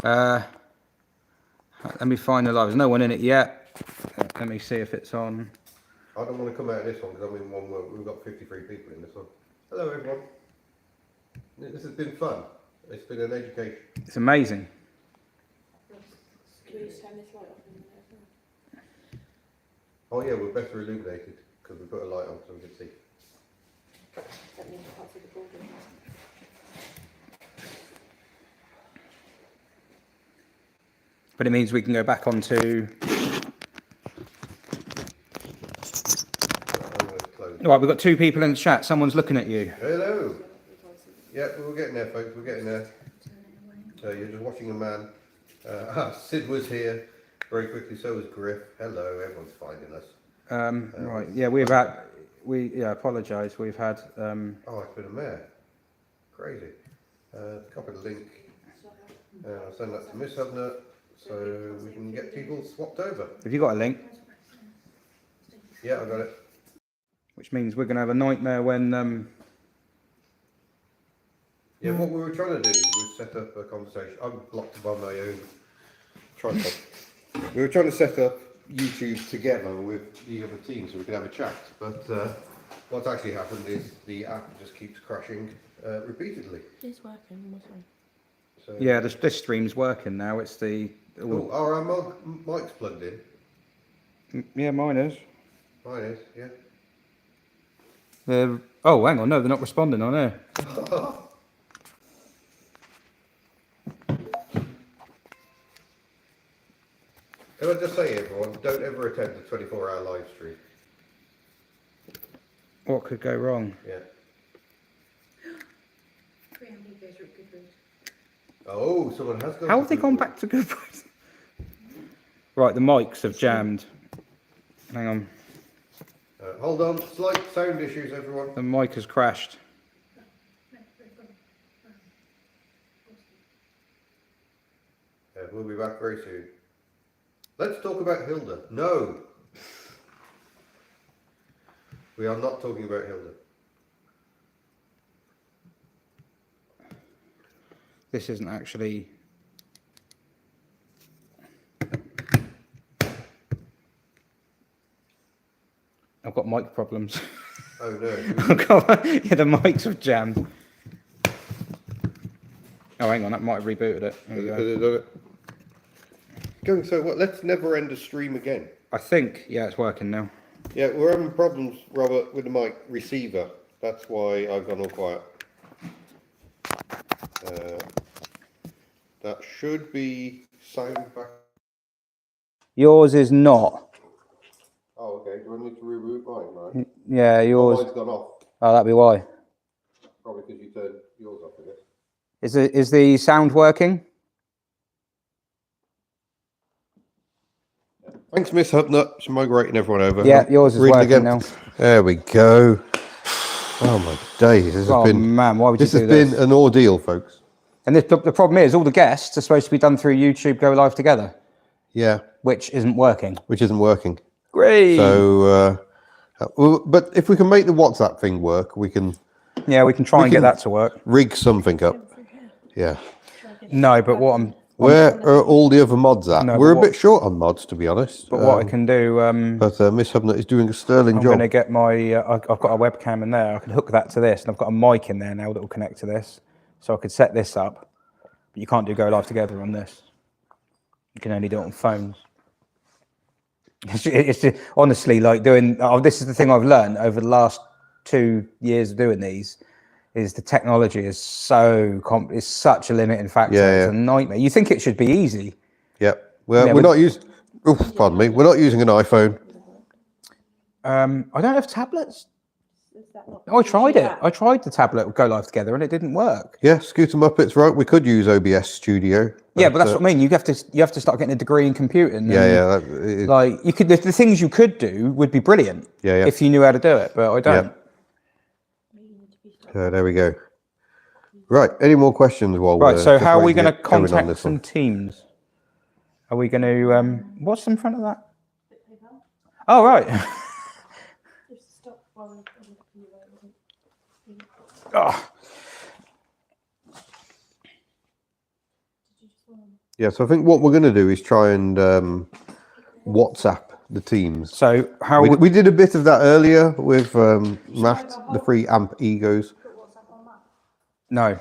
Let me find the live. There's no one in it yet. Let me see if it's on. I don't want to come out of this one because I'm in one where we've got 53 people in this one. Hello everyone. This has been fun. It's been an education. It's amazing. Can you just turn this light off in there? Oh yeah, we're better illuminated because we put a light on so we can see. That means I can't see the board. But it means we can go back onto. Right, we've got 2 people in the chat. Someone's looking at you. Hello. Yeah, we're getting there, folks. We're getting there. You're just watching a man. Sid was here very quickly. So was Griff. Hello. Everyone's finding us. Right. Yeah, we've had. Apologise. We've had. Oh, it's been a mare. Crazy. Copy the link. I'll send that to Miss Hubner so we can get people swapped over. Have you got a link? Yeah, I got it. Which means we're going to have a nightmare when. Yeah, what we were trying to do was set up a conversation. I'm blocked by my own tripod. We were trying to set up YouTube together with the other team so we could have a chat. But what's actually happened is the app just keeps crashing repeatedly. It's working, wasn't So, Yeah, this stream's working now. It's the. Oh, are our mics plugged in? Yeah, mine is. Mine is, yeah. Oh, hang on. No, they're not responding on air. Can I just say, everyone, don't ever attempt a 24-hour live stream. What could go wrong? Yeah. Oh, someone has gone. How have they gone back to good price? Right, the mics have jammed. Hang on. Hold on, slight sound issues, everyone. The mic has crashed. We'll be back very soon. Let's talk about Hilda. No. We are not talking about Hilda. This isn't actually. I've got mic problems. Oh no. Yeah, the mics have jammed. Oh, hang on, that might have rebooted it. There we go. Going so what? Let's never end a stream again. I think, yeah, it's working now. Yeah, we're having problems, Robert, with the mic receiver. That's why I've gone all quiet. That should be sound back. Yours is not. Oh, okay. Do I need to reboot mine, right? Yeah, yours. Mine's gone off. Oh, that'd be why. Probably because you turned yours off, I guess. Is the sound working? Thanks, Miss Hubner. She's migrating everyone over. Yeah, yours is working now. There we go. Oh my days! This has been, man, why would you do this? This has been an ordeal, folks. And the problem is, all the guests are supposed to be done through YouTube Go Live Together. Yeah. Which isn't working. Great. So, but if we can make the WhatsApp thing work, we can. Yeah, we can try and get that to work. Rig something up. Yeah. No, but what where are all the other mods at? No, we're a bit short on mods, to be honest. But what I can do... But Miss Hubner is doing a sterling job. I'm going to get my... I've got a webcam in there. I can hook that to this. And I've got a mic in there now that will connect to this. So I could set this up. But you can't do Go Live Together on this. You can only do it on phones. It's just, honestly, like doing... this is the thing I've learned over the last 2 years of doing these. Is the technology is so it's such a limiting factor. Yeah, it's a nightmare. You think it should be easy. Yep. Well, we're not using. Pardon me. We're not using an iPhone. I don't have tablets. I tried it. I tried the tablet Go Live Together, and it didn't work. Yeah, Scooter Muppets, right? We could use OBS Studio. Yeah, but that's what I mean. You have to start getting a degree in computing. Yeah, like you could, the things you could do would be brilliant. Yeah. If you knew how to do it, but I don't. Yeah. There we go. Right. Any more questions while we're... Right, so how are we going to going contact some teams? Are we going to... what's in front of that? Oh, right. Oh. Yeah, so I think what we're going to do is try and WhatsApp the teams. So how We did a bit of that earlier with Matt, the free amp egos. no,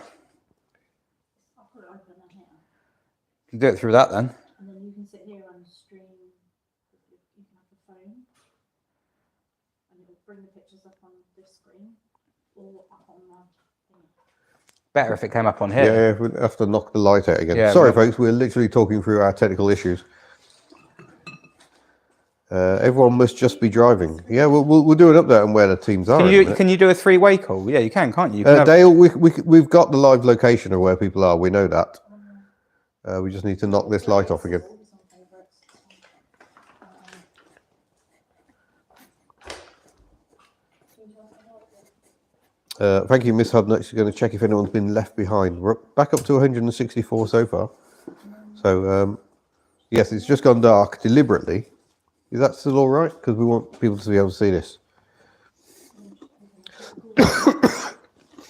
you do it through that then. And then you can sit here and stream. You can have the phone, and it'll bring the pictures up on this screen or up on the thing. Better if it came up on here. Yeah, we'll have to knock the light out again. Yeah, Sorry, folks, we're literally talking through our technical issues. Everyone must just be driving. Yeah, we'll do an update on where the teams are. Can you do a three-way call? Yeah, you can, can't you? You can have- Dale, we've got the live location of where people are. We know that. We just need to knock this light off again. Thank you, Miss Hubnut. She's going to check if anyone's been left behind. We're back up to 164 so far. So, yes, it's just gone dark deliberately. Is that still all right? Because we want people to be able to see this.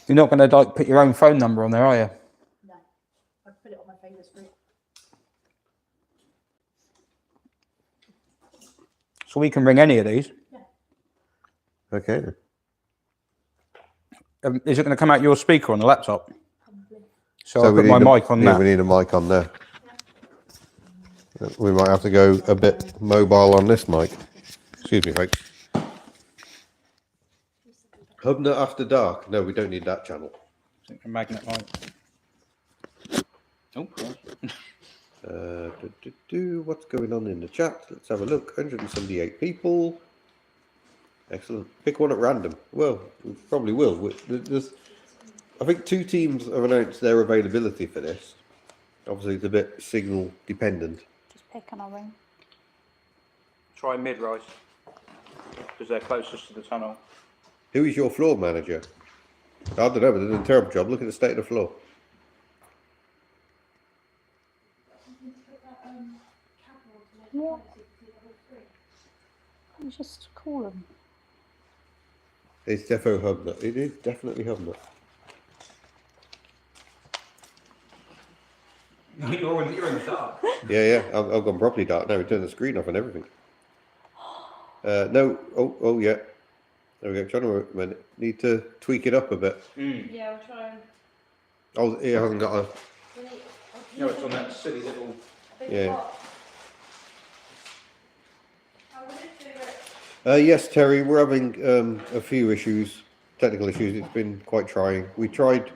You're not going to like put your own phone number on there, are you? No, I put it on my favourite screen. So we can ring any of these. Yeah. Okay. Is it going to come out your speaker on the laptop? Probably. So I'll put my mic on yeah, that. we need a mic on there. We might have to go a bit mobile on this mic. Excuse me, folks. Hubnut After Dark. No, we don't need that channel. A magnet light. Oh. What's going on in the chat? Let's have a look. 178 people. Excellent. Pick one at random. Well, we probably will. I think 2 teams have announced their availability for this. Obviously, it's a bit signal dependent. Just pick and I'll ring. Try mid-rise, because they're closest to the tunnel. Who is your floor manager? I don't know, but they're doing a terrible job. Look at the state of the floor. Yeah. You just call them. It's defo Hubnut. It is definitely Hubnut. You're in the dark. Yeah. I've gone properly dark now. We turned the screen off and everything. No. Oh, yeah. There we go. Trying to minute. Need to tweak it up a bit. Yeah, we'll try and. Oh, it hasn't got a. No, it's on that silly little. Yeah. Yes, Terry, we're having a few issues, technical issues. It's been quite trying. We tried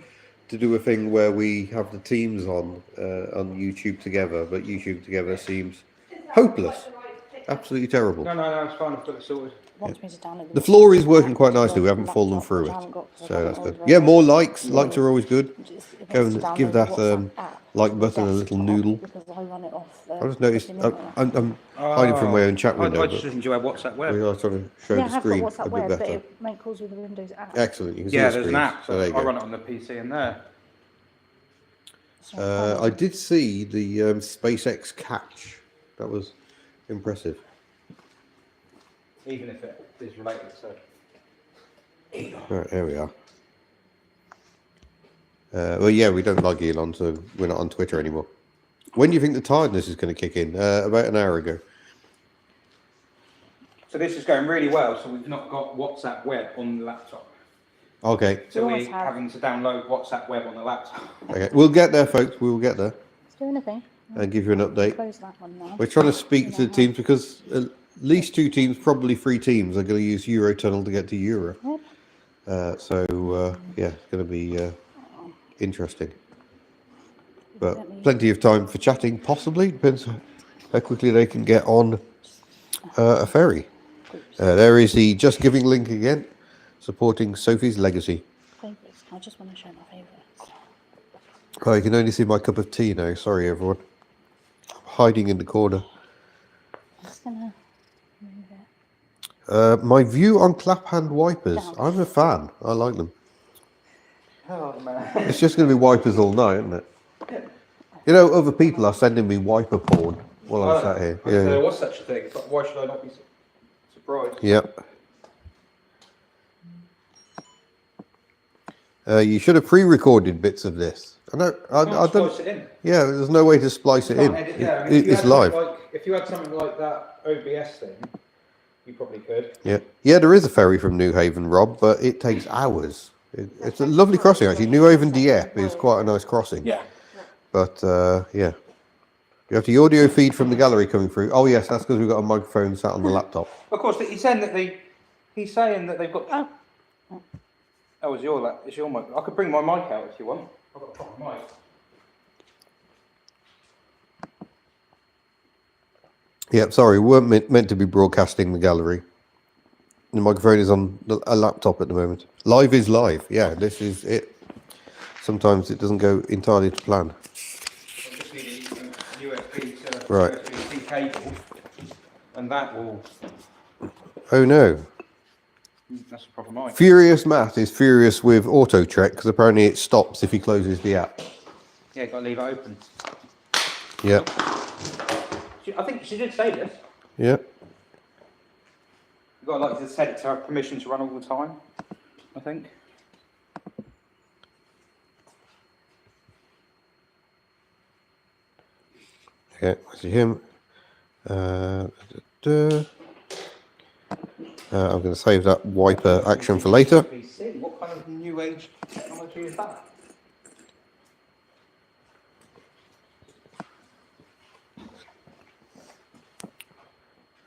to do a thing where we have the teams on YouTube together, but YouTube together seems hopeless. Absolutely terrible. No, it's fine. I've got it sorted. The floor is working quite nicely. We haven't fallen through it, so that's good. Yeah, more likes. Likes are always good. Go and give that like button a little noodle. I just noticed I'm hiding from my own chat window. I just enjoy WhatsApp web. We are trying to show the screen a bit better. But it make calls with the Windows app. Excellent. You can see Yeah, the there's screen. an app. So there you I go. run it on the PC in there. I did see the SpaceX catch. That was impressive. Even if it is related to. Right, there we are. Well, yeah, we don't like Elon, so we're not on Twitter anymore. When do you think the tiredness is going to kick in? About an hour ago. So this is going really well. So we've not got WhatsApp web on the laptop. Okay. So always we're have. having to download WhatsApp web on the laptop. Okay, we'll get there, folks. We will get there Let's do anything. and give you an update. Close that one now. We're trying to speak to the teams because at least 2 teams, probably 3 teams, are going to use Eurotunnel to get to Europe. Yep. Yeah, it's going to be interesting. But plenty of time for chatting, possibly. Depends how quickly they can get on a ferry. There is the Just Giving link again, supporting Sophie's legacy. Favourites. I just want to show my favourites. Oh, you can only see my cup of tea now. Sorry, everyone. I'm hiding in the corner. I'm just going to move it. My view on clap hand wipers. I'm a fan. I like them. Oh man. It's just going to be wipers all night, isn't it? You know, other people are sending me wiper porn while I'm sat here. There Yeah. was such a thing, but why should I not be surprised? Yep. You should have pre-recorded bits of this. I know. I don't. Splice it in. Yeah, there's no way to splice it in. Edit, yeah, I mean, if you It's had live. something if you had something like that OBS thing, you probably could. Yeah, yeah. There is a ferry from New Haven, Rob, but it takes hours. It's a lovely crossing actually. New Haven Dieppe is quite a nice crossing. Yeah. But yeah, you have the audio feed from the gallery coming through. Oh yes, that's because we've got a microphone sat on the laptop. Of course, he's saying that he's saying that they've got. Oh, it's your mic. I could bring my mic out if you want. I've got a proper mic. Yeah, sorry, we weren't meant to be broadcasting the gallery. The microphone is on a laptop at the moment. Live is live. Yeah, this is it. Sometimes it doesn't go entirely to plan. I just need a USB to Right. USB-C cable, and that will. Oh no. That's a proper mic. Furious Matt is furious with AutoTrek because apparently it stops if he closes the app. Yeah, got to leave it open. Yep. I think she did say this. Yep. You've got to like to set it to have permission to run all the time, I think. Okay, I see him. I'm going to save that wiper action for later. What kind of new age technology is that?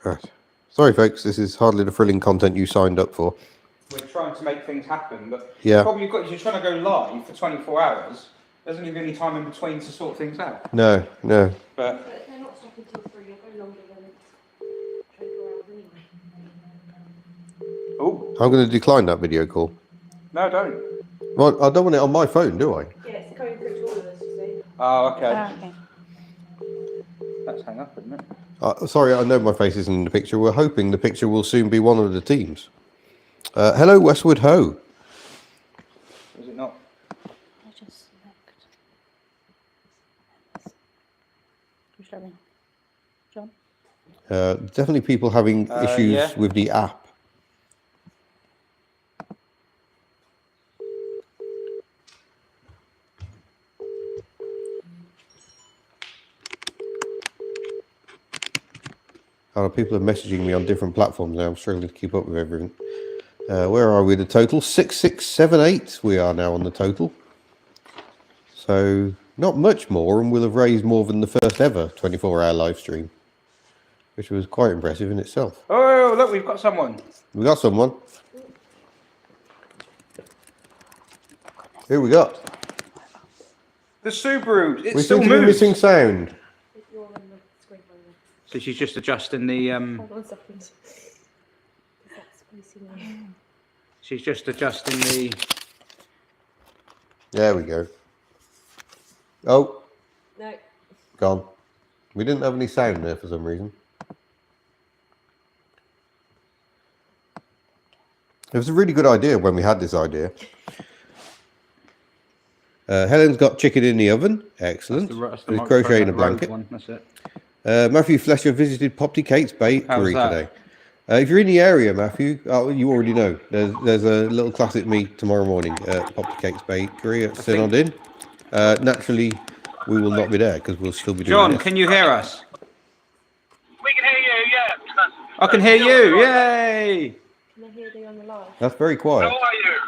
Right. Sorry, folks, this is hardly the thrilling content you signed up for. We're trying to make things happen, but Yeah. the problem you've got is you're trying to go live for 24 hours. There doesn't give you any time in between to sort things out. No, no. But But they're not stopping till 3, you'll go longer than 24 hours anyway. oh I'm going to decline that video call. no, don't. Well, I don't want it on my phone, do I? Yeah, it's going through to all of us, you see. Oh, okay. Okay. That's hang up, isn't it? Sorry, I know my face isn't in the picture. We're hoping the picture will soon be one of the teams. Hello, Westwood Ho. Is it not? I just select. Who's showing? John? Definitely people having issues yeah. with the app. Oh, people are messaging me on different platforms now. I'm struggling to keep up with everything. Where are we? The total 6678. We are now on the total. So not much more, and we'll have raised more than the first ever 24-hour live stream, which was quite impressive in itself. Oh, look, we've got someone. We got someone. Who we got? The Subaru. It We still seem to be moves. missing sound. If you're on the screen by the way. So she's just adjusting the. Hold on a second. That's facing me. She's just adjusting the. There we go. Oh, No. gone. We didn't have any sound there for some reason. It was a really good idea when we had this idea. Helen's got chicken in the oven. Excellent. She's crocheting a blanket. One. That's it. Matthew Flesher visited Popty Kate's Bakery that? today. If you're in the area, Matthew, you already know. There's a little classic meet tomorrow morning at Popty Kate's Bakery at Synod Inn. Naturally, we will not be there because we'll still be doing John, this. can you hear us? We can hear you, yeah. I can hear you. Yay! Can I hear you on the live? That's very quiet. How are you?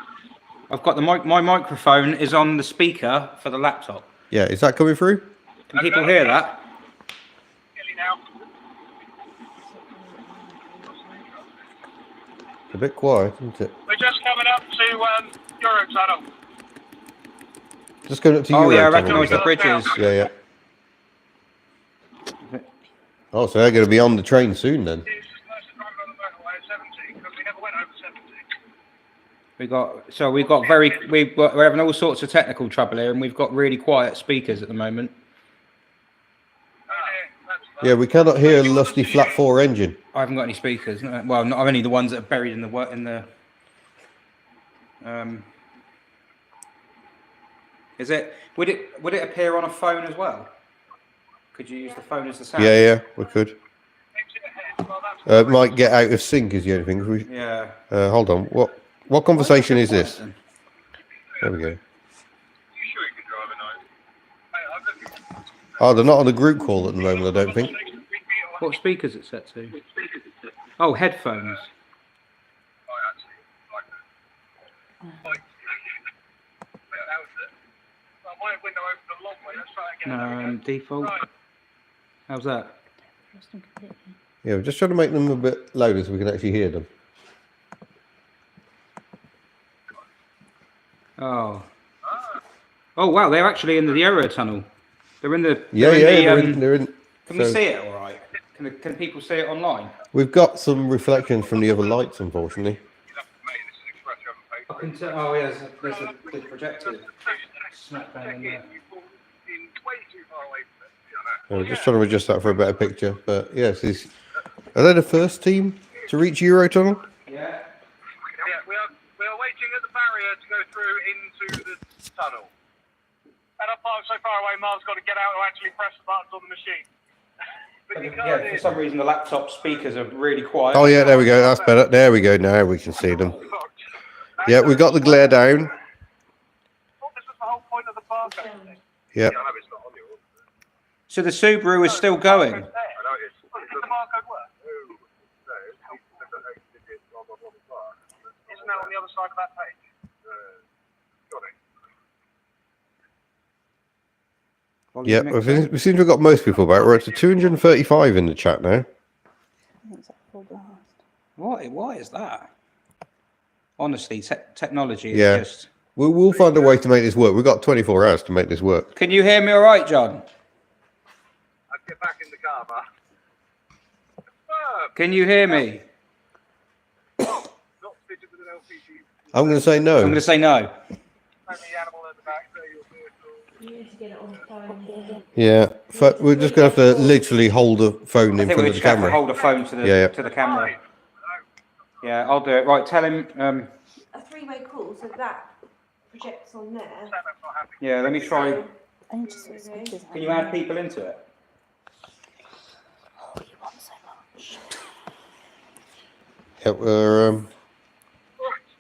I've got the mic. My microphone is on the speaker for the laptop. Yeah, is that coming through? Can people hear that? Hear you now? It's a bit quiet, isn't it? We're just coming up to Eurotunnel. Just going up to Oh Euro yeah, I Tunnel, recognise is the it? bridges. Yeah, yeah. Oh, so they're going to be on the train soon then. It's nice to drive on the motorway at 70 because we never went over 70. We're having all sorts of technical trouble here, and we've got really quiet speakers at the moment. Yeah, we cannot hear a lusty flat 4 engine. I haven't got any speakers. No, well, not only the ones that are buried in the. Is it? Would it appear on a phone as well? Could you use the phone as the sound? Yeah, we could. Might get out of sync is the only thing. Yeah. Hold on. What conversation is this? There we go. You sure you can drive a night? Hey, I'm looking. Oh, they're not on a group call at the moment, I don't think. What speaker's it set to? Oh, headphones. Default. How's that? Yeah, we're just trying to make them a bit louder so we can actually hear them. Oh. Oh wow, they're actually in the Eurotunnel. They're in the. Yeah, they're in. Can we see it all right? Can people see it online? We've got some reflections from the other lights, unfortunately. I can tell. Oh yeah, there's a projector. Smack bang in there. We're just trying to adjust that for a better picture. But yes, are they the first team to reach Eurotunnel? Yeah, we are waiting at the barrier to go through into the tunnel. And I'm parked so far away, Mark's got to get out and actually press the buttons on the machine. But you can't Yeah, for some reason the laptop speakers are really quiet. Oh yeah, there we go. That's better. There we go. Now we can see them. Yeah, we got the glare down. Oh, this was the whole point of the barcode thing. Yeah. I know it's not on your order. So the Subaru is still going. I know it is. Does the barcode work? It's now on the other side of that page. Got it. Yeah, we seem to have got most people back. We're up to 235 in the chat now. What is that? Honestly, technology is Yeah. just... We'll find a way to make this work. We've got 24 hours to make this work. Can you hear me all right, John? I'd get back in the car, Mark. Can you hear me? Not fitted with an LPG. I'm going to say no. I'm going to say no. And the animal at the back there, your vehicle. You need to get it on the phone. Yeah, we're just going to have to literally hold the phone I in think we front of the just have to camera. hold a phone to the to the camera. Yeah, I'll do it. Right, tell him. A three-way call, so that projects on there. Yeah, let me try. I need to switch speakers. Can you add people into it? Oh, you want so much. Yeah, we're,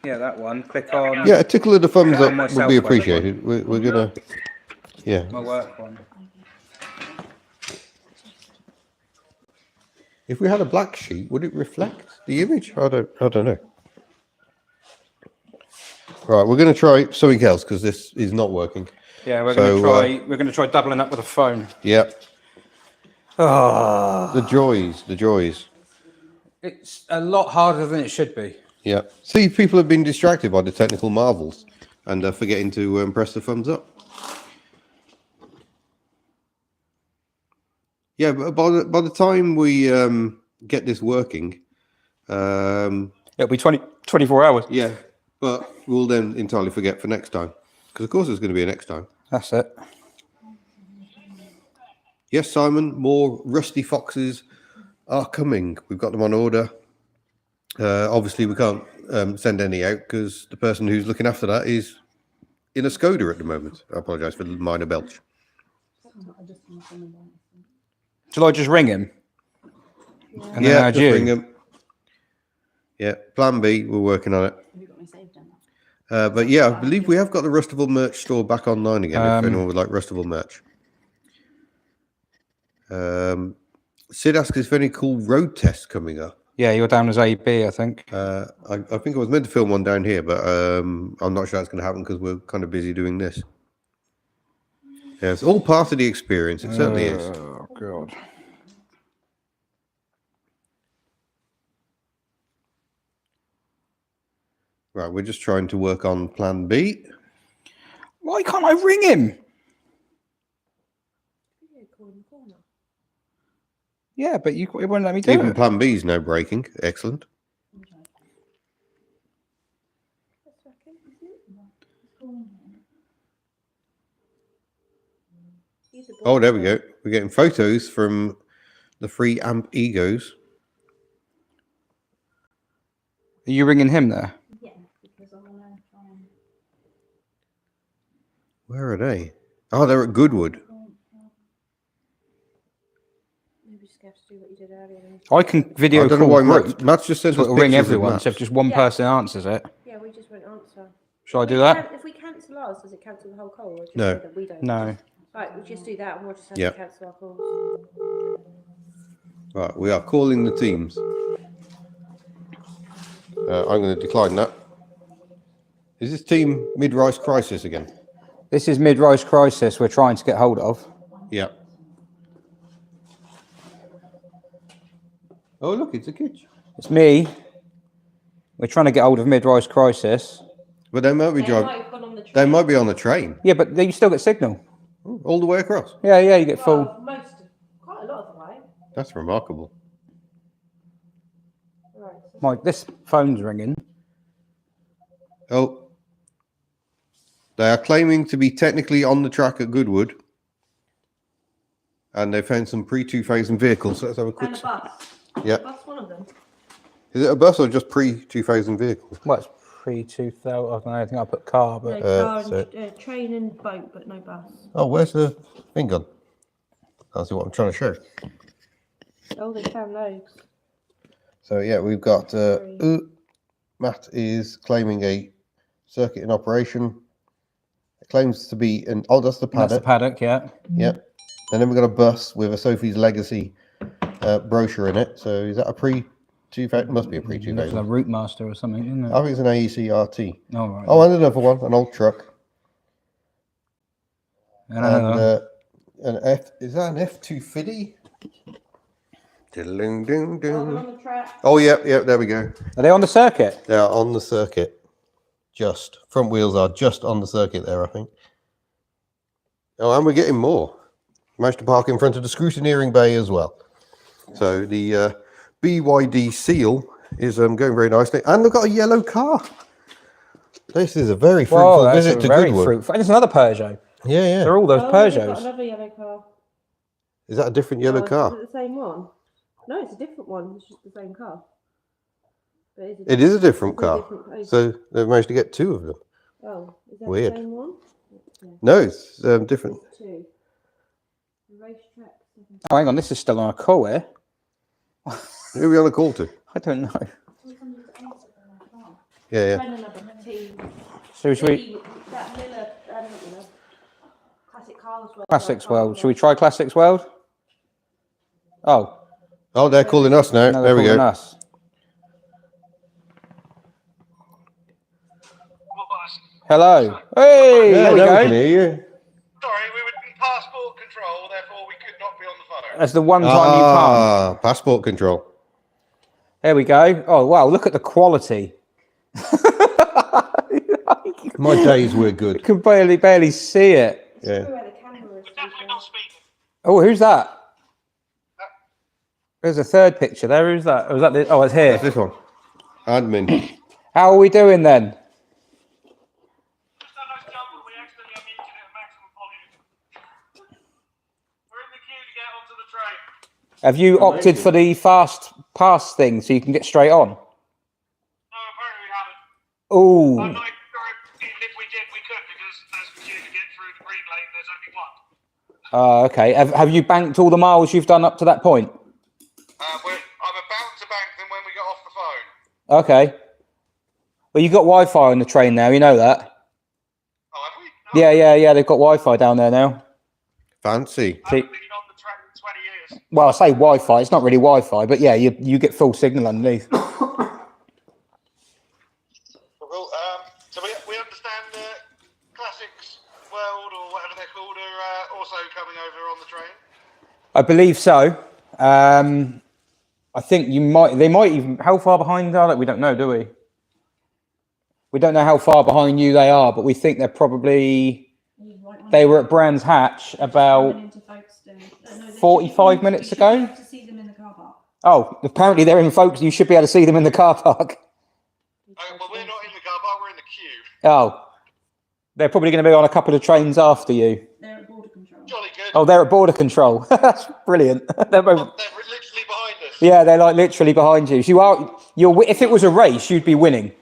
Yeah, that one. Click on yeah, a tickle of the thumbs up would myself, be by the way. appreciated. We're going to, yeah. my work one. If we had a black sheet, would it reflect the image? I don't know. Right, we're going to try something else because this is not working. Yeah, we're So, going to try doubling up with a phone. Yeah, Oh, the joys. it's a lot harder than it should be. Yeah. See, people have been distracted by the technical marvels and forgetting to press the thumbs up. Yeah, but by the time we get this working, It'll be 24 hours. yeah, but we'll then entirely forget for next time. Because, of course, there's going to be a next time. That's it. Yes, Simon, more Rusty Foxes are coming. We've got them on order. Obviously, we can't send any out because the person who's looking after that is in a Skoda at the moment. I apologise for the minor belch. Shall I just ring him? And then Yeah, add just you? ring 'em. Yeah, plan B, we're working on it. Have you got me saved on But yeah, I believe we have got the Rustable merch store back online again, if anyone would like Rustable merch. Sid asks if any cool road tests coming up. Yeah, you're down as AB, I think. I think I was meant to film one down here, but I'm not sure that's going to happen because we're kind of busy doing this. Yeah, it's all part of the experience. It certainly is. Oh, God. Right, we're just trying to work on plan B. Why can't I ring him? Yeah, but it won't let me do Even it. plan B is now breaking. Excellent. Oh, there we go. We're getting photos from the free amp egos. Are you ringing him there? Yeah, because I want to try and... Where are they? Oh, they're at Goodwood. Maybe just have to do what you did earlier. I can video I don't know call why group, Matt's just sent so us it'll ring pictures of everyone. maps. So if just one person answers it, Yeah, we just won't answer. shall I do that? If we cancel cancel ours? Does it cancel the whole call? Or just No. say that we don't? No. Right, we'll just do that and we'll just have Yeah. to cancel our calls. Right, we are calling the teams. I'm going to decline that. Is this team mid-rise crisis again? This is mid-rise crisis we're trying to get hold of. Yeah. Oh, look, it's a kitchen. It's me. We're trying to get hold of mid-rise crisis. But they might be They driving. might have gone on the train. They might be on the train Yeah, but you still get signal. all the way across. Yeah, you get full. Well, quite a lot of the way. That's remarkable. Right. So Mike, this phone's ringing. Oh, they are claiming to be technically on the track at Goodwood, and they found some pre-2000 vehicles. So let's have a quick. and a bus. Yeah, Bus one of them. is it a bus or just pre-2000 vehicles? Well, it's pre-2000. I don't know. I think I put car, No but car so- and train and boat, but no bus. Oh, where's the thing gone? That's what I'm trying to show. Oh, they found loads. So yeah, we've got Matt is claiming a circuit in operation. It claims to be an that's the that's the paddock. paddock. Yeah. Yep. And then we've got a bus with a Sophie's Legacy brochure in it. So is that a pre-2000? Must be a Looks like a pre-2000. route master or something, isn't it? I think it's an AEC RT. All right. Oh, and another one, an old truck. And another. And an F, is that an F250? Ding, ding, Oh, they're ding. on the track. Oh, yeah, there we go. Are they on the circuit? They are on the circuit. Just. Front wheels are just on the circuit there, I think. Oh, and we're getting more. Managed to park in front of the scrutineering bay as well. So the BYD Seal is going very nicely. And they've got a yellow car. This is a very fruitful That's visit to very Goodwood. fruitful. And there's another Peugeot. Yeah, yeah. They're all those Oh, they've got Peugeots. another yellow car. Is that a different yellow Oh, car? Is it the same one? No, it's a different one. It's just the same car. But It is a different it's a car. different Peugeot. So they've managed to get two of them. Oh, is that Weird. the same one? Yeah, No, it's different. it's two. The racetrack. Oh, hang on. This is still on a call here. Who are we on the call to? I don't know. Yeah, yeah. Phone number T. So should we? T, that Miller, not Miller. Classic Cars World. Classics World. Should we try Classics World? Oh, Oh, they're calling us now. no, There we calling go. us. Hello. Hey, Yeah, there we now we go. can hear you. Sorry, we were in passport control, therefore we could not be on the phone. That's the one time you can't. Ah, passport control. There we go. Oh wow, look at the quality. My days were You good. can barely see it. Yeah. Where the camera is. Definitely not speaking. Oh, who's that? There's a third picture there. Who's that? Oh, is that the, oh, it's here. That's this one. Admin. How are we doing then? Just a nice jumble, we accidentally unmuted it at maximum volume. We're in the queue to get onto the train. Have you opted for the fast pass thing so you can get straight on? No, apparently we haven't. Oh, I'm not sure even if we did, we could, because as we queue to get through the green lane, there's only one. okay. Have you banked all the miles you've done up to that point? I'm about to bank them when we get off the phone. Okay. Well, you got Wi-Fi on the train now. You know that. Oh, have we? No, Yeah. They've got Wi-Fi down there now. Fancy. I haven't been on the track in 20 years. Well, I say Wi-Fi. It's not really Wi-Fi, but yeah, you get full signal underneath. Well, so we understand Classics World, or whatever they're called, are also coming over on the train. I believe so. I think they might even, how far behind are they? We don't know, do we? We don't know how far behind you they are, but we think they're probably, they were at Brands Hatch about 45 minutes ago. You have to see them in the car park. Oh, apparently they're in Folkestone. You should be able to see them in the car park. Well, we're not in the car park, we're in the queue. Oh, they're probably going to be on a couple of trains after you. They're at border control. Jolly good. Oh, they're at border control. That's brilliant. They're both, They're literally behind us. yeah, they're like literally behind you. So you're, if it was a race, you'd be winning.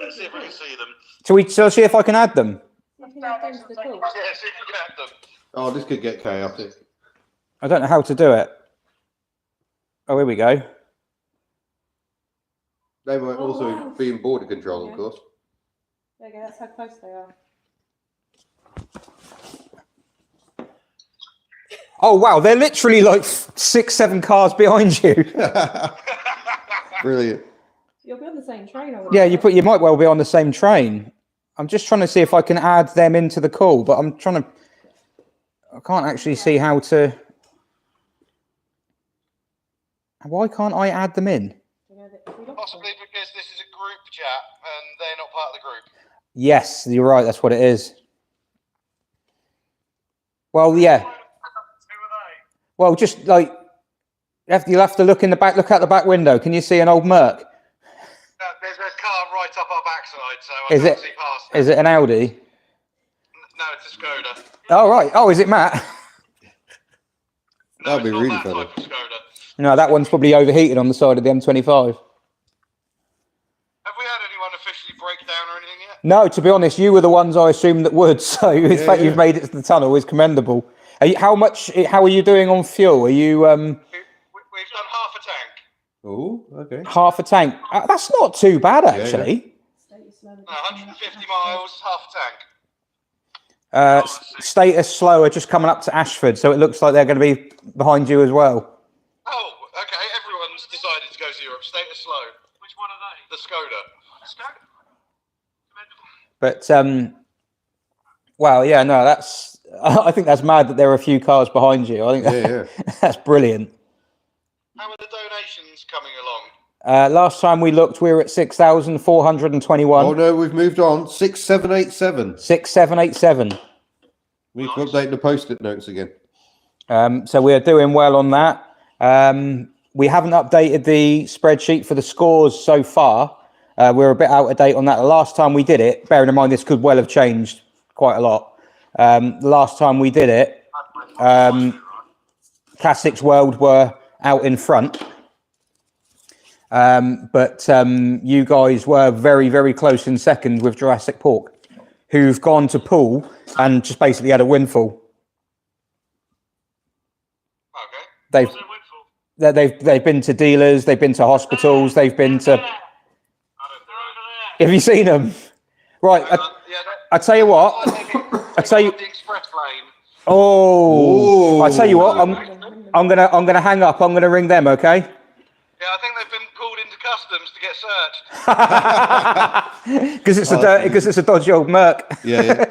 Let's see if we can see them. Shall I see if I can add them? You can add them to the call. Yeah, see if we can add them. Oh, this could get chaotic. I don't know how to do it. Oh, here we go. They might also be in border control, of course. There you go, that's how close they are. Oh wow, they're literally like 6, 7 cars behind you. Brilliant. You'll be on the same train, I Yeah, you might well be on the same train. I'm just trying to see if I can add them into the call, but I can't actually see how to. Why can't I add them in? Possibly because this is a group chat and they're not part of the group. Yes, you're right. That's what it is. Well, yeah. Who are they? Well, just like you'll have to look in the back. Look out the back window. Can you see an old Merc? There's a car right up our backside, so I Is can't it? see past Is it an Audi? No, it's a Skoda. Oh right. Oh, is it Matt? No, That'd be it's not really that funny. type of Skoda. No, that one's probably overheated on the side of the M25. Have we had anyone officially break down or anything yet? No, to be honest, you were the ones I assumed that would. So the fact you've made it to the tunnel is commendable. How are you doing on fuel? Are you We've done half a tank. Oh, okay. half a tank? That's not too bad actually. No, 150 miles, half a tank. Status slower, just coming up to Ashford, so it looks like they're going to be behind you as well. Oh, okay. Everyone's decided to go to Europe. Status slow. Which one are they? The Skoda. Skoda? But well, yeah, no, that's. I think that's mad that there are a few cars behind you. I think that's brilliant. How are the donations coming along? Last time we looked, we were at 6,421. Oh no, we've moved on. 6787. 6787. We need to update the post-it notes again. So we're doing well on that. We haven't updated the spreadsheet for the scores so far. We're a bit out of date on that. The last time we did it, bearing in mind this could well have changed quite a lot. The last time we did it, Classics World were out in front. But you guys were very, very close in second with Jurassic Pork, who've gone to pool and just basically had a windfall. Okay. They've been to dealers, they've been to hospitals, they've been to. Have you seen them? Right, I tell you what. I tell you. The express lane. Oh, I tell you what. I'm gonna hang up. I'm gonna ring them. Okay. Yeah, I think they've been pulled into customs to get searched. Because it's a dodgy old Merc. Yeah.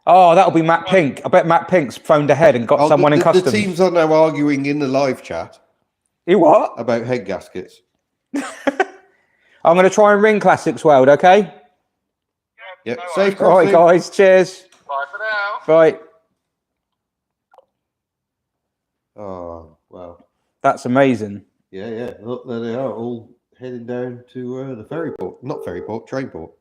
Oh, that'll be Matt Pink. I bet Matt Pink's phoned ahead and got someone in customs. The teams are now arguing in the live chat. You what? About head gaskets. I'm going to try and ring Classics World, okay? Yep. No Safe All right, crossing. guys. Cheers. Bye for now. Bye. Oh, wow. That's amazing. Yeah. Look, there they are, all heading down to the ferry port. Not ferry port, train port.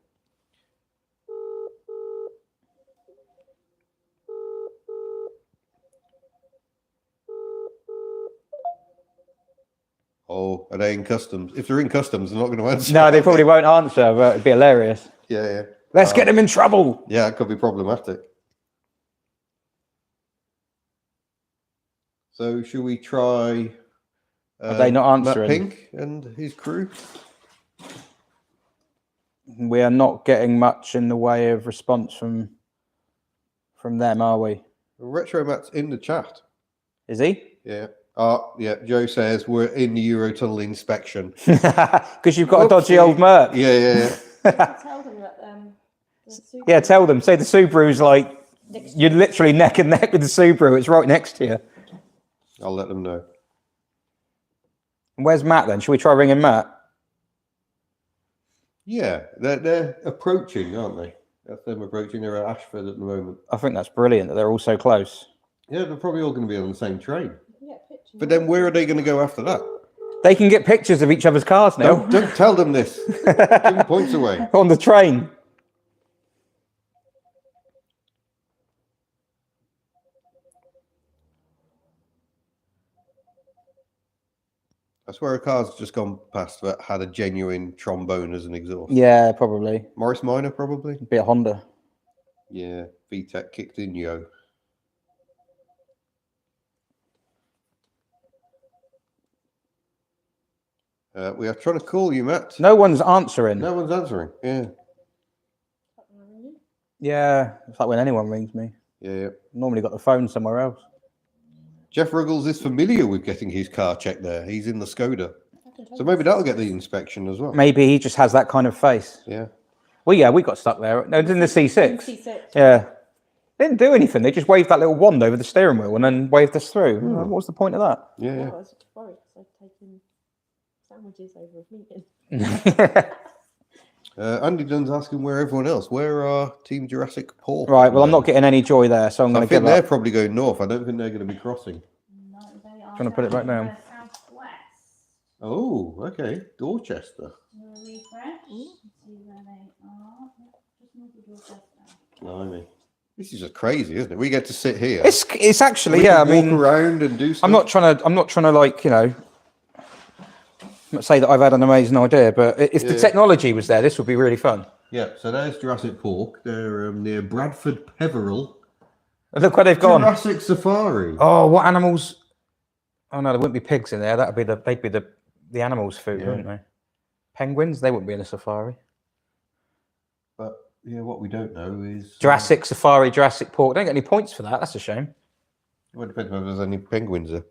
Oh, are they in customs? If they're in customs, they're not going to answer. No, they probably won't answer, but it'd be hilarious. Yeah. Let's get them in trouble. Yeah, it could be problematic. So, should we try? Are they not answering? Matt Pink and his crew. We are not getting much in the way of response from them, are we? Retro Matt's in the chat. Is he? Yeah. Yeah. Joe says we're in the Eurotunnel inspection. Because you've got a dodgy old Merc. Yeah. Tell them that the Subaru Yeah, tell them. Say the Subaru's like you're literally neck and neck with the Subaru. It's right next to you. I'll let them know. And where's Matt then? Should we try ringing Matt? Yeah, they're approaching, aren't they? That's them approaching. They're at Ashford at the moment. I think that's brilliant that they're all so close. Yeah, they're probably all going to be on the same train. Yeah, picture. But then where are they going to go after that? They can get pictures of each other's cars now. Don't tell them this. Give them points away. On the train. I swear a car's just gone past that had a genuine trombone as an exhaust. Yeah, probably. Morris Minor, probably. Be a Honda. Yeah, VTEC kicked in, yo. We are trying to call you, Matt. No one's answering. No one's answering. Yeah. Yeah, it's like when anyone rings me. Yeah. Normally got the phone somewhere else. Jeff Ruggles is familiar with getting his car checked there. He's in the Skoda. So maybe that'll get the inspection as well. Maybe he just has that kind of face. Yeah. Well, yeah, we got stuck there. No, it's in the C6. C6. Yeah. They didn't do anything. They just waved that little wand over the steering wheel and then waved us through. What was the point of that? Yeah. I was worried because I'd taken sandwiches over a meeting. Andy Dunn's asking where everyone else. Where are Team Jurassic Pork? Right, well, I'm not getting any joy there, so I'm going I to give think they're up. probably going north. I don't think they're going to be crossing. No, they are. Trying to put it back down. Southwest. Oh, okay. Dorchester. Refresh. See where they are. Just move the Dorchester. Blimey. This is just crazy, isn't it? We get to sit here. It's actually, We yeah, I can walk mean, around and do stuff. I'm not trying to like, you know, not say that I've had an amazing idea, but if the technology was there, this would be really fun. Yeah, so there's Jurassic Pork. They're near Bradford Peveril. Look where they've gone. Jurassic Safari. Oh, what animals? Oh no, there wouldn't be pigs in there. They'd be the animals' food, wouldn't they? Penguins, they wouldn't be in a safari. But yeah, what we don't know is Jurassic Safari, Jurassic Pork. Don't get any points for that. That's a shame. Well, it depends whether there's any penguins there.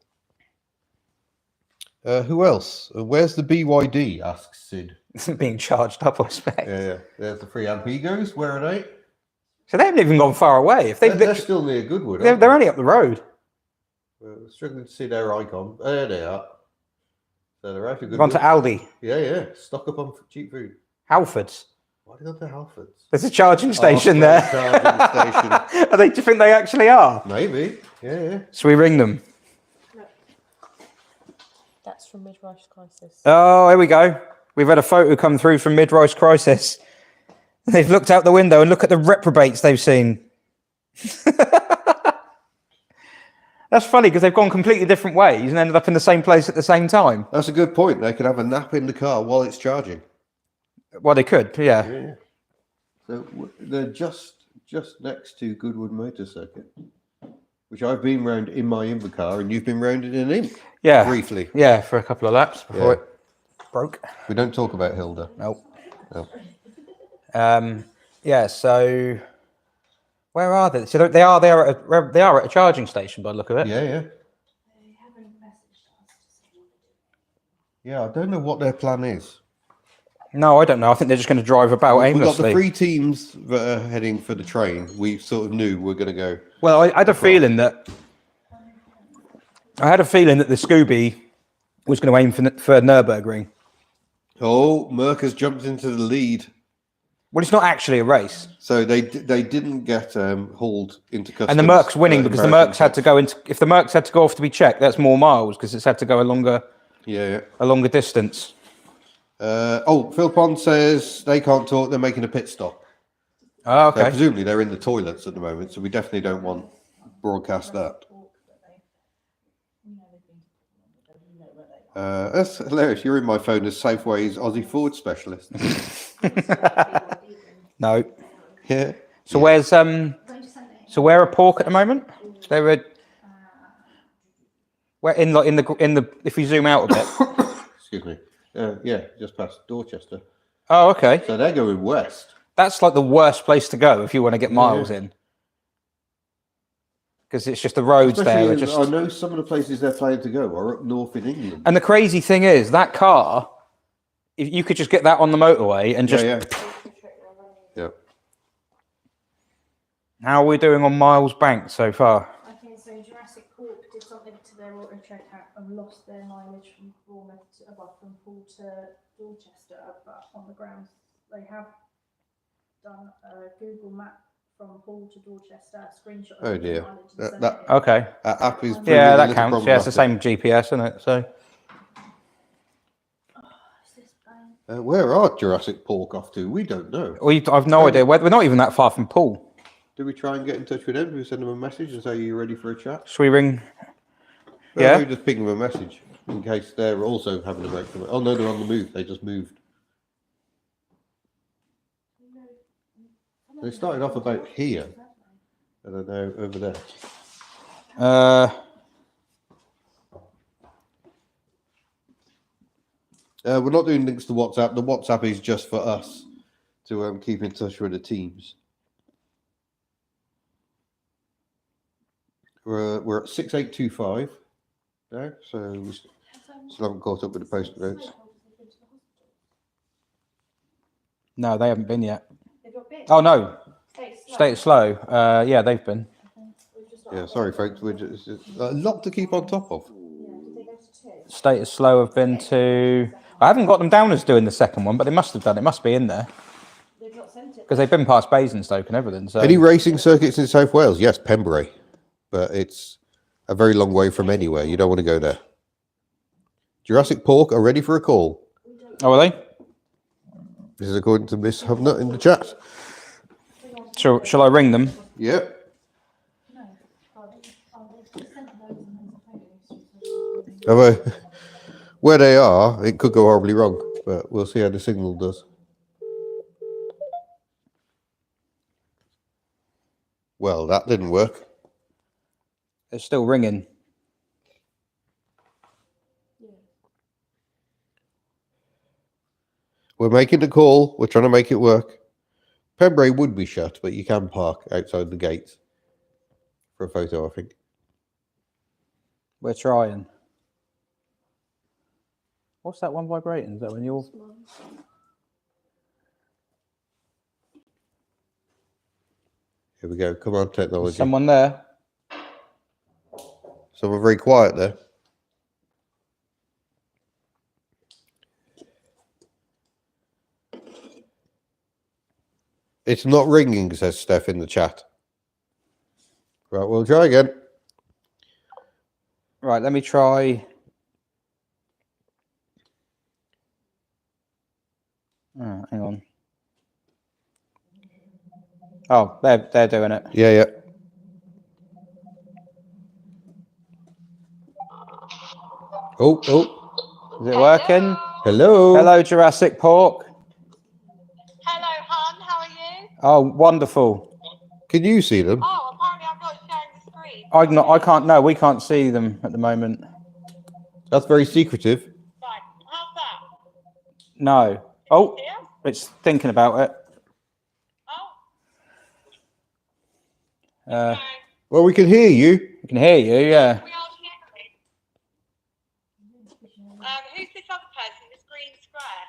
Who else? Where's the BYD? Asks Sid. Being charged up, I expect. Yeah. There's the free Ampegos. Where are they? So they haven't even gone far away. If They're still near Goodwood. they're only up the road. We're struggling to see their icon. There they are. So they're out of Gone to Goodwood. Aldi, Yeah. Stock up on cheap food. Halfords. Why do they go to Halfords? There's a charging station there. Charging station. Do you think they actually are? Maybe. Yeah. So we ring them. That's from Midrise Crisis. Oh, here we go. We've had a photo come through from Midrise Crisis. They've looked out the window and look at the reprobates they've seen. That's funny because they've gone completely different ways and ended up in the same place at the same time. That's a good point. They could have a nap in the car while it's charging. Well, they could, yeah. Yeah. So they're just next to Goodwood Motor Circuit, which I've been round in my Inver car, and you've been round in an Imp. Yeah. Briefly. Yeah, for a couple of laps before it broke. We don't talk about Hilda. Nope. No. Yeah, so where are they? So they are at a charging station by the look of it. Yeah. They haven't messaged us to say what they're doing. Yeah, I don't know what their plan is. No, I don't know. I think they're just going to drive about We've got aimlessly. the 3 teams that are heading for the train. We sort of knew we're going to go. Well, I had a feeling that the Scooby was going to aim for Nürburgring. Oh, Merck has jumped into the lead. Well, it's not actually a race, So they didn't get hauled into customs. and the Merck's winning because the Merck's had to go into. If the Merck's had to go off to be checked, that's more miles because it's had to go a longer distance. Phil Pond says they can't talk. They're making a pit stop. Oh, okay. So presumably they're in the toilets at the moment, so we definitely don't want broadcast that. That's hilarious. You're in my phone as Safeway's Aussie Ford specialist. No. Yeah. So where's where are Pork at the moment? They were. Where in the if we zoom out a bit. Excuse me. Just past Dorchester. Oh, okay. So they're going west. That's like the worst place to go if you want to get miles in. Because it's just the roads there. I know some of the places they're planning to go are up north in England. And the crazy thing is, that car, if you could just get that on the motorway and just... Yeah. How are we doing on miles banked so far? Okay, so Jurassic Pork did something to their auto checkout and lost their mileage from Bournemouth from Poole to Dorchester, but on the grounds they have done a Google map from Poole to Dorchester, screenshot. Oh dear. Okay. App is Yeah, that counts. Yeah, it's the same GPS, isn't it? So. Where are Jurassic Pork off to? We don't know. I've no idea. We're not even that far from Poole. Do we try and get in touch with them? Do we send them a message and say, "Are you ready for a chat?" Should we ring? Well, maybe just ping them a message in case they're also having a break from it. Oh no, they're on the move. They just moved. They started off about here, and they're now over there. We're not doing links to WhatsApp. The WhatsApp is just for us to keep in touch with the teams. We're at 6825 now, so we still haven't caught up with the post notes. No, they haven't been yet. They've got bits. Oh no, Status Status Slow. Yeah, they've been. Yeah, sorry folks, we're just a lot to keep on top of. Status Slow have been to. I haven't got them down as doing the second one, but they must have done. It must be in there They've not sent it. because they've been past Basingstoke and everything. So Any racing circuits in South Wales? Yes, Pembury, but it's a very long way from anywhere. You don't want to go there. Jurassic Pork are ready for a call. oh, are they? This is according to Miss Hovnut in the chat. Shall I ring them? Yep. Where they are, it could go horribly wrong, but we'll see how the signal does. Well, that didn't work. They're still ringing. We're making the call. We're trying to make it work. Pembury would be shut, but you can park outside the gates for a photo, I think. We're trying. What's that one vibrating? Is that when you're? Here we go. Come on, technology. Someone there? Someone very quiet there. It's not ringing, says Steph in the chat. Right, we'll try again. Right, let me try. Oh, hang on. Oh, they're doing it. Yeah, yeah. Oh, oh. Is it working? Hello. Hello, Jurassic Pork. Hello, hon. How are you? Oh, wonderful. Can you see them? Oh, apparently I'm not sharing the screen. I can't. No, we can't see them at the moment. That's very secretive. Right. How's that? No. Oh, Here? it's thinking about it. Oh. Okay. Well, we can hear you. We can hear you. Yeah. We are hearing. Who's this other person? This green square?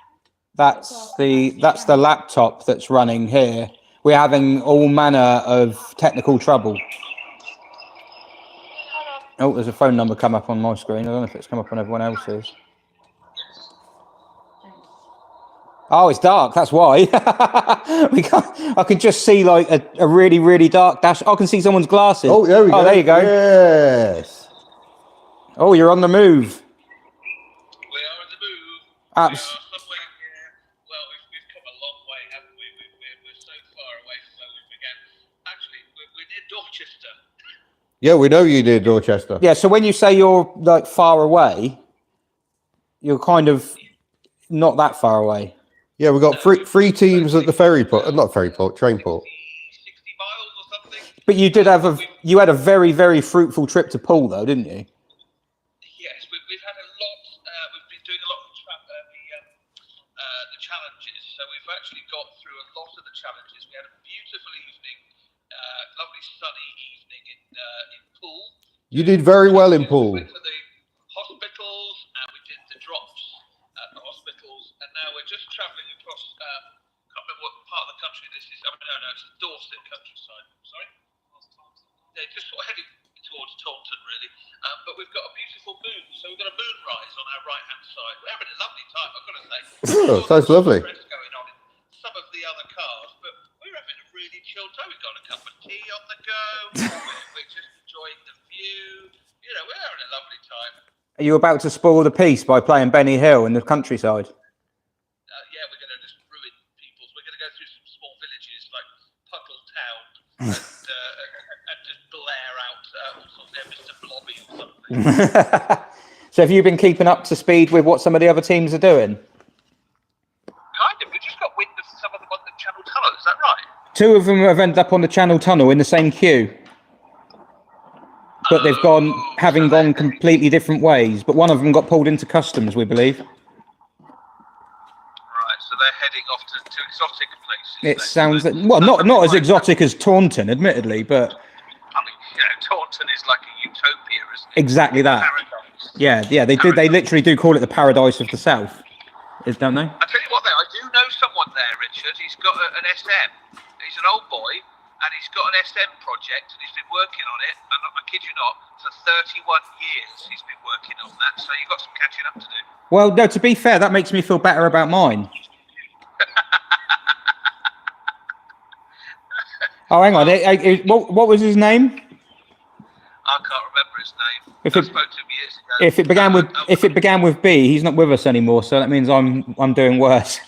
That's the laptop that's running here. We're having all manner of technical trouble. Oh, there's a phone number come up on my screen. I don't know if it's come up on everyone else's. Oh, it's dark. That's why. We can't. I can just see like a really, really dark dash. I can see someone's glasses. Oh, there we go. Oh, there you go. Yes. Oh, you're on the move. We are on the move. Abs- We are somewhere here. Well, we've come a long way, haven't we? We're so far away from where we began. Actually, we're near Dorchester. Yeah, we know you did, Dorchester. Yeah. So when you say you're like far away, you're kind of not that far away. Yeah, we've got three teams at the ferry port. Not ferry port, train port. 60 miles or something. But you did have you had a very, very fruitful trip to Poole, though, didn't you? Yes, we've had a lot. We've been doing a lot of the challenges. So we've actually got through a lot of the challenges. We had a beautiful evening, lovely sunny evening in Poole. You did very well in Poole. We went to the hospitals and we did the drops at the hospitals, and now we're just travelling across. Can't remember what part of the country this is. I mean, no, it's the Dorset countryside. Sorry. Yeah, just sort of heading towards Taunton, really. But we've got a beautiful moon, so we've got a moonrise on our right-hand side. We're having a lovely time, I've got to say. Oh, sounds lovely. There's going on in some of the other cars, but we're having a really chilled time. We've got a cup of tea on the go. We're just enjoying the view. You know, we're having a lovely time. Are you about to spoil the piece by playing Benny Hill in the countryside? Yeah, we're going to just ruin people's. We're going to go through some small villages like Puddle Town and just blare out all sorts of Mr. Blobby or something. So have you been keeping up to speed with what some of the other teams are doing? Kind of. We just got wind of some of them on the Channel Tunnel. Is that right? Two of them have ended up on the Channel Tunnel in the same queue. But they've gone completely different ways. But one of them got pulled into customs, we believe. heading off to exotic places. It then. sounds But well, that's not as like- exotic as Taunton, admittedly, but I mean, you know, Taunton is like a utopia, isn't it? exactly that. Paradise. Yeah, they do. They literally do call it the paradise of the south, don't they? I tell you what, though, I do know someone there, Richard. He's got an SM. He's an old boy, and he's got an SM project, and he's been working on it. And I kid you not, for 31 years he's been working on that. So you've got some catching up to do. Well, no. To be fair, that makes me feel better about mine. Oh, hang on. What was his name? I can't remember his name. If I it- spoke to him years ago. If it began with B, he's not with us anymore. So that means I'm doing worse.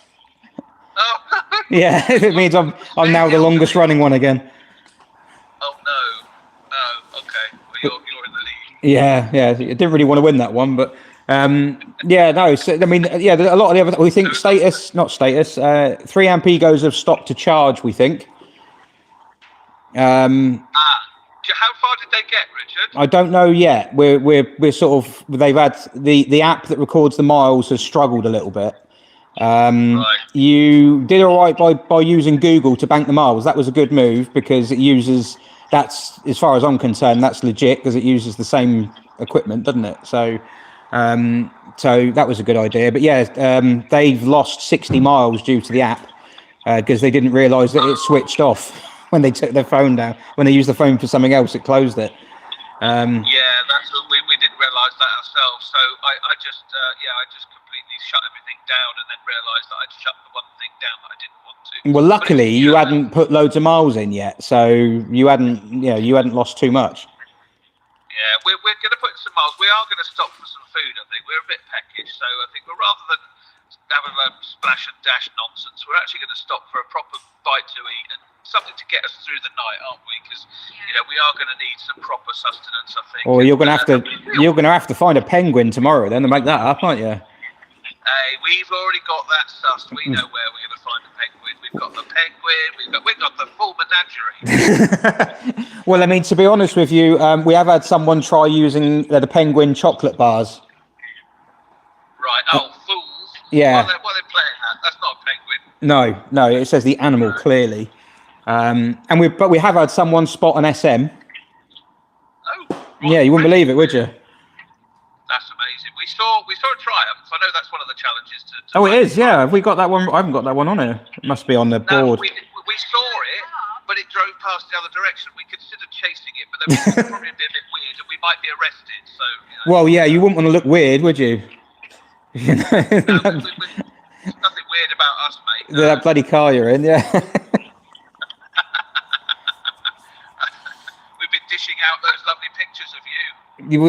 Oh, Yeah, it means I'm now the longest running one again. oh no. Oh, okay. Well, you're in the lead. Yeah. I didn't really want to win that one, but yeah, no. So, I mean, yeah, a lot of the other. We think not status. 3 amp egos have stopped to charge. We think. How far did they get, Richard? I don't know yet. We're sort of. They've had the app that records the miles has struggled a little bit. Right. You did all right by using Google to bank the miles. That was a good move because it uses. That's as far as I'm concerned. That's legit because it uses the same equipment, doesn't it? So that was a good idea. But yeah, they've lost 60 miles due to the app because they didn't realise that it switched off when they took their phone down. When they used the phone for something else, it closed it. Yeah, that's what we didn't realise that ourselves. So I just completely shut everything down and then realised that I'd shut the one thing down that I didn't want to. Well, luckily you hadn't put loads of miles in yet, so you hadn't lost too much. Yeah, we're going to put some miles. We are going to stop for some food. I think we're a bit peckish, so I think we're rather than having a splash and dash nonsense, we're actually going to stop for a proper bite to eat and something to get us through the night, aren't we? Because we are going to need some proper sustenance, I think. Or you're going to have to find a penguin tomorrow then to make that up, aren't you? Hey, we've already got that sussed. We know where we're going to find the penguin. We've got the penguin. We've got the full menagerie. Well, I mean, to be honest with you, we have had someone try using the penguin chocolate bars. Right. Oh, fools. Yeah. What are they playing at? That's not a penguin. No, it says the animal clearly. But we have had someone spot an SM. Oh. Right. Yeah, you wouldn't believe it, would you? That's amazing. We saw a Triumph. I know that's one of the challenges to Oh, it is. Yeah, have we got that one? I haven't got that one on here. It must be on the No, board. we saw it, but it drove past the other direction. We considered chasing it, but then it would probably be a bit weird, and we might be arrested. So. Well, yeah, you wouldn't want to look weird, would you? No, nothing weird about us, mate. That bloody car you're in, yeah. We've been dishing out those lovely pictures of you.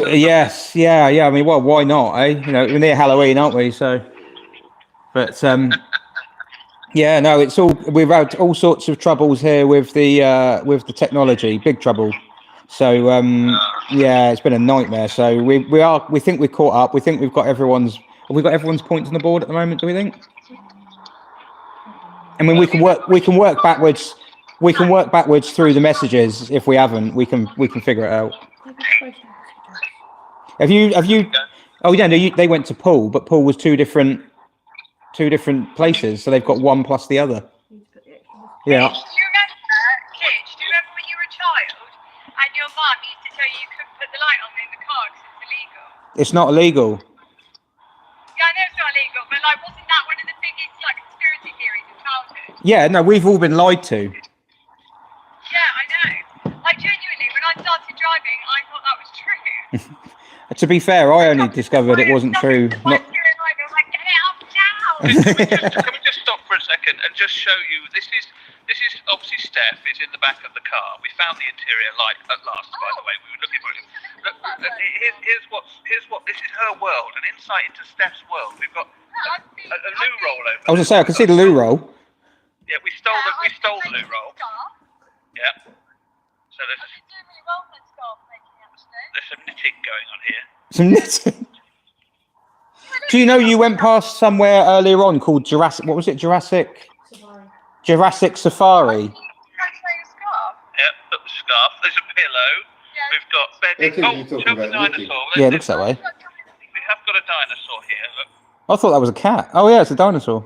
Yes, yeah. I mean, well, why not? We're near Halloween, aren't we? So, but yeah, no, it's all. We've had all sorts of troubles here with the technology, big trouble. So yeah, it's been a nightmare. So we think we're caught up. We think we've got everyone's. Have we got everyone's points on the board at the moment? Do we think? I mean, we can work backwards. We can work backwards through the messages. If we haven't, we can figure it out. Have you? Oh yeah, no. They went to Poole, but Poole was two different places, so they've got one plus the other. Yeah. Do you remember when you were a child and your mum used to tell you couldn't put the light on in the car because it's illegal? It's not illegal. Yeah, I know it's not illegal, but wasn't that one of the biggest conspiracy theories of childhood? Yeah, no, we've all been lied to. Yeah, I know. Genuinely, when I started driving, I thought that was true. To be fair, I only discovered it wasn't true. Get it up now! Can we just stop for a second and just show you? This is obviously Steph is in the back of the car. We found the interior light at last. By the way, we were looking for it. Here's what this is her world, an insight into Steph's world. We've got a loo roll over. I was gonna say I can see the loo roll. Yeah, we stole the loo roll. Yeah. So there's some knitting going on here. Some knitting. Do you know you went past somewhere earlier on called Jurassic? What was it? Jurassic Safari. Yep, got the scarf. There's a pillow. We've got bedding. I think you're talking the about dinosaur. Yeah, it looks that way. We have got a dinosaur here. Look. I thought that was a cat. Oh yeah, it's a dinosaur.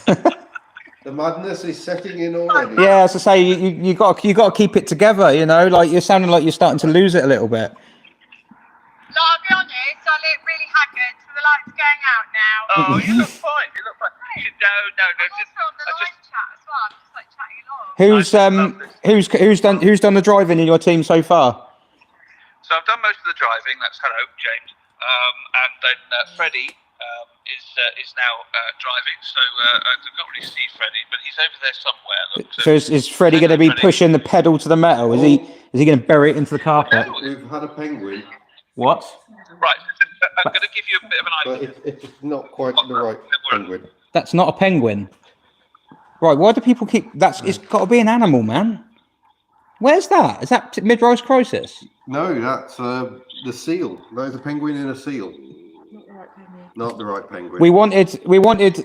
The madness is setting in already. Yeah, as I say, you got to keep it together. You know, like you're sounding like you're starting to lose it a little bit. No, I'll be honest, I look really haggard, so the light's going out now. Oh, you look fine. You look fine. No. I'm Just, also on the I live just, chat as well. I'm just like chatting along. Who's done the driving in your team so far? so I've done most of the driving. That's hello, James. And then Freddie is now driving. So I can't really see Freddie, but he's over there somewhere. Look, So is Freddie going to be pushing the pedal to the metal? Is he going to bury it into the carpet? We've had a penguin, What? Right. I'm going to give you a bit of an but idea. it's not quite the right penguin. That's not a penguin. Right, why do people keep... It's got to be an animal, man. Where's that? Is that mid-rise crisis? No, that's the seal. There's a penguin in a seal. Not the right penguin. Not the right penguin. We wanted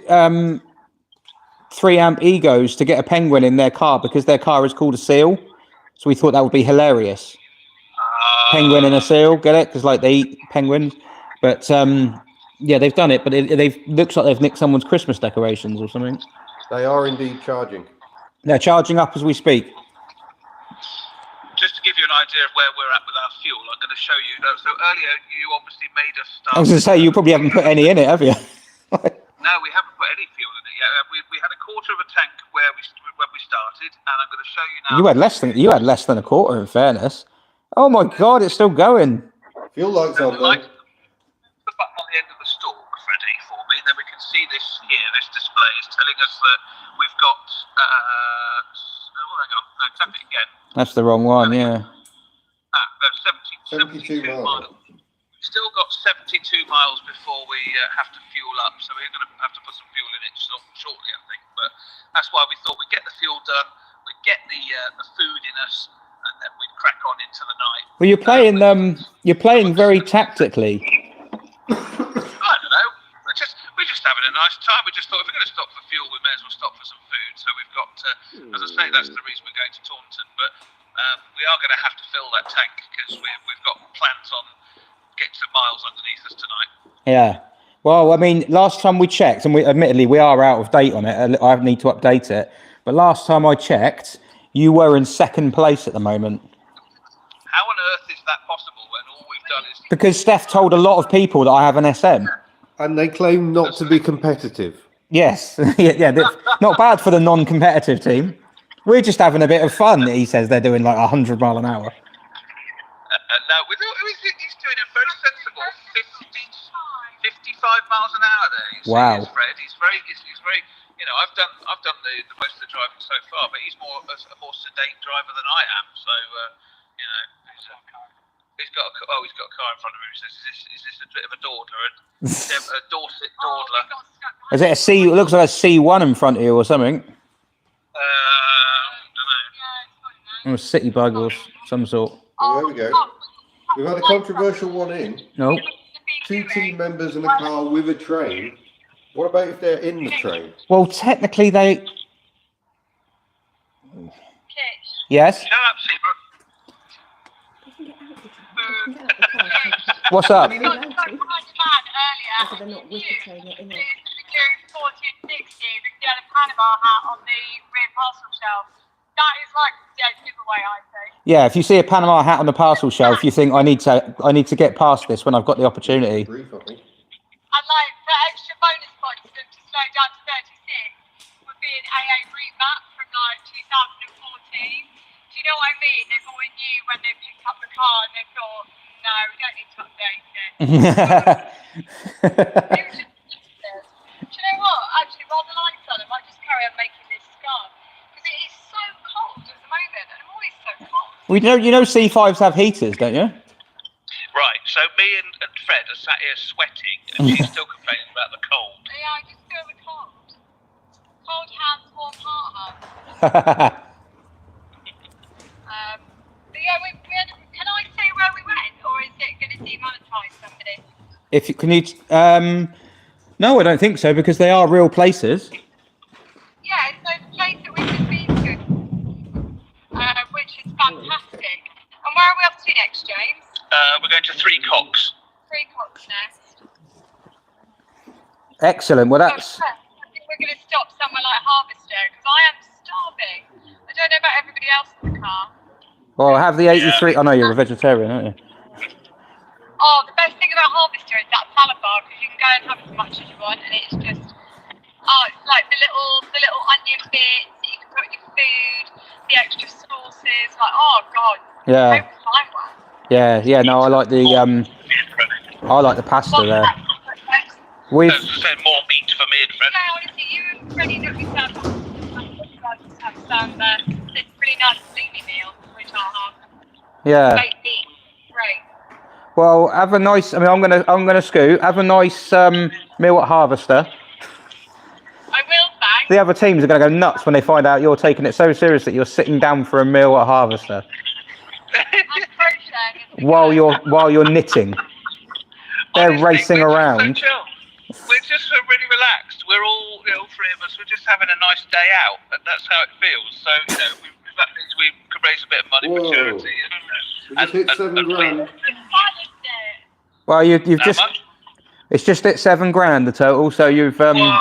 3 amp egos to get a penguin in their car because their car is called a seal. So we thought that would be hilarious. Penguin and a seal, get it? Because like they eat penguins. But yeah, they've done it, but they've looks like they've nicked someone's Christmas decorations or something. They are indeed charging. They're charging up as we speak. Just to give you an idea of where we're at with our fuel, I'm going to show you. So earlier, you obviously made us start. I was going to say, you probably haven't put any in it, have you? No, we haven't put any fuel in it yet. We had a quarter of a tank when we started, and I'm going to show you now. You had less than a quarter, in fairness. Oh my God, it's still going. Fuel lights on though. The button on the end of the stalk, Freddie, for me. Then we can see this here. This display is telling us that we've got. Hang on. No, tap it again. That's the wrong one, yeah. No, 72 miles. We've still got 72 miles before we have to fuel up, so we're going to have to put some fuel in it shortly, I think. But that's why we thought we'd get the fuel done, we'd get the food in us, and then we'd crack on into the night. Well, you're playing very tactically. I don't know. We're just having a nice time. We just thought if we're going to stop for fuel, we may as well stop for some food. So we've got, as I say, that's the reason we're going to Taunton. But we are going to have to fill that tank because we've got plans on getting some miles underneath us tonight. Yeah. Well, I mean, last time we checked, and admittedly we are out of date on it. I need to update it. But last time I checked, you were in second place at the moment. How on earth is that possible when all we've done is... Because Steph told a lot of people that I have an SM. And they claim not to be competitive. Yes. yeah, not bad for the non-competitive team. We're just having a bit of fun. He says they're doing like 100 mile an hour. No, he's doing a very sensible 55 miles an hour there. Wow. Fred. He's very, you know, I've done the most of the driving so far, but he's a more sedate driver than I am. So, you know, he's got a car in front of him. He says, is this a bit of a dawdler? A Dorset dawdler. Is it a C? It looks like a C1 in front of you or something. I don't know. Or a city bug or some sort. Well, there we go. We've had a controversial one in. No. 2 team members in a car with a train. What about if they're in the train? Well, technically they... Yes? Shut up, Seabrook. What's up? We got so behind a man earlier. They're not with the train, they're in it. The 40 and 60, we can get a Panama hat on the rear parcel shelf. That is like a giveaway, I think. Yeah, if you see a Panama hat on the parcel shelf, you think I need to get past this when I've got the opportunity. Brief, I think. And like for extra bonus points for them to slow down to 36 would be an AA route map from like 2014. Do you know what I mean? They've always knew when they picked up the car and they thought, no, we don't need to update it. It was just ridiculous. Do you know what? Actually, while the lights on, I might just carry on making this scarf. Because it is so cold at the moment, and I'm always so cold. Well, you know C5s have heaters, don't you? Right, so me and Fred are sat here sweating, and she's still complaining about the cold. Yeah, I just feel the cold. Cold hands, warm heart. But yeah, can I say where we went, or is it going to demonetize somebody? If you can you, no, I don't think so because they are real places. Yeah, so the place that we've just been to, which is fantastic. And where are we off to next, James? We're going to Three Cocks. Three Cocks Nest. Excellent. Well, that's... I think we're going to stop somewhere harvester because I am starving. I don't know about everybody else in the car. Well, have the 83. I know you're a vegetarian, aren't you? Oh, the best thing about harvester is that salad bar because you can go and have as much as you want, and it's just it's like the little onion bits that you can put in your food, the extra sauces. Like, oh god, Yeah. Yeah. No, I like the pasta there. We've said more meat for me and Fred. Yeah, honestly, you and Freddie look yourself have some this really nice salimi meal, which I'll have. yeah. Baked meat, great. Well, have a nice. I mean, I'm gonna scoot. Have a nice meal at Harvester. I will, thanks. The other teams are gonna go nuts when they find out you're taking it so serious that you're sitting down for a meal at Harvester I'm crocheting. while you're knitting. They're Honestly, racing we're around. Just so chill. We're just so really relaxed. We're all three of us. We're just having a nice day out, and that's how it feels. So that means we could raise a bit of money for Whoa. charity. We just hit 7 grand. Well, you've How just. much? It's just at $7,000 the total. So you've Whoa, well done.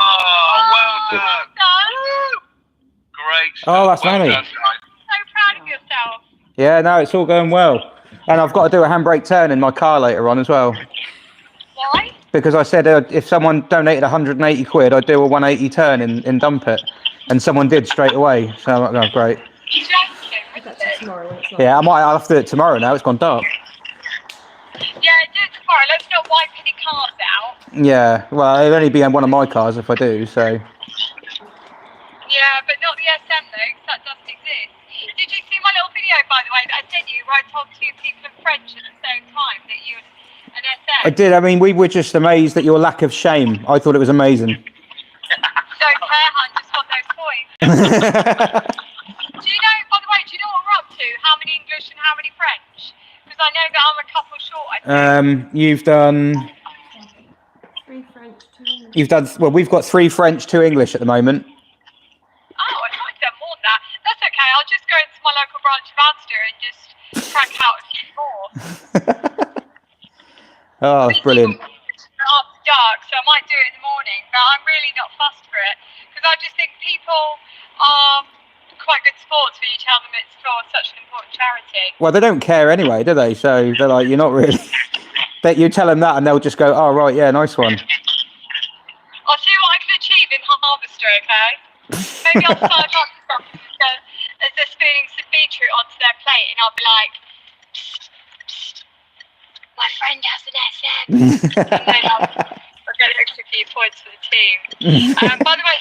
Great stuff. Oh, that's well funny. done, guys. So proud of yourself. Yeah, no, it's all going well. And I've got to do a handbrake turn in my car later on as well. Why? Because I said if someone donated 180 quid, I'd do a 180 turn in Dumpit. And someone did straight away. So I'm like, oh, great. You're joking, That's isn't it? tomorrow when it's not. Yeah, I'll have to do it tomorrow now. It's gone dark. Yeah, do it tomorrow. Let's not wipe any cars out. Yeah, well, it'll only be on one of my cars if I do, so. Yeah, but not the SM though, 'cause that doesn't exist. Did you see my little video, by the way, that I sent you, where I told two people in French at the same time that you and an SM? I did. I mean, we were just amazed at your lack of shame. I thought it was amazing. Don't care, hun, just want those points. Do you know, by the way, do you know what we're up to? How many English and how many French? Because I know that I'm a couple short, I think. You've done. 3 French, 2 English. You've done. Well, we've got 3 French, 2 English at the moment. Oh, I thought I'd done more than that. That's okay, I'll just go into my local branch of Asda and just crank out a few more. Oh, that's brilliant. After dark, so I might do it in the morning, but I'm really not fussed for it because I just think people are quite good sports when you tell them it's for such an important charity. Well, they don't care anyway, do they? So they're like, you're not really. That you tell them that, and they'll just go, "Oh, right, yeah, nice one." I'll see what I can achieve in Harvester, okay? Maybe I'll start off as they're spooning some beetroot onto their plate, and I'll be like, psst, psst, my friend has an SM. And then I'll get an extra few points for the team. By the way,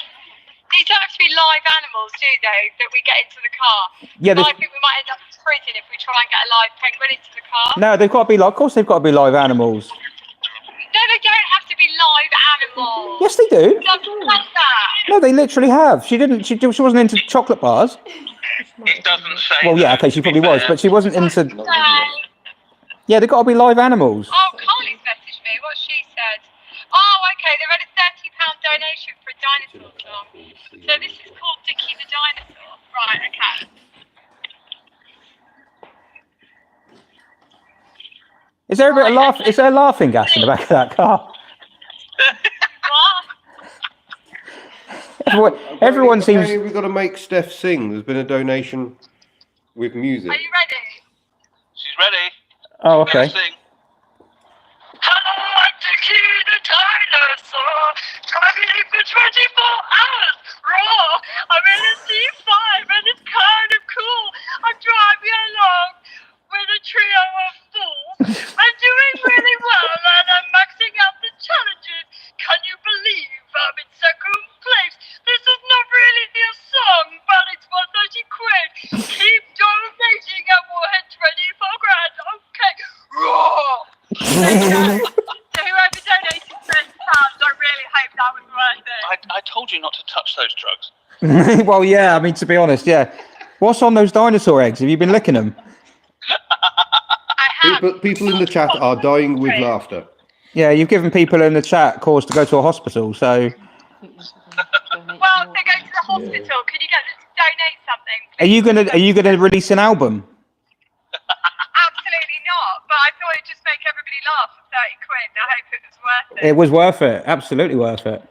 these don't have to be live animals, do they, that we get into the car? Yeah, I think we might end up in prison if we try and get a live penguin into the car. No, they've got to be like. Of course, they've got to be live animals. No, they don't have to be live animals. Yes, they do. It doesn't like that. No, they literally have. She didn't. She wasn't into chocolate bars. It doesn't say. Well, yeah, that, okay, she to be probably was, fair. but she wasn't into. No. Yeah, they've got to be live animals. Oh, Carly's messaged me. What she said. Oh, okay. They've had a £30 donation for a dinosaur song. So this is called Dickie the Dinosaur. Right. Okay. Is there a bit of laugh? Is there laughing gas in the back of that car? What? Everyone seems. Apparently we've got to make Steph sing. There's been a donation with music. Are you ready? She's ready. Oh, okay. Sing. I'm Dickie the Dinosaur. Driving for 24 hours. Raw. I'm in a C5 and it's kind of cool. I'm driving along with a trio of fools. I'm doing really well and I'm maxing out the challenges. Can you believe I'm in second place? This is not really a song, but it's 130 quid. Keep donating and we'll hit 24 grand. Okay. Raw. So whoever donated £30, I really hope that was worth it. I told you not to touch those drugs. Well, yeah. I mean, to be honest, yeah. What's on those dinosaur eggs? Have you been licking them? I have. People in the chat are dying with laughter. Yeah, you've given people in the chat cause to go to a hospital. So Well, if they go to the hospital, can you get them to donate something? are you gonna release an album? Absolutely not. But I thought it'd just make everybody laugh for 30 quid. I hope it was worth it. It was worth it. Absolutely worth it.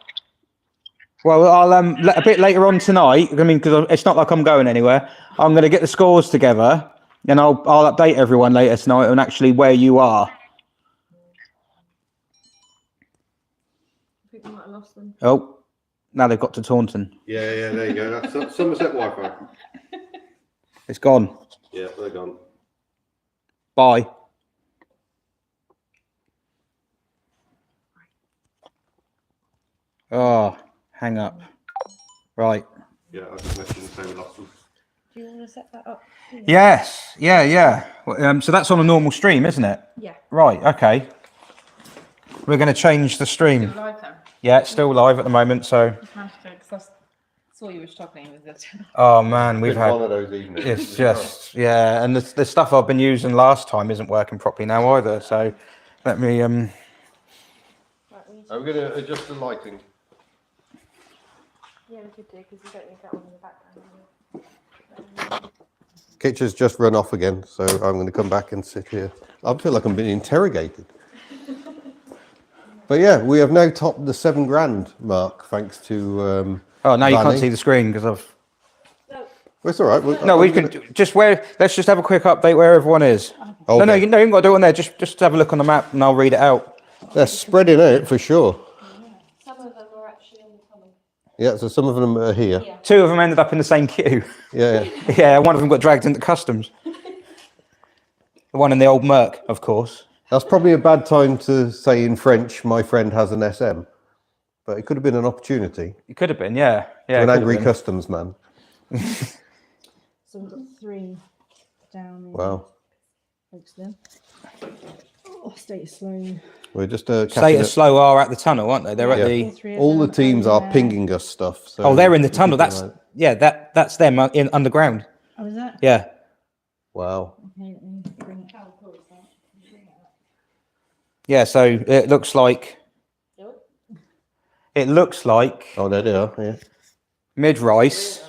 Well, I'll a bit later on tonight. I mean, because it's not like I'm going anywhere. I'm going to get the scores together, and I'll update everyone later tonight on actually where you are. I think we might have lost them. Oh, now they've got to Taunton. Yeah, there you go. That's Somerset Wi-Fi. It's gone. Yeah, they're gone. Bye. Oh, hang up. Right. Yeah, I just mentioned the same lost them. Do you want to set that up? Yes. Yeah. Well, so that's on a normal stream, isn't it? Yeah. Right. Okay. We're going to change the stream. Live then. Yeah, it's still live at the moment. So. Because I saw you were struggling with this. Oh man, we've It's had. one of those evenings. It's just and the stuff I've been using last time isn't working properly now either. So, let me Are we going to adjust the lighting? Yeah, we could do because you don't need that one in the background. Kitcher's just run off again, so I'm going to come back and sit here. I feel like I'm being interrogated. But yeah, we have now topped the £7,000 mark thanks to. Oh, now you can't Vanny. see the screen because I've. Well, it's all right. No, we can just let's just have a quick update where everyone is. Okay. No, you ain't got to do it on there. Just have a look on the map and I'll read it out. They're spreading out for sure. Some of them are actually on the tunnel. Yeah, so some of them are here. Yeah. 2 of them ended up in the same queue. Yeah. Yeah, one of them got dragged into customs. The one in the old Merc, of course. That's probably a bad time to say in French, my friend has an SM. But it could have been an opportunity. It could have been, yeah. Yeah. To an it could angry have been. customs man. So we've got 3 down in Wow. Folkestone. Oh, state is slow. We're just catching Status up. Slow are at the tunnel, aren't they? They're Yeah. at the. 3 All the down teams are there. pinging us stuff. So Oh, they're in the we're tunnel. keeping That's an eye- yeah. That's them in underground. Oh, is that? Yeah. Wow. Okay, let me bring it. Yeah. So it looks like. It looks like Oh, there they are. Yeah. mid-rice.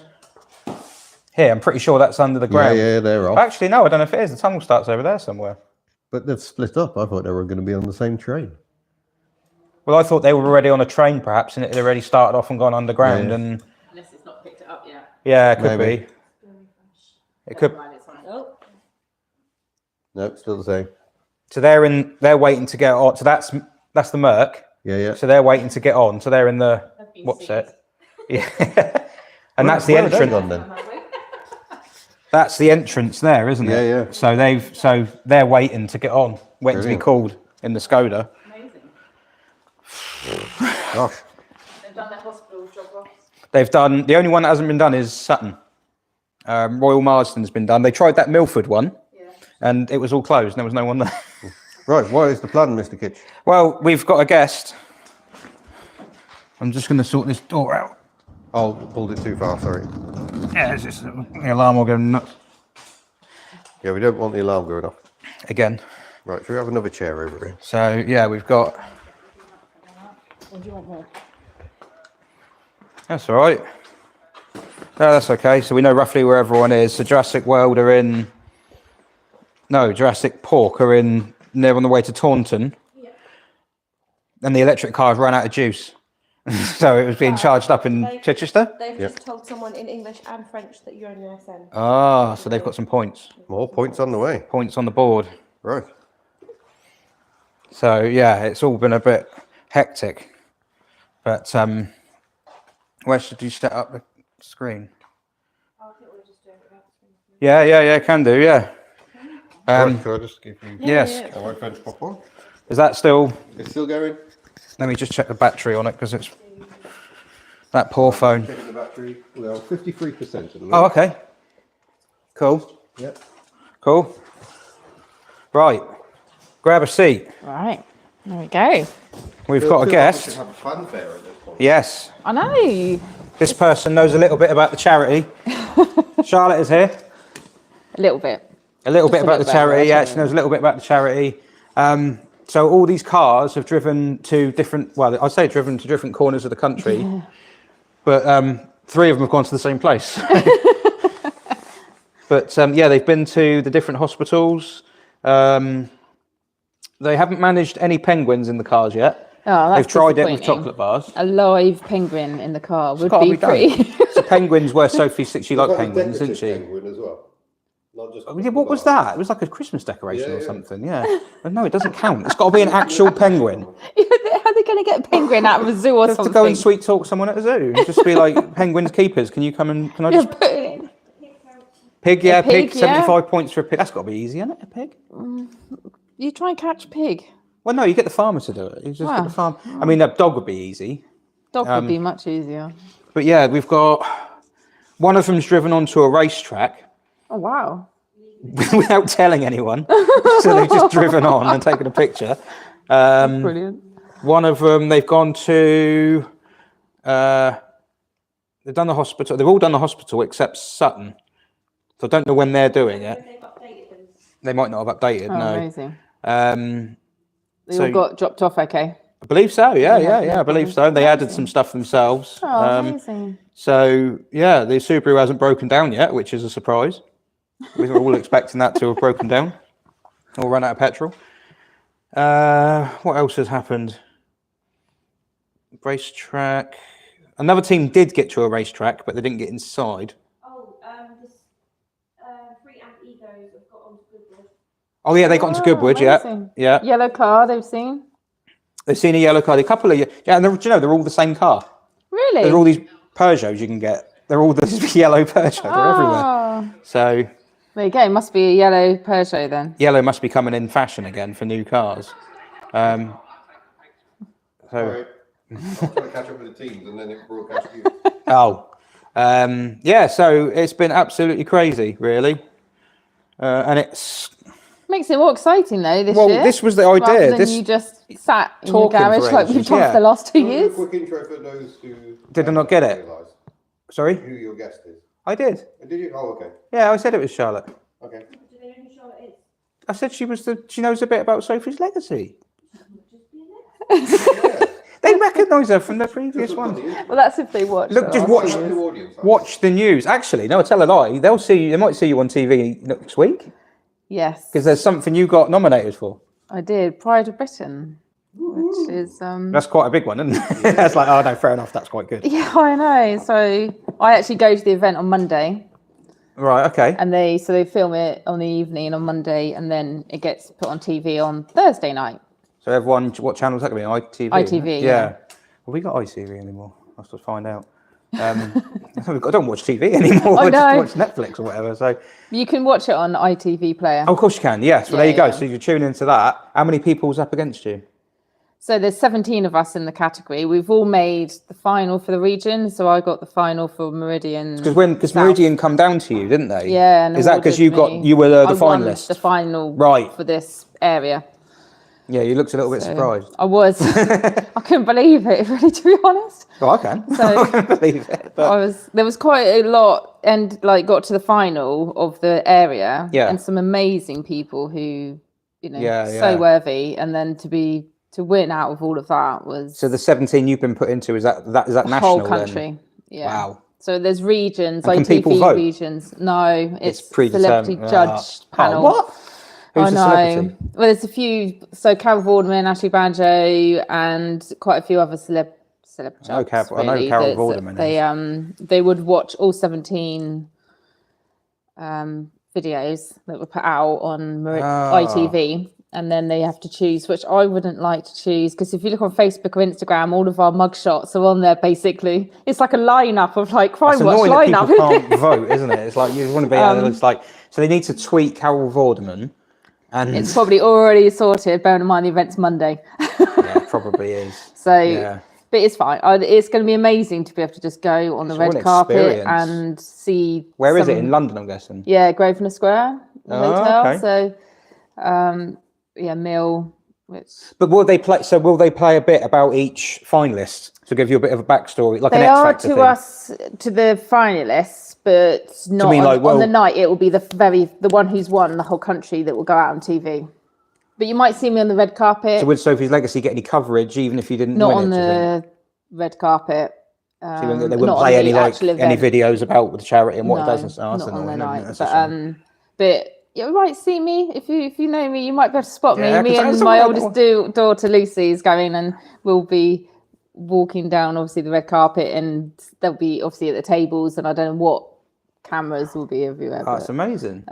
Here, I'm pretty sure that's under the Yeah, ground. yeah, they're off. Actually, no, I don't know if it is. The tunnel starts over there somewhere. But they've split up. I thought they were going to be on the same train. Well, I thought they were already on a train, perhaps, and it had already started off and gone underground. Yeah. And Unless it's not picked it up yet. yeah, it could Maybe. be. It could. While it's on. Oh, Nope, still the same. So they're waiting to get on. So that's the Merc. Yeah, yeah. So they're waiting to get on. So they're in the what's it? Yeah. And that's the Where have they entrance. gone then? That's the entrance there, isn't it? Yeah, yeah. So they're waiting to get on, waiting Brilliant. to be called in the Skoda. Amazing. Gosh. They've done their hospital drop-offs. They've done the only one that hasn't been done is Sutton. Royal Marsden's been done. They tried that Milford one, and it was all closed. And there was no one there. Right, what is the plan, Mr. Kitch? Well, we've got a guest. I'm just going to sort this door out. Oh, pulled it too far, sorry. Yeah, it's just the alarm will go nuts Yeah, we don't want the alarm going off. again. Right, should we have another chair over here? So yeah, we've got. Or do you want more? That's all right. No, that's okay. So we know roughly where everyone is. So Jurassic World are in. No, Jurassic Pork are in. They're on the way to Taunton. Yeah. And the electric cars ran out of juice, so it was being charged up in Chichester. they've Yep. just told someone in English and French that you're on your SM. Ah, so they've got some points. More points on the way. Points on the board. Right. So yeah, it's all been a bit hectic. But where should you set up the screen? Yeah, can do, yeah. Right, can I just give you Yes. a white French popcorn? Is that still? It's still going? Let me just check the battery on it because it's that poor phone. Checking the battery. We are 53% at the moment. Oh, okay. Cool. Yep. Cool. Right. Grab a seat. Right. There we go. We've Feel got a like we guest. should have a fanfare at this point. Yes. I know. This person knows a little bit about the charity. Charlotte is here. A little bit. A little bit a about the little bit, charity. Yeah, that's she knows a little bit about the charity. So all these cars have driven to different. Well, I'd say driven to different corners of the country, but 3 of them have gone to the same place. But yeah, they've been to the different hospitals. They haven't managed any penguins in the cars yet. Oh, They've that's tried it with disappointing. chocolate bars. A live penguin in the car would gotta be be done. pretty. So penguins were Sophie said she liked It's like a penguins, didn't decorative she? penguin as well. Not just Yeah, what was that? It was like a Christmas decoration Yeah, or yeah. something. Yeah. But no, it doesn't count. It's got to be an actual penguin. How are they going to get a penguin out of a zoo or Just something? to go and sweet talk someone at a zoo and just be like, penguins keepers, can you come and can I Yeah, just put it in. pig? Yeah, A pig, pig. 75 points for a pig. That's got to be easy, isn't it? A pig. You try and catch a pig. Well, no, you get the farmer to do it. You just get the farm. I mean, a dog would be easy. Dog would be much easier. But yeah, we've got one of them's driven onto a racetrack Oh wow. without telling anyone. So they've just driven on and taken a picture. Brilliant. One of them, they've gone to, they've done the hospital. They've all done the hospital except Sutton. So I don't know when they're doing it. They've updated them. They might not have updated, Oh, no. amazing. They So- all got dropped off okay. I believe so, yeah, Yeah, I believe so. They added some stuff themselves. Oh, amazing. So, yeah, the Subaru hasn't broken down yet, which is a surprise. We were all expecting that to have broken down or run out of petrol. What else has happened? Racetrack. Another team did get to a racetrack, but they didn't get inside. Oh, this 3 amp egos have got onto Goodwood. Oh, yeah, they got into Goodwood, yeah. amazing. Yeah. Yellow car they've seen. They've seen a yellow car. A couple of, yeah, and do you know, they're all the same car. Really? There are all these Peugeots you can get. They're all this yellow Peugeot. They're everywhere. Oh, So there you go. It must be a yellow Peugeot then. yellow must be coming in fashion again for new cars. So Alright. I'm trying to catch up with the teams and then it broadcast you. yeah. So it's been absolutely crazy, really, and it's Makes it more exciting though this well. year. This was the rather idea. than This you just sat in your talking garage for like we've ages, done yeah. for the last 2 Do a years. quick intro for those who Did I not get it? realise sorry, who your guest is. I did. Did you? Oh, okay. Yeah, I said it was Charlotte. Okay. Do they know who Charlotte is? I said she was the. She knows a bit about Sophie's legacy. Yeah. They recognise her from the previous one. Well, that's if they watch. Look, the just last watch- years. New audience. Watch the news. Actually, no, I tell a lie. They'll see you. They might see you on TV next week Yes, because there's something you got nominated for. I did. Pride of Britain, which is That's quite a big one, isn't it? That's like, oh no, fair enough. That's quite good. yeah, I know. So I actually go to the event on Monday, Right. Okay. and they film it on the evening on Monday, and then it gets put on TV on Thursday night. So everyone, what channel is that going to be? ITV. ITV, yeah. Have we got ITV anymore? I have to find out. I don't watch TV anymore. I I just know. watch Netflix or whatever. So, You can watch it on ITV Player. oh, of course you can. Yes. Well, there Yeah, you go. yeah. So you tune into that. How many people's up against you? So there's 17 of us in the category. We've all made the final for the region. So I got the final for Meridian. Because South. Meridian come down to you, didn't they? Yeah, and Is that because awarded me. you were the I won finalist? the final Right. for this area. Yeah, you looked a little bit So surprised. I was. I couldn't believe it, really, to be honest. Oh, I can. So- I can believe it. But There was quite a lot, and like got to the final of the area. Yeah. And some amazing people who, so Yeah. worthy, and then to win out of all of that was so the 17 you've been put into is that the national? whole then? country. Yeah. Wow. So there's regions, And can people ITV vote? regions. No, it's predetermined. celebrity judged Oh, panel. what? Who's I the know. celebrity? Well, there's a few. So Carol Vorderman, Ashley Banjo, and quite a few other celeb judges. I know Carol Vorderman They would watch all 17 videos that were put out on ITV, and then they have to choose, which I wouldn't like to choose, because if you look on Facebook or Instagram, all of our mugshots are on there. Basically, it's like a lineup of like crime It's watch annoying that lineup. people can't vote, isn't it? It's like you want to be. It's like so they need to tweet Carol Vorderman, and It's probably already sorted. Bearing in mind the event's Monday. yeah, it probably is. So, Yeah. but it's fine. It's going to be amazing to be able to just go on the It's red an carpet experience. and see. Where is it? some- In London, I'm guessing. Yeah, Grosvenor Square the Oh, hotel. okay. So, Mill, which But will they play? So will they play a bit about each finalist to give you a bit of a backstory, like an they X are Factor to thing? us to the finalists, but not mean, on, like, well- on the night. It will be the one who's won the whole country that will go out on TV. But you might see me on the red carpet, So would Sophie's Legacy get any coverage, even if you didn't not win on it? do you think? the red carpet. So they wouldn't not play on any the like actual any event. videos about the charity and what No, it does and stuff. not That's on the annoying, night. isn't it? That's a shame. But you might see me if you know me. You might be able to spot Yeah, me. Me 'cause I and saw my that oldest daughter Lucy is going, and we'll be walking down obviously the red carpet, and they'll be obviously at the tables, and I don't know what cameras will be everywhere. Oh, that's But, amazing.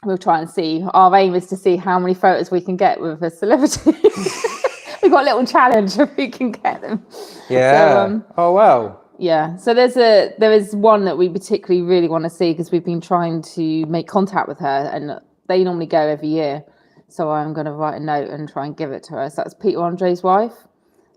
we'll try and see. Our aim is to see how many photos we can get with a celebrity. We've got a little challenge if we can get them. Yeah. So, oh wow. yeah. So there is one that we particularly really want to see because we've been trying to make contact with her, and they normally go every year. So I'm going to write a note and try and give it to her. So that's Peter Andre's wife.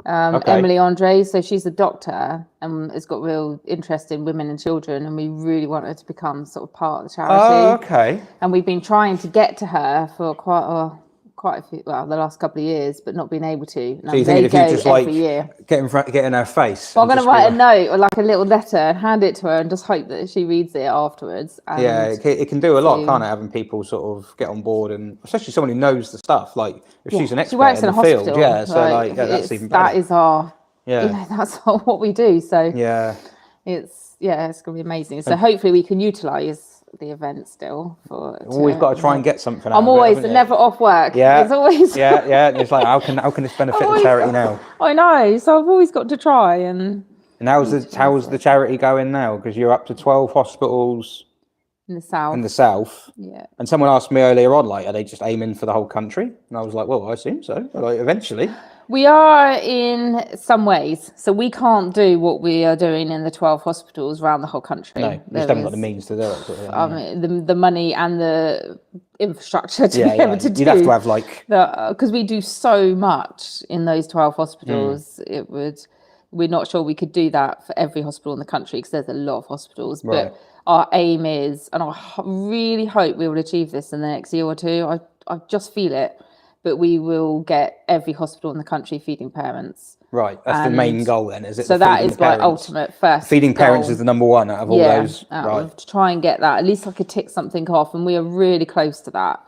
Okay. Emily Andre, so she's a doctor and has got real interest in women and children, and we really want her to become sort of part of the charity. Oh, okay. And we've been trying to get to her for quite a few, the last couple of years, but not been able to. And So you think if you just like every year. get in her face? Well, I'm and going to just write be a note or like a little letter and hand it to her and just hope that she reads it afterwards. And yeah, it can do a lot, to- can't it? Having people sort of get on board, and especially someone who knows the stuff. Like if she's an expert she works in in the a field, hospital. yeah. So like, yeah, that's it's- even better. that is our, Yeah. that's what we do. So Yeah. it's going to be amazing. So hopefully we can utilise the event still for. Always got to try and get something. Out I'm of it, always haven't you? never off work. Yeah. It's always. Yeah. It's like how can this benefit the always- charity now? I know. So I've always got to try and. And how's the charity going now? Because you're up to 12 hospitals In the south. in the south. Yeah. And someone asked me earlier on, like, are they just aiming for the whole country? And I was like, well, I assume so. Like, eventually. We are in some ways. So we can't do what we are doing in the 12 hospitals around the whole country. No, you just There haven't got is, the means to do it. Sort of thing, the money and the infrastructure to be able to do. You'd have to have like. Because we do so much in those 12 hospitals, we're not sure we could do that for every hospital in the country because there's a lot of hospitals. Right. But our aim is, and I really hope we will achieve this in the next year or two. I just feel it, but we will get every hospital in the country feeding parents. Right, that's the main goal then, is it? So that is my ultimate first. Feeding parents goal. is the number one out of all those. Right. To try and get that. At least I could tick something off, and we are really close to that.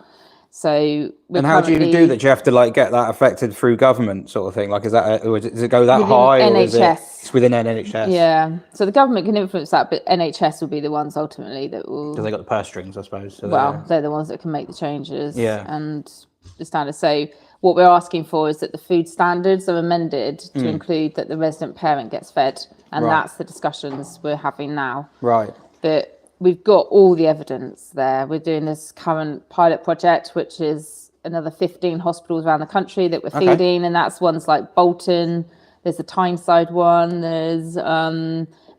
So And how do you do that? Do you have to like get that affected through government sort of thing? Like, is that or does it go that Within high? Or is NHS. it's within NHS. Yeah. So the government can influence that, but NHS will be the ones ultimately that will. Because they got the purse strings, I suppose. So They're the ones that can make the changes. Yeah. And the standards. So what we're asking for is that the food standards are amended to include that the resident parent gets fed, and Right. that's the discussions we're having now. Right. But we've got all the evidence there. We're doing this current pilot project, which is another 15 hospitals around the country that we're feeding, and that's ones like Bolton. There's the Tyneside one. There's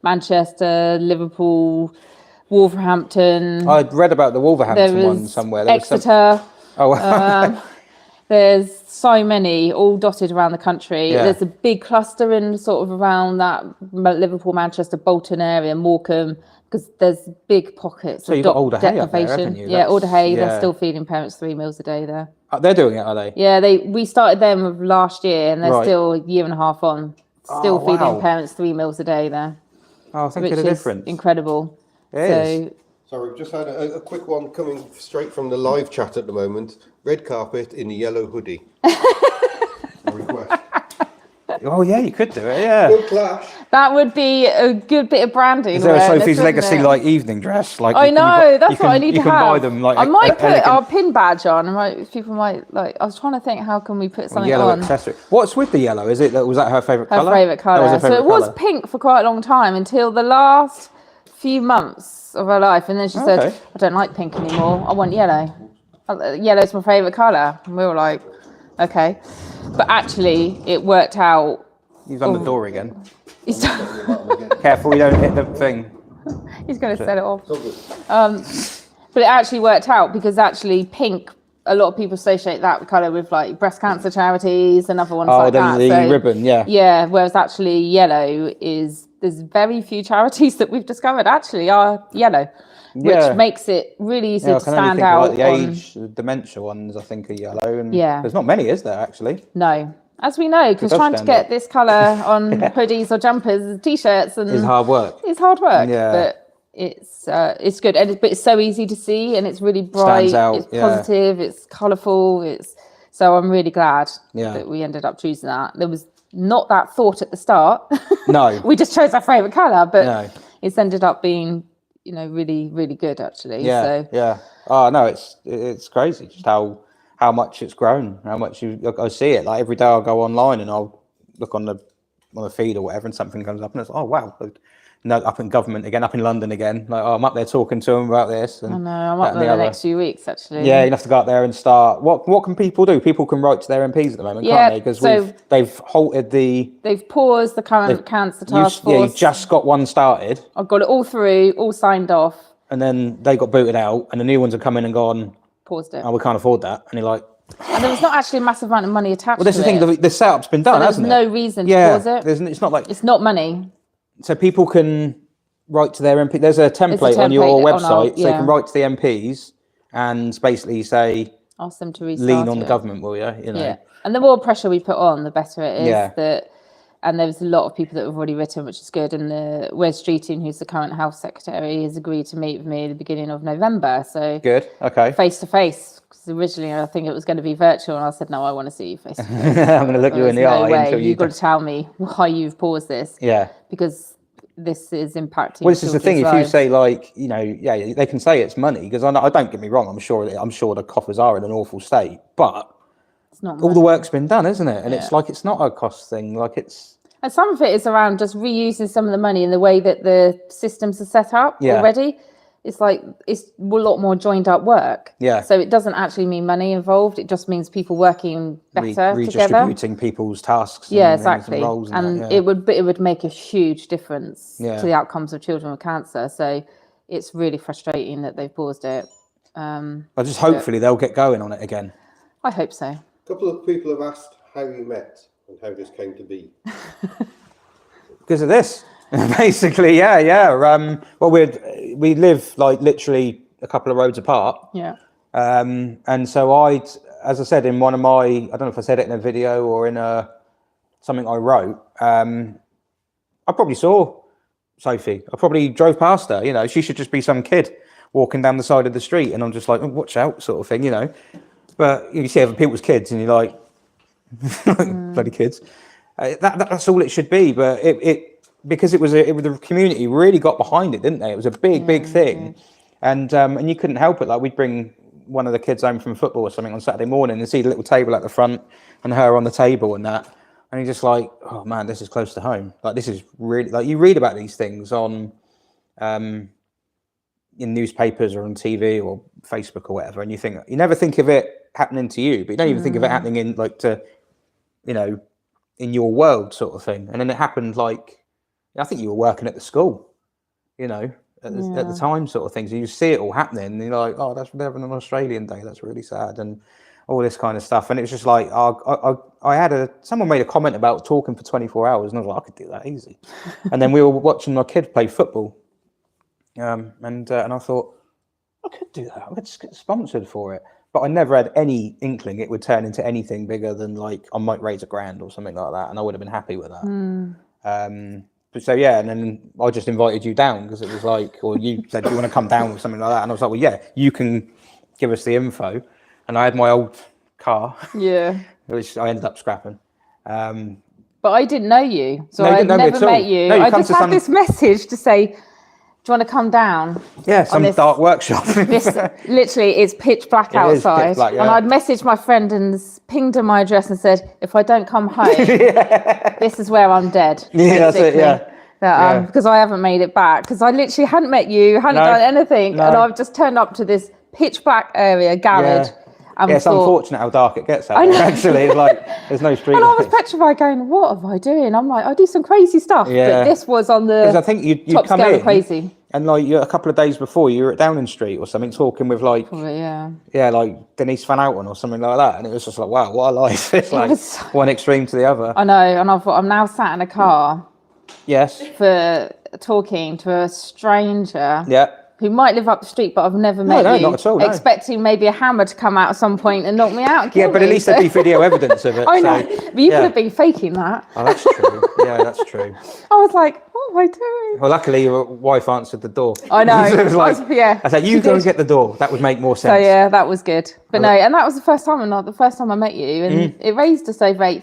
Manchester, Liverpool, Wolverhampton. I'd read about the Wolverhampton There one is somewhere. There was Exeter. Oh, wow. There's so many all dotted around the country. Yeah. There's a big cluster in sort of around that Liverpool, Manchester, Bolton area, Morecambe, because there's big pockets So of you've got Alder Hey up there, deprivation. haven't you? Yeah, That's- Alder Hey, yeah. they're still feeding parents 3 meals a day there. They're doing it, are they? Yeah, we started them last year, and they're Right. still a year and a half on, still Oh, feeding wow. parents 3 meals a day there, Oh, think which of is the difference. incredible. It is. So we've just had a quick one coming straight from the live chat at the moment. Red carpet in a yellow hoodie. A request. Oh, yeah, you could do it, yeah. Good clash. That would be a good bit of branding. Is there a awareness, Sophie's wouldn't Legacy it? like evening dress? Like I you can know, buy- that's you what I can- need you to can have. buy them like I might put elegant our pin badge on. People might like. I was trying to think, how can we put something yellow on? accessory. What's with the yellow? Is it was that her favourite Her colour? favourite That colour. was her So favourite it was colour. pink for quite a long time until the last few months of her life, and then she said, Okay. "I don't like pink anymore. I want yellow. Yellow's my favourite colour." And we were like, "Okay," but actually, it worked out. He's done the door again. He's, Careful, you don't hit the thing. he's going to set it off. So good. But it actually worked out because actually pink, a lot of people associate that colour with like breast cancer charities and other ones Oh, like then that. the So, ribbon, yeah. yeah, whereas actually yellow there's very few charities that we've discovered actually are yellow, Yeah. which makes it really easy Yeah, I to can only stand think out of like the on. age, the dementia ones, I think, are yellow. And Yeah. there's not many, is there, actually? No, as we know, because does trying to stand get out. this colour on hoodies or jumpers, t-shirts, and It's hard work. it's hard work. Yeah. But it's good, and but it's so easy to see, and it's really bright. Stands out, It's yeah. positive. It's colourful. So I'm really glad Yeah. that we ended up choosing that. There was not that thought at the start. No. We just chose our favourite colour, but No. it's ended up being you know, really, really good actually. Yeah, So yeah. Oh no, it's crazy just how much it's grown. How much I see it. Like every day I'll go online and I'll look on the feed or whatever, and something comes up and it's, oh wow, no, up in government again, up in London again. Like, oh, I'm up there talking to them about this. And I know I'm that up and there the the other. next few weeks actually. Yeah, you have to go up there and start. What can people do? People can write to their MPs at the moment, Yeah, can't they? Because so they've halted the. They've paused the current cancer task Yeah, you force. just got one started, I've got it all through, all signed off. and then they got booted out, and the new ones have come in and gone. Paused it. Oh, we can't afford that, and you're like. And there was not actually a massive amount of money attached. Well, that's to the thing. it. The setup's been done, So there's hasn't no it? reason to pause it. It's not like It's not money. so people can write to their MP. There's a template on your template website, on our- so they can write to the MPs and basically say, Ask them to restart lean on it. the government, will you? You know. Yeah. And the more pressure we put on, the better it is. Yeah. And there's a lot of people that have already written, which is good. And Wes Streeting, who's the current health secretary, has agreed to meet with me at the beginning of November. So Good. Okay. face to face. Because originally I think it was going to be virtual, and I said, no, I want to see you face to face. I'm going to look you in the eye until you. You've got to tell me why you've paused this. Yeah. Because this is impacting. Well, this is the thing. If you lives. say like, you know, yeah, they can say it's money because I don't get me wrong. I'm sure the coffers are in an awful state, but it's not all the work's been done, isn't it? And Yeah. it's like it's not a cost thing. Like it's. And some of it is around just reusing some of the money in the way that the systems are set up Yeah. already. It's like it's a lot more joined up work. Yeah. So it doesn't actually mean money involved. It just means people working better together. Redistributing people's tasks. Yeah, and exactly. roles And that, yeah. it would make a huge difference Yeah. to the outcomes of children with cancer. So it's really frustrating that they've paused it. I just hopefully they'll get going on it again. I hope so. A couple of people have asked how you met and how this came to be. Because of this, basically, yeah. Well, we live like literally a couple of roads apart. Yeah. And so as I said in one of my, I don't know if I said it in a video or in something I wrote, I probably saw Sophie. I probably drove past her, you know, she should just be some kid walking down the side of the street. And I'm just like, oh, watch out sort of thing, you know. But you see other people's kids and you're like, bloody kids. That's all it should be. But it because it was the community really got behind it, didn't they? It was a big thing. And you couldn't help it. Like we'd bring one of the kids home from football or something on Saturday morning and see the little table at the front and her on the table and that. And you're just like, oh man, this is close to home. Like this is really, like you read about these things on in newspapers or on TV or Facebook or whatever, and you never think of it happening to you, but you don't even think of it happening in like in your world sort of thing. And then it happened like, I think you were working at the school, you know, at the time sort of thing. So you see it all happening and you're like, oh, they're having an Australian day. That's really sad. And all this kind of stuff. And it was just like, someone made a comment about talking for 24 hours and I was like, I could do that easy. And then we were watching my kid play football. And I thought, I could do that. I could just get sponsored for it. But I never had any inkling it would turn into anything bigger than like, I might raise $1,000 or something like that. And I would have been happy with that. But so, yeah. And then I just invited you down because it was like, or you said, do you want to come down with something like that? And I was like, well, yeah, you can give us the info. And I had my old car, which I ended up scrapping. But I didn't know you, so No, you I didn't know me never at all. met you. No, you I come just to had this message to say, do you want to come down? Yeah, some this- dark workshop. This literally is pitch black It is pitch outside. black, yeah. And I'd messaged my friend and pinged her my address and said, if I don't come home, this is where I'm dead. Yeah, that's it, basically. yeah. Because I haven't made it back. Because I literally hadn't met you, hadn't No, done anything. no. And I've just turned up to this pitch black area, garage. And Yeah, it's thought, unfortunate how dark it gets out I there, know. actually. It's like, there's no street and I was lights. petrified going, what am I doing? I'm like, I do some crazy stuff. Yeah. But this was on Because I the think you'd top come scale in, of crazy. and like a couple of days before, you were at Downing Street or something, talking with like, Yeah. like Denise Van Outen or something like that. And it was just like, wow, what a life. It's like was- one extreme to the other. I know. And I thought, I'm now sat in a car Yes. for talking to a stranger Yeah. who might live up the street, but I've never met no, you. not at all, no. Expecting maybe a hammer to come out at some point and knock me out. And Yeah, kill but at me, least so- there'd be video evidence of it. I know. So, But you yeah. could have been faking that. Oh, that's true. Yeah, that's true. I was like, what am I doing? Well, luckily your wife answered the door. I know. It was like, Yeah, I said, you she go and did. get the door. That would make more sense. So yeah, that was good. But no, and that was the first time, and not the first time I met you, and it raised us over £8,000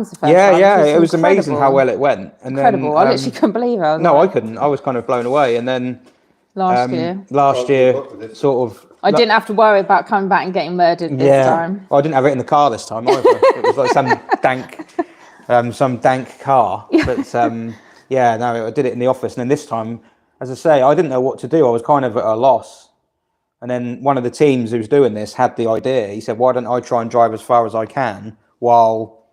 the first time. Yeah, which it was amazing incredible. how well it went. And Incredible. then, I literally couldn't believe it. no, I couldn't. I was kind of blown away. And then last year. Last Oh, year, good luck with this. sort of. I didn't have to worry about coming back and getting murdered this time. Well, I didn't have it in the car this time either. It was like some dank car. But yeah, no, I did it in the office. And then this time, as I say, I didn't know what to do. I was kind of at a loss. And then one of the teams who was doing this had the idea. He said, "Why don't I try and drive as far as I can while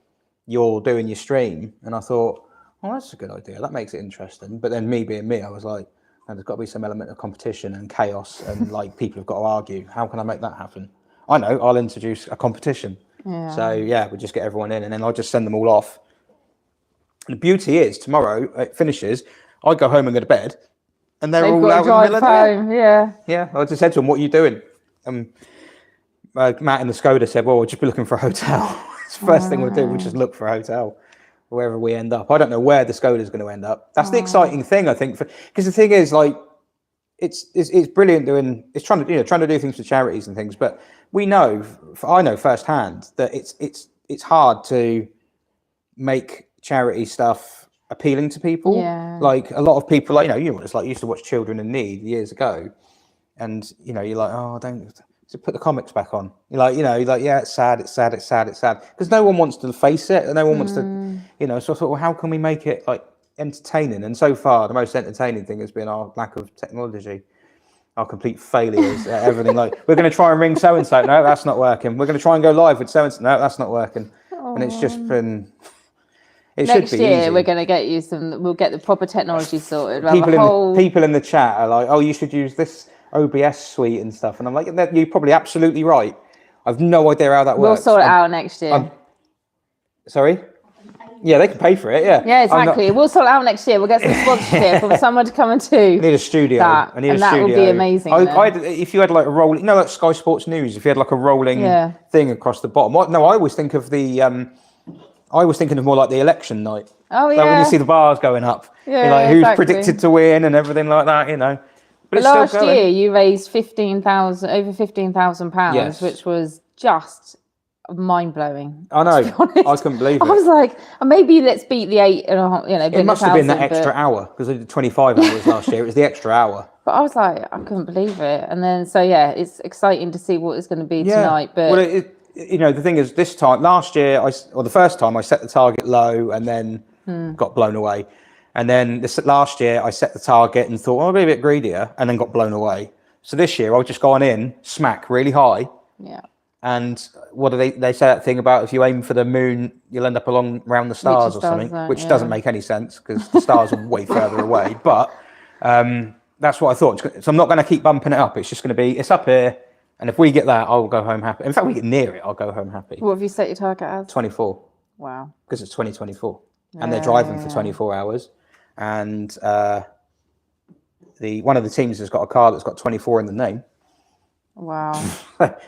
you're doing your stream?" And I thought, "Oh, that's a good idea. That makes it interesting." But then me being me, I was like, "No, there's got to be some element of competition and chaos, and like people have got to argue. How can I make that happen?" I know, I'll introduce a competition. Yeah. So yeah, we just get everyone in, and then I'll just send them all off. And the beauty is, tomorrow it finishes, I go home and go to bed, and they're all out in the middle of the day. home. Yeah. Yeah, I just said to them, "What are you doing?" Matt in the Skoda said, "Well, we'll just be looking for a hotel." It's the first thing we'll do. We'll just look for a hotel wherever we end up. I don't know where the Skoda is going to end up. That's the exciting thing, I think, because the thing is, like, it's brilliant doing. It's trying to do things for charities and things, but I know firsthand that it's hard to make charity stuff appealing to people. Yeah. Like a lot of people, like, you know, it's like used to watch Children in Need years ago, and you know, you're like, "Oh, don't put the comics back on." You're like, yeah, it's sad, because no one wants to face it, and no one wants to, you know. So I thought, well, how can we make it like entertaining? And so far, the most entertaining thing has been our lack of technology, our complete failures at everything. Like, we're going to try and ring so and so, no, that's not working. We're going to try and go live with so and so, no, that's not working. And it's just been. Next year, easy. we're going to get you we'll get the proper technology sorted. People in the chat are like, "Oh, you should use this OBS suite and stuff." And I'm like, "You're probably absolutely right. I've no idea how that works." We'll sort it out next year. Sorry? Yeah, they can pay for it, yeah. Yeah, exactly. We'll sort it out next year. We'll get some sponsorship from someone to come and do. I need a studio. That will be amazing. If you had like a rolling, like Sky Sports News, if you had like a rolling thing across the bottom. I always think of I was thinking of more like the election night. Oh, yeah. Like when you see the bars going up. Yeah, like who's exactly. predicted to win and everything like that, you know. But last year you raised over £15,000, yes. which was just mind blowing. I know. I couldn't believe it. I was like, maybe let's beat the 8 and a half. You know, it must have been that extra hour, because they did 25 hours last year. It was the extra hour. But I was like, I couldn't believe it. And then it's exciting to see what it's going to be tonight. But well, you know, the thing is, last year, the first time I set the target low and then got blown away. And then last year I set the target and thought, I'll be a bit greedier, and then got blown away. So this year I've just gone in, smack really high. Yeah. And what do they say that thing about if you aim for the moon, you'll end up around the stars or something, which doesn't make any sense because the stars are way further away. But that's what I thought. So I'm not going to keep bumping it up. It's just going to it's up here. And if we get that, I'll go home happy. In fact, we get near it, I'll go home happy. What have you set your target as? 24. Wow. Because it's 2024. And they're driving for 24 hours. And one of the teams has got a car that's got 24 in the name. Wow.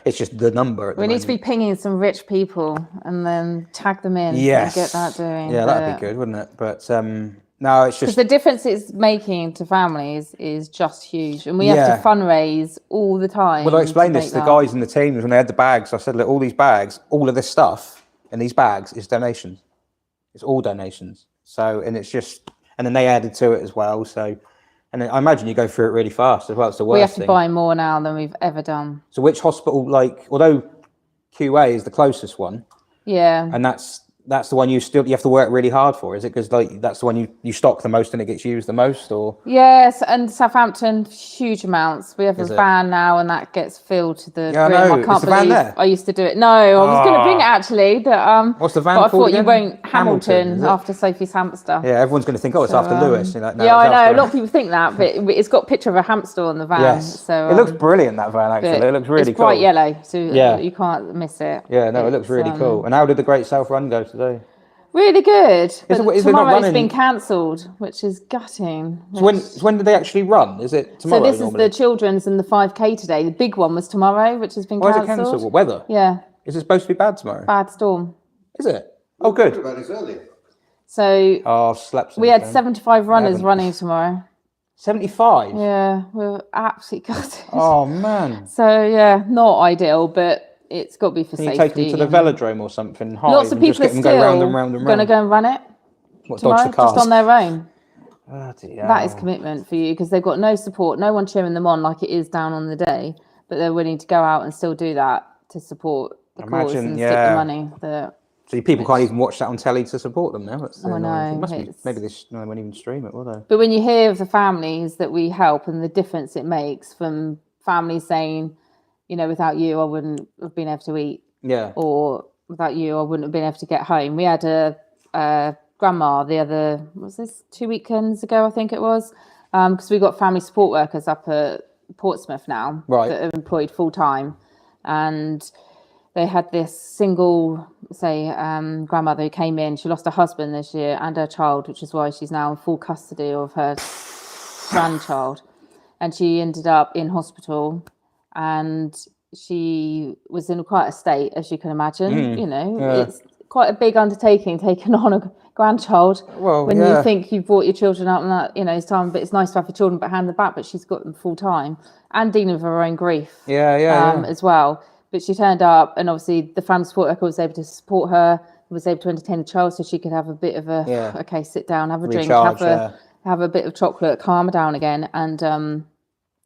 It's just the number. We need to be pinging some rich people and then tag them in and get that doing. Yeah, that'd be good, wouldn't it? But no, it's just... Because the difference it's making to families is just huge. And we have to fundraise all the time. Well, I explained this to the guys in the teams when they had the bags. I said, look, all these bags, all of this stuff in these bags is donations. It's all donations. So, and it's just... And then they added to it as well. So, and I imagine you go through it really fast as well. It's the worst We have to thing. buy more now than we've ever done. So which hospital, although QA is the closest one. Yeah. And that's the one you have to work really hard for, is it? Because that's the one you stock the most and it gets used the most, or? Yes, and Southampton, huge amounts. We have a van now, and that gets filled to the brim. I can't believe I used to do it. No, I was going to bring it actually. What's the van but I called thought again? you won't. Hamilton after Sophie's hamster. Yeah, everyone's going to think, it's after Lewis. You're like, no, yeah, I know. A lot of people think that, but it's got a picture of a hamster on the van. Yes. So it looks brilliant, that van, actually. It looks really cool. It's bright yellow, so you can't miss it. Yeah, no, it looks really cool. And how did the Great South Run go today? Really good. But tomorrow's been running? cancelled, which is gutting. So when do they actually run? Is it tomorrow? So this is the children's and the 5K today. The big one was tomorrow, which has been cancelled. Why is it cancelled? What, weather? Yeah. Is it supposed to be bad tomorrow? Bad storm. Is it? Oh, good. What about this earlier? So I've slept since we had then. 75 runners running tomorrow. 75? Yeah, we're absolutely gutted. Oh, man. So, yeah, not ideal, but it's got to be for safety. Can you take them to the velodrome or something? Lots of people are still going to go and run it? What, tomorrow, dogs and cars? Just on their own. Bloody That is hell. commitment for you, because they've got no support, no one cheering them on like it is down on the day, but they're willing to go out and still do that to support the cause Imagine, and stick the yeah. money. So people can't even watch that on telly to support them now. That's the Oh, I annoying thing. know, Must be, it's- maybe no, they won't even stream it, will they? But when you hear of the families that we help and the difference it makes, from families saying, you know, without you, I wouldn't have been able to eat, Yeah. or without you, I wouldn't have been able to get home. We had a grandma the other, what was this, 2 weekends ago, I think it was, because we've got family support workers up at Portsmouth now, Right. that are employed full time, and they had this single, grandmother who came in. She lost her husband this year and her child, which is why she's now in full custody of her grandchild. And she ended up in hospital, and she was in quite a state, as you can imagine. You know, it's quite a big undertaking taking on a grandchild. Well, when yeah. you think you've brought your children up and that, you know, it's time, but it's nice to have your children but hand them back, but she's got them full time and dealing with her own grief. Yeah. As well. But she turned up, and obviously the family support worker was able to support her, was able to entertain the child, so she could have a bit of a okay, sit down, have a Recharge, drink, have a bit of chocolate, calm her down again, and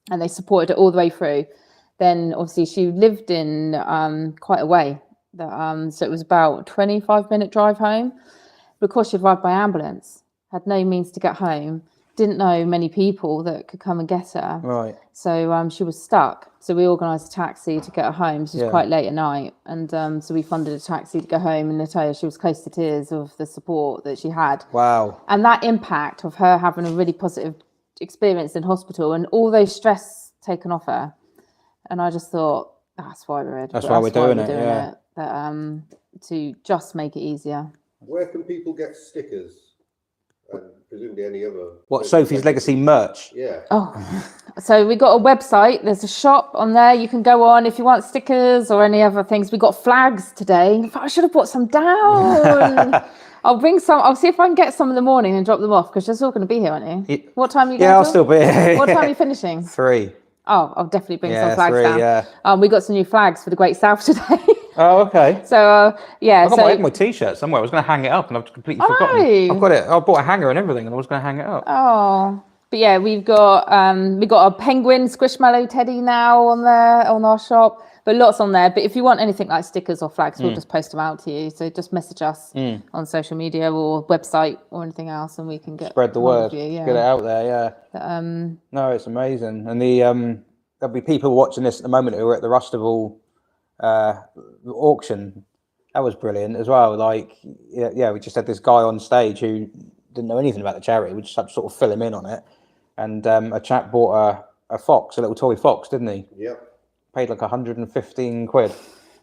they supported it all the way through. Then obviously she lived in quite a way, so it was about a 25-minute drive home. Because she arrived by ambulance, had no means to get home, didn't know many people that could come and get her. Right. So she was stuck. So we organised a taxi to get her home. It was quite late at night. And so we funded a taxi to go home. And Natalia, she was close to tears of the support that she had. Wow. And that impact of her having a really positive experience in hospital and all those stress taken off her. And I just thought, that's why we're doing it. That, to just make it easier. Where can people get stickers? And presumably any other. What, Sophie's Legacy merch? Yeah. Oh, so we got a website. There's a shop on there. You can go on if you want stickers or any other things. We got flags today. In fact, I should have brought some down. I'll bring some. I'll see if I can get some in the morning and drop them off, because you're still going to be here, aren't you? What time are you going? Yeah, I'll still be here. What time are you finishing? 3. Oh, I'll definitely bring some flags 3, down. Yeah. We got some new flags for the Great South today. Oh, okay. So I got my T-shirt somewhere. I was going to hang it up, and I've completely forgotten. no. I've got it. I bought a hanger and everything, and I was going to hang it up. Oh, but yeah, we got a penguin squishmallow teddy now on there on our shop, but lots on there. But if you want anything like stickers or flags, we'll just post them out to you. So just message us on social media or website or anything else, and we can spread the word. You, Get it out there. Yeah. But, no, it's amazing, and there'll be people watching this at the moment who are at the Rustival auction. That was brilliant as well. Like, yeah, we just had this guy on stage who didn't know anything about the charity. We just had to sort of fill him in on it. And a chap bought a fox, a little toy fox, didn't he? Yep. Paid like 115 quid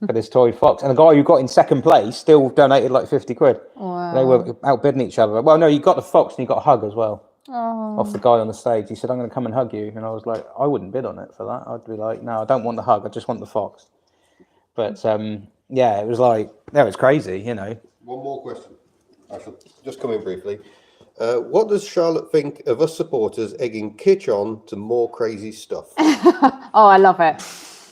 for this toy fox. And the guy who got in second place still donated like 50 quid. Wow. They were outbidding each other. Well, no, you got the fox and you got a hug as well. Oh. Off the guy on the stage. He said, I'm going to come and hug you. And I was like, I wouldn't bid on it for that. I'd be like, no, I don't want the hug. I just want the fox. But yeah, it was like, that was crazy, you know. One more question. I shall just come in briefly. What does Charlotte think of us supporters egging Kitch on to more crazy stuff? Oh, I love it.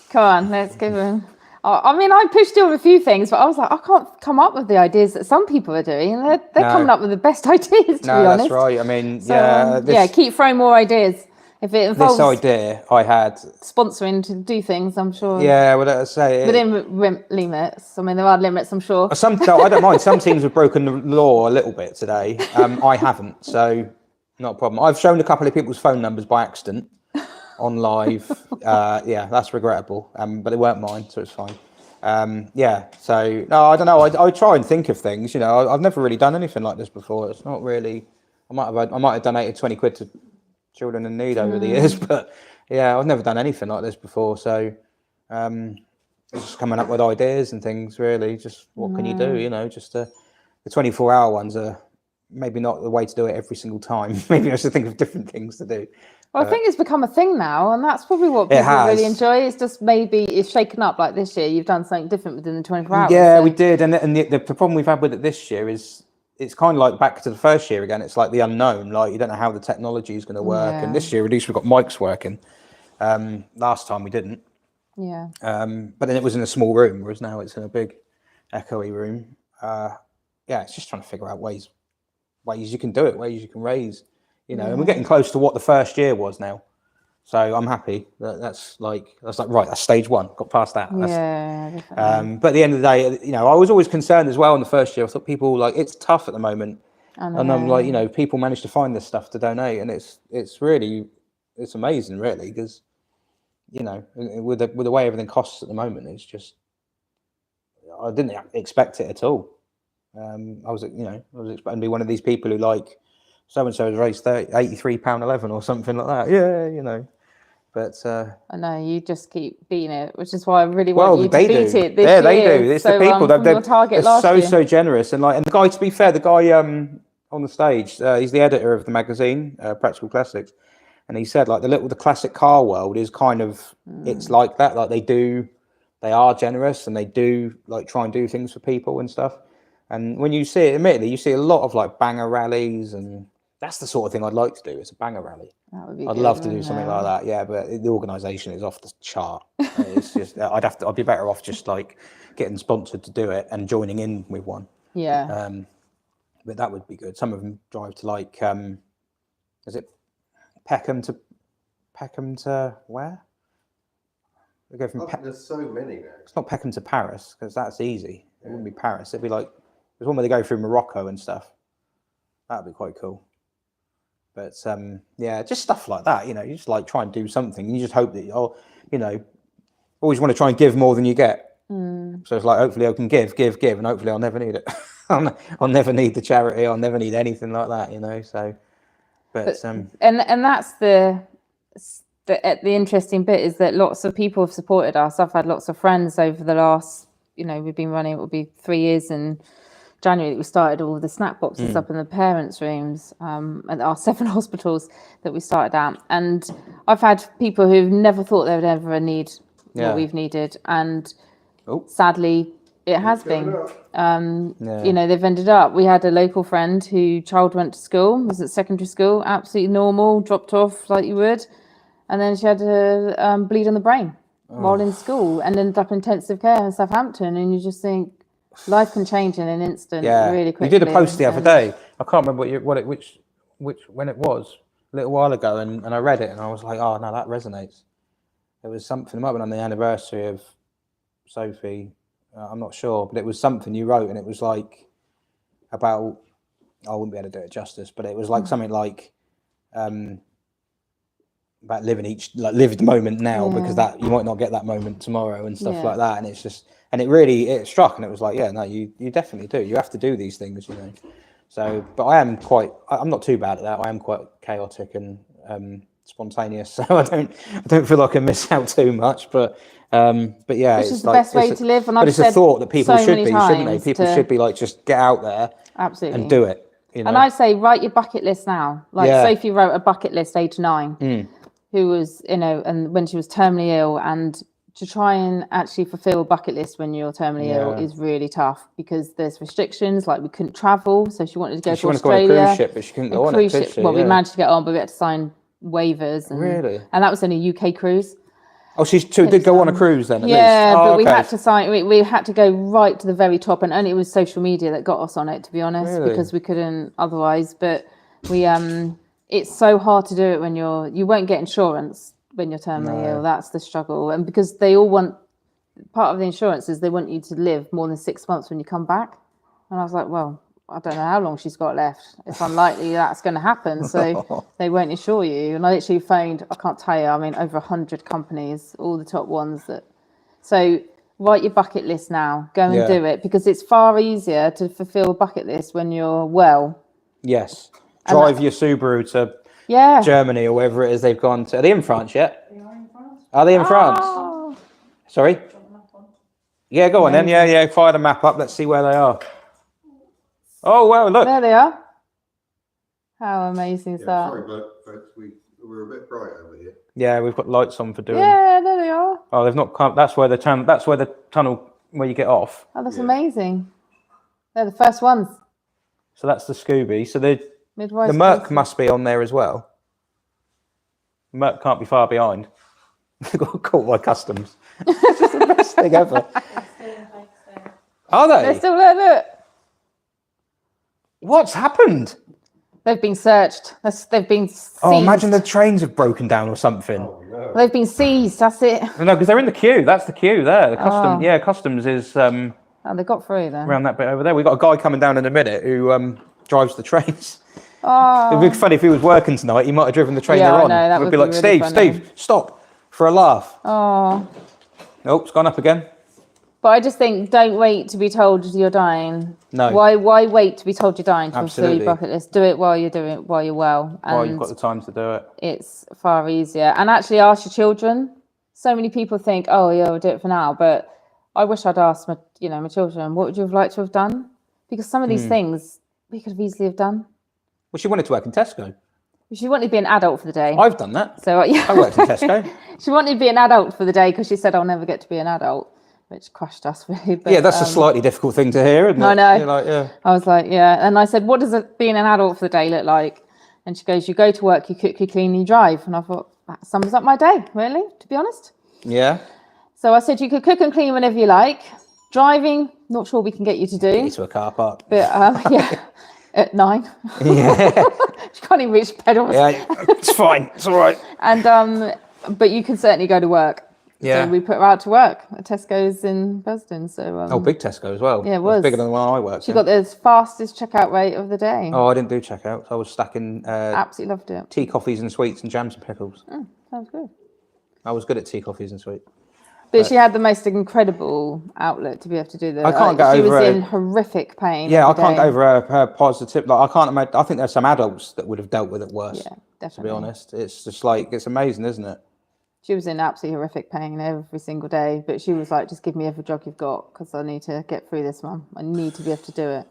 Come on, let's give him. I mean, I pushed you on a few things, but I was like, I can't come up with the ideas that some people are doing. And they're coming up with the best ideas, to be honest. That's right. I mean, so, keep throwing more ideas. If it involves this idea I had sponsoring to do things, I'm sure. Yeah, well, let's say within limits. I mean, there are limits, I'm sure. No, I don't mind. Some teams have broken the law a little bit today. I haven't, so not a problem. I've shown a couple of people's phone numbers by accident on live. Yeah, that's regrettable. But they weren't mine, so it's fine. Yeah. So no, I don't know. I try and think of things. You know, I've never really done anything like this before. It's not really. I might have donated 20 quid to children in need over the years, but yeah, I've never done anything like this before. So just coming up with ideas and things, really. Just what can you do? You know, just the 24-hour ones are maybe not the way to do it every single time. Maybe I should think of different things to do. Well, I think it's become a thing now, and that's probably what people really enjoy. It's just maybe it's shaken up. Like this year, you've done something different within the 24 hours. Yeah, we did, and the problem we've had with it this year is it's kind of like back to the first year again. It's like the unknown. Like you don't know how the technology is going to work. And this year, at least we've got mics working. Last time we didn't. Yeah. But then it was in a small room, whereas now it's in a big, echoey room. Yeah, it's just trying to figure out ways you can do it, ways you can raise. you know, and we're getting close to what the first year was now. So I'm happy that's like right. That's stage 1. Got past that. Yeah, definitely. But at the end of the day, you know, I was always concerned as well in the first year. I thought people like it's tough at the moment, and I'm like, you know, people manage to find this stuff to donate, and it's really amazing, really, because you know, with the way everything costs at the moment, it's just I didn't expect it at all. I was expecting to be one of these people who like so and so has raised £83.11 or something like that. Yeah, you know. But I know you just keep beating it, which is why I really want you to beat it this yeah, year. they do. It's the people that your target they're last year. so generous, and the guy. To be fair, the guy on the stage, he's the editor of the magazine, Practical Classics, and he said like the classic car world is kind of it's like that. Like they are generous, and they do like try and do things for people and stuff. And when you see it, admittedly, you see a lot of like banger rallies, and that's the sort of thing I'd like to do. It's a banger rally. That would be I'd good, love to do wouldn't something it? like that. Yeah, but the organisation is off the chart. It's just I'd be better off just like getting sponsored to do it and joining in with one. Yeah. But that would be good. Some of them drive to like is it Peckham to where? They go from there's so many now. It's not Peckham to Paris because that's easy. It wouldn't be Paris. It'd be like there's one where they go through Morocco and stuff. That'd be quite cool. But yeah, just stuff like that. You know, you just like try and do something. You just hope that you know, always want to try and give more than you get. So it's like hopefully I can give, and hopefully I'll never need it. I'll never need the charity. I'll never need anything like that. You know. So, but and that's the interesting bit is that lots of people have supported us. I've had lots of friends over the last, you know, we've been running, it will be 3 years in January that we started all the snack boxes up in the parents' rooms at our 7 hospitals that we started at. And I've had people who've never thought they would ever need what we've needed. And sadly, it has been. You know, they've ended up. We had a local friend whose child went to school, was at secondary school, absolutely normal, dropped off like you would. And then she had a bleed on the brain while in school and ended up in intensive care in Southampton. And you just think, life can change in an instant, really quickly. You did a post the other day. I can't remember when it was, a little while ago, and I read it and I was like, oh no, that resonates. It was something. It might have been on the anniversary of Sophie. I'm not sure, but it was something you wrote, and it was like about. I wouldn't be able to do it justice, but it was like something like about live the moment now because that you might not get that moment tomorrow and stuff like that, and it's just. And it struck, and it was like, yeah, no, you definitely do. You have to do these things, you know. So, but I'm not too bad at that. I am quite chaotic and spontaneous, so I don't feel like I miss out too much. But yeah, which is the best way to live. And it's a thought that people should be, shouldn't they? People should be like, just get out there, absolutely, and do it. You know? And I say, write your bucket list now. Like Sophie wrote a bucket list, age 9, who was, you know, and when she was terminally ill, and to try and actually fulfill a bucket list when you're terminally ill is really tough because there's restrictions, like we couldn't travel. So she wanted to go to Australia. Go on a cruise ship, but she couldn't go on it, could she? Well, we managed to get on, but we had to sign waivers. And, really? And that was only a UK cruise. Oh, she did go on a cruise then, at least? But we had to sign, we had to go right to the very top, and only it was social media that got us on it, to be honest, because we couldn't otherwise. But we, it's so hard to do it when you won't get insurance when you're terminally ill. That's the struggle. And because they all want, part of the insurance is they want you to live more than 6 months when you come back. And I was like, well, I don't know how long she's got left. It's unlikely that's going to happen. So they won't insure you. And I literally phoned, I can't tell you, I mean, over 100 companies, all the top ones that. So write your bucket list now. Go and do it, because it's far easier to fulfill a bucket list when you're well. Yes. Drive your Subaru to Germany or wherever it is they've gone to. Are they in France yet? They are in France. Are they in France? Sorry? Yeah, go on then. Yeah, fire the map up. Let's see where they are. Oh, well, look. There they are. How amazing is that? Sorry, folks, we're a bit bright over here. Yeah, we've got lights on for doing. Yeah, there they are. Oh, they've not come. That's where the tunnel where you get off. Oh, that's amazing. They're the first ones. So that's the Scooby. So the Midwest Merc must be on there as well. Merc can't be far behind. They got caught by customs. It's the best thing ever. Are they? They're still there, look. What's happened? They've been searched. They've been seized. Oh, imagine the trains have broken down or something. Oh no. They've been seized. That's it. No, because they're in the queue. That's the queue there. The custom, yeah, customs is Oh, they got through then. around that bit over there. We've got a guy coming down in a minute who drives the trains. Oh, It'd be funny if he was working tonight. He might have driven the train Yeah, they're I on. know, that We'd would be be like, really funny. Steve, stop for a laugh. oh. Oh, it's gone up again. But I just think, don't wait to be told you're dying. No. Why wait to be told you're dying to fulfill Absolutely. your bucket list? Do it while you're doing it, while you're well. And Well, you've got the time to do it. it's far easier. And actually ask your children. So many people think, oh yeah, we'll do it for now. But I wish I'd asked my children, what would you have liked to have done? Because some of these things we could have easily have done. Well, she wanted to work in Tesco. She wanted to be an adult for the day. I've done that. So yeah. I worked in Tesco. She wanted to be an adult for the day because she said, I'll never get to be an adult, which crushed us really. But, Yeah, that's a slightly difficult thing to hear, isn't it? I know. You're like, yeah. I was like, yeah. And I said, what does being an adult for the day look like? And she goes, you go to work, you cook, you clean, you drive. And I thought, that sums up my day, really, to be honest. Yeah. So I said, you could cook and clean whenever you like. Driving, not sure we can get you to do. Get to a car park. But yeah, at 9. Yeah. She can't even reach pedals. Yeah, it's fine. It's all right. And but you can certainly go to work. Yeah. So we put her out to work at Tesco's in Burston. So Oh, big Tesco as well. Yeah, it was. Bigger than the one I worked she in. got the fastest checkout rate of the day. Oh, I didn't do checkouts. I was stacking Absolutely loved it. tea, coffees and sweets and jams and pickles. Sounds good. I was good at tea, coffees and sweets. But she had the most incredible outlet to be able to do that. I can't get She over was it. in horrific pain. Yeah, I every can't day. get over her positive. Like, I can't imagine. I think there's some adults that would have dealt with it worse. Yeah, To definitely. be honest, it's just like, it's amazing, isn't it? She was in absolutely horrific pain every single day. But she was like, just give me every job you've got because I need to get through this, Mum. I need to be able to do it.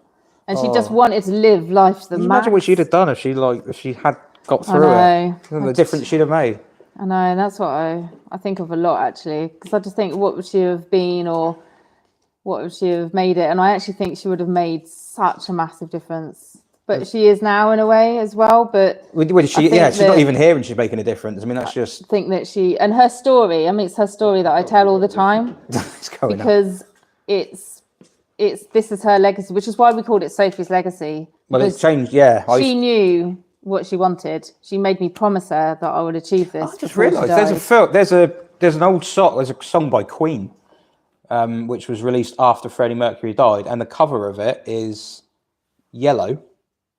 And she just wanted to live life to the Can you max. imagine what she'd have done if she had got through know. it? And the difference she'd have made. I know, and that's what I think of a lot actually, because I just think, what would she have been, or what would she have made it? And I actually think she would have made such a massive difference. But she is now in a way as well. But She's think not that- even here and she's making a difference. I mean, that's just I think that she, and her story, I mean, it's her story that I tell all the time it's going on. because it's this is her legacy, which is why we called it Sophie's legacy. Well, it's because changed. Yeah, she knew what she wanted. She made me promise her that I would achieve this. I just before she realised there's a died. film. There's an old song. There's a song by Queen, which was released after Freddie Mercury died, and the cover of it is yellow,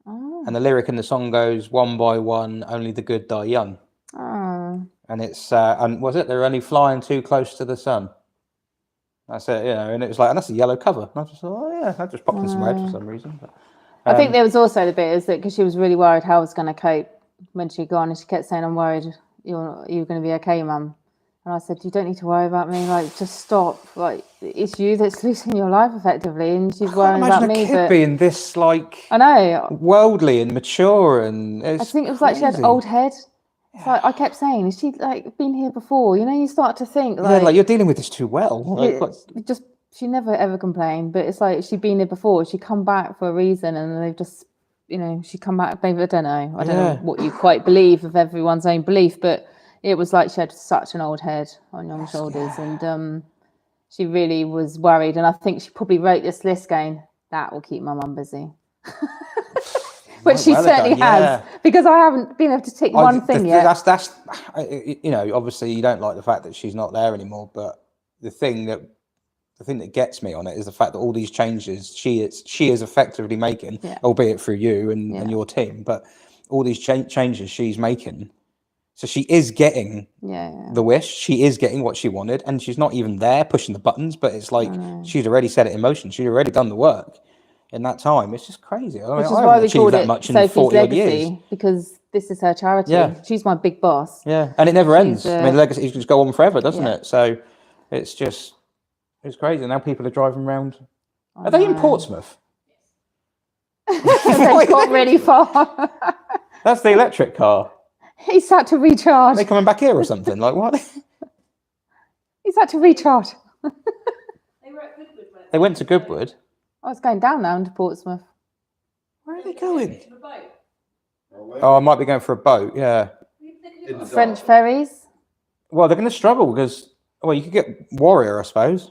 and the lyric in the song goes, "One by one, only the good die young." Oh. And it's and was it? They're only flying too close to the sun. That's it, and it was like, and that's a yellow cover. And I just thought, oh yeah, that just popped in some red for some reason. But, I think there was also the bit is that because she was really worried how I was going to cope when she'd gone, and she kept saying, "I'm worried you're going to be okay, Mum." And I said, "You don't need to worry about me. Like, just stop. Like, it's you that's losing your life effectively." And she's worrying about imagine me. a kid But being this like I know. worldly and mature, and I think it was like she had crazy. old head. It's like I kept saying, "Is she like been here before?" You start to think Yeah, like you're dealing with this too well. Like, she never ever complained, but it's like she'd been here before. She come back for a reason, and they've just, she come back. Maybe I don't know. I don't know what you quite believe of everyone's own belief, but it was like she had such an old head on your shoulders, and she really was worried. And I think she probably wrote this list going, "That will keep my mum busy." Which she well certainly done, yeah. has, because I haven't been able to tick one thing yet. That's obviously you don't like the fact that she's not there anymore, but the thing that gets me on it is the fact that all these changes she is effectively making, albeit through you and your team, but all these changes she's making. So she is getting the wish, she is getting what she wanted, and she's not even there pushing the buttons, but it's like she's already set it in motion. She's already done the work in that time. It's just crazy. I Which is haven't why we achieved called that it much in Sophie's 40 odd years. legacy, because this is her charity. Yeah. She's my big boss. Yeah, and it never ends. a- I mean, the legacy just go on forever, doesn't Yeah. it? So it's crazy. Now people are driving around. Are they in Portsmouth? They've got really far. That's the electric car. He's had to recharge. Are they coming back here or something? Like what? He's had to recharge. They were at Goodwood. They went to Goodwood. I was going down now into Portsmouth. Where are they going? To the boat. Oh, I might be going for a boat. Yeah. In the French dark. ferries. Well, they're going to struggle because you could get Warrior, I suppose.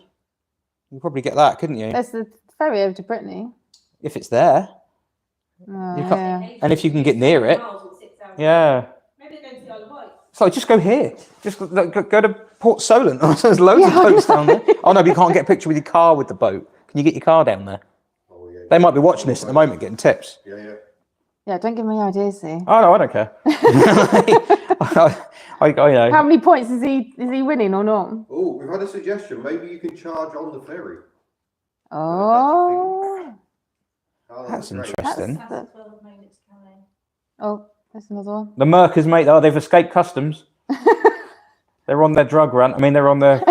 You could probably get that, couldn't you? There's the ferry over to Brittany. If it's there. You can't, and if you can get near it, yeah. Maybe they're going to the Isle of Wight. So just go here. Just go to Port Solent. There's loads of boats down there. Oh no, but you can't get a picture with your car with the boat. Can you get your car down there? Oh, yeah. They might be watching this at the moment, getting tips. Yeah, yeah. Yeah, don't give me ideas, see. Oh no, I don't care. I know. How many points is he winning or not? Oh, we've had a suggestion. Maybe you can charge on the ferry. Oh. That's great. interesting. Oh, there's another one. The Merkers, mate, they've escaped customs. They're on their drug run. I mean, they're on their...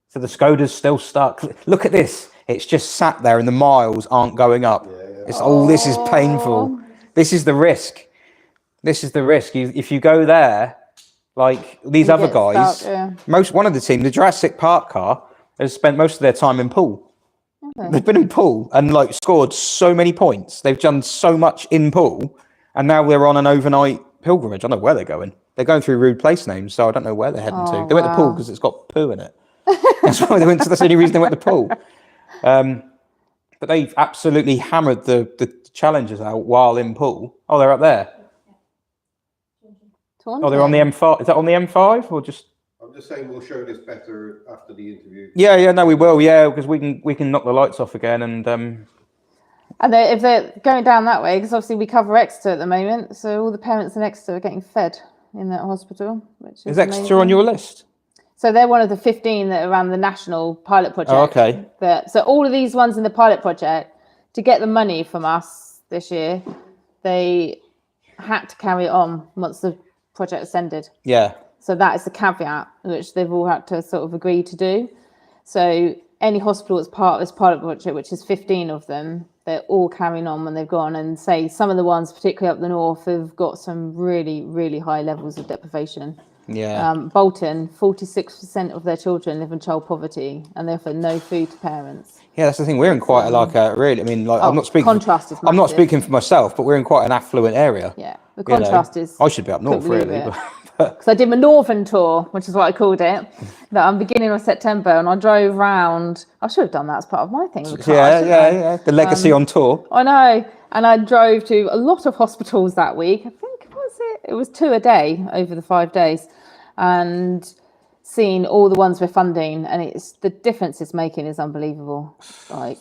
So the Skoda's still stuck. Look at this. It's just sat there and the miles aren't going up. Yeah, yeah. It's this is painful. This is the risk. This is the risk. If you go there, like these other guys, one of the team, the Jurassic Park car, has spent most of their time in pool. Okay. They've been in pool and like scored so many points. They've done so much in pool, and now they're on an overnight pilgrimage. I don't know where they're going. They're going through rude place names, so I don't know where they're heading to. They went to the pool because it's got poo in it. That's why they went to. That's the only reason they went to the pool. But they've absolutely hammered the challengers out while in pool. Oh, they're up there. Oh, they're on the M5. Is that on the M5 or just? I'm just saying we'll show this better after the interview. Yeah, no, we will. Yeah, because we can knock the lights off again and. And if they're going down that way, because obviously we cover Exeter at the moment, so all the parents in Exeter are getting fed in that hospital. Which is Exeter on your list? So they're one of the 15 that are around the national pilot project. Oh, okay. So all of these ones in the pilot project, to get the money from us this year, they had to carry it on once the project was ended. Yeah. So that is the caveat, which they've all had to sort of agree to do. So any hospital that's part of this pilot project, which is 15 of them, they're all carrying on when they've gone. And say some of the ones, particularly up the north, have got some really, really high levels of deprivation. Yeah. Bolton, 46% of their children live in child poverty, and they offer no food to parents. Yeah, that's the thing. We're in quite really. I mean, like I'm not speaking. Contrast is massive. I'm not speaking for myself, but we're in quite an affluent area. Yeah, the contrast is. I should be up north, really. Because I did my northern tour, which is what I called it. That I'm beginning of September, and I drove round. I should have done that as part of my thing. Yeah. The legacy on tour. I know, and I drove to a lot of hospitals that week. I think it was 2 a day over the 5 days, and seeing all the ones we're funding, and it's the difference it's making is unbelievable. Like,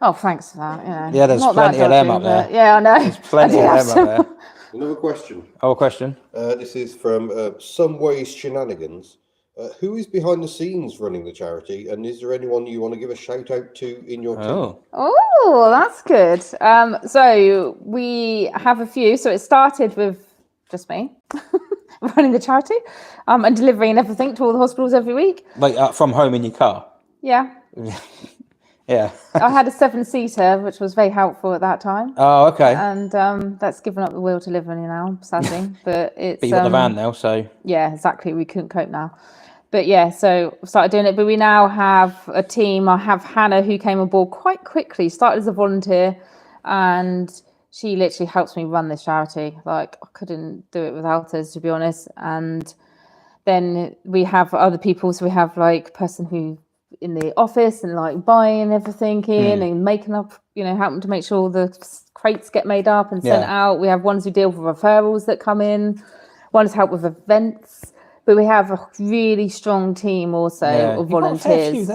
oh, thanks for that. Yeah, there's plenty of them up there. Yeah, I know. There's plenty of them up there. Another question. Oh, a question. This is from Some Ways Shenanigans. Who is behind the scenes running the charity, and is there anyone you want to give a shout out to in your team? Oh, that's good. So we have a few. So it started with just me running the charity and delivering everything to all the hospitals every week. Like from home in your car? Yeah. Yeah. I had a 7-seater, which was very helpful at that time. Oh, okay. And that's given up the will to live in now, sadly. But it's. But you've got the van now, so. Yeah, exactly. We couldn't cope now. But yeah, so we started doing it. But we now have a team. I have Hannah, who came on board quite quickly, started as a volunteer, and she literally helps me run this charity. Like, I couldn't do it without us, to be honest. And then we have other people. So we have like a person who in the office and like buying everything in and making up, helping to make sure the crates get made up and sent out. We have ones who deal with referrals that come in, ones help with events, but we have a really strong team also of volunteers.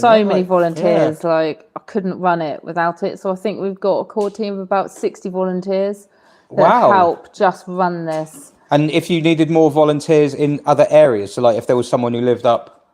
So many volunteers, like I couldn't run it without it. So I think we've got a core team of about 60 volunteers that help just run this. And if you needed more volunteers in other areas, so like if there was someone who lived up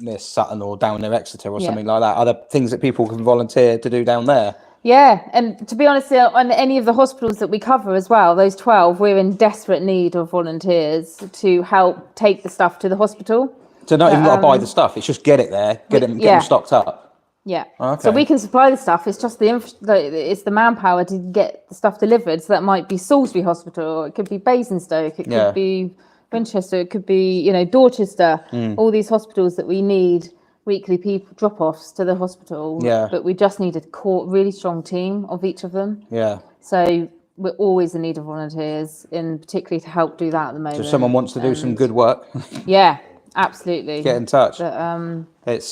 near Sutton or down near Exeter or something like that, other things that people can volunteer to do down there? Yeah, and to be honest, on any of the hospitals that we cover as well, those 12, we're in desperate need of volunteers to help take the stuff to the hospital. So not even got to buy the stuff, it's just get it there, get them stocked up. Yeah. Okay. So we can supply the stuff. It's just it's the manpower to get the stuff delivered. So that might be Salisbury Hospital, it could be Basingstoke, it could be Winchester, it could be, Dorchester, all these hospitals that we need weekly people drop-offs to the hospital. Yeah. But we just need a really strong team of each of them. Yeah. So we're always in need of volunteers, and particularly to help do that at the moment. So if someone wants to do some good work. Yeah, absolutely. Get in touch. But,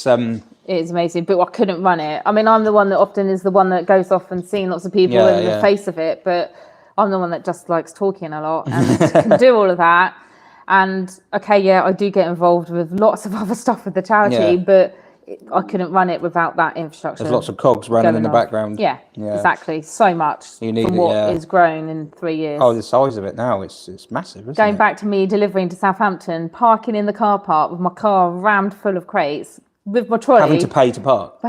It's amazing, but I couldn't run it. I mean, I'm the one that often is the one that goes off and seeing lots of people in the face of it, but I'm the one that just likes talking a lot and can do all of that. And okay, yeah, I do get involved with lots of other stuff with the charity, but I couldn't run it without that infrastructure. There's lots of cogs running in the background. Yeah, exactly. So much you need from what is grown in 3 years. Oh, the size of it now, it's massive, isn't Going it? back to me delivering to Southampton, parking in the car park with my car rammed full of crates, with my trolley. Having to pay to park.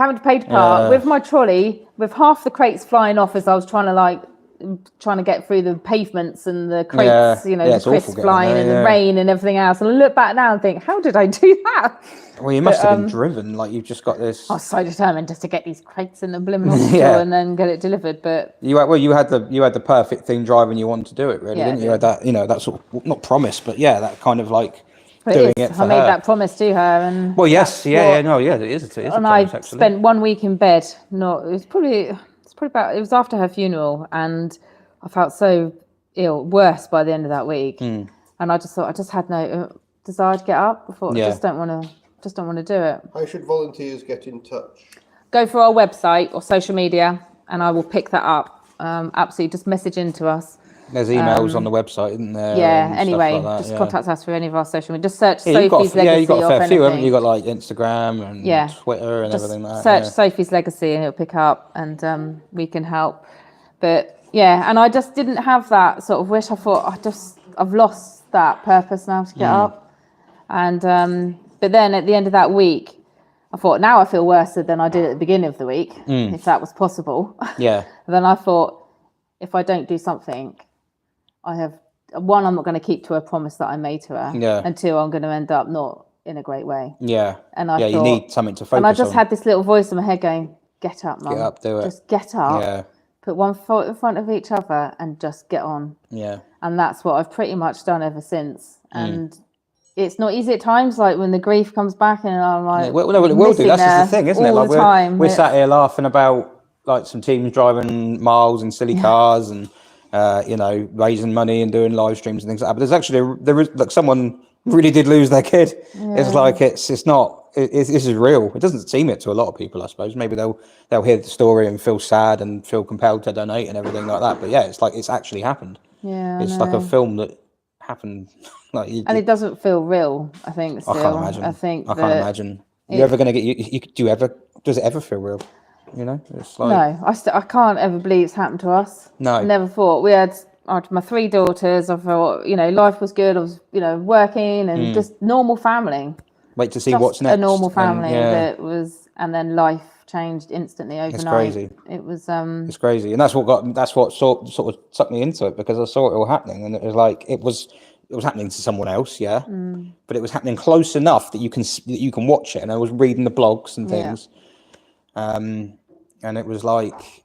With my trolley, with half the crates flying off as I was trying to get through the pavements and the crates, the crisps flying and the rain and everything else. And I look back now and think, how did I do that? Well, you must have been driven, like you've just got this. I was so determined just to get these crates in the blooming hospital and then get it delivered. But you had the perfect thing driving you on to do it, really, didn't you? You had that, that sort of, not promise, but that kind of like doing it for I made that promise to her, and well, yes, it is. And promise, I spent 1 week in bed. It was after her funeral, and I felt so worse by the end of that week. And I just thought I just had no desire to get up. I thought I just don't want to do it. How should volunteers get in touch? Go for our website or social media, and I will pick that up. Absolutely, just message into us. There's emails on the website, isn't there? Yeah. Anyway, just contact us through any of our social media. Just search Sophie's Legacy. Yeah, you've got a fair few, haven't you? Got like Instagram and Twitter and everything like that. Search Sophie's Legacy, and it'll pick up, and we can help. But and I just didn't have that sort of wish. I thought I've lost that purpose now to get up, and but then at the end of that week, I thought now I feel worse than I did at the beginning of the week, if that was possible. Yeah. Then I thought, if I don't do something, I'm not going to keep to a promise that I made to her. Yeah. And two, I'm going to end up not in a great way. Yeah. And I thought, you need something to focus on. And I just had this little voice in my head going, "Get up, Mum. Get up, do it. Just get up. Yeah. Put one foot in front of each other and just get on." Yeah. And that's what I've pretty much done ever since. And it's not easy at times, like when the grief comes back, and I'm like, it will do. That's just the thing, isn't it? Like we're sat here laughing about like some teams driving miles in silly cars and raising money and doing live streams and things like that. But there's actually there is like someone really did lose their kid. It's like this is real. It doesn't seem it to a lot of people, I suppose. Maybe they'll hear the story and feel sad and feel compelled to donate and everything like that. But it's like it's actually happened. Yeah, it's like a film that happened. And it doesn't feel real. I think. Still. I can't imagine. I can't imagine. You're ever going to get? Does it ever feel real? It's like no. I can't ever believe it's happened to us. No, I never thought we had. I had my 3 daughters. I thought life was good. I was working and just normal family. Wait to see just what's next. A normal family and then life changed instantly overnight. It's crazy. It was It's crazy, and that's what sort of sucked me into it, because I saw it all happening, and it was like it was happening to someone else, but it was happening close enough that you can watch it. And I was reading the blogs and things, and it was like,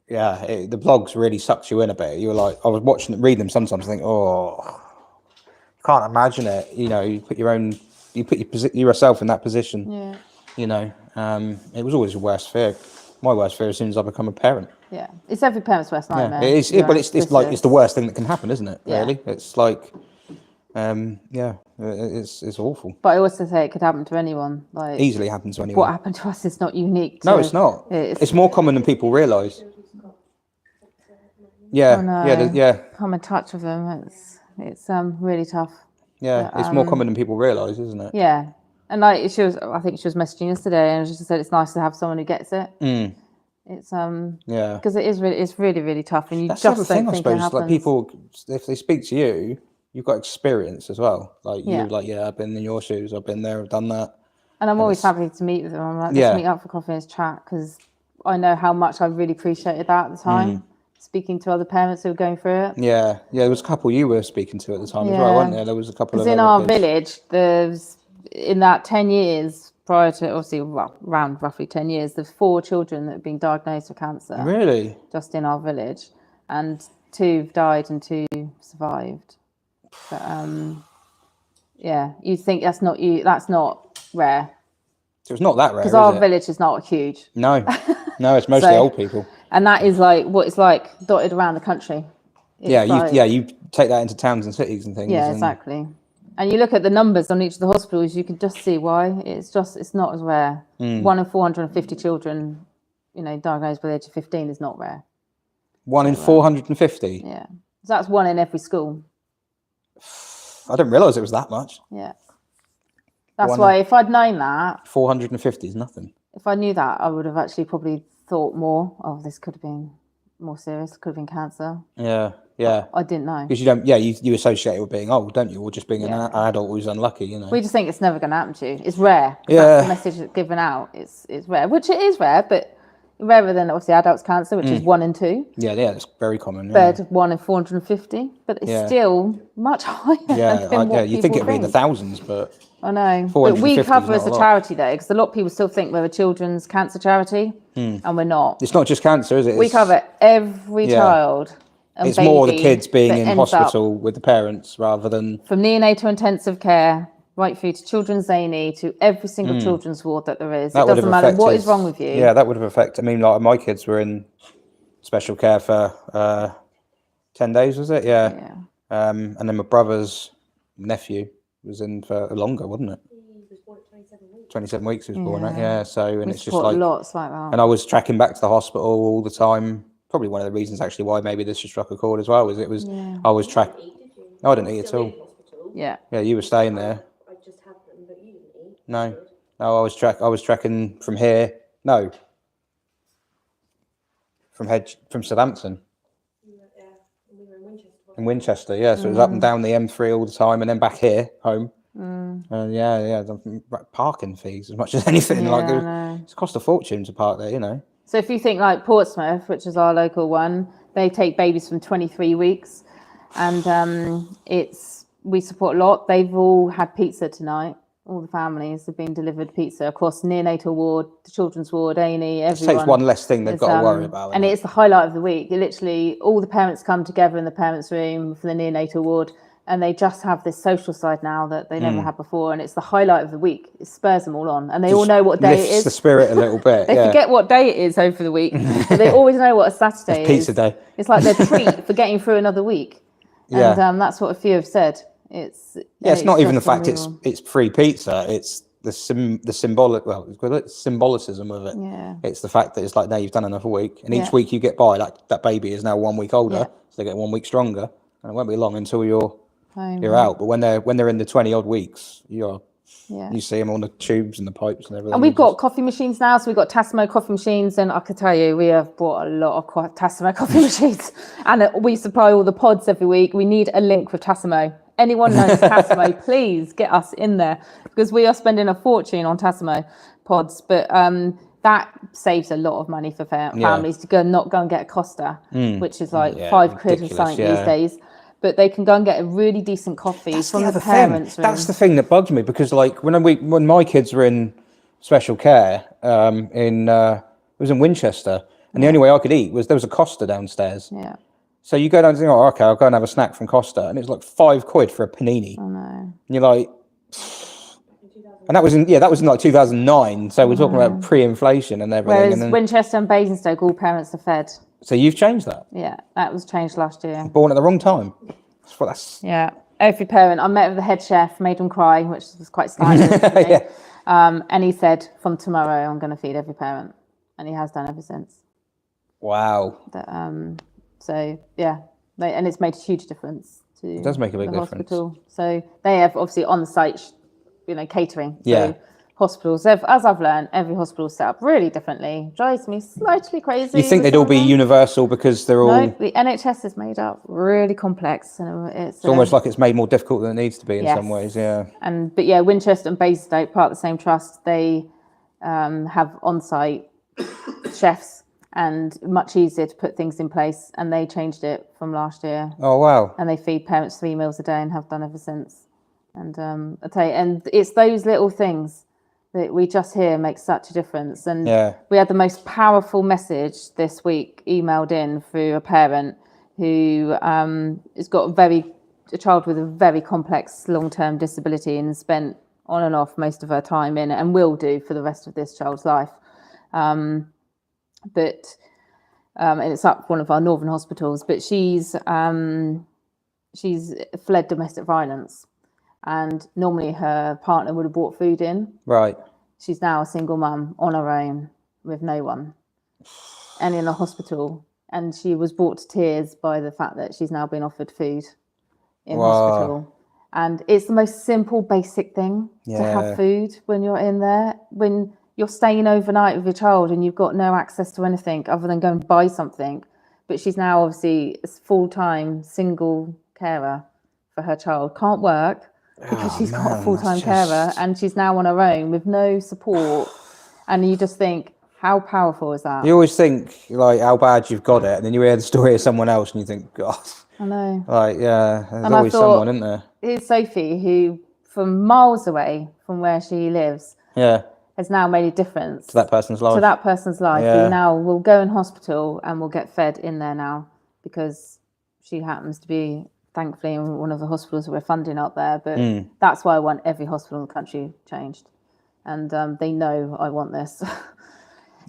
the blogs really sucked you in a bit. You were like, I was reading them sometimes, I think, can't imagine it. You put yourself in that position. It was always your worst fear. My worst fear as soon as I become a parent. Yeah, it's every parent's worst nightmare. It is, but it's the worst thing that can happen, isn't it? Really, it's like, it's awful. But I also say it could happen to anyone. Like easily happen to anyone. What happened to us is not unique. No, it's not. It's more common than people realise. Come in touch with them. It's really tough. Yeah, it's more common than people realise, isn't it? Yeah, and I think she was messaging yesterday, and she just said it's nice to have someone who gets it. It's because it's really really tough, and that's just the thing, don't I think suppose. it happens. Like people, if they speak to you, you've got experience as well. Like I've been in your shoes. I've been there. I've done that. And I'm always happy to meet with them. I'm like, let's meet up for coffee and chat, because I know how much I really appreciated that at the time. Speaking to other parents who were going through it. Yeah, there was a couple you were speaking to at the time as well, weren't there? There was a couple. Because in our village, there's in that 10 years prior to, obviously, around roughly 10 years, there's 4 children that have been diagnosed with cancer. Really? Just in our village, and 2 died and 2 survived. But you think that's not rare. So it's not that rare, because our village is not huge. No, it's mostly old people. And that is like what it's like dotted around the country. You take that into towns and cities and things. Yeah, exactly. And you look at the numbers on each of the hospitals, you can just see why. It's not as rare. 1 in 450 children, diagnosed by the age of 15 is not rare. 1 in 450? Yeah. So that's 1 in every school. I didn't realise it was that much. Yeah. That's why if I'd known that... 450 is nothing. If I knew that, I would have actually probably thought more, this could have been more serious, could have been cancer. Yeah, yeah. I didn't know. Because you associate it with being old, don't you? Or just being an adult who's unlucky, We just think it's never going to happen to you. It's rare. Yeah. That's the message that's given out. It's rare, which it is rare, but rarer than obviously adults cancer, which is 1 in 2. Yeah, that's very common. Third, 1 in 450, but it's still much higher. You think it'd be in the thousands, but I know. But we cover as a charity though, because a lot of people still think we're a children's cancer charity, and we're not. It's not just cancer, is it? We cover every child. And it's more the kids being that in hospital with the parents rather than from neonatal intensive care right through to children's A&E to every single children's ward that there is. It doesn't matter what is wrong with you. Yeah, that would have affected. I mean, like my kids were in special care for 10 days, was it? Yeah. And then my brother's nephew was in for longer, wasn't it? He was born at 27 weeks. 27 weeks he was born at, yeah. So, and it's just like lots like that. And I was tracking back to the hospital all the time. Probably one of the reasons actually why maybe this has struck a chord as well. I was tracking. No, I didn't eat at all. Yeah. Yeah, you were staying there. I just had them, but you didn't eat. No, I was tracking from here. No, from Southampton. We were in Winchester. In Winchester, yeah. So it was up and down the M3 all the time, and then back here home. The parking fees as much as anything. It's cost a fortune to park there, So if you think like Portsmouth, which is our local one, they take babies from 23 weeks, and we support a lot. They've all had pizza tonight. All the families have been delivered pizza across neonatal ward, the children's ward, A&E, everyone. It takes one less thing they've got to worry about. And it's the highlight of the week. Literally, all the parents come together in the parents' room for the neonatal ward, and they just have this social side now that they never had before, and it's the highlight of the week. It spurs them all on, and they all know what day it is. The spirit a little bit. They forget what day it is over the week, but they always know what a Saturday is. Pizza day. It's like their treat for getting through another week, and that's what a few have said. It's not even the fact it's free pizza. It's the symbolicism of it. Yeah. It's the fact that it's like, now you've done another week, and each week you get by, that baby is now 1 week older, so they get 1 week stronger, and it won't be long until you're out. But when they're in the 20 odd weeks, you see them on the tubes and the pipes and everything. And we've got coffee machines now, so we've got Tassimo coffee machines, and I could tell you we have bought a lot of Tassimo coffee machines, and we supply all the pods every week. We need a link with Tassimo. Anyone knows Tassimo, please get us in there, because we are spending a fortune on Tassimo pods, but that saves a lot of money for families to not go and get a Costa, which is like £5 or something these days. But they can go and get a really decent coffee from the parents' room. That's the thing that bugs me, because like when my kids were in special care, it was in Winchester, and the only way I could eat was there was a Costa downstairs. Yeah. So you go down and think, oh, okay, I'll go and have a snack from Costa, and it's like £5 for a panini. I know. And you're like, and that was in like 2009. So we're talking about pre-inflation and everything. Whereas Winchester and Basingstoke, all parents are fed. So you've changed that? Yeah, that was changed last year. Born at the wrong time. Yeah, every parent. I met with the head chef, made him cry, which was quite scandalous for me. And he said, from tomorrow, I'm going to feed every parent. And he has done ever since. Wow. So, yeah, and it's made a huge difference to it does make a big difference. Hospital. So they have obviously on-site, catering. Yeah. So hospitals, as I've learned, every hospital set up really differently. Drives me slightly crazy. You think they'd all be universal because they're all... No, the NHS is made up really complex. And it's almost like it's made more difficult than it needs to be in some ways, yeah. But Winchester and Basingstoke, part of the same trust, they have on-site chefs, and much easier to put things in place, and they changed it from last year. Oh, wow. And they feed parents 3 meals a day and have done ever since. And I tell you, and it's those little things that we just hear make such a difference. And we had the most powerful message this week emailed in through a parent who has got a child with a very complex long-term disability and spent on and off most of her time in it, and will do for the rest of this child's life. And it's up one of our northern hospitals, but she's fled domestic violence, and normally her partner would have brought food in. Right. She's now a single mum on her own with no one and in a hospital. And she was brought to tears by the fact that she's now been offered food in hospital. And it's the most simple, basic thing to have food when you're in there. When you're staying overnight with your child and you've got no access to anything other than go and buy something. But she's now obviously a full-time single carer for her child. Can't work because she's got a full-time carer, and she's now on her own with no support. And you just think, how powerful is that? You always think like how bad you've got it, and then you hear the story of someone else and you think, God. I know. Like, yeah, there's And always I thought, someone, isn't there? Here's Sophie, who from miles away from where she lives, has now made a difference to that person's life. To that person's life, who now will go in hospital and will get fed in there now because she happens to be, thankfully, in one of the hospitals that we're funding up there. But that's why I want every hospital in the country changed. And they know I want this.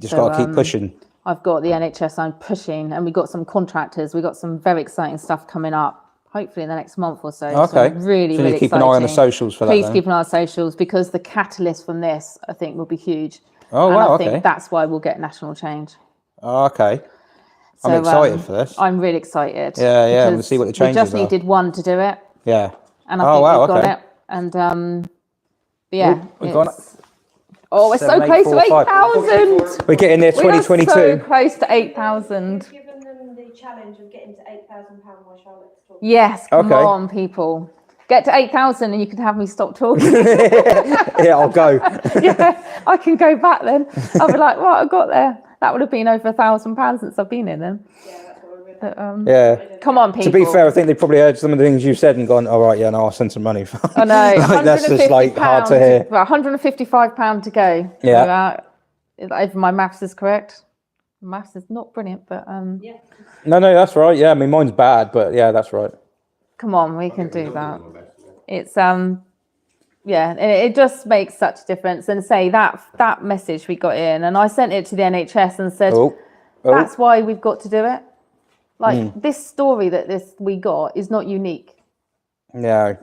Just got to keep pushing. I've got the NHS, I'm pushing, and we got some contractors. We got some very exciting stuff coming up, hopefully in the next month or so. Okay. So really So you exciting. keep an eye on the socials for that. Please then. keep an eye on socials, because the catalyst from this, I think, will be huge. Oh, and wow, I okay. think that's why we'll get national change. Oh, okay. So, I'm excited for this. I'm really excited. Yeah, we'll see what the changes We just are. needed one to do it. Yeah. And I think we've got it. And yeah. We've got it. Oh, we're so close to 8,000. We're getting there 2022. We are so close to 8,000. You've given them the challenge of getting to £8,000 while Charlotte's talking. Yes, come Okay. on, people. Get to 8,000 and you can have me stop talking. Yeah, I'll go. Yeah, I can go back then. I'll be like, right, I got there. That would have been over £1,000 since I've been in then. Yeah, that's what we're really. But, Yeah. come on, people. To be fair, I think they probably heard some of the things you said and gone, all right, yeah, no, I'll send some money. I know. Like, that's just like hard to hear. Well, £155 to go. Yeah. If my maths is correct. Maths is not brilliant, but Yeah. No, that's right. Yeah, I mean, mine's bad, but yeah, that's right. come on, we can do that. It's yeah, it just makes such a difference. And say that message we got in, and I sent it to the NHS and said, that's why we've got to do it. Like this story that we got is not unique. No.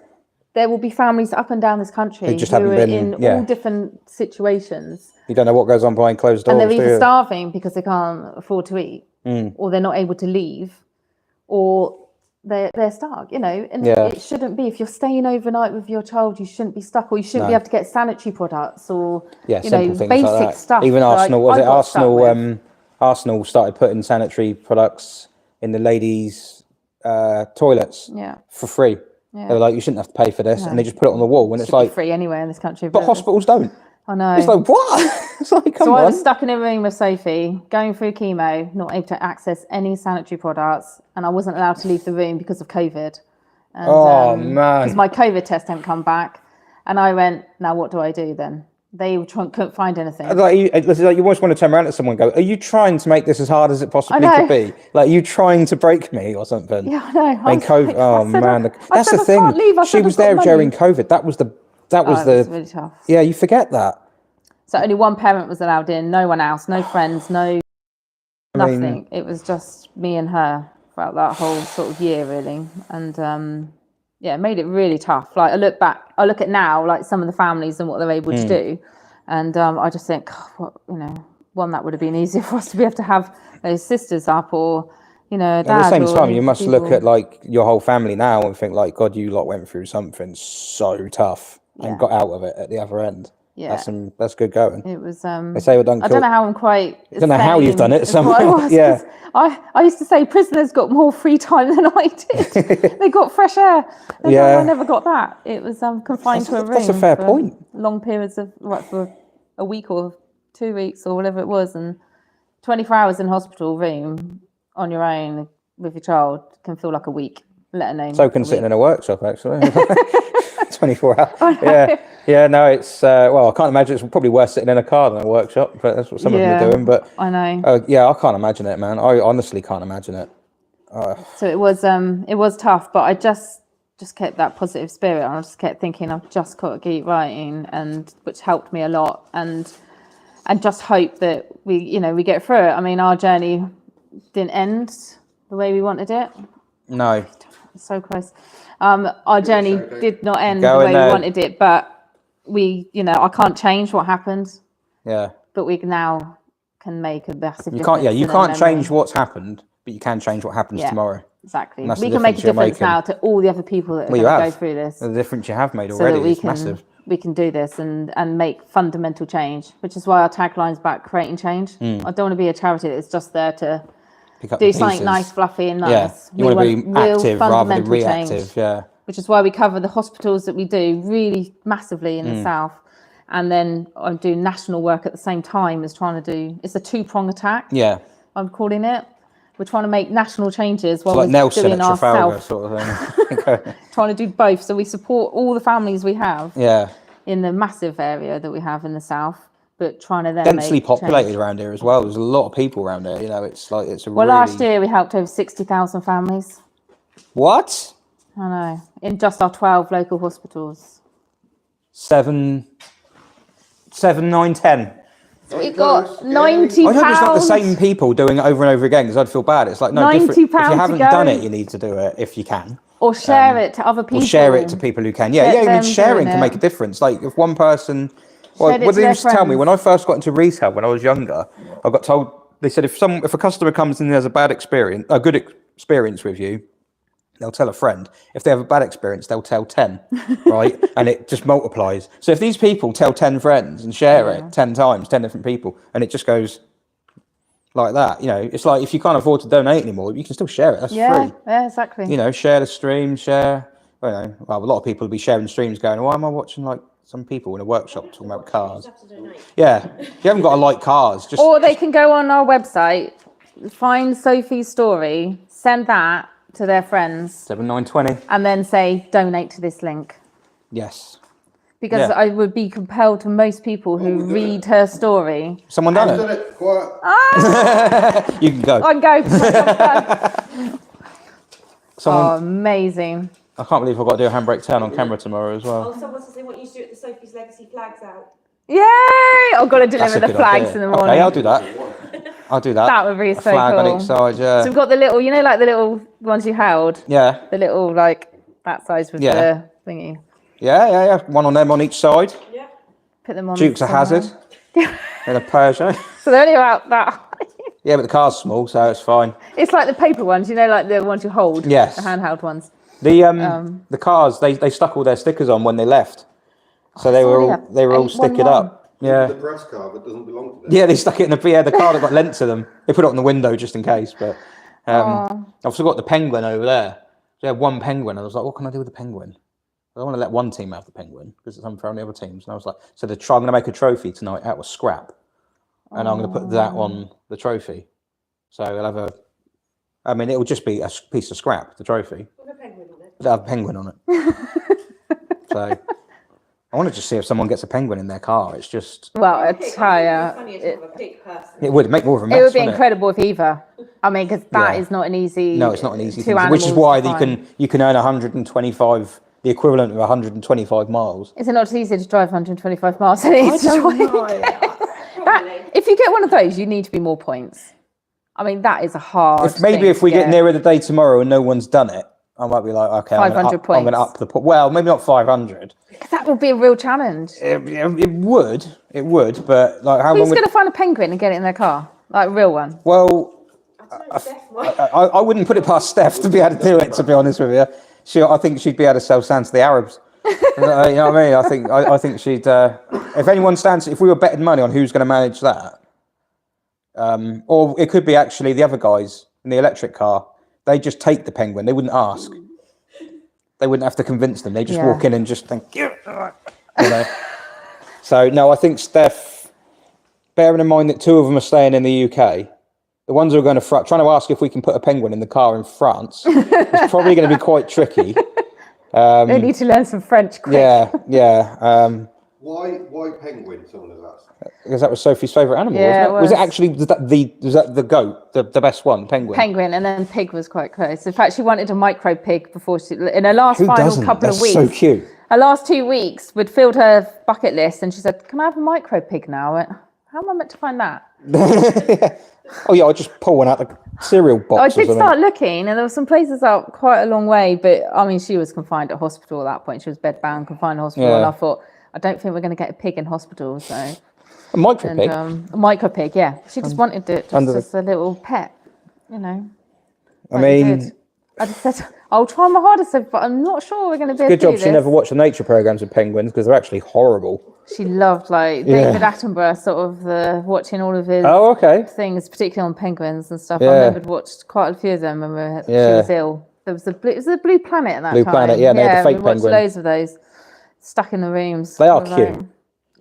There will be families up and down this country They just who haven't are been- in yeah. all different situations, You don't know what goes on behind closed doors, and they're do either you? starving because they can't afford to eat, or they're not able to leave, or they're stuck, you know. And Yeah. it shouldn't be. If you're staying overnight with your child, you shouldn't be stuck, or you shouldn't be No. able to get sanitary products, or Yeah, you know, simple things basic like that. stuff. Even like Arsenal, was I it got stuck Arsenal? with. Arsenal started putting sanitary products in the ladies' toilets Yeah. for free. Yeah. They were like, you shouldn't have to pay for this, and they just put it on the wall. And it's Should be like, free anywhere in this country. but hospitals don't. I know. It's like, what? It's like, come So I on. was stuck in a room with Sophie, going through chemo, not able to access any sanitary products, and I wasn't allowed to leave the room because of COVID. And, Oh, man. because my COVID test hadn't come back, and I went, now what do I do then? They couldn't find anything. Like you always want to turn around at someone and go, are you trying to make this as hard as it possibly know. could be? Like, are you trying to break me or something? Yeah, I know. I And was COVID, like, oh I said, man, I that's said, the I thing. can't leave. I She said, was I've got there money. during COVID. That was it the was really tough. yeah. You forget that. So only one parent was allowed in, no one else, no friends, no I mean- nothing. It was just me and her throughout that whole sort of year, really. And yeah, it made it really tough. Like I look at now, like some of the families and what they're able to do, and I just think, God, what, you know, one that would have been easier for us to be able to have those sisters up, or you know, a dad. At the same or time, you must look people. at like your whole family now and think like, God, you lot went through something so tough and got out of it at the other end. Yeah. That's good going. It was. They say we're done. I don't know how I'm quite. I don't know how you've done it somehow. Yeah. I used to say prisoners got more free time than I did. They got fresh air. Yeah. I never got that. It was confined to a room. That's a fair for point. Long periods of for a week or 2 weeks or whatever it was, and 24 hours in hospital room on your own with your child can feel like a week. Let alone. So can sitting in a workshop actually. 24 hours. Yeah. No, it's well, I can't imagine. It's probably worse sitting in a car than a workshop, but that's what some of them are doing. But I know. yeah, I can't imagine it, man. I honestly can't imagine it. So it was tough, but I just kept that positive spirit. I just kept thinking, I've just got to keep writing, and which helped me a lot, and just hope that we get through it. I mean, our journey didn't end the way we wanted it. No. so close. Our journey okay. did not end Go the in way there. we wanted it, but I can't change what happened, Yeah. but we now can make a massive You difference. can't. Yeah, you in a can't memory. change what's happened, but you can change what happens Yeah. tomorrow. Exactly. And that's We the can make a difference you're difference making. now to all the other people that are Well, you going to go have. through this. The difference you have made So already that is massive. we can do this and make fundamental change, which is why our tagline's about creating change. I don't want to be a charity that's just there to Pick up do the something pieces. nice, fluffy and Yeah, nice. you want to be real active rather than fundamental reactive. change, Yeah. which is why we cover the hospitals that we do really massively in the south. And then I'm doing national work at the same time as trying to do, it's a two-prong attack, Yeah. I'm calling it. We're trying to make national changes while Like we're Nelson doing at Trafalgar ourselves, sort of thing. trying to do both. So we support all the families we have Yeah. in the massive area that we have in the south, but trying to then Densely make populated change. around here as well. There's a lot of people around here. You know, it's like it's a Well, really... last year we helped over 60,000 families. What? I know, in just our 12 local hospitals. 7, 9, 10. So we got £90. I hope it's not the same people doing it over and over again because I'd feel bad. It's like, no, £90 different. If you to haven't go. done it, you need to do it if you can. Or share it to other people. Or share it to people who can. Yeah, Get yeah, I them mean, sharing doing can it. make a difference. Like if one person... Well, Shed it what to they their used to tell me friends. when I first got into retail when I was younger, I got told, they said if a customer comes in and has a bad experience, a good experience with you, they'll tell a friend. If they have a bad experience, they'll tell 10, right? And it just multiplies. So if these people tell 10 friends and share it 10 times, 10 different people, and it just goes like that, you know, it's like if you can't afford to donate anymore, you can still share it. That's Yeah, free. yeah, exactly. You know, share the stream, share, well, a lot of people will be sharing streams going, why am I watching like some people in a workshop talking about cars? Yeah, you haven't got to like cars. Just Or they can go on our website, find Sophie's story, send that to their friends, 7920. and then say, donate to this link. Yes. Because Yeah. I would be compelled to most people who we've done read her story. Someone done I've it? done it. Quiet. You can go. I can go. Someone, Oh, amazing. I can't believe I've got to do a handbrake turn on camera tomorrow as well. Oh, someone says they want you to do it the Sophie's Legacy flags out. Yay! I've got to That's deliver a the good flags idea. in the morning. Okay, I'll do that. I'll do that. That would be A so flag on cool. each side, yeah. So we've got the little, you know, like the little ones you held? Yeah, The little, like, that size with Yeah. the thingy. yeah. One on them on each side. Yeah. Put them on. Duke's a somewhere. hazard. In a Peugeot. So they're only about that. Yeah, but the car's small, so it's fine. It's like the paper ones, you know, like the ones you hold. Yes. The handheld ones. The cars, they stuck all their stickers on when they left. So they were all stickered 811. up. Yeah. The press car that doesn't belong to them. Yeah, they stuck it in the car that got lent to them. They put it on the window just in case, but I've also got the penguin over there. So they had one penguin. I was like, what can I do with the penguin? I don't want to let one team have the penguin because it's unfair on the other teams. And I was like, so I'm going to make a trophy tonight out of scrap. And I'm going to put that on the trophy. So it'll just be a piece of scrap, the trophy. With a penguin on it. It'll have a penguin on it. So I want to just see if someone gets a penguin in their car. It's just, Well, I Pig, tell it's you, funny to have a pig person. it would make more of a mess. it would be wouldn't incredible if either. I mean, because that Yeah. is not an easy. No, it's not an easy two thing. Which is animals why to find. you can earn 125, the equivalent of 125 miles. Is it not easy to drive 125 miles? It is to drive. Probably. If you get one of those, you need to be more points. I mean, that is a hard. Maybe if we get nearer the day tomorrow and no one's done it, I might be like, okay, 500 I'm going to points. up the point. Well, maybe not 500. that would be a real challenge. It would, but like how Who's long would? going to find a penguin and get it in their car, like a real one? Well, I don't know, Steph might. I wouldn't put it past Steph to be able to do it. To be honest with you, I think she'd be able to sell sand to the Arabs. You know what I mean? I think she'd. If we were betting money on who's going to manage that, or it could be actually the other guys in the electric car. They just take the penguin. They wouldn't ask. They wouldn't have to convince them. They just Yeah. walk in and just think, you know. So no, I think Steph. Bearing in mind that 2 of them are staying in the UK, the ones who are going to trying to ask if we can put a penguin in the car in France is probably going to be quite tricky. They need to learn some French quick. Yeah. Why penguin? Someone has asked. Because that was Sophie's favourite animal, Yeah, wasn't it? Was it it was. actually was that the goat, the best one, penguin? Penguin, and then pig was quite close. In fact, she wanted a micro pig before in her last Who final doesn't? couple That's of weeks. so cute. Her last 2 weeks, we'd filled her bucket list, and she said, "Can I have a micro pig now?" I went, "How am I meant to find that?" Oh yeah, I just pull one out the cereal box. I or did something. start looking, and there were some places out quite a long way. But I mean, she was confined at hospital at that point. She was bedbound, confined at hospital, and Yeah. I thought, I don't think we're going to get a pig in hospital. So, A micro and pig. a micro pig, yeah. She just wanted it, just a little pet, you know. I like we mean, did. I just said, I'll try my hardest, but I'm not sure we're going to be able good to do job she this. never watched the nature programs with penguins because they're actually horrible. She loved David Attenborough, sort of watching all of his things, particularly on penguins and stuff. Yeah. I remember watched quite a few of them when she was ill. There was it was the Blue Planet at that time. Blue Planet, yeah, they had the fake we watched penguin. loads of those stuck in the rooms. They are cute.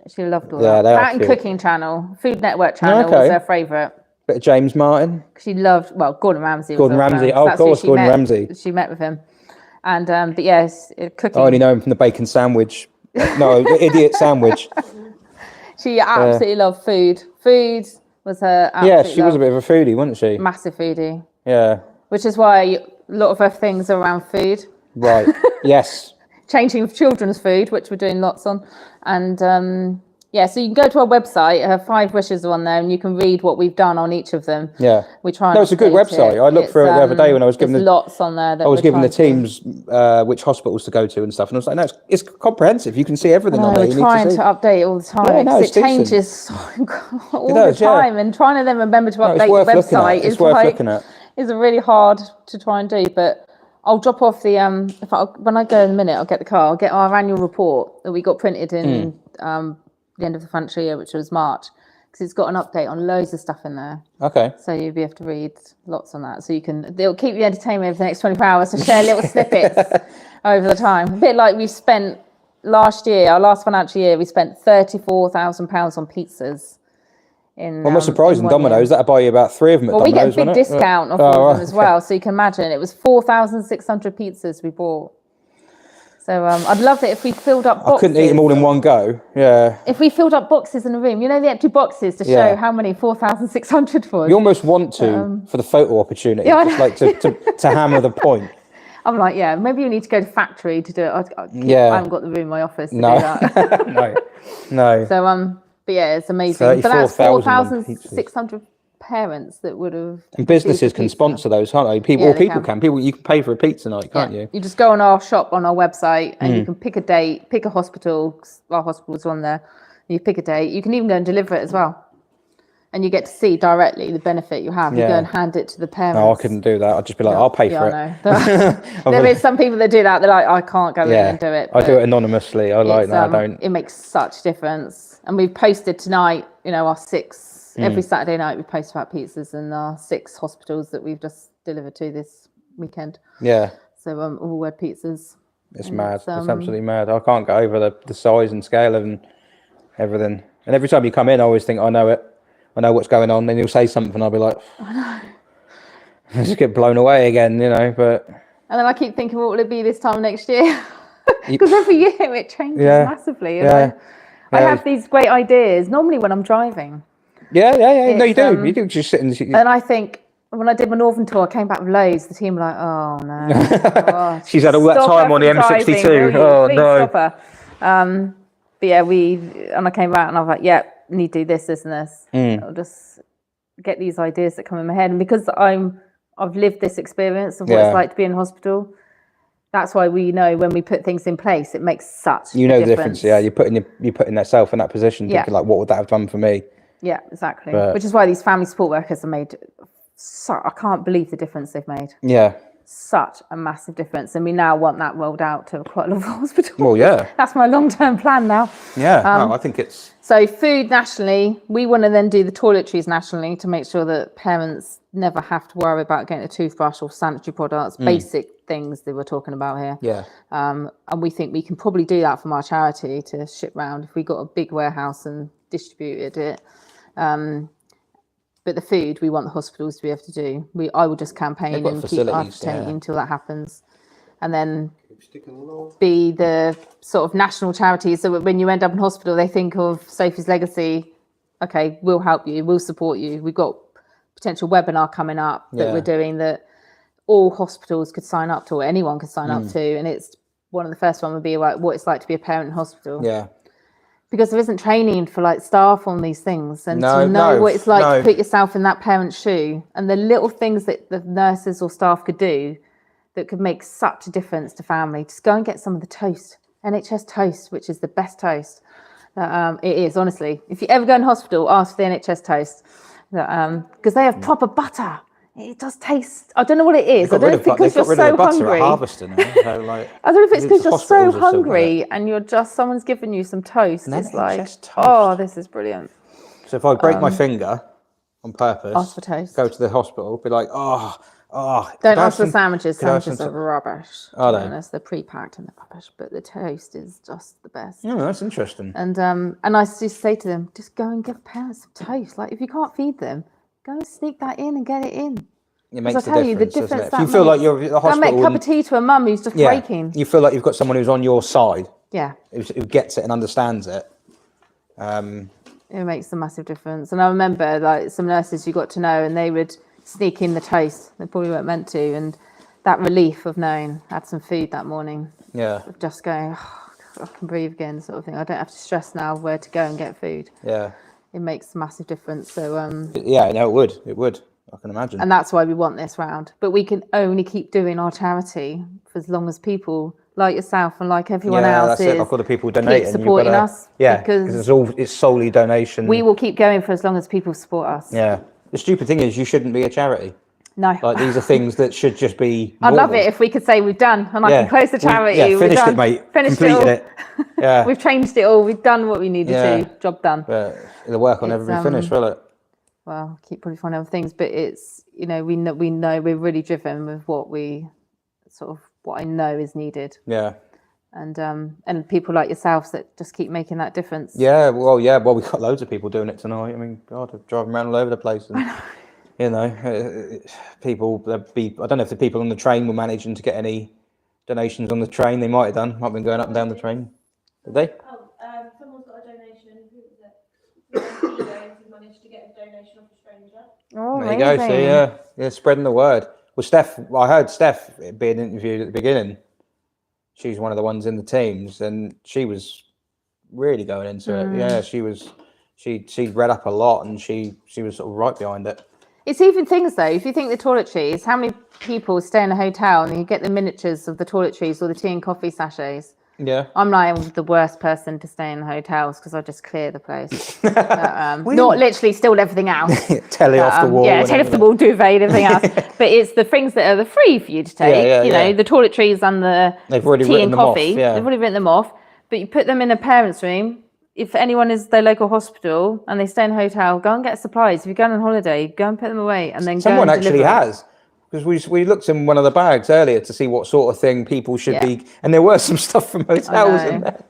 She loved all Yeah, that. they are That and cute. Cooking Channel, Food Network Channel was her favourite. Bit of James Martin. She loved, Gordon Ramsay. Gordon Ramsay, of course, Gordon Ramsay. She met with him. And, but yes, cooking. I only know him from the bacon sandwich. No, idiot sandwich. She absolutely loved food. Food was her absolute she was a bit of a foodie, wasn't she? Massive foodie. Yeah. Which is why a lot of her things are around food. Right, yes. Changing children's food, which we're doing lots on. And so you can go to our website, her 5 wishes are on there, and you can read what we've done on each of them. Yeah. We try. No, it's a good website. I looked through it the other day when I was giving lots on there. I was giving the teams which hospitals to go to and stuff, and I was like, no, it's comprehensive. You can see everything on there. We're trying to update it all the time. Yeah, no, it changes all the time, and trying to then remember to update the website is worth looking at. Is really hard to try and do. But I'll drop off the when I go in a minute, I'll get the car. I'll get our annual report that we got printed in the end of the financial year, which was March, because it's got an update on loads of stuff in there. Okay. So you'll be able to read lots on that. So they'll keep you entertained over the next 24 hours to share little snippets over the time. A bit like we spent last year, our last financial year, we spent £34,000 on pizzas. Well, I'm not surprised in Domino's, that'll buy you about 3 of them at Domino's. We get a big discount off all of them as well. So you can imagine it was 4,600 pizzas we bought. So I'd love it if we filled up boxes. I couldn't eat them all in one go. Yeah. If we filled up boxes in a room, the empty boxes to show how many 4,600 was. You almost want to for the photo opportunity, just like to hammer the point. I'm like, maybe you need to go to factory to do it. I haven't got the room in my office to do that. No. So but it's amazing. But that's 4,600 parents that would have. And businesses can sponsor those, can't they? People can. You can pay for a pizza night, can't you? You just go on our shop on our website and you can pick a date, pick a hospital. 'Cause our hospital's on there. You pick a date. You can even go and deliver it as well. And you get to see directly the benefit you have. You go and hand it to the parents. No, I couldn't do that. I'd just be like, I'll pay for it. I know. There is some people that do that. They're like, I can't go in and do it. I do it anonymously. I like that. I don't. It makes such difference. And we've posted tonight, our 6, every Saturday night we post about pizzas and our 6 hospitals that we've just delivered to this weekend. Yeah. So all word pizzas. It's mad. It's absolutely mad. I can't get over the size and scale of everything. And every time you come in, I always think, I know it. I know what's going on. Then you'll say something, I'll be like, I know. I just get blown away again, but. And then I keep thinking, what will it be this time next year? Because every year it changes massively. And I have these great ideas, normally when I'm driving. Yeah. No, you do. You do just sit and... And I think, when I did my Northern tour, I came back with loads. The team were like, oh, no. She's had all that time on the M62. Oh, no. Stop her. But and I came back and I was like, need to do this, and this. I'll just get these ideas that come in my head. And because I've lived this experience of what it's like to be in hospital, that's why we know when we put things in place, it makes such a difference. The difference. Yeah, you're putting yourself in that position, thinking like, what would that have done for me? Yeah, exactly. Which is why these family support workers have made. I can't believe the difference they've made. Yeah. Such a massive difference, and we now want that rolled out to quite a lot of hospitals. Well, yeah. That's my long-term plan now. Yeah, I think it's... So food nationally, we want to then do the toiletries nationally to make sure that parents never have to worry about getting a toothbrush or sanitary products, basic things that we're talking about here. Yeah. And we think we can probably do that from our charity to ship round if we got a big warehouse and distributed it. But the food, we want the hospitals to be able to do. I will just campaign and keep advocating until that happens. And then be the sort of national charity. So when you end up in hospital, they think of Sophie's Legacy. Okay, we'll help you. We'll support you. We've got potential webinar coming up that we're doing that all hospitals could sign up to, or anyone could sign up to. And it's one of the first one would be about what it's like to be a parent in hospital. Yeah. because there isn't training for like staff on these things, and No, to know no, what it's like no. to put yourself in that parent's shoe, and the little things that the nurses or staff could do that could make such a difference to family. Just go and get some of the toast, NHS toast, which is the best toast. It is, honestly. If you ever go in hospital, ask for the NHS toast, because they have proper butter. It does taste. I don't know what it is. I don't know if it's because you're so hungry. Harvester now, so like, I don't know if it's because you're so hospitals have still got hungry and you're just someone's given you some toast. An It's NHS like, toast. oh, this is brilliant. So if I break my finger on purpose, Ask for toast. go to the hospital, be like, oh. Don't ask for sandwiches. could I have Sandwiches some are rubbish. Are to be they? honest. They're pre-packed and they're rubbish, but the toast is just the best. Oh, that's interesting. And I just say to them, just go and give parents some toast. Like if you can't feed them, go and sneak that in and get it in. It makes I'll the tell you, the difference, doesn't difference it? that If you feel like makes. you're at the Go and hospital, make a cup of tea to a mum who's just breaking. you feel like you've got someone who's on your side, Yeah. who gets it and understands it. It makes a massive difference. And I remember like some nurses you got to know and they would sneak in the toast. They probably weren't meant to. And that relief of knowing I had some food that morning, Yeah, of just going, oh, I can breathe again sort of thing. I don't have to stress now where to go and get food. yeah, It makes a massive difference. So, yeah. No, it would. I can imagine. and that's why we want this round. But we can only keep doing our charity for as long as people like yourself and like everyone else that's is. it. Like all the people donating, keep supporting you've gotta, us. Yeah, because it's solely donation. we will keep going for as long as people support us. Yeah. The stupid thing is, you shouldn't be a charity. No. Like these are things that should just be. I'd love normal. it if we could say we've done and I can close the charity. Yeah, We've finished done, it, mate. Finished Completed it. it. Yeah. We've changed it all. We've done what we needed Yeah. to. Job done. But the work will never be finished, will it? Well, keep probably finding other things, but it's, you know we know we're really driven with what I know is needed, Yeah. and people like yourselves that just keep making that difference. Yeah. Well, we've got loads of people doing it tonight. I mean, God, they're driving around all over the place, and you know, people. I don't know if the people on the train were managing to get any donations on the train. They might have done. Might have been going up and down the train. Did they? Oh, someone's got a donation. Who was it? He managed to get a donation off a stranger. Oh, There you go. amazing. So yeah, spreading the word. Well, I heard Steph being interviewed at the beginning. She's one of the ones in the teams, and she was really going into it. Yeah, she'd read up a lot, and she was sort of right behind it. It's even things though. If you think the toiletries, how many people stay in a hotel and you get the miniatures of the toiletries or the tea and coffee sachets? Yeah. I'm like the worst person to stay in hotels because I just clear the place. Not literally steal everything out. Telly off the wall. Yeah, telly off the wall, duvet, everything else. But it's the things that are free for you to take. You know, the toiletries and the They've already tea written and them off, coffee. yeah. They've already written them off. But you put them in a parent's room. If anyone is their local hospital and they stay in a hotel, go and get supplies. If you're going on holiday, go and put them away and then Someone go and actually deliver. has. Because we looked in one of the bags earlier to see what sort of thing people should be, and there were some stuff from hotels in there.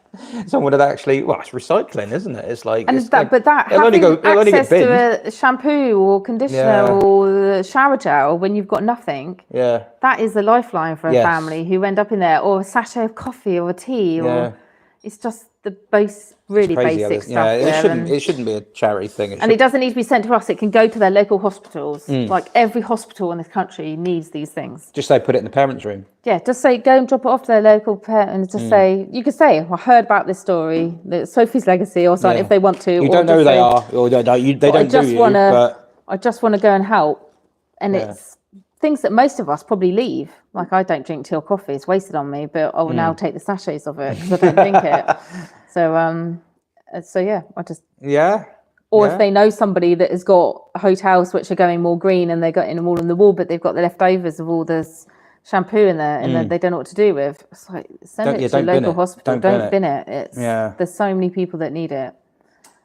Someone had actually, it's recycling, isn't it? It's like, And it's that, like, but that it'll only having get access binned. to a shampoo or conditioner Yeah. or shower gel when you've got nothing, Yeah, that is a lifeline for a Yes. family who end up in there, or a sachet of coffee or a tea, Yeah. or it's just the really crazy. basic Stuff. stuff. Yeah, there. it shouldn't be a charity thing. And it doesn't need to be sent to us. It can go to their local hospitals. Mm. Like every hospital in this country needs these things. just say put it in the parents' room. Yeah, just say go and drop it off to their local parent, and just say you could say I heard about this story, that Sophie's Legacy or something Yeah. if they want to. You or don't know just who they say, are, or they don't do you. But I just want to go and help, and Yeah. it's things that most of us probably leave. Like I don't drink tea or coffee; it's wasted on me. But I will now take the sachets of it because I don't drink it. So yeah, I just. yeah, Or yeah. if they know somebody that has got hotels which are going more green and they're getting them all on the wall, but they've got the leftovers of all this shampoo in there and then they don't know what to do with. It's like send it to a don't bin local it. hospital. Don't bin it. It's there's so many people that need it.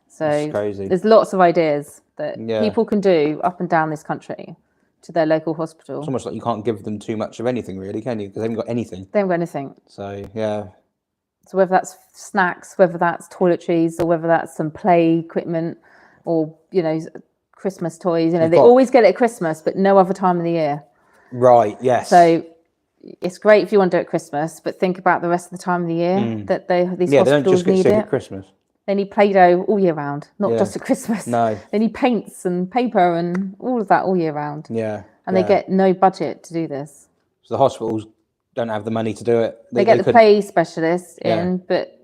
So It's crazy. there's lots of ideas that Yeah. people can do up and down this country to their local hospital. It's almost like you can't give them too much of anything, really, can you? Because they haven't got anything. They haven't got anything. So yeah, So whether that's snacks, whether that's toiletries, or whether that's some play equipment, or Christmas toys. They always get it at Christmas, but no other time of the year. right. Yes. So it's great if you want to do it at Christmas, but think about the rest of the time of the year that these they don't hospitals just get need sick it. at Christmas. They need Play-Doh all year round, not Yeah. just at Christmas. No. They need paints and paper and all of that all year round. Yeah. And they get no budget to do this. So the hospitals don't have the money to do it. They get the couldn't- play specialists Yeah. in, but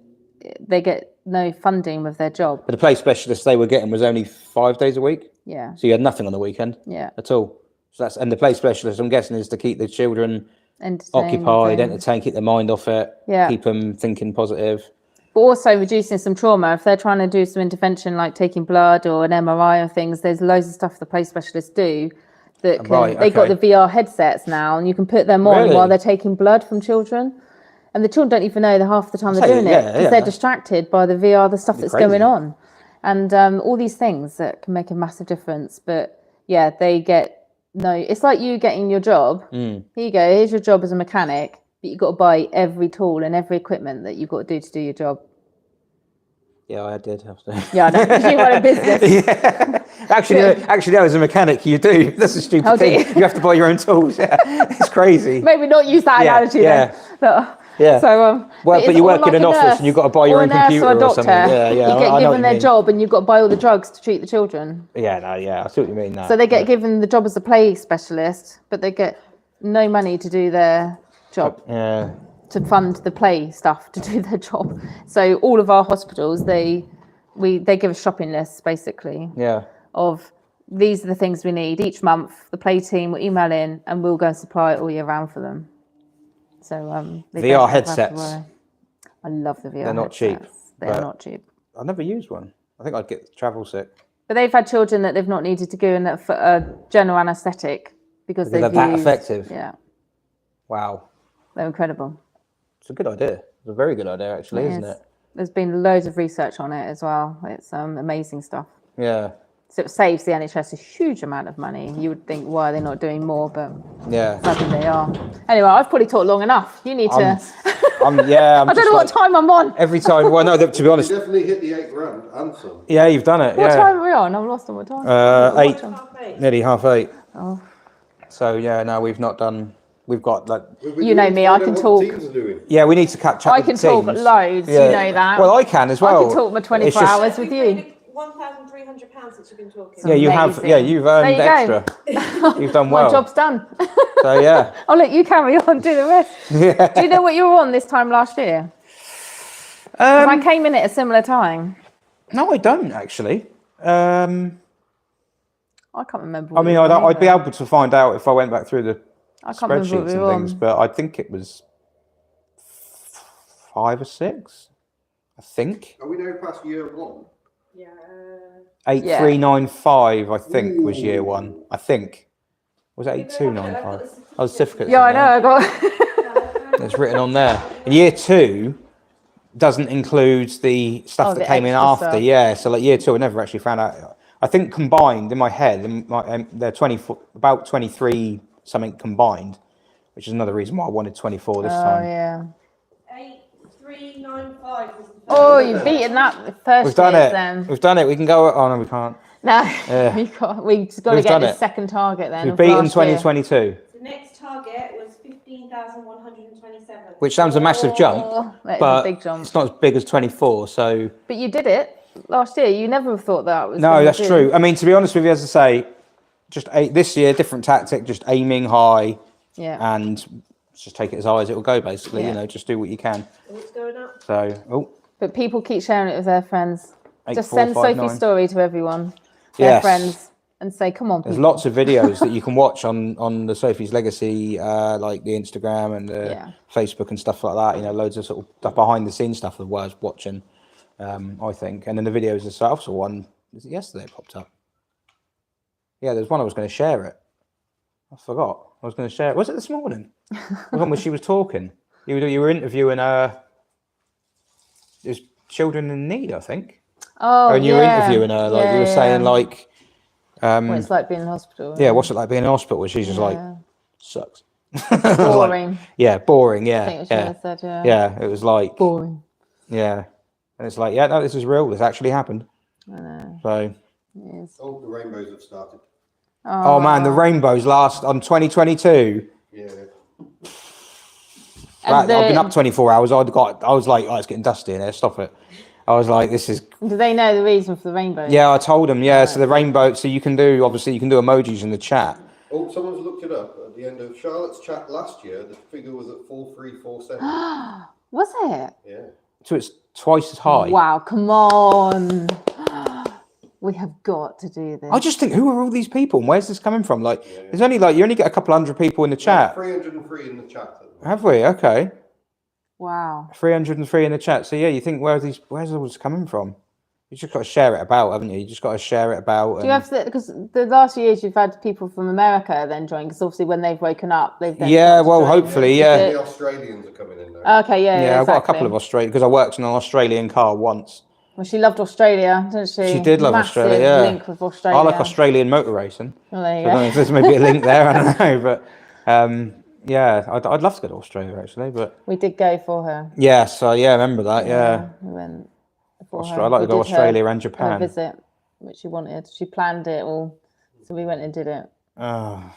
they get no funding with their job. But the play specialist they were getting was only 5 days a week. Yeah. So you had nothing on the weekend. Yeah. At all. So and the play specialist, I'm guessing, is to keep the children occupied, entertained, keep their mind off it, keep them thinking positive. But also reducing some trauma. If they're trying to do some intervention like taking blood or an MRI or things, there's loads of stuff the play specialists do that can, they've got the VR headsets now, and you can put them on while they're taking blood from children. And the children don't even know that half the time they're doing it because they're distracted by the VR, the stuff that's going on. And all these things that can make a massive difference. But yeah, they get it's like you getting your job. Here you go, here's your job as a mechanic, but you've got to buy every tool and every equipment that you've got to do your job. Yeah, I did have to. Yeah, I know. You run a business. Actually, as a mechanic, you do. That's a stupid thing. You have to buy your own tools. Yeah, it's crazy. Maybe not use that analogy then. Yeah. So, but you work in an office and you've got to buy your own computer or something. Yeah, yeah. You get given their job and you've got to buy all the drugs to treat the children. Yeah, I see what you mean. So they get given the job as a play specialist, but they get no money to do their job. Yeah. To fund the play stuff to do their job. So all of our hospitals, they give us shopping lists basically. Yeah. Of these are the things we need each month. The play team will email in and we'll go and supply it all year round for them. So VR headsets. I love the VR. They're not cheap. They are not cheap. I've never used one. I think I'd get travel sick. But they've had children that they've not needed to go in for a general anaesthetic because they're that effective. Yeah. Wow. They're incredible. It's a good idea. It's a very good idea, actually, isn't it? There's been loads of research on it as well. It's amazing stuff. Yeah. So it saves the NHS a huge amount of money. You would think, why are they not doing more? But sadly they are. Anyway, I've probably talked long enough. You need to. I don't know what time I'm on. Every time. Well, no, to be honest. You definitely hit the £8,000 and some. Yeah, you've done it. What time are we on? I've lost on what time. 8. Nearly 8:30. Oh. So yeah, no, we've not done. We've got like. You know me, I can talk. Yeah, we need to catch up. I can talk loads. Yeah. You know that. Well, I can as well. I can talk my 24 hours with you. £1,300 since you've been talking. Yeah, you have. Yeah, you've earned extra. You've done well. My job's done. So yeah. I'll let you carry on, do the rest. Yeah. Do you know what you were on this time last year? I came in at a similar time. No, I don't actually. I can't remember. I mean, I'd be able to find out if I went back through the spreadsheets and things, but I think it was 5 or 6. I think. Are we now past year 1? Yeah. 8395, I think, was year 1. I think. Was it 8295? Oh, the certificate. Yeah, I know. I got. It's written on there. And year 2 doesn't include the stuff that came in after. Stuff. Yeah, so like year 2, I never actually found out. I think combined in my head, they're about 23 something combined, which is another reason why I wanted 24 this time. Oh yeah. 8395 was the first. Oh, you've beaten that first. We've done it. Then. We've done it. We can go. Oh no, we can't. No, we've got to get the second target then. We've beaten 2022. The next target was 15,127. Which sounds a massive jump, that is but a big jump. it's not as big as 24. So. But you did it last year. You never thought that was. No, that's true. I mean, to be honest with you, as I say, just this year, different tactic, just aiming high. Yeah. And just take it as high as it will go, basically. Yeah. You know, just do what you can. What's going up? So, But people keep sharing it with their friends. Just send Sophie's story to everyone, their friends, and say, "Come on." There's lots of videos that you can watch on the Sophie's Legacy, like the Instagram and the Facebook and stuff like that. You know, loads of sort of behind the scenes stuff that was watching. I think, and then the videos themselves. So one was it yesterday it popped up. Yeah, there's one I was going to share it. I forgot. I was going to share it. Was it this morning? When she was talking, you were interviewing it was children in need, I think. Oh, and you were interviewing her, like you were saying, like, what it's like being in hospital. Yeah, what's it like being in hospital? She's just like, sucks. Boring. Like, boring. Yeah, I think it said, yeah, it was like boring. Yeah, and it's like, yeah, no, this is real. This actually happened. I know. So. Oh, the rainbows have started. Oh man, the rainbows last on 2022. Yeah. Right, I've been up 24 hours. I was like, oh, it's getting dusty in here. Stop it. I was like, this is. Do they know the reason for the rainbow? Yeah, I told them. Yeah, so the rainbow. So you can do emojis in the chat. Oh, someone's looked it up at the end of Charlotte's chat last year. The figure was at 4347. Was it? Yeah. so it's twice as high. Wow, come on. We have got to do this. I just think, who are all these people and where's this coming from? Like, there's only like, you only get a couple hundred people in the chat. 303 in the chat. Have we? Okay. Wow. 303 in the chat. So yeah, you think, where's all this coming from? You just got to share it about, haven't you? You just got to share it about. Do you have to, because the last years you've had people from America then join, because obviously when they've woken up, they've then Yeah, started to well, join. hopefully, yeah. The Australians are coming in now. Okay, yeah, Yeah, I've got a exactly. couple of Australian, because I worked in an Australian car once. Well, she loved Australia, didn't she? She did love Massive Australia, yeah. link with Australia. I like Australian motor racing. Well, there you So I don't know go. if there's maybe a link there, I don't know, but yeah, I'd love to go to Australia actually, but We did go for her. yeah, so yeah, I remember that, yeah. We went for her. I'd like to We go did Australia and her Japan. visit, which she wanted. She planned it all, so we went and did it, Oh,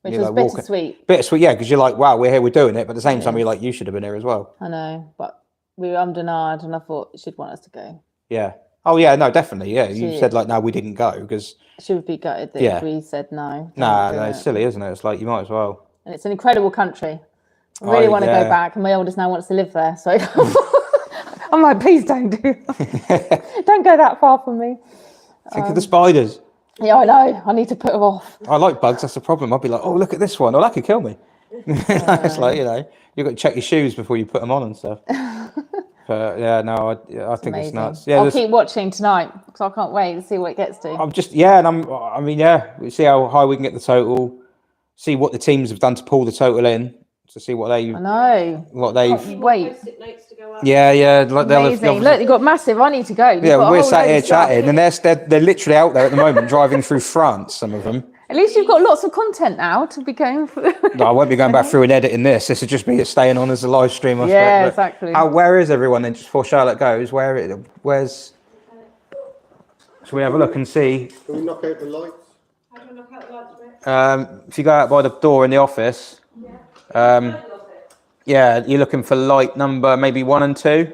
which you're was like walking- bittersweet. bittersweet, yeah, because you're like, wow, we're here, we're doing it, but at the same time, you're like, you should have been here as well. I know, but we were denied, and I thought she'd want us to go. Yeah. Oh yeah, no, definitely, yeah. You She- said like, no, we didn't go because She would be gutted that Yeah. if we said no. nah, don't no, do it's it. silly, isn't it? It's like you might as well. And it's an incredible country. I really want to yeah. go back, and my oldest now wants to live there. So I'm like, please don't do that. Don't go that far from me. Think of the spiders. Yeah, I know. I need to put her off. I like bugs. That's the problem. I'd be like, oh, look at this one. Oh, that could kill me. It's like, you know, you've got to check your shoes before you put them on and stuff. But yeah, no, I think it's Amazing. nuts. Yeah, I'll there's- keep watching tonight because I can't wait to see what it gets to. I'm just, yeah, and I mean, yeah, we see how high we can get the total, see what the teams have done to pull the total in, to see what I know. they've, Wait. Wait. Notes to go up. yeah, like Amazing. Look, you've got massive. I need to go. You've yeah, got a we're whole sat load here of stuff. chatting, and they're literally out there at the moment driving through France. Some of them. At least you've got lots of content now to be going through. No, I won't be going back through and editing this. This would just be it staying on as a live stream. I Yeah, expect. But exactly. where is everyone then? Just before Charlotte goes, where's? Shall we have a look and see? Can we knock out the lights? How do I knock out the lights, mate? If you go out by the door in the office, yeah, you're looking for light number maybe 1 and 2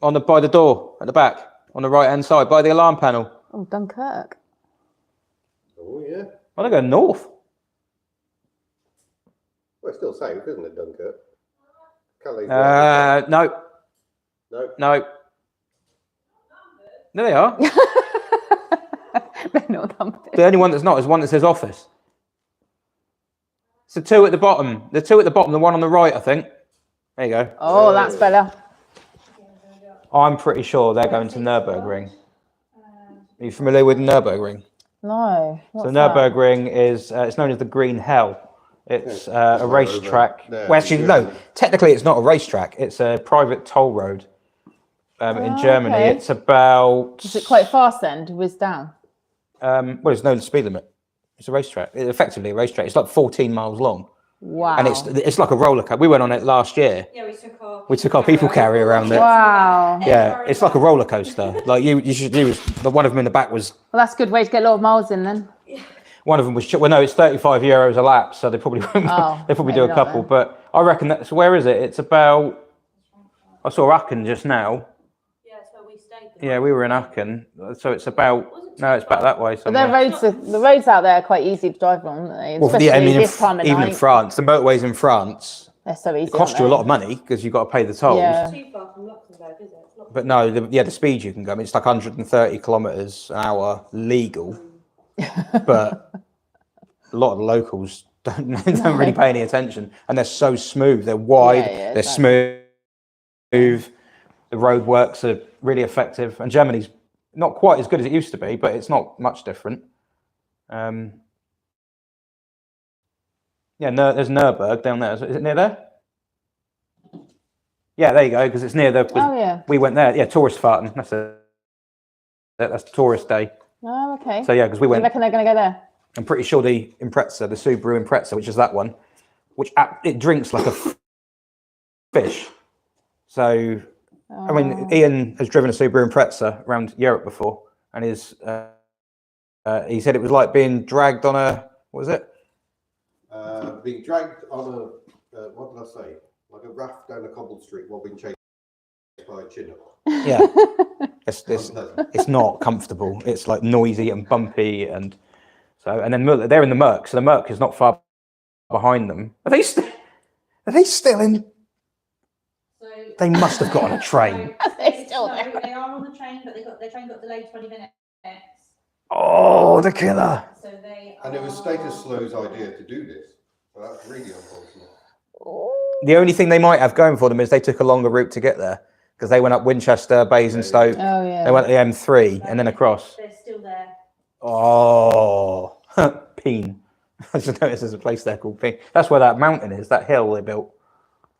on by the door at the back on the right hand side by the alarm panel. Oh, Dunkirk. Oh yeah. Oh, they go north. Well, it's still safe, isn't it, Dunkirk? Calais. No, No. no. There they are. They're not done with it. The only one that's not is one that says office. It's the 2 at the bottom. The 2 at the bottom, the one on the right, I think. There you go. Oh, that's better. I'm pretty sure they're going to Nürburgring. Are you familiar with Nürburgring? No. So What's that? Nürburgring is it's known as the Green Hell. It's a racetrack. there, Well, actually, no. Technically, it's not a racetrack. It's a private toll road in Germany. okay. It's about. Is it quite fast then to whiz down? Well, it's no speed limit. It's a racetrack. It's effectively a racetrack. It's like 14 miles long, Wow. and it's like a roller coaster. We went on it last year. Yeah, We took our people carrier around it. Wow. Yeah, it's like a roller coaster. Like you should do. The one of them in the back was. Well, that's a good way to get a lot of miles in then. One of them was. Well, no, it's €35 a lap, so they probably won't. Oh, they probably do a maybe not couple, then. but I reckon that. So where is it? It's about. I saw Aachen just now. Yeah, that's where we stayed. Yeah, we were in Aachen, so it's about. No, it's back that way. But their Somewhere. the roads out there are quite easy to drive on, aren't they? Well, Especially yeah, I mean, this time of even night. in France, the motorways in France They're so easy. cost you a lot of money because you've got to pay the tolls. Yeah. Too far from Luxembourg, is it? It's not But no, the speed you can go. I mean, it's like 130 kilometers an hour legal, but a lot of the locals don't really pay any attention, and they're so smooth. They're wide. Yeah, they're exactly. smooth. The road works are really effective, and Germany's not quite as good as it used to be, but it's not much different. Yeah, there's Nürburg down there. Is it near there? Yeah, there you go, because it's near the. Oh, yeah. We went there. Yeah, Touristfahrten. That's it. That's tourist day. Oh, okay. So yeah, because we You went. reckon they're going to go there? I'm pretty sure the Impreza, the Subaru Impreza, which is that one, which it drinks like a fish. So, I mean, Ian has driven a Subaru Impreza around Europe before, and he said it was like being dragged on a, what was it? Being dragged on a, what did I say? Like a raft down a cobbled street while being chased by a chinook. Yeah, it's not comfortable. It's like noisy and bumpy, and so, and then they're in the Merc, so the Merc is not far behind them. Are they still in? They must have got on a train. They're still No, there. they are on the train, but their train got delayed 20 minutes. Oh, the killer. So they And it was are- Status Slow's idea to do this. So that's really unfortunate. The only thing they might have going for them is they took a longer route to get there because they went up Winchester, Basingstoke. Oh yeah. They went to the M3 and then across. They're still there. Oh, Peen. I just noticed there's a place there called Peen. That's where that mountain is, that hill they built.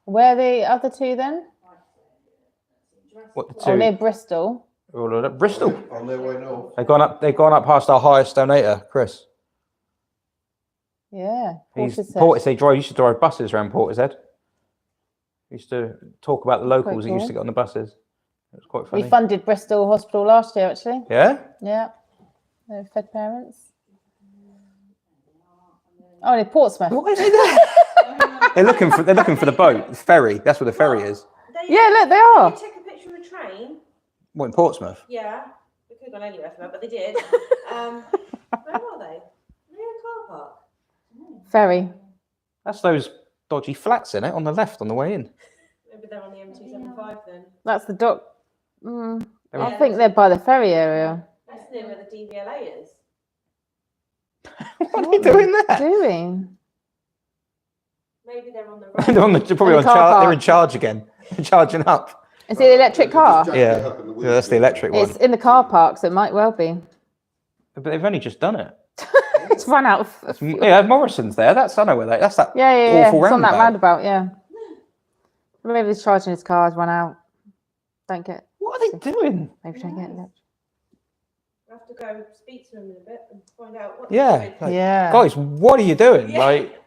Where are the other two then? What, the Oh, two? near Bristol. Oh, Bristol. On their way north. They've gone up past our highest donator, Chris. Yeah. He's Portishead. he used to drive buses around Portishead. He used to talk about the locals that used cool. to get on the buses. It was quite funny. We funded Bristol Hospital last year, actually. Yeah? Yeah. They're fed parents. Oh, and Portsmouth. What is it there? they're looking for the boat, the ferry. That's where the ferry is. Yeah, look, they are. They take a picture of the train. What, in Portsmouth? Yeah, they could have gone anywhere from that, but they did. Where are they? They're in a car park. Ferry. That's those dodgy flats in it on the left on the way in. Maybe they're on the M275 then. That's the dock. I Yeah. think they're by the ferry area. That's near where the DVLA is. What are they doing there? Doing? Maybe they're on the they're, road. probably In on the car charge. They're park. in charge again. They're charging up. Is it the electric car? Just Yeah. jacked it up in the Yeah, wheels. that's the electric one. It's in the car park, so it might well be. But they've only just done it. It's run out of. Yeah, Morrison's there. That's I know where they. That's that Yeah, yeah, yeah. awful It's on that roundabout. roundabout, yeah. Maybe he's charging his cars, run out. Don't get. What are they doing? Maybe don't get electric. I have to go speak to them in a bit and find out what Yeah. they're doing. Like, Yeah. Guys, what are you doing? Yeah. Like,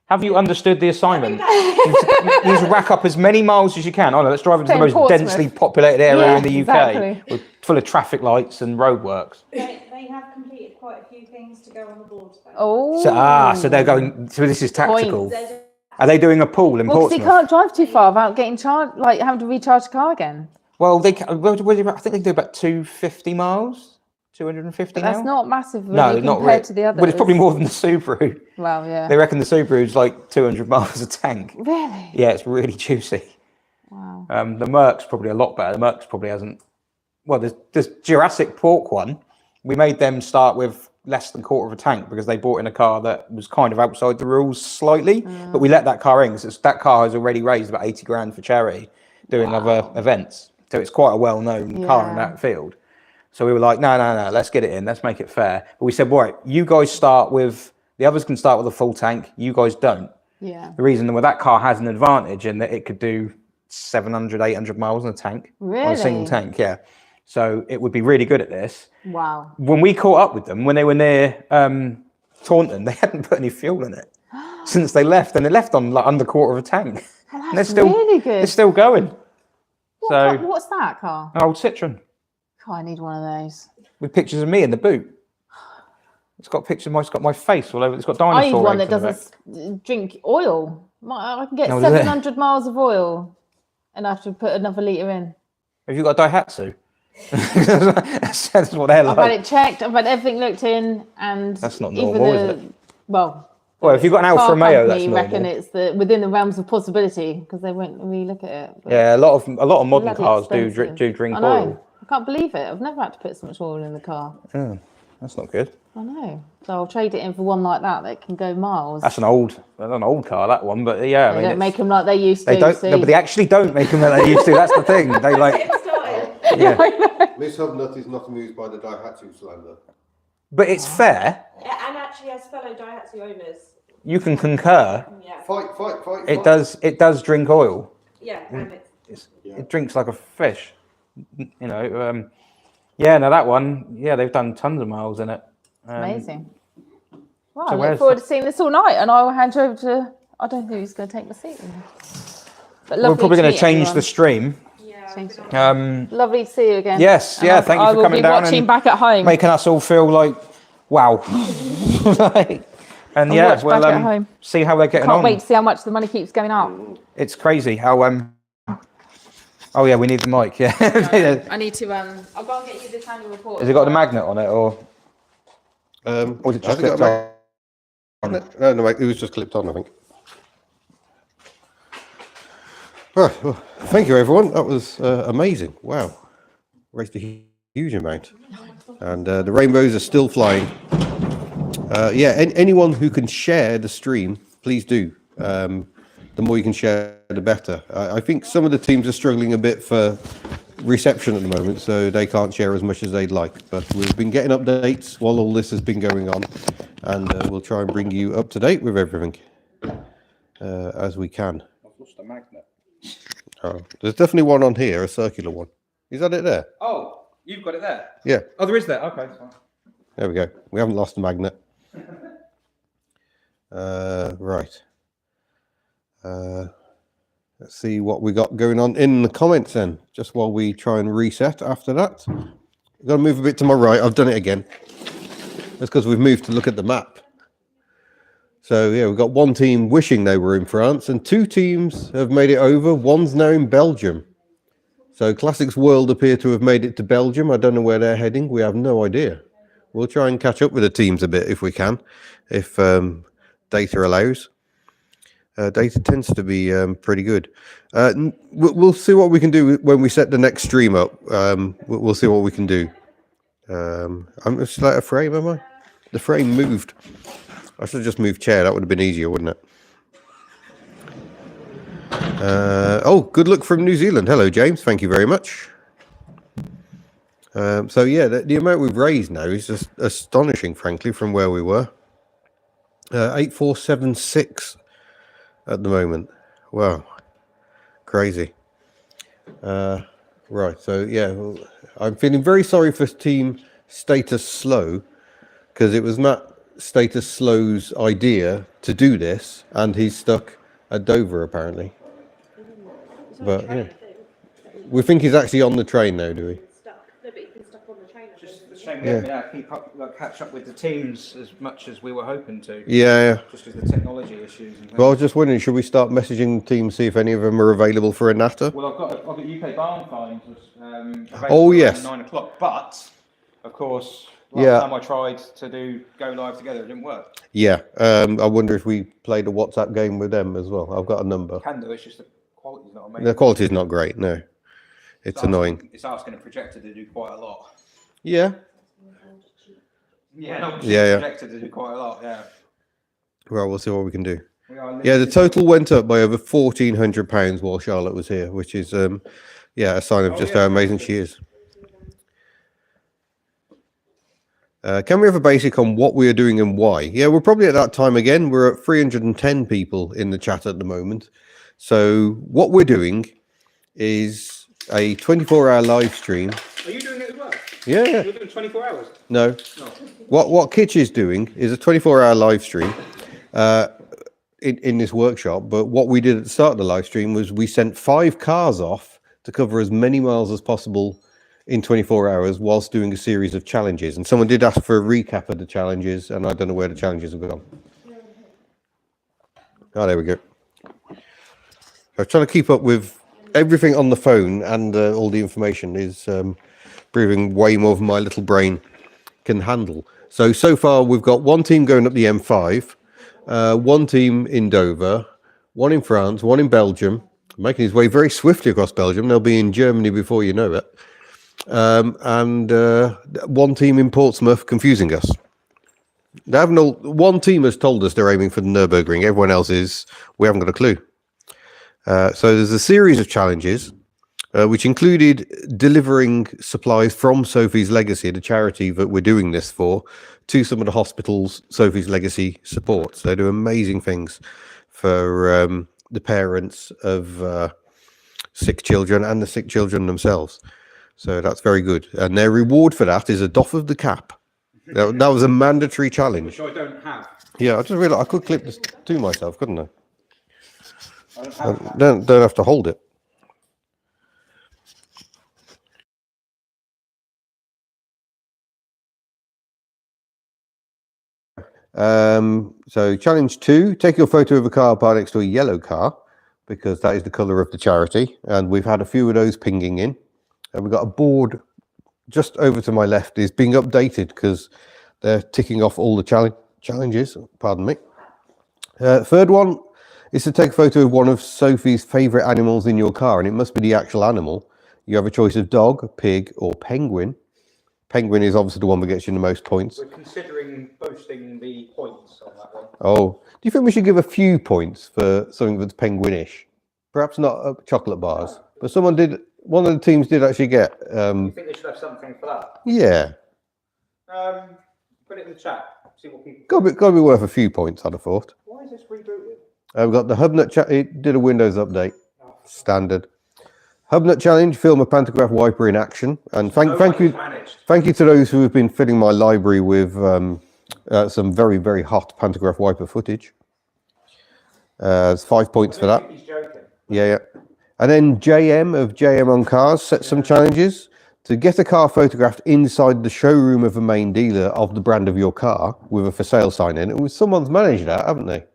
have you understood the assignment? Exactly. You just rack up as many miles as you can. Oh no, let's drive into the Same most Portsmouth. densely populated area Yeah, in the UK, exactly. with full of traffic lights and roadworks. They have completed quite a few things to go on the board. Though. Oh. So they're going. So this is tactical. Points. Are they doing a pool in Well, because he Portsmouth? can't drive too far without getting charged, like having to recharge the car again. Well, I think they do about 250 miles, 250 But now. that's not massive, No, really, not compared really. to the others. But it's probably more than the Subaru. Well, yeah. They reckon the Subaru's like 200 miles a tank. Really? Yeah, it's really juicy. Wow. The Merc's probably a lot better. The Merc's probably hasn't. Well, there's Jurassic Pork one. We made them start with less than quarter of a tank because they bought in a car that was kind of outside the rules slightly. But we let that car in because that car has already raised about 80 grand for charity doing other events. So it's quite a well-known car in Yeah. that field. So we were like, no, let's get it in. Let's make it fair. But we said, right, you guys start with, the others can start with a full tank. You guys don't. Yeah. The reason that that car has an advantage in that it could do 700, 800 miles in a tank. On a single Really? tank, yeah. So it would be really good at this. Wow. When we caught up with them, when they were near Taunton, they hadn't put any fuel in it since they left. And they left on like under quarter of a tank. Oh, And that's really good. They're still going. What's that car? An old Citroen Oh, I need one of those. with pictures of me in the boot. It's got pictures of it's got my face all over. It's got I need dinosaur one eggs that on the back. doesn't drink oil. I can get No, does it? 700 miles of oil and I have to put another litre in. Have you got a Daihatsu? That's what they're I've had like. it checked, I've had everything looked in, and That's not even normal, is it? Well, Well, if you've got an Alfa car Romeo, that's company reckon normal. it's within the realms of possibility because they won't really look at it. But Yeah, a lot of modern bloody cars expensive. do drink I know. oil. I can't believe it. I've never had to put so much oil in the car. That's not good. I know. So I'll trade it in for one like that can go miles. That's an old car, that one. But yeah, They don't make them like they used to. they don't. see? No, but they actually don't make them like they used to. That's the thing. They like. Yeah. Miss Hubnut is not amused by the Daihatsu slander. But it's fair. Yeah, and actually, as fellow Daihatsu owners, You can concur. yeah, Fight. It does. It does drink oil. yeah, and it's It drinks like a fish. You know. Yeah. No, that one. Yeah, they've done tons of miles in it. Amazing. Well, so I where's look forward to seeing this all night, and I will hand you over to. I don't know who's going to take my seat. But We're lovely probably going to meet change everyone. the stream. Change it. Um, Lovely to see you again. yes. And Yeah. Thank you I for will coming be down watching and back at home. making us all feel like, wow. And yeah, watch back at home. see how they're getting Can't on. wait to see how much the money keeps going up. It's crazy how Oh yeah, we need the mic. Yeah. I need to. I'll go and get you this annual report. Has it got the magnet on it, or was it just has got clipped a on? No, it was just clipped on, I think. Right, well, thank you, everyone. That was amazing. Wow, raised a huge amount, and the rainbows are still flying. Yeah, anyone who can share the stream, please do. The more you can share, the better. I think some of the teams are struggling a bit for reception at the moment, so they can't share as much as they'd like. But we've been getting updates while all this has been going on, and we'll try and bring you up to date with everything as we can. I've lost a magnet. Oh, there's definitely one on here, a circular one. Is that it there? Oh, you've got it there? Yeah. Oh, there is there. Okay. Fine. There we go. We haven't lost the magnet. Right. Let's see what we got going on in the comments then, just while we try and reset after that. I've got to move a bit to my right. I've done it again. That's because we've moved to look at the map. So, yeah, we've got one team wishing they were in France, and two teams have made it over. One's now in Belgium. So, Classics World appear to have made it to Belgium. I don't know where they're heading. We have no idea. We'll try and catch up with the teams a bit if we can, if data allows. Data tends to be pretty good. We'll see what we can do when we set the next stream up. We'll see what we can do. I'm just like a frame, am I? The frame moved. I should have just moved chair. That would have been easier, wouldn't it? Oh, good luck from New Zealand. Hello, James. Thank you very much. So, yeah, the amount we've raised now is just astonishing, frankly, from where we were. 8476 at the moment. Wow. Crazy. Right, so, yeah, I'm feeling very sorry for Team Status Slow, because it was Matt Status Slow's idea to do this, and he's stuck at Dover, apparently. But, yeah. We think he's actually on the train now, do we? Just a shame we haven't been able to catch up with the teams as much as we were hoping to. Yeah. Just because of the technology issues. And Well, I was just wondering, should we start messaging teams, see if any of them are available for a natter? Well, I've got UPnDOWN finds available Oh, yes. around 9 o'clock, but of course, Yeah. last time I tried to go live together, it didn't work. Yeah, I wonder if we played a WhatsApp game with them as well. I've got a number. Can do, it's just the quality's not amazing. The quality's not great, no. It's annoying. It's asking a projector to do quite a lot. Yeah. Yeah, Yeah. projector to do quite a lot, yeah. Well, we'll see what we can do. Yeah, the total went up by over £1,400 while Charlotte was here, which is, a sign of just how amazing she is. Can we have a basic on what we are doing and why? Yeah, we're probably at that time again. We're at 310 people in the chat at the moment. So what we're doing is a 24-hour live stream. Are you doing it as well? Yeah. You're doing 24 hours? No. What Kitch is doing is a 24-hour live stream in this workshop. But what we did at the start of the live stream was we sent 5 cars off to cover as many miles as possible in 24 hours whilst doing a series of challenges. And someone did ask for a recap of the challenges, and I don't know where the challenges have gone. Oh, there we go. I was trying to keep up with everything on the phone, and all the information is proving way more than my little brain can handle. So far we've got one team going up the M5, one team in Dover, one in France, one in Belgium, making his way very swiftly across Belgium. They'll be in Germany before you know it. And one team in Portsmouth confusing us. They haven't all, one team has told us they're aiming for the Nürburgring. Everyone else we haven't got a clue. So there's a series of challenges, which included delivering supplies from Sophie's Legacy, the charity that we're doing this for, to some of the hospitals Sophie's Legacy supports. They do amazing things for the parents of sick children and the sick children themselves. So that's very good. And their reward for that is a doff of the cap. That was a mandatory challenge. Which I don't have. Yeah, I just realised I could clip this to myself, couldn't I? I don't have that. Don't have to hold it. So challenge 2, take your photo of a car parked next to a yellow car, because that is the colour of the charity. And we've had a few of those pinging in. And we've got a board just over to my left is being updated because they're ticking off all the challenges. Pardon me. Third one It's to take a photo of one of Sophie's favourite animals in your car, and it must be the actual animal. You have a choice of dog, pig, or penguin. Penguin is obviously the one that gets you the most points. We're considering boosting the points on that one. Oh, do you think we should give a few points for something that's penguinish? Perhaps not chocolate bars, but one of the teams did actually get. You think they should have something for that? Yeah. Put it in the chat. See what people. Got to be worth a few points, I'd have thought. Why is this rebooted? We've got the Hubnut chat. It did a Windows update. Standard. Hubnut challenge. Film a pantograph wiper in action. And thank you to those who have been filling my library with some very, very hot pantograph wiper footage. There's 5 points for that. He's joking. Yeah. And then JM of JM on Cars set some challenges to get a car photographed inside the showroom of a main dealer of the brand of your car with a for sale sign in. It was someone's managed that, haven't they?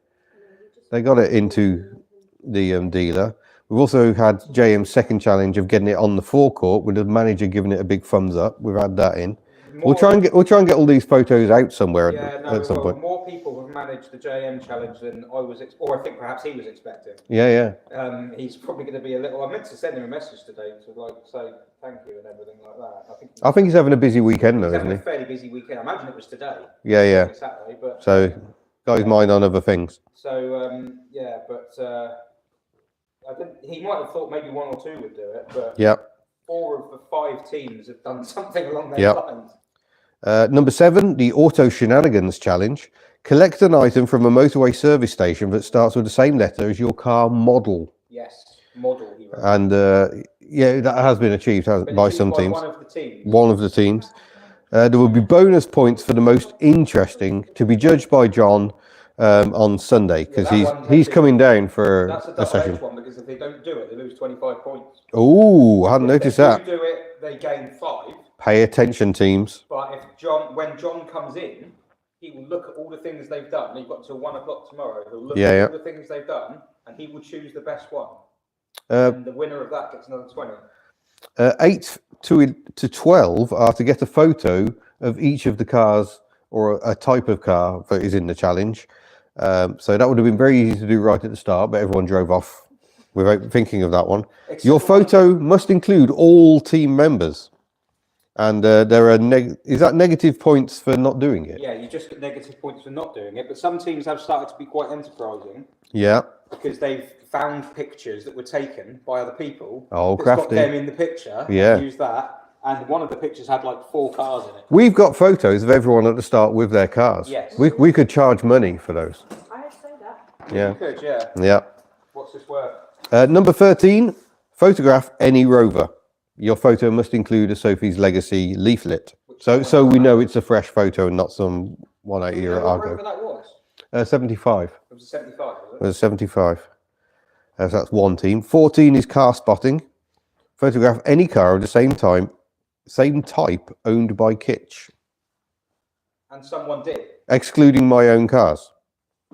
They got it into the dealer. We've also had JM's second challenge of getting it on the forecourt with the manager giving it a big thumbs up. We've had that in. We'll try and get all these photos out somewhere at some point. More people have managed the JM challenge than I was, or I think perhaps he was expecting. Yeah. He's probably going to be a little. I meant to send him a message today to like say thank you and everything like that. I think he's having a busy weekend though, he's isn't having he? a fairly busy weekend. I imagine it was today. Yeah. Saturday, but So got his mind on other things. So I think he might have thought maybe one or two would do it, but Yeah. 4 of the 5 teams have done something along those lines. Number 7, the Auto Shenanigans Challenge. Collect an item from a motorway service station that starts with the same letter as your car model. Yes, model. He wrote. And that has been achieved by some teams. One of the teams. One of the teams. There will be bonus points for the most interesting to be judged by John on Sunday because he's coming down for that's a session. double-edged one because if they don't do it, they lose 25 points. Oh, I hadn't noticed that. If they do it, they gain 5. Pay attention, teams. But when John comes in, he will look at all the things they've done. You've got until 1 o'clock tomorrow. He'll look at all the things they've done, and he will choose the best one. And the winner of that gets another 20. 8 to 12 are to get a photo of each of the cars or a type of car that is in the challenge. So that would have been very easy to do right at the start, but everyone drove off without thinking of that one. Your photo must include all team members. And there are is that negative points for not doing it? Yeah, you just get negative points for not doing it. But some teams have started to be quite enterprising. Yeah. Because they've found pictures that were taken by other people. Oh, that's crafty. got them in the picture. Yeah. Use that. And one of the pictures had like 4 cars in it. We've got photos of everyone at the start with their cars. Yes. We could charge money for those. I'd say that. Yeah. You could, yeah. Yeah. What's this worth? Number 13, photograph any rover. Your photo must include a Sophie's Legacy leaflet. So we know it's a fresh photo and not some 180 Argo. Whatever that was. 75. It was a 75, was it? It was 75. So that's one team. 14 is car spotting. Photograph any car of the same type owned by Kitch. And someone did. Excluding my own cars.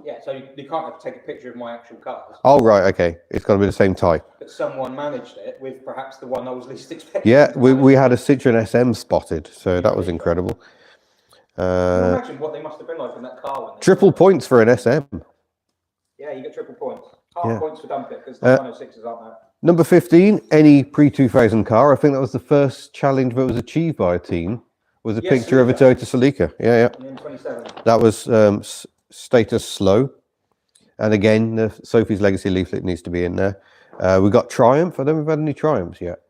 Yeah, so you can't have to take a picture of my actual cars. Oh, right, okay. It's got to be the same type. But someone managed it with perhaps the one I was least expecting. Yeah, we had a Citroen SM spotted, so that was incredible. Can you imagine what they must have been like in that car? When Triple points for an SM. Yeah, you get triple points. Half points for dump it because the 106s aren't there. Number 15, any pre-2000 car. I think that was the first challenge that was achieved by a team. Was a picture of a Toyota Celica. Yeah. And then 27. That was status slow. And again, the Sophie's Legacy leaflet needs to be in there. We've got Triumph. I don't think we've had any Triumphs yet.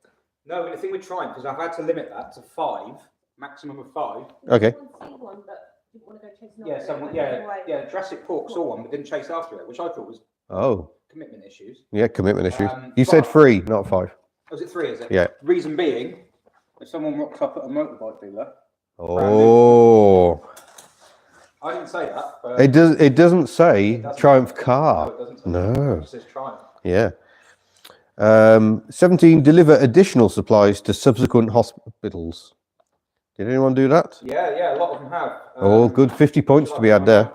No, but the thing with Triumph, because I've had to limit that to 5, maximum of 5. Okay. Yeah, Jurassic Park saw one but didn't chase after it, which I thought was commitment issues. Yeah, commitment issues. You said 3, not 5. Was it 3, is it? Yeah. Reason being, if someone rocks up at a motorbike dealer... Oh. I didn't say that. But it doesn't say Triumph car. No, it doesn't say No. that. It says Triumph. Yeah. 17, deliver additional supplies to subsequent hospitals. Did anyone do that? Yeah, a lot of them have. Good. 50 points to be had there.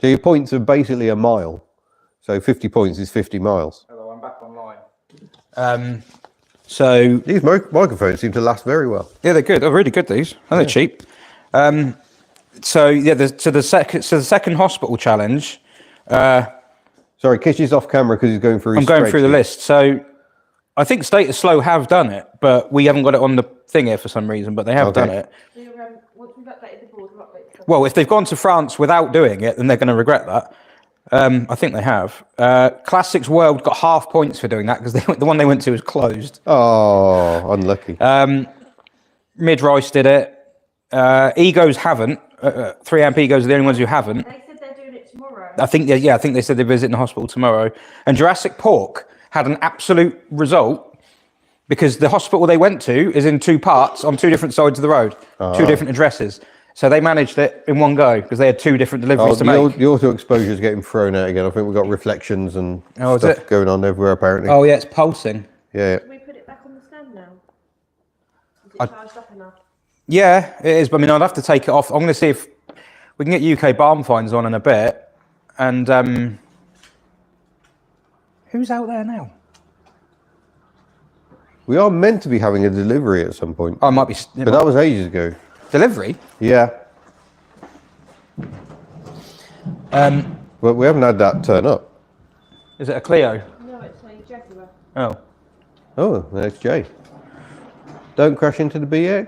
So your points are basically a mile. So 50 points is 50 miles. Hello, I'm back online. So these microphones seem to last very well. Yeah, they're good. They're really good, these. And they're cheap. The second hospital challenge, Sorry, Kish is off camera because he's going through. I'm His going through the spreadsheet. list. So I think Status Slow have done it, but we haven't got it on the thing here for some reason, but they have done it. Once we've updated the board, we'll update the Well, if they've gone to France without doing it, then they're going to regret that. I think they have. Classics World got half points for doing that because the one they went to was closed. Oh, unlucky. Mid-Rice did it. Egos haven't. 3 amp Egos are the only ones who haven't. They said they're doing it tomorrow. I think they said they're visiting the hospital tomorrow. And Jurassic Pork had an absolute result because the hospital they went to is in 2 parts on 2 different sides of the road, 2 different addresses. So they managed it in one go because they had 2 different deliveries to make. The auto exposure is getting thrown out again. I think we've got reflections and stuff going on everywhere apparently. Oh yeah, it's pulsing. Yeah. Can we put it back on the stand now? Is it charged up enough? Yeah, it is. But I mean, I'd have to take it off. I'm going to see if we can get UK barn fines on in a bit. And who's out there now? We are meant to be having a delivery at some point. Oh, it might be. But that was ages ago. Delivery? Yeah. But we haven't had that turn up. Is it a Clio? No, it's a Jaguar. Oh. Oh, there's Jay. Don't crash into the BX.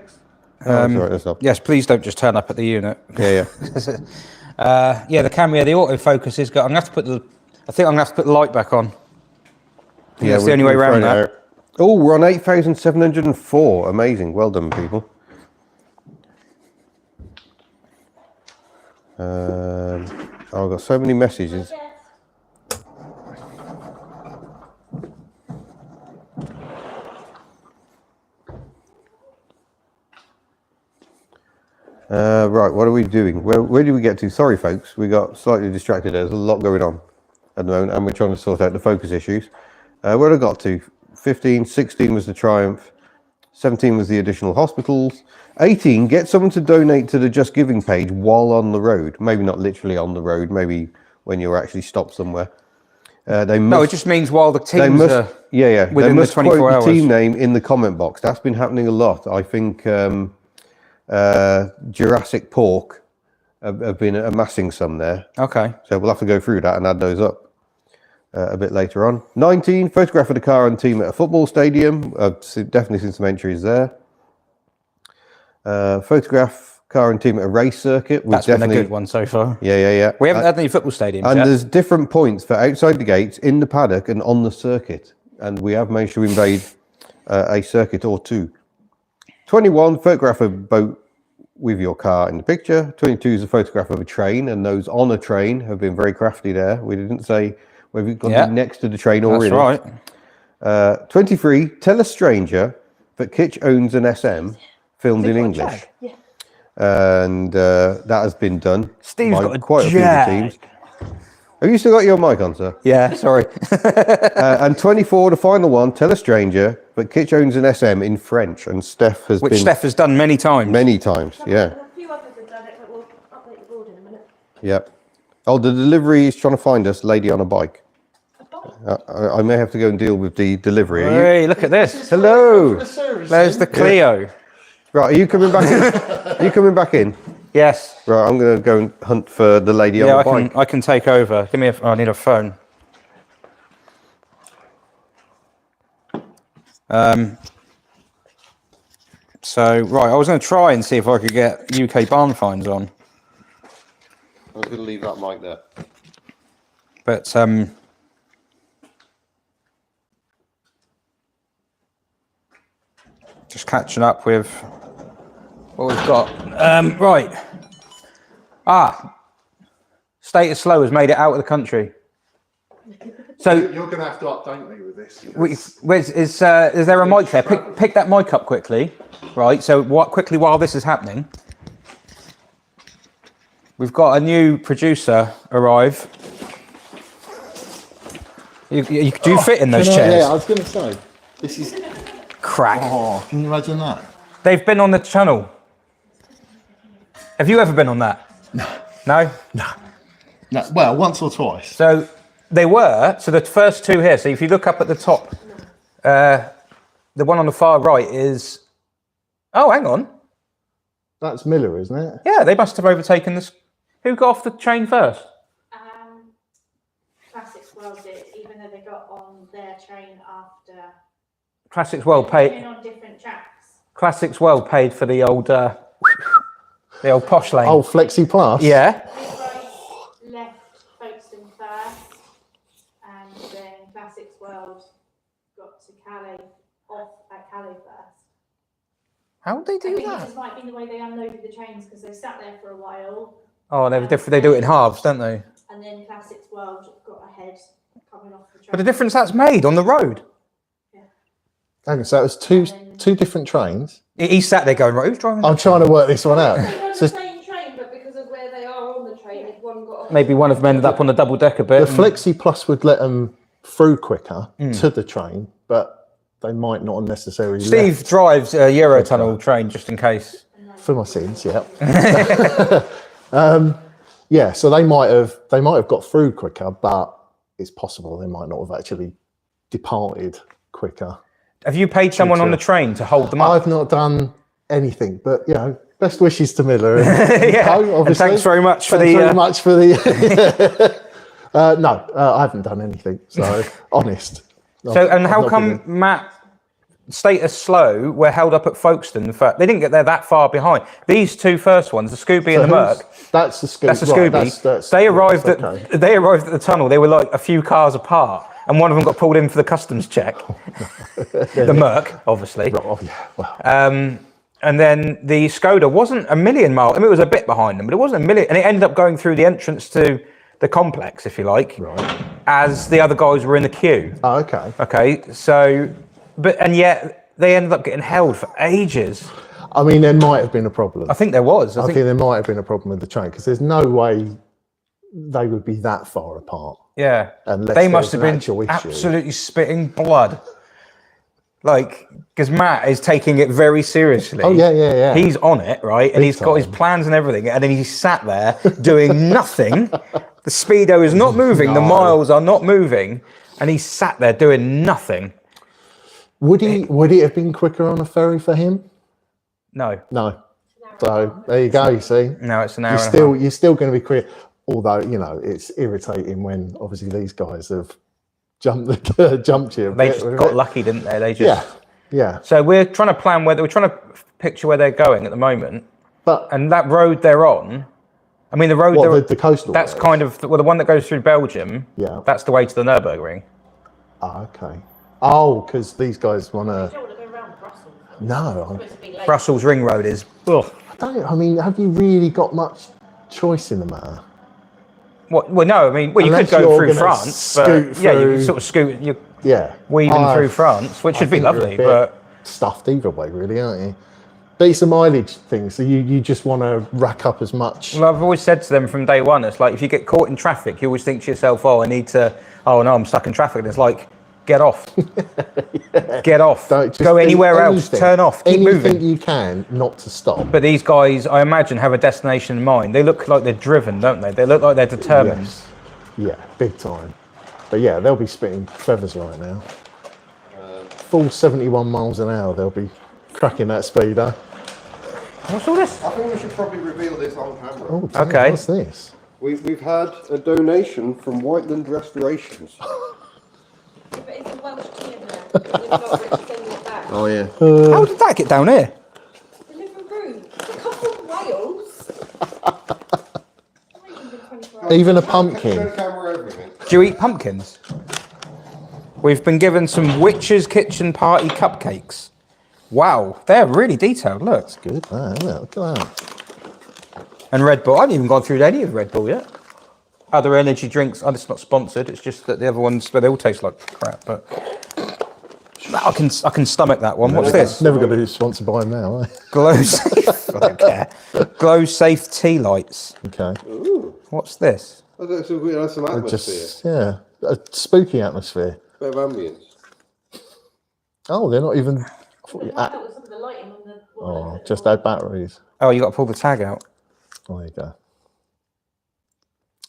That's all right, that's not. Yes, please don't just turn up at the unit. Yeah. Yeah, the camera, the autofocus is got. I think I'm gonna have to put the light back on. Yeah, that's the only way around that. Oh, we're on 8,704. Amazing. Well done, people. I've got so many messages. Right, what are we doing? Where did we get to? Sorry, folks, we got slightly distracted. There's a lot going on at the moment, and we're trying to sort out the focus issues. Where did I got to? 15, 16 was the Triumph, 17 was the additional hospitals, 18, get someone to donate to the Just Giving page while on the road. Maybe not literally on the road, maybe when you're actually stopped somewhere. No, it just means while the teams are they within must the 24 quote hours. the team name in the comment box. That's been happening a lot. I think Jurassic Pork have been amassing some there. Okay. So we'll have to go through that and add those up a bit later on. 19, photograph of the car and team at a football stadium. I've definitely seen some entries there. Photograph car and team at a race circuit. That's been a good one so far. Yeah. We haven't had any football stadiums And yet. there's different points for outside the gates, in the paddock and on the circuit. And we have managed to invade a circuit or 2. 21, photograph of a boat with your car in the picture. 22 is a photograph of a train, and those on a train have been very crafty there. We didn't say whether you've got to be next to the train or in it. That's right. 23, tell a stranger that Kitch owns an SM, filmed in English. Yeah. And that has been done. Steve's by got a quite a few of the teams. Have you still got your mic on, sir? Yeah, sorry. And 24, the final one, tell a stranger that Kitch owns an SM in French, and Steph has Which Steph has done many times. many times, yeah. A few others have done it, but we'll update the board in a minute. Yep. Oh, the delivery is trying to find us, lady on a bike. I may have to go and deal with the delivery. Are you? Hey, look at this. Hello. There's the Clio. Right, are you coming back in? Are you coming back in? Yes. Right, I'm going to go and hunt for the lady on the bike. I can take over. Give me I need a phone. So, right, I was going to try and see if I could get UK barn fines on. I was going to leave that mic there. But, just catching up with what we've got. Right. Status Slow has made it out of the country. So You're going to have to update me with this. is there a mic there? Pick that mic up quickly. Right. So quickly while this is happening, we've got a new producer arrive. Do you fit in those chairs? Yeah, I was going to say, this is Crack. Oh, can you imagine that? They've been on the channel. Have you ever been on that? No? No, well, once or twice. So they were. So the first 2 here. So if you look up at the top, the one on the far right is. Oh, hang on. That's Miller, isn't it? Yeah, they must have overtaken this. Who got off the train first? Classics World did, even though they got on their train after. Classics World They came paid. in on different tracks. Classics World paid for the old posh lane. Oh, Flexi Plus. Yeah. Big Rice left Folkestone first, and then Classics World got to Calais, off at Calais first. How would they I do think it that? just might be the way they unloaded the trains because they sat there for a while. Oh, they're different. They do it in halves, don't they? And then Classics World got ahead coming off the train. But the difference that's made on the road. Okay, so it was two different trains. He sat there going, right, who's driving? I'm trying to work this one out. They were on So the same train, but because of where they are on the train, if one got off. Maybe one of them ended up on the double decker bit. the Flexi Plus would let them through quicker to the train, but they might not necessarily. Steve drives a Eurotunnel train just in case. For my sins, yeah. Yeah, so they might have got through quicker, but it's possible they might not have actually departed quicker. Have you paid someone on the train to hold them up? I've not done anything, but best wishes to Miller. Yeah, Co, and obviously. thanks very much for Thanks the. very much for the. No, I haven't done anything. So honest. And how I've not come been- Matt Status Slow were held up at Folkestone? They didn't get there that far behind. These two first ones, the Scooby and the Merc. That's the Scooby. That's the right, Scooby. They arrived that's at okay. they arrived at the tunnel. They were like a few cars apart, and one of them got pulled in for the customs check. The Merc, obviously. Oh, yeah, well. And then the Skoda wasn't a million miles. I mean, it was a bit behind them, but it wasn't a million. And it ended up going through the entrance to the complex, if you like, Right. as the other guys were in the queue. Oh, okay. Okay, so, and yet they ended up getting held for ages. I mean, there might have been a problem. I think there was. I think there might have been a problem with the train because there's no way they would be that far apart. Yeah, Unless they must there's have an been actual issue. absolutely spitting blood. Like, because Matt is taking it very seriously. Oh, yeah. He's on it, right? And Big he's got his time. plans and everything. And then he's sat there doing nothing. The speedo is not moving. The No. miles are not moving. And he's sat there doing nothing. Would it have been quicker on a ferry for him? No. No. So there you go. You see, No, it's an hour and a half. you're still going to be quick. Although it's irritating when obviously these guys have jumped you. A They bit, just with got it. lucky, didn't they? They just. Yeah. So we're trying to plan we're trying to picture where they're going at the moment. But And that road they're on, I mean, the road what, they're the coastal. that's roads? kind of, the one that goes through Belgium. Yeah. That's the way to the Nürburgring. Ah, okay. Oh, because these guys want You to. don't want to go around Brussels. No, It's supposed to be like. Brussels Ring Road is. Ugh. I mean, have you really got much choice in the matter? Well, no, I mean, you Unless could go you're through gonna France, but scoot yeah, you through- could sort of scoot, you're Yeah. weaving through France, which I would be think you're a lovely, bit but stuffed either way, really, aren't you? But it's a mileage thing, so you just want to rack up as much. well, I've always said to them from day one, it's like, if you get caught in traffic, you always think to yourself, oh, no, I'm stuck in traffic. And it's like, get off. Get off. Don't just Go anywhere else. anything- Turn off. Keep anything moving. you can not to stop. But these guys, I imagine, have a destination in mind. They look like they're driven, don't they? They look like they're determined. Yes. Yeah, big time. But yeah, they'll be spitting feathers right now. Full 71 miles an hour, they'll be cracking that speeder. What's all this? I think we should probably reveal this on camera. Oh, damn, Okay. What's this? We've had a donation from Whiteland Restorations. But it's a Welsh tea in there. We've got Rich sending it back. Oh yeah. How did that get down here? Deliveroo. They come from Wales. Even a pumpkin. Show camera everything. Do you eat pumpkins? We've been given some Witch's Kitchen Party cupcakes. Wow, they're really detailed, look. Good, man. Look at that. And Red Bull, I haven't even gone through any of Red Bull yet. Other energy drinks, it's not sponsored, it's just that the other ones, but they all taste like crap, but I can stomach that one. What's this? Never going to be sponsored by him now, eh? Glow Safe, I don't care. Glow Safe tea lights. Okay. What's this? That's some atmosphere. Just, yeah, a spooky atmosphere. Bit of ambience. Oh, they're not even. It was some of the lighting on the. Oh, just add batteries. Oh, you got to pull the tag out. Oh, there you go.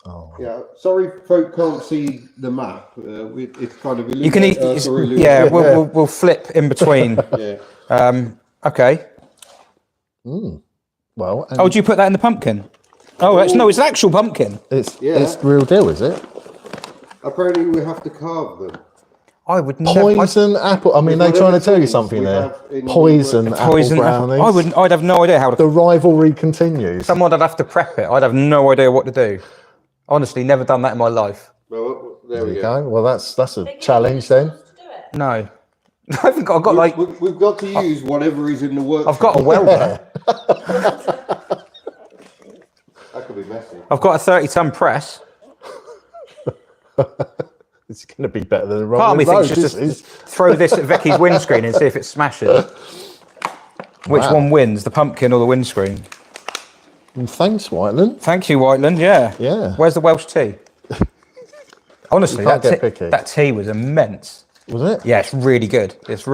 Oh, Yeah, sorry folk can't see the map. It's kind of You can eat, yeah, we'll flip in between. Yeah. Okay. well, and Oh, do you put that in the pumpkin? Oh, it's an actual pumpkin. it's real deal, is it? Apparently, we have to carve them. I would never. Poison apple. I mean, they're trying to tell you something there. Poison apple brownies. I'd have no idea how to. The rivalry continues. Someone would have to prep it. I'd have no idea what to do. Honestly, never done that in my life. Well, There we go. Well, that's a challenge then. No. I've got like. We've got to use whatever is in the workshop. I've got a welder. That could be messy. I've got a 30-ton press. It's going to be better than the Part of me rolling thinks road. just throw this at Vicky's windscreen and see if it smashes. Which Wow. one wins, the pumpkin or the windscreen? And thanks, Whiteland. Thank you, Whiteland. Yeah. Yeah. Where's the Welsh tea? Honestly, You can't get that picky. that tea was immense. Was it? Yeah, it's really good. It's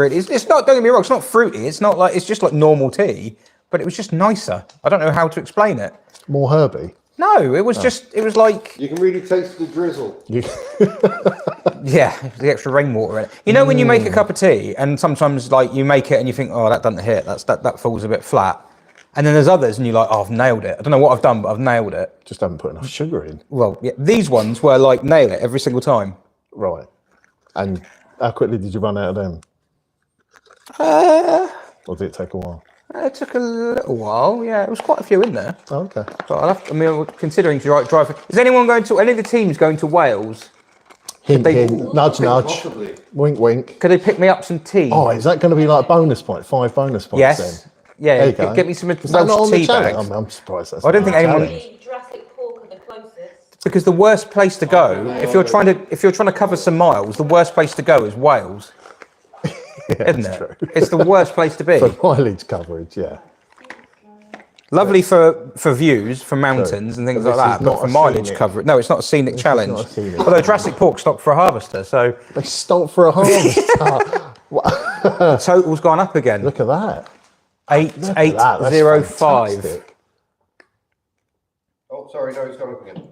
not. Don't get me wrong. It's not fruity. It's not like. It's just like normal tea, but it was just nicer. I don't know how to explain it. More herby. No, it was just. It was like. You can really taste the drizzle. Yeah, the extra rainwater in it. You know when you make a cup of tea, and sometimes like you make it and you think, oh, that doesn't hit. That falls a bit flat. And then there's others, and you're like, oh, I've nailed it. I don't know what I've done, but I've nailed it. Just haven't put enough sugar in. Well, yeah, these ones were like nail it every single time. Right. And how quickly did you run out of them? Or did it take a while? It took a little while. Yeah, there was quite a few in there. Oh, okay. But considering to drive. Is anyone going to? Any of the teams going to Wales? Hint, they- hint. Nudge, nudge. Possibly. Wink, wink. Could they pick me up some tea? Oh, is that going to be like bonus point? 5 bonus points yes. then? Yeah. There you go. Get me some Is that not Welsh on the tea challenge? bags. I'm surprised that's I don't not think on the anyone- challenge. Jurassic Pork are the closest. Because the worst place to go, if you're trying to cover some miles, the worst place to go is Wales, isn't it? True. It's the worst place to be. For mileage coverage, yeah. Lovely for views, for mountains and things But like this that, is not not for a mileage scenic- coverage. No, it's not a scenic challenge. not a scenic Although Jurassic Pork stopped for a harvester, so They stopped for a harvest. the total's gone up again. Look at that. Look at that. That's 8805. fantastic. Oh, sorry, no, it's gone up again.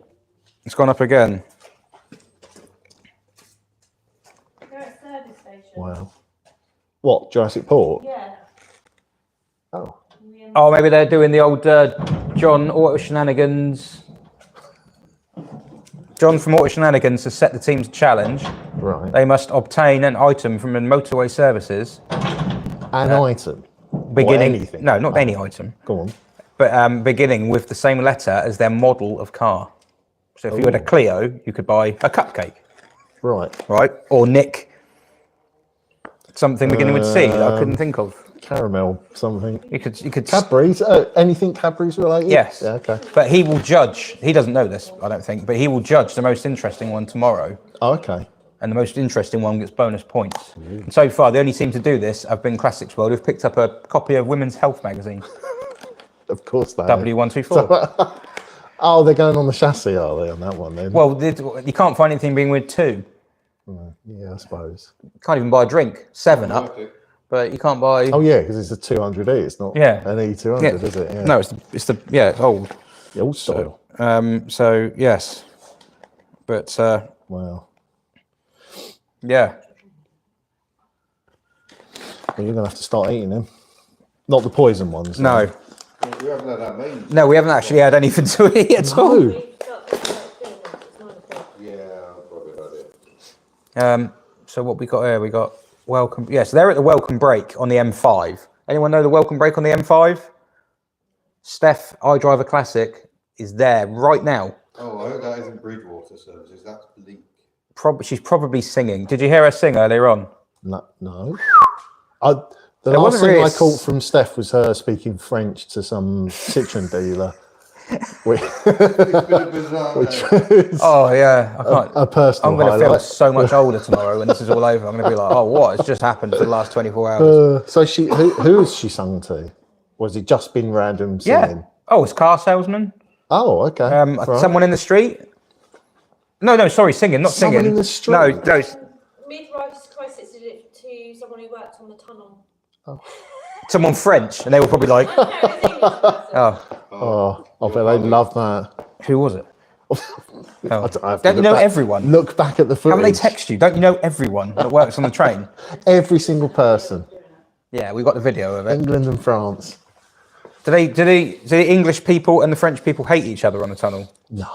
It's gone up again. They're at service station. Wow. What, Jurassic Port? Yeah. Oh. Oh, maybe they're doing the old John Auto Shenanigans. John from Auto Shenanigans has set the team's challenge. Right. They must obtain an item from a motorway services An item. beginning. Or anything. No, not any item, Go on. but beginning with the same letter as their model of car. So if you had a Clio, you could buy a cupcake, Right. right? Or nick something beginning with C that I couldn't think of. Caramel something. You could. Cadbury's? Anything Cadbury's related? Yes. Yeah, okay. But he will judge. He doesn't know this, I don't think, but he will judge the most interesting one tomorrow. Oh, okay. And the most interesting one gets bonus points. And so far, the only team to do this have been Classics World, who've picked up a copy of Women's Health magazine, Of course they have. W124. Oh, they're going on the chassis, are they, on that one then? Well, you can't find anything being with 2. Yeah, I suppose. Can't even buy a drink. 7 Up, Okay. but you can't buy. Oh, yeah, because it's a 200E. It's not Yeah. an E200, Yeah. is it? Yeah. No, it's old. The old style. So yes, but Wow. yeah. Well, you're going to have to start eating them. Not the poison ones. No, We haven't had that many. no, we haven't actually had anything to eat at all. No. We've got the thing, it's 9 o'clock. Yeah, I've probably had it. So what we got here? We got welcome. Yes, they're at the welcome break on the M5. Anyone know the welcome break on the M5? Steph, iDriver Classic, is there right now. Oh, I hope that isn't Bridgewater services. That's Bleak. She's probably singing. Did you hear her sing earlier on? No. The There last wasn't thing really I a caught from Steph was her speaking French to some Citroen dealer. which It's been a bizarre day. is Oh yeah, I can't. a personal I'm going to feel highlight. so much older tomorrow when this is all over. I'm going to be like, oh, what has just happened for the last 24 hours? So who has she sung to? Was it just been random singing? Yeah. Oh, it's car salesman. Oh, okay. Right. Someone in the street. No, sorry, singing, not Someone singing. in the street? No. Midwife's crisis did it to someone who worked on the tunnel. Someone French, and they were probably like, No, it was English person. oh, Oh, I bet they love that. who was it? I have to Don't look you know back- everyone? Look back at the footage. Haven't they text you? Don't you know everyone that works on the train? Every single person. Yeah, we got the video of it. England and France. Do the English people and the French people hate each other on the tunnel? No.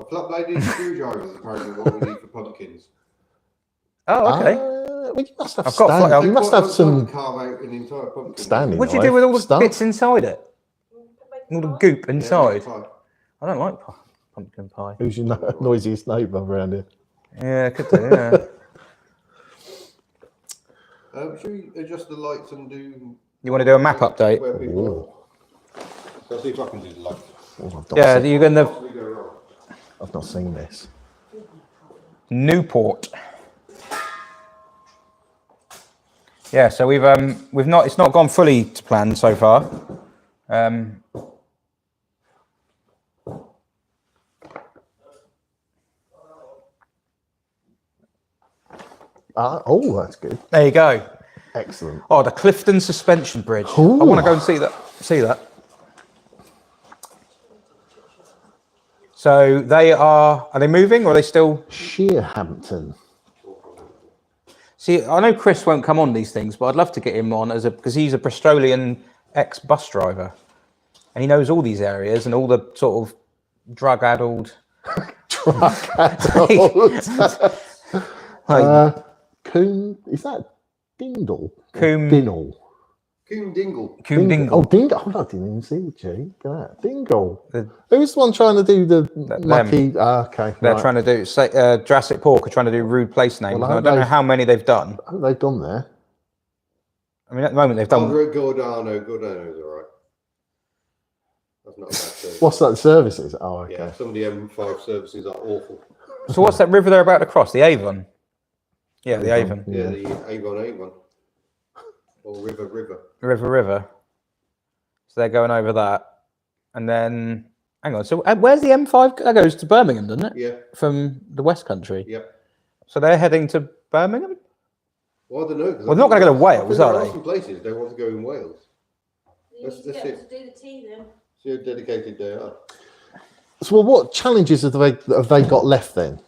A flat-bladed screwdriver is apparently what we need for pumpkins. Oh, okay. Well, you must have I've got stand- flat- you must have Quite some carve out an entire pumpkin. standing. What do you do with all the stuff. bits inside it? All the goop Yeah, inside? fine. I don't like pumpkin pie. Who's your noisiest neighbour around here? Yeah, could do, yeah. Should we adjust the lights and do? You want to do a map update? Where people are? I'll see if I can do the lights. Oh, I've not Yeah, seen- you're going to Possibly go wrong. I've not seen this. Newport. Yeah, so we've not, it's not gone fully to plan so far. Oh, that's good. There you go. Excellent. Oh, the Clifton Suspension Bridge. Ooh. I want to go and see that. See that. So are they moving or are they still? Sheerhampton. See, I know Chris won't come on these things, but I'd love to get him on because he's a Bristolian ex-bus driver, and he knows all these areas and all the sort of drug-addled. Coombe, is that Dindle? Coombe- Dinnell. Coombe Dingle. Coombe Dingle. Oh, Dingle. Oh, I didn't even see the G. Look at that. Dingle. The- Who's the one trying to do the them. lucky? Okay. They're right. trying to do Jurassic Park are trying to do rude place names. Well, and I aren't don't know they- how many they've done. Haven't they gone there? I mean, at the moment they've done. Gordano's all right. That's not a bad service. What's that? Services? Oh, okay. Yeah, some of the M5 services are awful. So what's that river they're about to cross? The Avon. Yeah, the Avon. Yeah, the Avon. Or River. River. So they're going over that, and then hang on. So where's the M5? That goes to Birmingham, doesn't it? Yeah, From the West Country. yeah. So they're heading to Birmingham. Well, I don't know. Well, they're not going to go to Wales, there are are they? some places they want to go in Wales. You Let's- need to let's get see. to do the tea then. See how dedicated they are. So, well, what challenges have they got left then?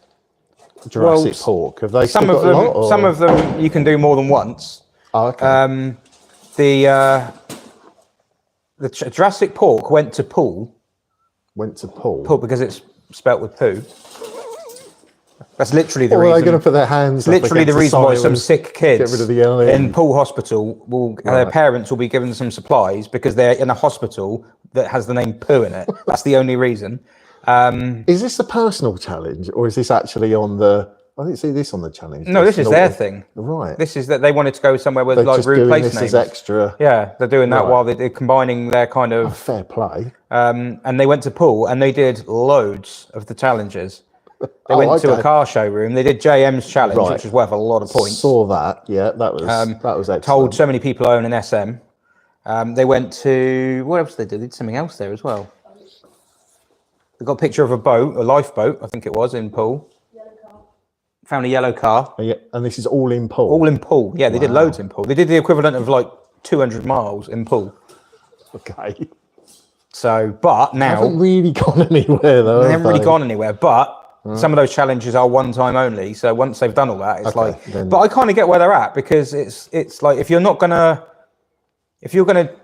Jurassic Park. Have they Some still of got a them, lot, or- some of them you can do more than once. Oh, okay. The Jurassic Park went to Poole Went to Paul. because it's spelt with poo. That's literally the Or are they reason. going to put their hands? up Literally the against reason why some sirens, sick kids Get rid of the alien. in Poole Hospital their Right. parents will be given some supplies because they're in a hospital that has the name poo in it. That's the only reason. Is this a personal challenge, or is this actually on the? I didn't see this on the challenge. No, this is not- their thing. Right. This is that they wanted to go somewhere with They're like just rude doing place this names. as extra. Yeah, they're doing that Right. while they're combining their kind Oh, of. fair play. And they went to Poole and they did loads of the challenges. They Oh, went to okay. a car showroom. They did JM's challenge, Right. which was worth a lot of points. Saw that. Yeah, that was excellent. Told so many people own an SM. They went to what else did they do? They did something else there as well. They got a picture of a boat, a lifeboat, I think it was in Poole. Found a yellow car, Yeah, and this is all in Paul. all in Poole. Yeah, they did Wow. loads in Poole. They did the equivalent of like 200 miles in Poole. Okay. So, but now Haven't really gone anywhere though. they have haven't really they? gone anywhere. But some of those challenges are one time only. So once they've done all that, it's Okay, like. then- But I kind of get where they're at because it's like if you're gonna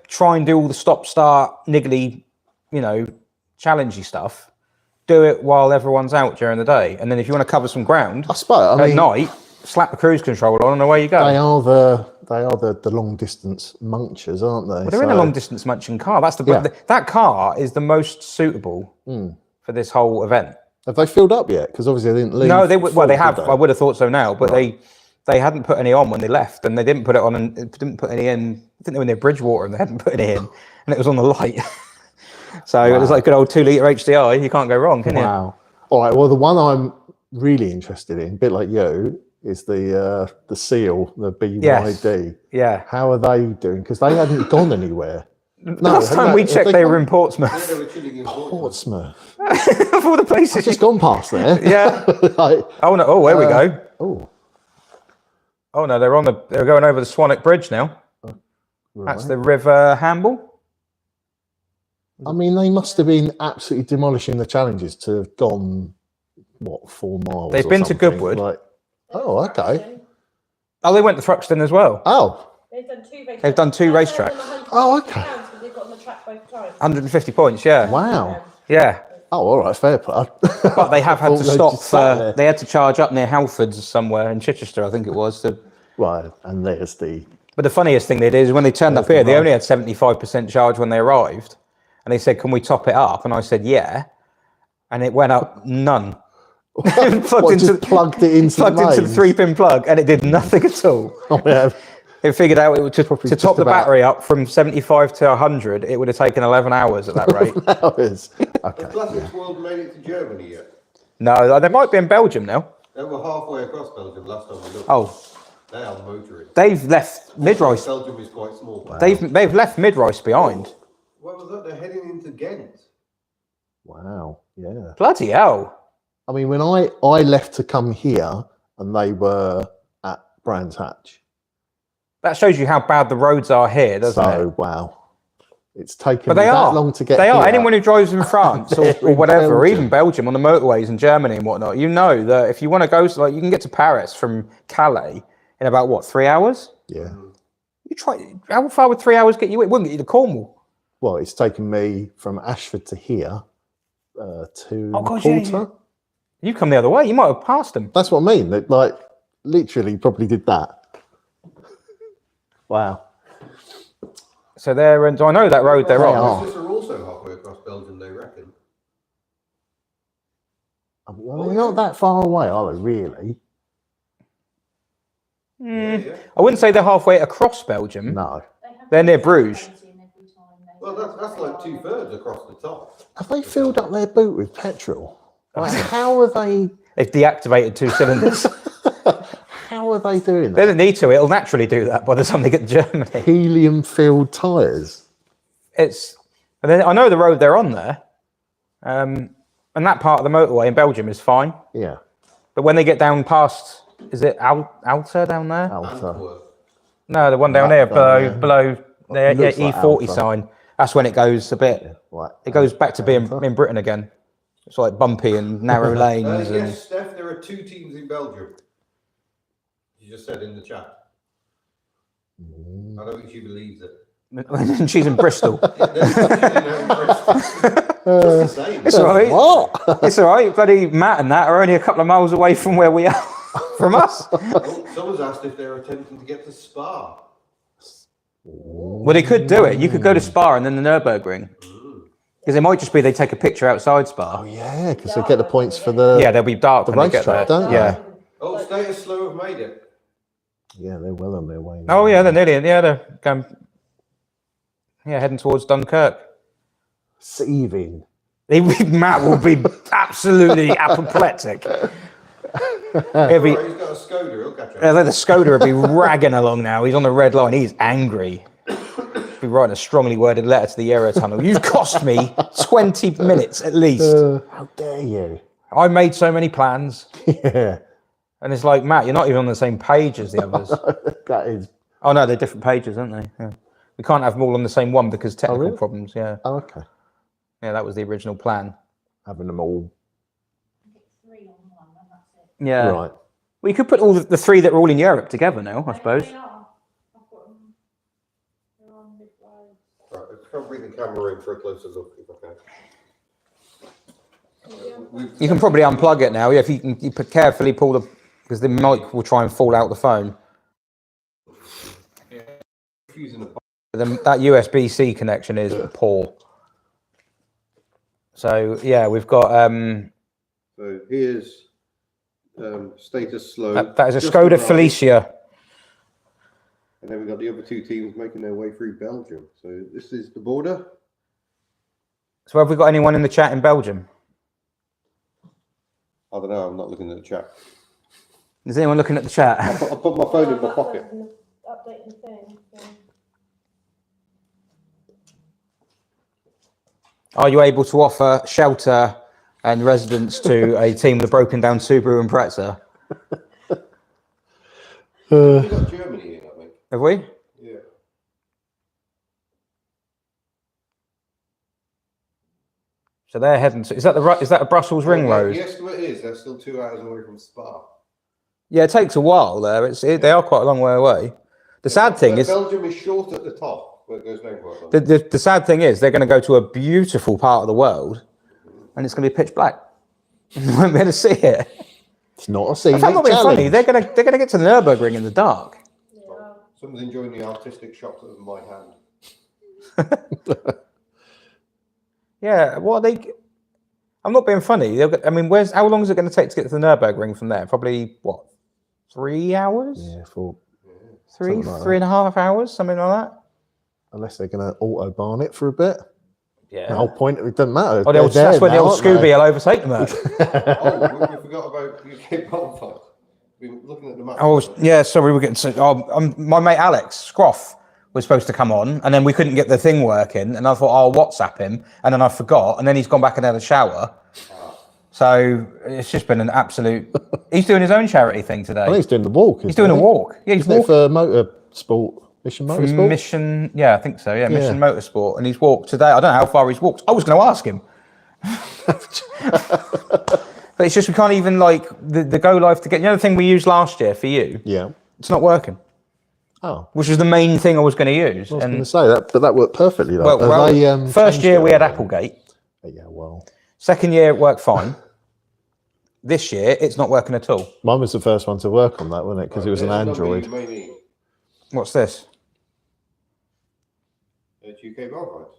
try and do all the stop start niggly, challengey stuff, do it while everyone's out during the day, and then if you want to cover some ground I suppose. I at mean, night, slap the cruise control on and away you go. they are the long distance munchers, aren't they? But they're in a long distance munching car. That's Yeah. that car is the most suitable for this whole event. Have they filled up yet? Because obviously they didn't leave. No, they full, they did have. I would have thought so now, but Right. they hadn't put any on when they left, and they didn't put it on and didn't put any in. I think they were near Bridgewater and they hadn't put any in, and it was on the light. So it was like good old 2 litre HDI. You can't go wrong, can you? Wow. All right. Well, the one I'm really interested in, a bit like you, is the seal, the BYD. Yes. Yeah. How are they doing? Because they hadn't gone anywhere. Last time we checked, they were in Yeah, Portsmouth. they were chilling in Portsmouth. Portsmouth. Of all the places. Just gone past there. Yeah. Like, Oh no! Oh, there we go. oh, Oh no, they're going over the Swanwick Bridge now. That's right. the River Hamble. I mean, they must have been absolutely demolishing the challenges to have gone, 4 miles? They've or been to something? Goodwood. Like, oh, okay. Oh, they went to Thruxton as well. Oh, They've done 2 racetracks. They've done 2 racetracks. Oh, okay. They've got on the track both times. 150 points. Yeah. Wow. Yeah. Oh, all right, fair play. But they have had to Thought they stop just sat there. they had to charge up near Halfords somewhere in Chichester, I think it was. Right, and there's the... But the funniest thing they did is when they turned up There's here, the they only had 75% charge when they arrived. And they said, can we top it up? And I said, yeah. And it went up none. Just plugged it into plugged into the mains? 3-pin plug, and it did nothing at all. Oh, yeah. It figured out it would to just top the about- battery up from 75 to 100. It would have taken 11 hours at that rate. Hours. Okay. Has Classics World made it to Germany yet? No, they might be in Belgium now. They were halfway across Belgium last time we looked. Oh, They are motoring. they've left Mid-Rice. Belgium is quite small. They've left Mid-Rice behind. What was that? They're heading into Ghent. Wow, yeah. Bloody hell. I mean, when I left to come here and they were at Brands Hatch. That shows you how bad the roads are here, doesn't it? So, wow. It's taken But me they that are. long to get They here. are. Anyone who drives in France or In whatever, or even Belgium. Belgium on the motorways in Germany and whatnot, you know that if you want to go, like, you can get to Paris from Calais in about, what, 3 hours? Yeah. You try. How far would 3 hours get you? It wouldn't get you to Cornwall. Well, it's taken me from Ashford to here, 2 Oh, God, quarter. yeah. You come the other way. You might have passed them. That's what I mean. That, like, literally probably did that. Wow. So they're, and I know that road they're They on. are. Manchester are also halfway across Belgium, they reckon. Well, they're not that far away, are they, really? Yeah. I wouldn't say they're halfway across Belgium. No. They're near Bruges. Well, that's like 2/3 across the top. Have they filled up their boot with petrol? Like, how are they... They've deactivated 2 cylinders. How are they doing They that? don't need to. It'll naturally do that by the time they get to Germany. Helium-filled tyres? It's, and then I know the road they're on there, and that part of the motorway in Belgium is fine. Yeah. But when they get down past, is it Alta down there? Alta. Antwerp. No, the one down there below the It looks like E40 Alta. sign. That's when it goes a bit. Right. It goes back to being in Britain again. It's like bumpy and narrow lanes. and Yes, Steph, there are 2 teams in Belgium. You just said in the chat. I don't think she believes it. she's in Bristol. It's the same. It's all right. What? It's all right. Bloody Matt and that are only a couple of miles away from where we are, from us. Well, someone's asked if they're attempting to get to Spa. Well, they could do it. You could go to Spa and then the Nürburgring. Because it might just be they take a picture outside Spa. Oh, yeah, because they get the points for the... Yeah, they'll be dark The when they get there. racetrack, don't they? Yeah. Oh, Status Slow have made it. Yeah, they're well on their way now. Oh, yeah, they're nearly. Yeah, they're going. Yeah, heading towards Dunkirk. Seething. Matt will be absolutely apoplectic. He'll be, Alright, he's got a Skoda, he'll catch up. the Skoda will be ragging along now. He's on the red line. He's angry. He'll be writing a strongly worded letter to the Eurotunnel. You've cost me 20 minutes at least. How dare you? I made so many plans. Yeah, And it's like, Matt, you're not even on the same page as the others. that is... Oh, no, they're different pages, aren't they? Yeah. We can't have them all on the same one because technical really? problems. Yeah. Oh, okay. Yeah, that was the original plan. Having them all... Yeah. Right. We could put all the 3 that are all in Europe together now, I suppose. Right, let's try and bring the camera in for a closer look if I can. You can probably unplug it now. Yeah, if you can carefully pull the, because the mic will try and fall out the phone. Fusing the That USB-C connection is poor. So yeah, we've got So here's Status Slow. that is a just Skoda arrived. Felicia. And then we've got the other 2 teams making their way through Belgium. So this is the border. So have we got anyone in the chat in Belgium? I don't know, I'm not looking at the chat. Is anyone looking at the chat? I put my phone in my pocket. Updating the thing. So. Are you able to offer shelter and residence to a team of the broken down Subaru and Impreza? We've got Germany in, I think. Have we? Yeah. So they're heading to, is that a Brussels ring road? The estimate is they're still 2 hours away from Spa. Yeah, it takes a while there. They are quite a long way away. The sad thing is, Belgium is short at the top, but it goes down quite long. the sad thing is they're going to go to a beautiful part of the world, and it's going to be pitch black. You won't be able to see it. It's not a scenic If I'm not being challenge. funny, they're gonna get to the Nürburgring in the dark. Someone's enjoying the artistic shot of my hand. Yeah, what are they? I'm not being funny. I mean, how long is it going to take to get to the Nürburgring from there? Probably what? 3 hours? Yeah, for Three, something like 3.5 hours, something like that. unless they're going to autobahn it for a bit. Yeah. The whole point, it doesn't matter. Oh, that's when the old Scooby will overtake them. Oh, we forgot about UK bonfires. We've been looking at the map. Oh, yeah, sorry, we're getting my mate Alex Scroff was supposed to come on, and then we couldn't get the thing working, and I thought I'll WhatsApp him, and then I forgot, and then he's gone back and had a shower. So it's just been an absolute. He's doing his own charity thing today. I think he's doing the walk. He's doing a walk. Yeah, he's Isn't it walking. for motorsport? Mission Motorsport? Mission, yeah, I think so. Yeah, Mission Motorsport, and he's walked today. I don't know how far he's walked. I was going to ask him, but it's just we can't even like the go live to get. You know the thing we used last year for you. Yeah. It's not working. Oh. Which was the main thing I was going to use. I was going to say that, but that worked perfectly. Though. Well, They, first year changed we it had already? Applegate. Yeah, well. Second year it worked fine. This year it's not working at all. Mine was the first one to work on that, wasn't it? Because it was an There's a number Android. you may need. What's this? It's UK bonfires.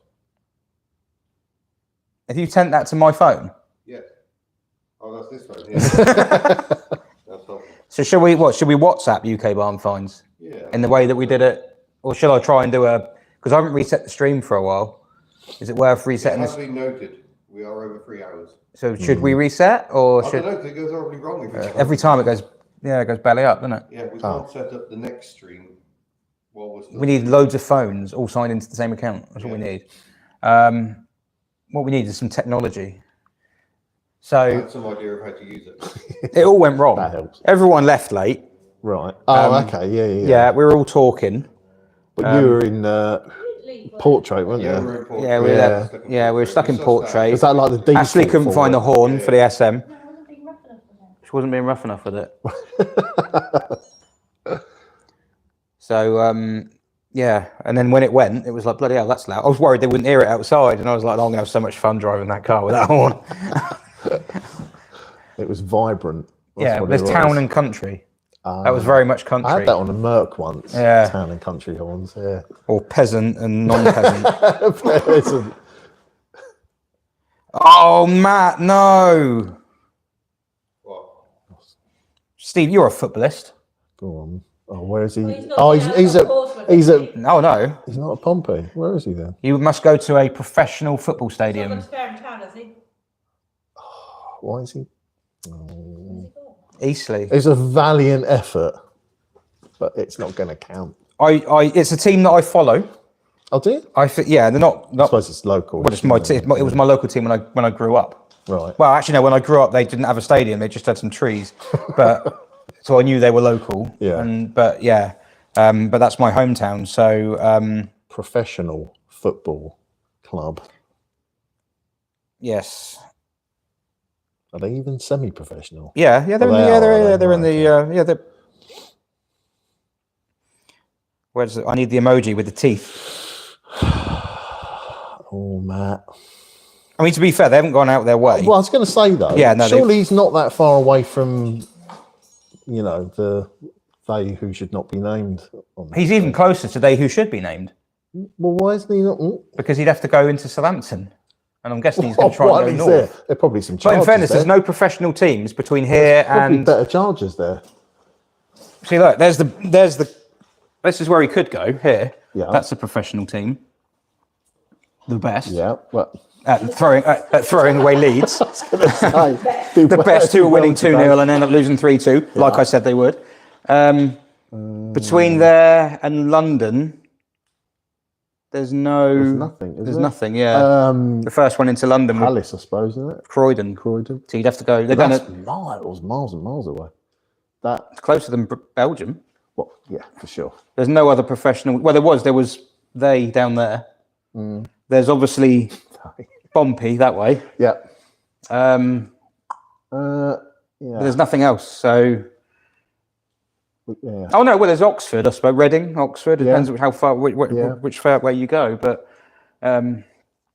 Have you sent that to my phone? Yeah. Oh, that's this one. Yeah. That's all. So should we WhatsApp UK barn fines Yeah. in the way that we did it, or should I try and do because I haven't reset the stream for a while. Is it worth It resetting has this? been noted. We are over 3 hours. So should we reset or I should don't know, 'cause it goes horribly wrong if it's every time it goes belly up, doesn't it? Yeah, we can't set up the next stream while we're still. We need loads of phones all signed into the same account. That's what we need. What we need is some technology. I So had some idea of how to use it. it all went wrong. That helps. Everyone left late. Right. Oh, okay. Yeah. Yeah, we were all talking. But you were in Portrait, weren't Yeah, you? we're in Port Yeah, we Vale. were Stuck in we were Port stuck in Vale. Portrait. Is that like the default? Ashley couldn't for find it? the horn for the SM. No, I wasn't being rough enough for them. She wasn't being rough enough with it. So yeah, and then when it went, it was like bloody hell, that's loud. I was worried they wouldn't hear it outside, and I was like, oh, I'm gonna have so much fun driving that car with that horn. It was vibrant. That's Yeah, what there's it was. town and country. That was very much country. I had that on a Merc once. Yeah. Town and country horns. Yeah. Or peasant and non-peasant. It's a- Oh, Matt, no. What? Steve, you're a footballist. Go on. Oh, where is he? Well, he's not Oh, down he's on at. Portsmouth, He's is at. No, no. He's not at Pompey. Where is he then? You must go to a professional football He's not stadium. got a spare in town, has he? Why is he? Eastleigh. It's a valiant effort, but it's not going to count. It's a team that I follow. Oh, do you? Yeah, they're not. I suppose it's local. Well, it's my team. It was my local team when I grew up. Right. Well, actually, no. When I grew up, they didn't have a stadium. They just had some trees. But so I knew they were local. Yeah. But that's my hometown. So Professional football club. yes. Are they even semi-professional? Yeah. They're in Oh, the. they Yeah, are, they're are they? they're in Right, the. Yeah. They're. Where's it? I need the emoji with the teeth. Oh, Matt. I mean, to be fair, they haven't gone out their way. Well, I was going to say though. Yeah, no, surely he's not that far away from, they who should not be named. On He's even closer to they who should be named Well, why isn't he not? because he'd have to go into Southampton, and I'm guessing he's going to try What and is go north. there? There are probably some But charges in fairness, there. there's no professional teams between here Probably and. better charges there. See, look, there's the. This is where he could go. Here, Yeah. that's a professional team. The best Yeah, but at throwing away leads. the The best two are winning 2-0 and end up losing 3-2, like I said they would. Between there and London, there's nothing. Is There's there? nothing. Yeah, the first one into London was Palace, I suppose, isn't it? Croydon. Croydon. So you'd have to go. They're That's going to miles and miles away. That, closer than Belgium. well, yeah, for sure. There's no other professional. Well, there was they down there. There's obviously Pompey that way. Yeah. But Yeah. there's nothing else. So, Yeah. oh no, well, there's Oxford, I suppose. Reading, Oxford. It Yeah. depends how far, which way you go. But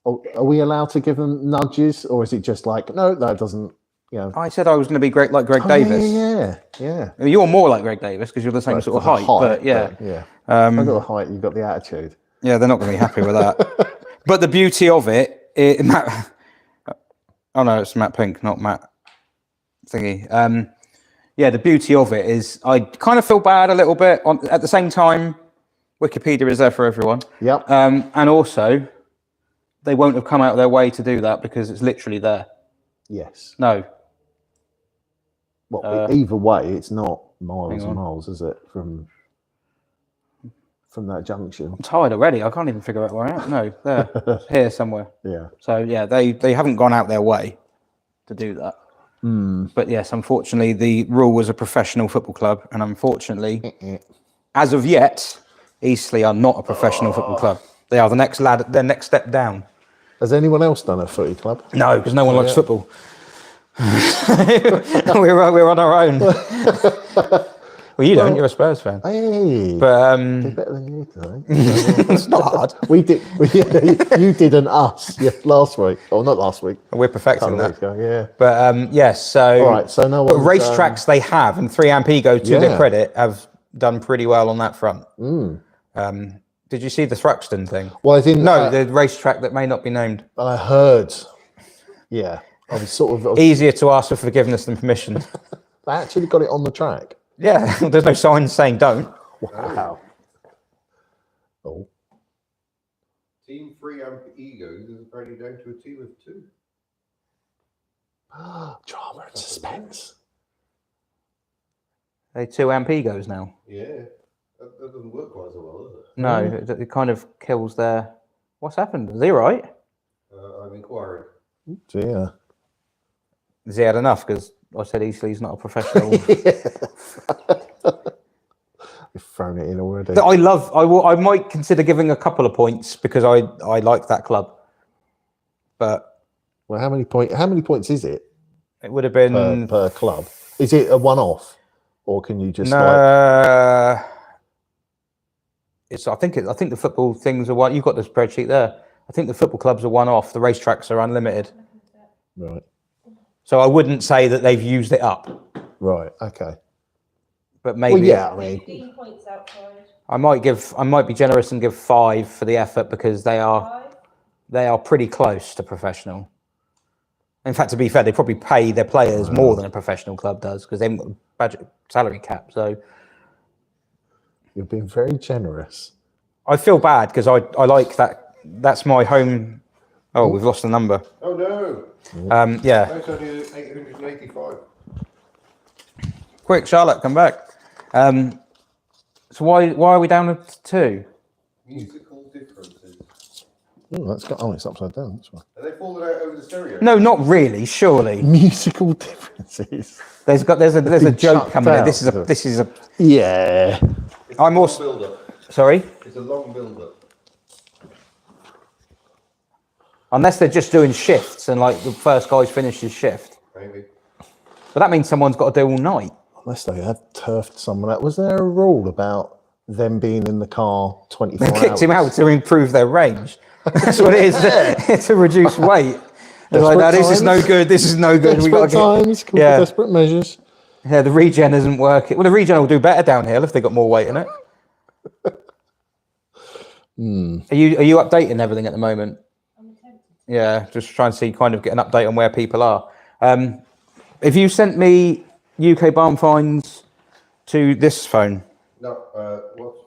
Are we allowed to give them nudges, or is it just like, no, that doesn't, you know? I said I was going to be great like Greg Oh, Davis. Yeah. I mean, you're more like Greg Davis because you're the same Well, sort of the height, but yeah. I've got the height, you've got the attitude. Yeah, they're not going to be happy with that. But the beauty of Matt, oh no, it's Matt Pink, not Matt Thingy. Yeah, the beauty of it is I kind of feel bad a little bit. At the same time, Wikipedia is there for everyone. Yep. And also, they won't have come out of their way to do that because it's literally there. Yes. No. Well, either way, it's not miles hang and on. miles, is it, from that junction? I'm tired already. I can't even figure out where I am. No, there. It's here somewhere. Yeah. So, yeah, they haven't gone out their way to do that. But yes, unfortunately, the rule was a professional football club, and unfortunately, as of yet, Eastleigh are not a professional football club. They are the next step down. Has anyone else done a footy club? No, because no one likes football. we're on our own. Well, you don't. You're a Spurs fan. Hey, But they're better than you today. it's not hard. We did. You did an us last week, or not last week? We're perfecting Couple of that. weeks ago, yeah. But yes, so All right, so no but one's, racetracks they have, and 3Ampigo, to their credit, have done pretty well on that front. Did you see the Thruxton thing? Well, I didn't. No, the racetrack that may not be named. I heard. Yeah, I was sort of. Easier to ask for forgiveness than permission. They actually got it on the track. Yeah, there's no signs saying don't. Wow. Oh. Team 3Ampigo is apparently down to a team of 2. Drama and suspense. They 2Ampigos now. Yeah, that doesn't work quite so well, does it? No, it kind of kills their. What's happened? Is he all right? I'm inquiring. Dear. Has he had enough? Because I said Eastleigh's not a professional. You've thrown it in already. That I might consider giving a couple of points because I like that club. But Well, how many points is it it would have been per club? Is it a one-off, or can you just it's. I think the football things are one. You've got the spreadsheet there. I think the football clubs are one-off. The racetracks are unlimited. Right. So I wouldn't say that they've used it up. Right. Okay. But maybe. Well, yeah. I mean, 15 points outside. I might be generous and give 5 for the effort because they are pretty close to professional. In fact, to be fair, they probably pay their players more than a professional club does because they haven't got a budget salary cap. So you've been very generous. I feel bad because I like that. That's my home. Oh, we've lost the number. Oh no! Yeah. That's only 885. Quick, Charlotte, come back. So why are we down to 2? Musical differences. Oh, it's upside down. That's right. Are they falling out over the stereo? No, not really. Surely. Musical differences. There's a joke chucked coming in. out. This is a. Yeah. I'm also. Build-up. Sorry. It's a long build-up. Unless they're just doing shifts and like the first guy's finished his shift. Maybe. But that means someone's got to do all night. Unless they had turfed someone out. Was there a rule about them being in the car 24 They hours? kicked him out to improve their range. That's what it is. To reduce weight. They're like, no, this is no good. This is no good. Desperate times, call for desperate measures. Yeah, the regen isn't working. Well, the regen will do better downhill if they got more weight in it. Are you updating everything at the moment? Yeah, just trying to see, kind of get an update on where people are. If you sent me UK barn finds to this phone, No,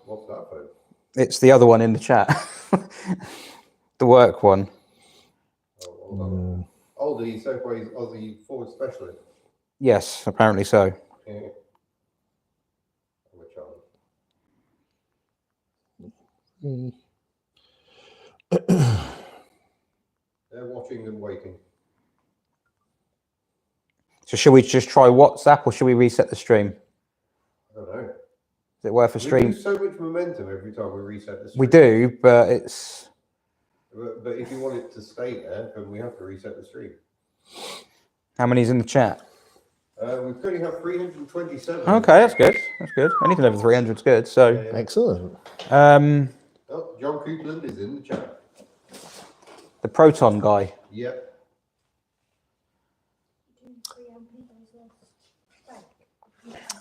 what's that phone? it's the other one in the chat, the work one. Oh, the Segway's Aussie forward specialist. Yes, apparently so. Yeah. I'm a child. They're watching and waiting. So should we just try WhatsApp or should we reset the stream? I don't know. Is it worth a We stream? lose so much momentum every time we reset the stream. We do, but it's... But if you want it to stay there, then we have to reset the stream. How many's in the chat? We currently have 327. Okay, that's good. That's good. Anything over 300 is good. So, Excellent. Oh, John Coupland is in the chat. The Proton guy. Yep.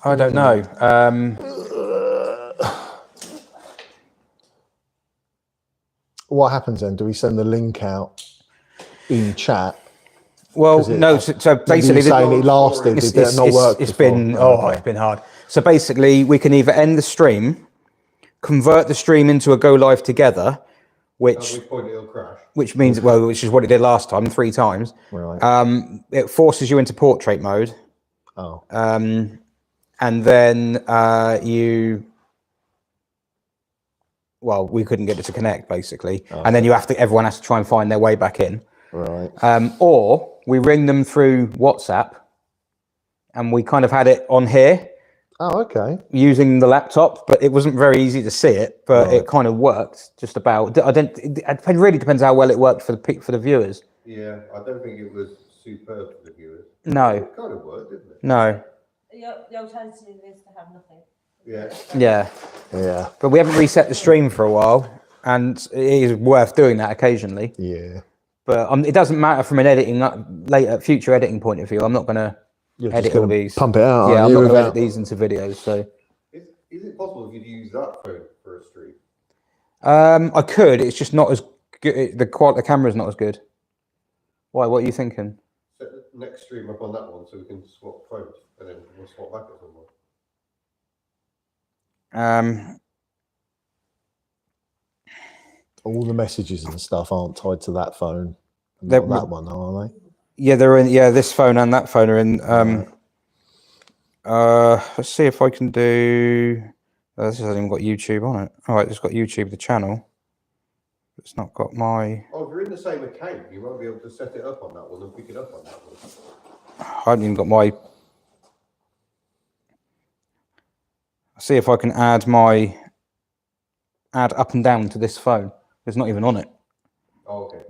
I don't know. What happens then? Do we send the link out in chat? Well, Is it- no. So basically, you saying it lasted? Did it not work? It's before? been Okay. it's been hard. So basically, we can either end the stream, convert the stream into a go live together, At which which point it'll crash. which means which is what it did last time 3 times. Right. It forces you into portrait mode, Oh. and then we couldn't get it to connect basically, and then everyone has to try and find their way back in. Right. Or we ring them through WhatsApp, and we kind of had it on here Oh, okay. using the laptop, but it wasn't very easy to see it, but Right. it kind of worked just about. It really depends how well it worked for the viewers. Yeah, I don't think it was superb for the viewers. No. It kind of worked, didn't it? No. The alternative is to have nothing. Yeah. Yeah. Yeah. But we haven't reset the stream for a while, and it is worth doing that occasionally. Yeah. But it doesn't matter from an future editing point of view. I'm not going to You're edit just all gonna these. pump it out. Yeah, aren't I'm you, not going to without- edit these into videos. So Is it possible you could use that phone for a stream? I could. It's just not as good. The camera's not as good. Why? What are you thinking? Set the next stream up on that one so we can swap phones and then we'll swap back at some point. All the messages and stuff aren't tied to that phone. They're- Not that one, are they? Yeah, they're in. Yeah, this phone and that phone are in. Let's see if I can do. This hasn't even got YouTube on it. All right, it's got YouTube, the channel. It's not got my. Oh, if you're in the same account, you won't be able to set it up on that one and pick it up on that one. I haven't even got my. See if I can add up and down to this phone. It's not even on it. Oh, okay.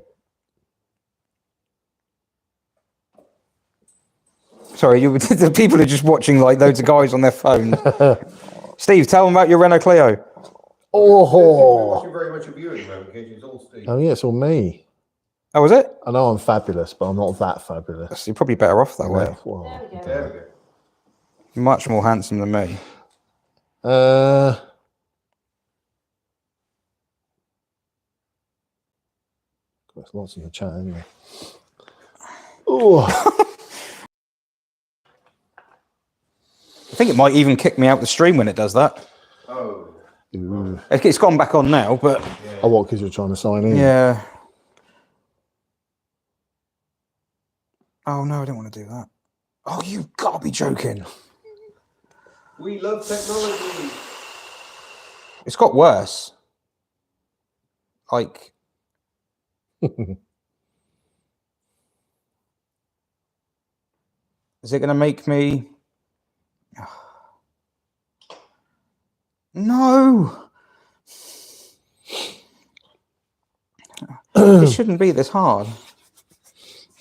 Sorry, the people are just watching like loads of guys on their phones. Steve, tell them about your Renault Clio. We're Oh. watching very much of you at the moment, because it's all Steve. Oh, yeah, it's all me. Oh, was it? I know I'm fabulous, but I'm not that fabulous. You're probably better off that way. Yeah, well, There we go. There we go. You're much more handsome than me. There's lots in the chat, isn't there? Oh. I think it might even kick me out the stream when it does that. Oh. Ooh. It's gone back on now, but Oh, what? Because you're trying to sign in? yeah. Oh no, I don't want to do that. Oh, you gotta be joking. We love technology. It's got worse. Like, is it going to make me? No. It shouldn't be this hard.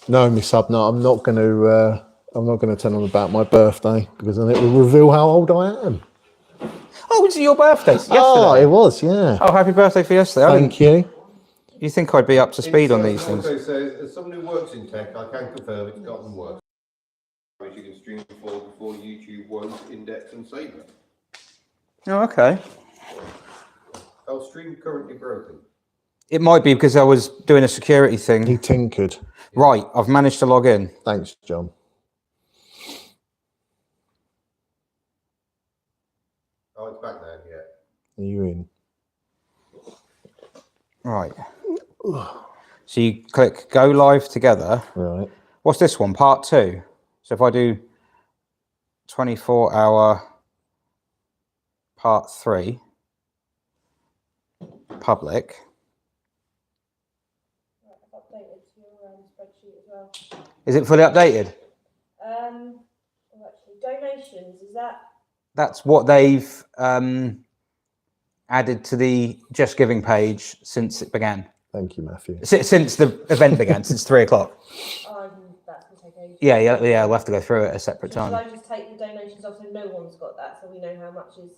No, Miss Hub, no, I'm not going to. I'm not going to tell them about my birthday because then it will reveal how old I am. Oh, it's your birthday yesterday. Oh, it was, yeah. Oh, happy birthday for yesterday. Thank you. You think I'd be up to speed on these things? Also says, as someone who works in tech, I can confirm it's gotten worse. You can stream before YouTube won't index and save it. Oh, okay. Our stream currently broken. It might be because I was doing a security He thing. tinkered. Right, I've managed to log in. Thanks, John. Oh, it's back now, yeah. Are you in? Right. So you click go live together. Right. What's this one? Part 2. So if I do 24-hour part 3, public. I've updated your spreadsheet as well. Is it fully updated? Well, actually, donations, is that? That's what they've added to the Just Giving page since it began. Thank you, Matthew. Since the event began, since 3 o'clock. That's going to take ages. Yeah, we'll have to go through it at a separate Shall time. I just take the donations off so no one's got that, so we know how much is?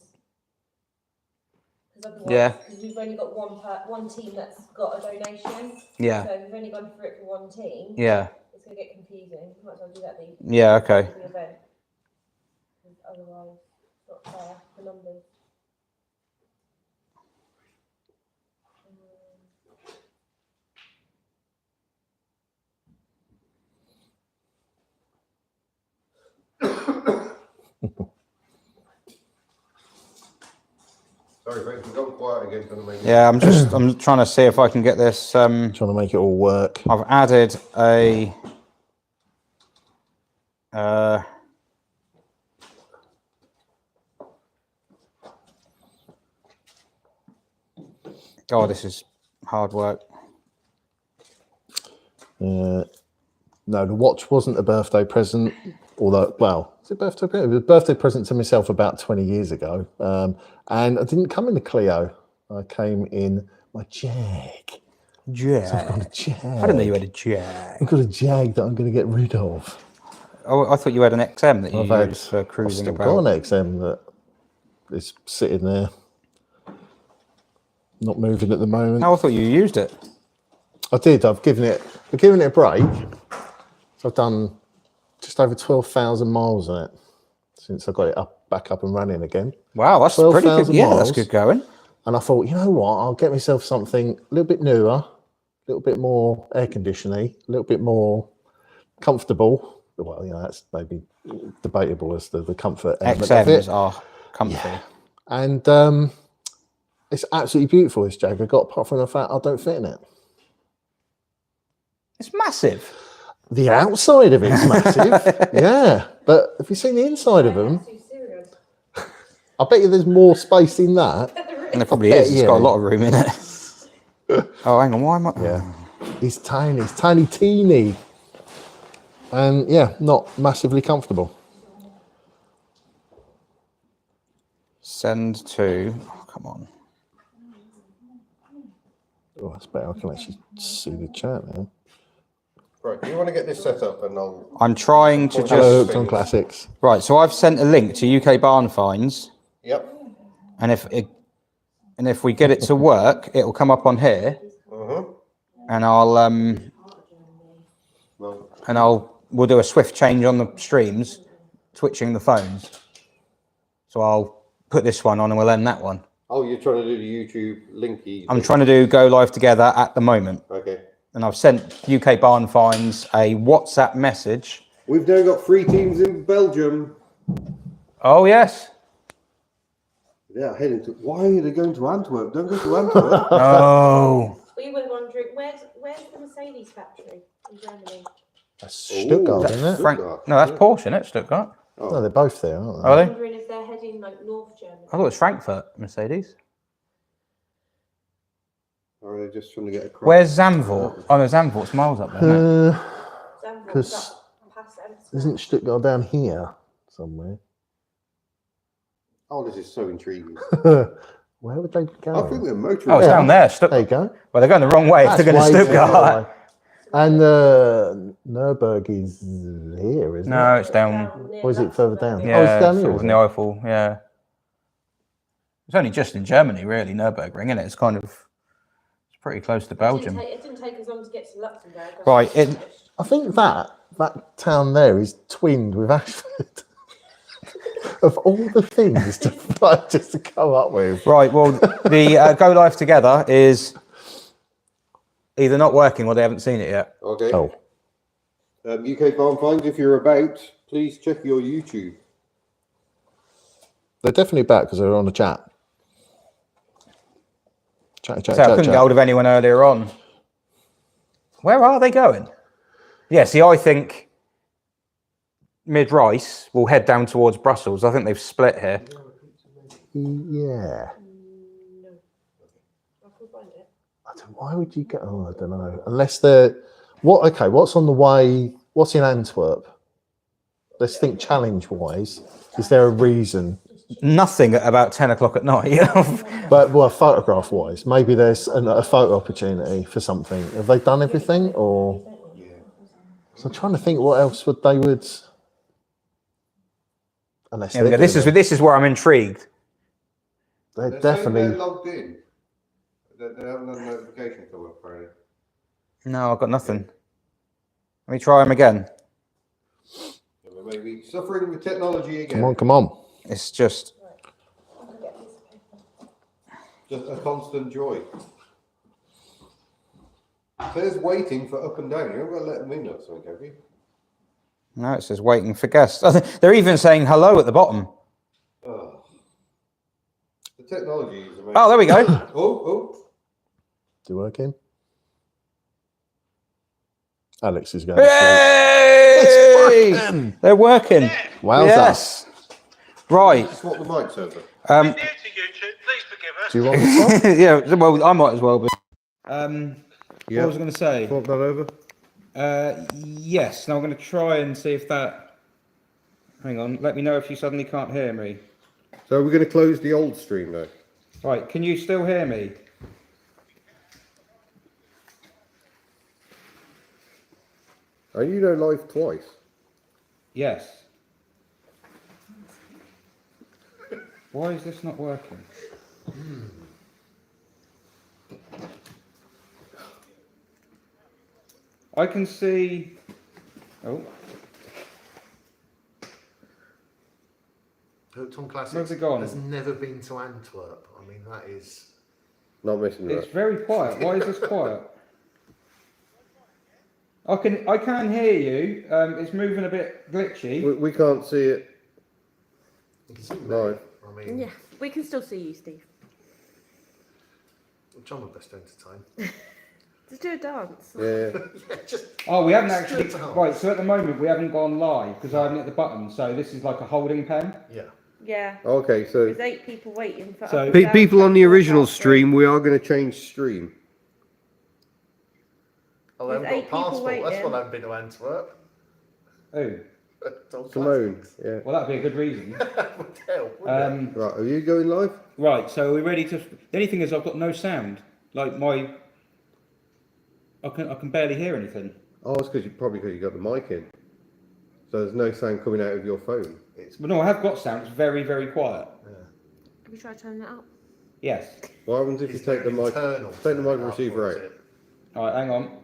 Yeah. Because we've only got one team that's got a donation. Yeah. So we've only gone for it for one team. Yeah. It's going to get confusing. Might as well do that. Yeah, okay. The event. Because otherwise, it's not fair for numbers. Sorry, mate, we've gone quiet again. Yeah, I'm trying to see if I can get this. Trying to make it all work. I've added a. Oh, this is hard work. No, the watch wasn't a birthday present, although, well, it's a birthday present. It was a birthday present to myself about 20 years ago. And I didn't come in the Clio. I came in my Jag. Jag. So I've got a Jag. I didn't know you had a Jag. I've got a Jag that I'm going to get rid of. Oh, I thought you had an XM that you used for I've cruising still about. got an XM that is sitting there, not moving at the moment. Oh, I thought you used it. I did. I've given it a break. So I've done just over 12,000 miles on it since I got it back up and running again. Wow, that's pretty good. Yeah, that's good going. And I thought, you know what? I'll get myself something a little bit newer, a little bit more air conditioning, a little bit more comfortable. Well, you know, that's maybe debatable as the comfort element of it. XMs are comfy. Yeah. And it's absolutely beautiful, this Jag I got, apart from the fact I don't fit in it. It's massive. The outside of it's massive, yeah. But have you seen the inside of them? I bet you there's more space in that. And there probably is. It's got a lot of room in it. Oh, hang on. Why am I? Yeah. It's tiny, teeny. And yeah, not massively comfortable. Send to. Oh, come on. Oh, that's better. I can actually see the chat now. Right, do you want to get this set up and I'm trying to just. Hello, Hooked on Classics. Right, so I've sent a link to UK Barn Finds. Yep. And if we get it to work, it'll come up on here. And we'll do a swift change on the streams, switching the phones. So I'll put this one on and we'll end that one. Oh, you're trying to do the YouTube linky. I'm trying to do go live together at the moment. Okay. And I've sent UK Barn Finds a WhatsApp message. We've now got 3 teams in Belgium. Oh, yes. Yeah, heading to. Why are they going to Antwerp? Don't go to Antwerp. Oh. We were wondering, where's the Mercedes factory in Germany? That's Stuttgart, isn't it? No, that's Porsche, isn't it? Stuttgart. Oh. No, they're both there, aren't they? Are I'm they? wondering if they're heading like North Germany. I thought it was Frankfurt, Mercedes. Or are they just trying to get across? Where's Zandvoort? Oh, no, Zandvoort's miles up there, isn't it? Because isn't Stuttgart down here somewhere? Oh, this is so intriguing. Where would they be going? I think they're motoring. Oh, it's down there, There Stuttgart. you go. Well, they're going the wrong way if they're going to way Stuttgart. And Nürburg is here, isn't it? No, it's down. Or is it further down? Yeah, Oh, it's down here. sort of in the Eiffel. Yeah, it's only just in Germany, really. Nürburgring, isn't it? It's kind of it's pretty close to Belgium. It didn't take as long to get to Luxembourg. Right. I think that town there is twinned with Ashford. Of all the things to just to come up with. Right. Well, the go live together is either not working or they haven't seen it yet. Okay. Oh. UK Barn Finds, if you're about, please check your YouTube. They're definitely back because they're on the chat. Chat. So I couldn't get hold of anyone earlier on. Where are they going? Yeah, see, I think Mid-Rice will head down towards Brussels. I think they've split here. Yeah. Why would you go? Oh, I don't know. Unless they're what's on the way? What's in Antwerp? Let's think challenge-wise. Is there a reason? Nothing at about 10 o'clock at night. But well, photograph-wise, maybe there's a photo opportunity for something. Have they done everything, or? So I'm trying to think what else would. Unless This is where I'm intrigued. They're saying definitely. they're logged in. They haven't had a notification come up, apparently. No, I've got nothing. Let me try them again. So we may be suffering with technology again. Come on. It's just. Just a constant joy. It says waiting for up and down. You haven't got to let them in or something, have you? No, it says waiting for guests. They're even saying hello at the bottom. Oh. The technology is amazing. Oh, there we go. Oh. Do you work in? Alex is going to Hey! sleep. It's working. They're working. Wowza. Yes. Right. Swap the mics over. New to YouTube, please forgive us. Do you want this one? Yeah, well, I might as well be. Yeah. What was I going to say? Swap that over. Yes. Now I'm going to try and see if that. Hang on. Let me know if you suddenly can't hear me. So we're going to close the old stream now. Right. Can you still hear me? Are you know live twice? Yes. Why is this not working? I can see. Oh, Hooked on Classics where's it gone? has never been to Antwerp. I mean, that is. Not missing it's that. very quiet. Why is this quiet? I can hear you. It's moving a bit glitchy. We can't see it You can see me. live. I mean, Yeah, we can still see you, Steve. I'm trying my best to entertain. Just do a dance. Yeah. Just Oh, we haven't actually. Straight to Right, so at the moment we haven't gone live because I haven't hit the button. So this is like a holding pen. yeah. Yeah. Okay, so There's 8 people waiting for So- up and pe- down people on the platform original part three. stream, we are going to change stream. Oh, they haven't There's 8 got a people passport. That's waiting. why I haven't been to Antwerp. Oh, Simone. Yeah. well, that'd be a good reason. Would help, wouldn't Right, are you going live? Right, so are we ready to? The only thing is I've got no sound. Like I can barely hear anything. Oh, it's because you got the mic in. So there's no sound coming out of your phone. But no, I have got sound. It's very, very quiet. Have you tried turning that up? Yes. What happens if you take the mic receiver out? All right, hang on.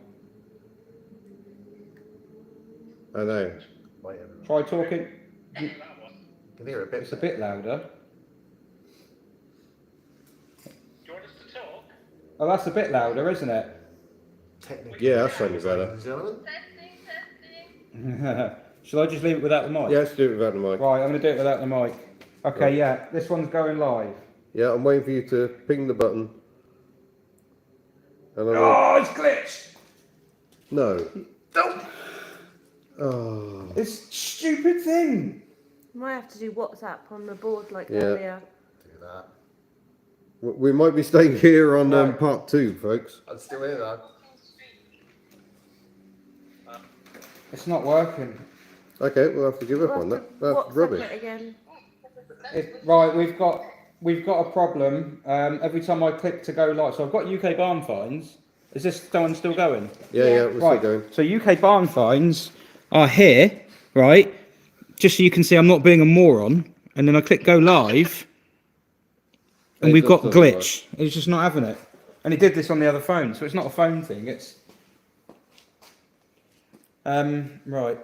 I know. Wait a minute. Try talking. You can hear it a bit. It's a bit louder. Do you want us to talk? Oh, that's a bit louder, isn't it? Technically. Yeah, that's sounding better. Ladies and gentlemen. Shall I just leave it without the mic? Yeah, let's do it without the mic. Right, I'm going to do it without the mic. Okay, Right. yeah, this one's going live. Yeah, I'm waiting for you to ping the button. And I'm Oh, it's glitched. No. No. Oh. It's a stupid thing. You might have to do WhatsApp on the board like Yeah. earlier. Do that. We might be staying here on Right. part 2, folks. I'm still here though. It's not working. Okay, we'll have to give up We'll on have that. to That's WhatsApp rubbish. it again. Right, we've got a problem. Every time I click to go live, so I've got UK barn fines. Is this one still going? Yeah, we're Right. still going. So UK barn fines are here, right? Just so you can see I'm not being a moron. And then I click go live, and It we've got doesn't glitch. It's just not having it. And he did this on the other phone, so it's not a phone thing. It's right.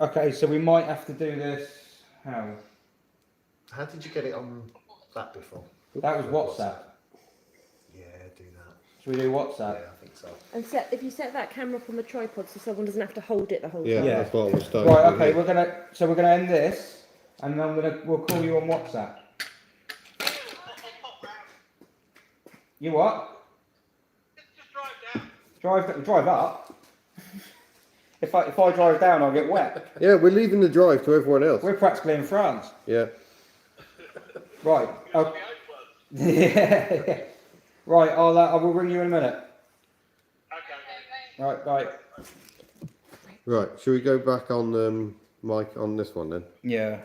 Okay, so we might have to do this. How? How did you get it on that before? That was WhatsApp. Yeah, do that. Should we do Yeah, WhatsApp? I think so. And if you set that camera up on the tripod so someone doesn't have to hold it the whole Yeah, time. Yeah. that's what we're starting Right. to do Okay. here. We're gonna end this, and then we'll call you on WhatsApp. You what? Just drive down. Drive up. If I drive down, I'll get wet. Yeah, we're leaving the drive to everyone else. We're practically in France. Yeah. Right. Yeah. Right. I will ring you in a minute. Okay. Right. Bye. Right, shall we go back on mic on this one then? Yeah.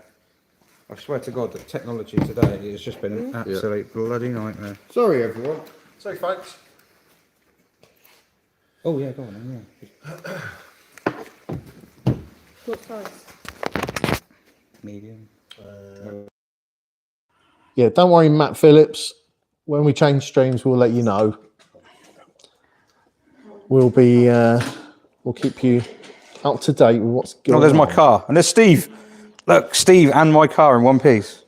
I swear to God that technology today has just been an absolute bloody nightmare. Sorry, everyone. Sorry, folks. Oh yeah, go on then. Yeah. What size? Medium. yeah, don't worry, Matt Phillips. When we change streams, we'll let you know. We'll be, we'll keep you up to date with what's going on. Oh, there's my car. And there's Steve. Look, Steve and my car in one piece.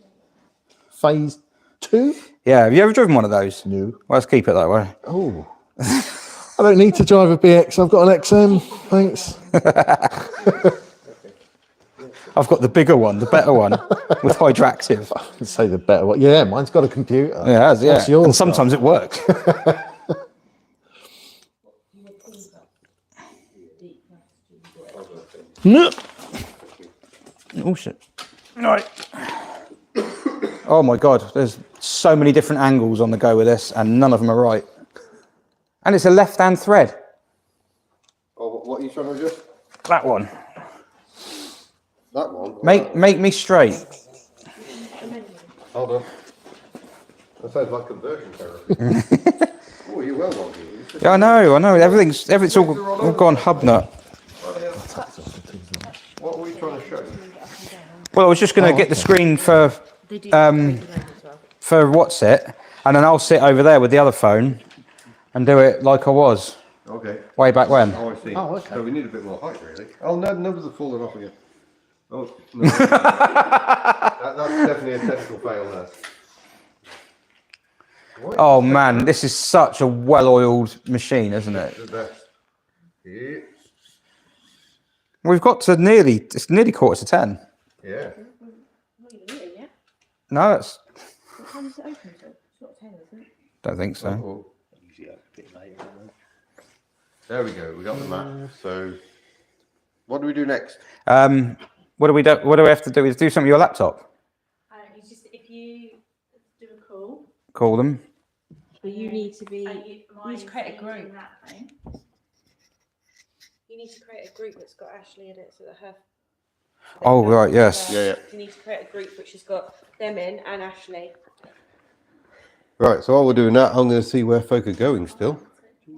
Phase 2? Yeah, have you ever driven one of those? No. Well, let's keep it that way. Oh. I don't need to drive a BX. I've got an XM. Thanks. I've got the bigger one, the better one, with Hydractive. I can say the better one. Yeah, mine's got a computer. Yeah, it has, yeah. What's yours And sometimes got? it works. No. Oh shit. Right. Oh my god, there's so many different angles on the go with this, and none of them are right. And it's a left-hand thread. Oh, what are you trying to adjust? That one. That one? Make me straight. Hold on. That sounds like conversion therapy. Oh, you're well on here. Yeah, I know. Everything's all gone hub nut. What were we trying to show? Well, I was just going to get the screen for what's it, and then I'll sit over there with the other phone and do it like I was Okay. way back when. Oh, I see. Oh, okay. So we need a bit more height, really. Oh, no, numbers have fallen off again. Oh, no. That's definitely a technical fail there. Oh man, this is such a well-oiled machine, isn't it? The best. Yeah. We've got to it's nearly 9:45. Yeah. Not even eating yet. No, it's, What time is it open till? It's not 10, is it? don't think so. Oh. There we go. We got the map. So, what do we do next? What do we have to do? Is do something with your laptop? It's just if you do a call, Call them. but you need to be. You need to create a group. You need to create a group that's got Ashley in it, so that her. Oh right, yes. Yeah. You need to create a group which has got them in and Ashley. Right. So while we're doing that, I'm going to see where folk are going still.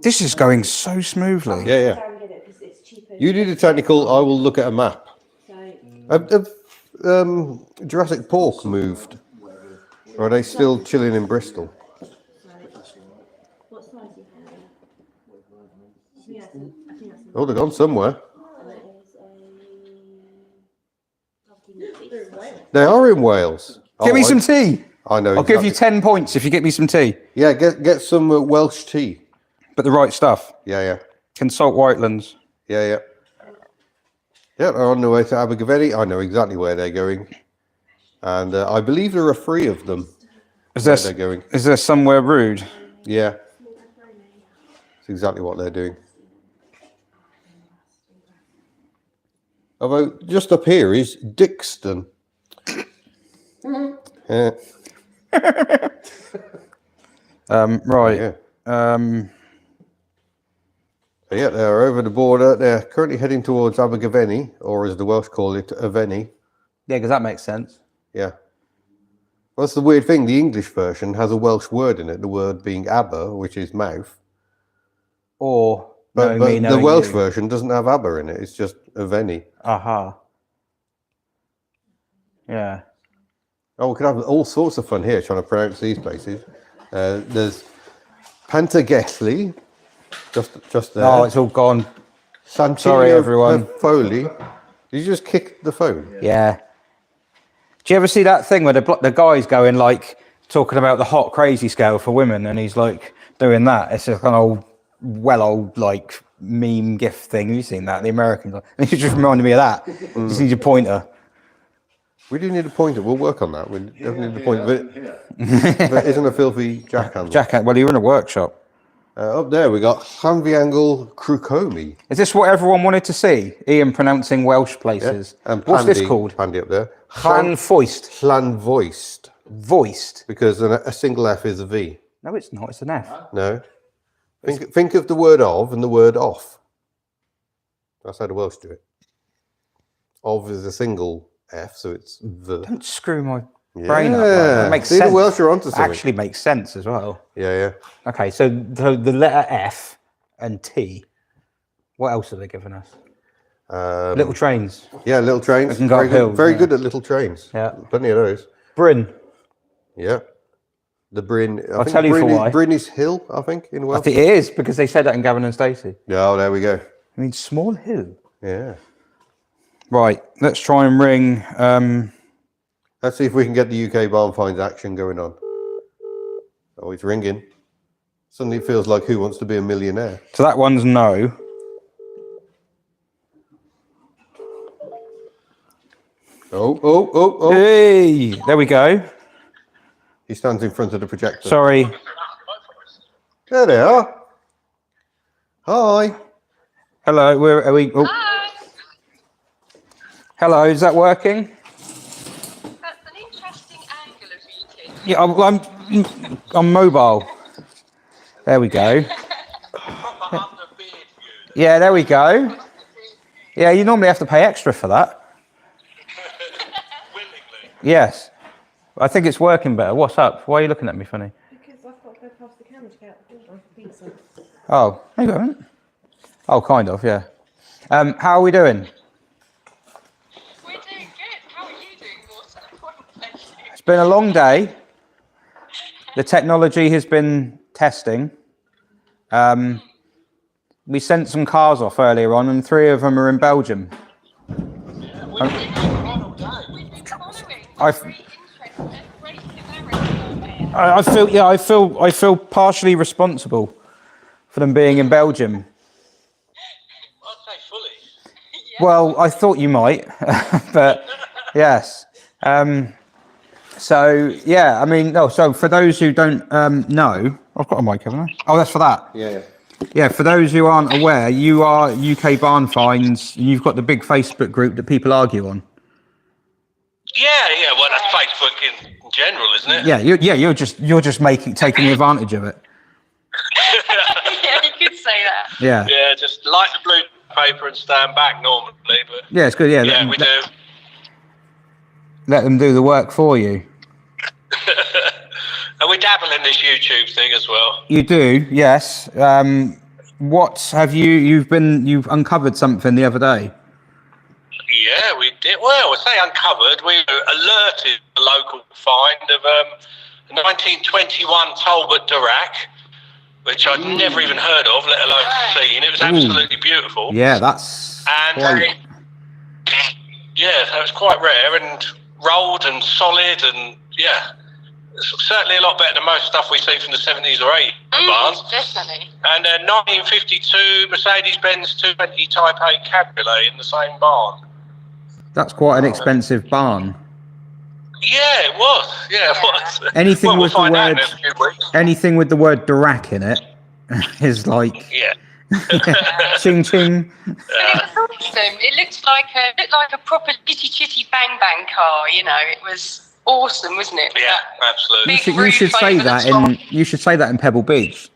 This is going so smoothly. Yeah. Down with it because it's cheaper. You do the technical. I will look at a map. So Have Jurassic Park moved? Or are they still chilling in Bristol? what size do you have? Yeah, I think that's. Oh, they're gone somewhere. They are in Wales. Give me Oh, some tea. I know. I'll give you exactly. 10 points if you get me some tea. Yeah, get some Welsh tea. But the right stuff. Yeah. Consult Whitelands. Yeah, they're on the way to Abergavenny. I know exactly where they're going. And I believe there are 3 of them. Is Where there, they're going. is there somewhere rude? Yeah. That's exactly what they're doing. Although, just up here is Dixton. Yeah. Right. Yeah. Um, Yeah, they're over the border. They're currently heading towards Abergavenny, or as the Welsh call it, Avenny. yeah, because that makes sense. Yeah. Well, that's the weird thing. The English version has a Welsh word in it, the word being aber, which is mouth. Or But, knowing me, the knowing Welsh you. version doesn't have aber in it. It's just Avenny. Aha. Yeah. Oh, we could have all sorts of fun here trying to pronounce these places. There's Pantagethley, just there. Oh, it's all gone. Santinio sorry, everyone. Foley. Did you just kick the phone? Yeah. Do you ever see that thing where the guy's going like talking about the hot crazy scale for women, and he's like doing that? It's a kind of old like meme gif thing. Have you seen that? The Americans. It just reminded me of that. You just need your pointer. We do need a pointer. We'll work on that. We definitely need a pointer. But isn't a filthy jackhand. Well, you're in a workshop. Up there we got Llanfiangel Crucomi. Is this what everyone wanted to see? Ian pronouncing Welsh places. And What's this Pandy- called? Pandy up there. Llanfoist. Llanvoist. Voiced. Because a single F is a V. No, it's not. It's an F. No. Think of the word of and the word off. That's how the Welsh do it. Of is a single F, so it's the. Don't screw my brain up. Like Yeah. that makes See, sense. the Welsh are onto something. Actually makes sense as well. Yeah. Okay, so the letter F and T. What else have they given us? Little trains. Yeah, little trains. They can go up hills, Very yeah. good at little trains. Yeah. Plenty of those. Bryn. Yeah. The Bryn. I'll tell you for why. Bryn is hill, I think, in I Welsh. think it is because they said that in Gavin and Stacey. Yeah, oh, there we go. I mean, small hill. Yeah. Right, let's try and ring. Let's see if we can get the UK barn finds action going on. Oh, it's ringing. Suddenly it feels like Who Wants to Be a Millionaire? So that one's no. Oh. Hey, there we go. He stands in front of the projector. Sorry. There they are. Hi. Hello, are we? Oh. Hi. Hello, is that working? That's an interesting angle of eating. Yeah, I'm mobile. There we go. Yeah, there we go. Yeah, you normally have to pay extra for that. Yes. I think it's working better. What's up? Why are you looking at me funny? Because I've got to go past the camera to get out the door for pizza. Oh, no you haven't. Oh, kind of, yeah. How are we doing? We're doing good. How are you doing, Morton? Thank you. It's been a long day. The technology has been testing. We sent some cars off earlier on, and 3 of them are in Belgium. I feel partially responsible for them being in Belgium. I'd say fully. Well, I thought you might, but yes. So yeah, I mean, no. So for those who don't know, I've got a mic, haven't I? Oh, that's for that. Yeah. Yeah, for those who aren't aware, you are UK Barn Finds, and you've got the big Facebook group that people argue on. Yeah. Well, that's Facebook in general, isn't it? Yeah, you're just taking advantage of it. Yeah, you could say that. Yeah. Yeah, just light the blue paper and stand back normally, but Yeah, it's good. Yeah, yeah, we do. Let them do the work for you. And we dabble in this YouTube thing as well. You do, yes. What have you've uncovered something the other day? Yeah, we did. Well, I say uncovered. We alerted the local find of a 1921 Talbot Dirac, which I'd never even heard of, let alone seen. It was absolutely beautiful. Yeah, that's and yeah, that was quite rare and rolled and solid, and yeah, it's certainly a lot better than most stuff we see from the 70s or 80s barns. Definitely. And a 1952 Mercedes-Benz 220 Type 8 Cabriolet in the same barn. That's quite an expensive barn. Yeah, it was. Yeah, it was. Anything well, with we'll the find word, out in a few weeks. anything with the word Dirac in it is like Yeah. ching ching. But it was awesome. It looked like a proper chitty bang bang car. You know, it was awesome, wasn't it? Yeah, absolutely. You should say that you should say that in Pebble Beach.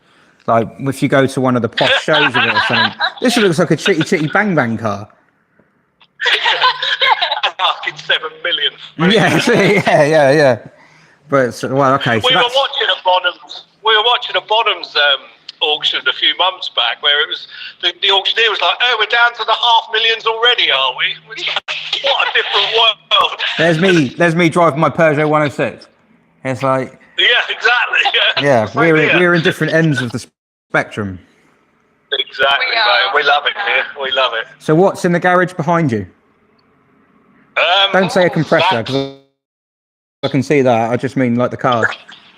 Like if you go to one of the posh shows of it or something. This looks like a chitty bang bang car. Asking 7 million. Yeah. But well, okay. So We were watching a Bottoms auction a few months back, where it was the auctioneer was like, "Oh, we're down to the 500,000s already, are we?" It's like, what a different world. There's me driving my Peugeot 106. It's like Yeah, exactly. yeah, Same here. we're in different ends of the spectrum. Exactly, We are. mate. We love it here. We love it. So what's in the garage behind you? Don't say a compressor because I can see that. I just mean like the cars.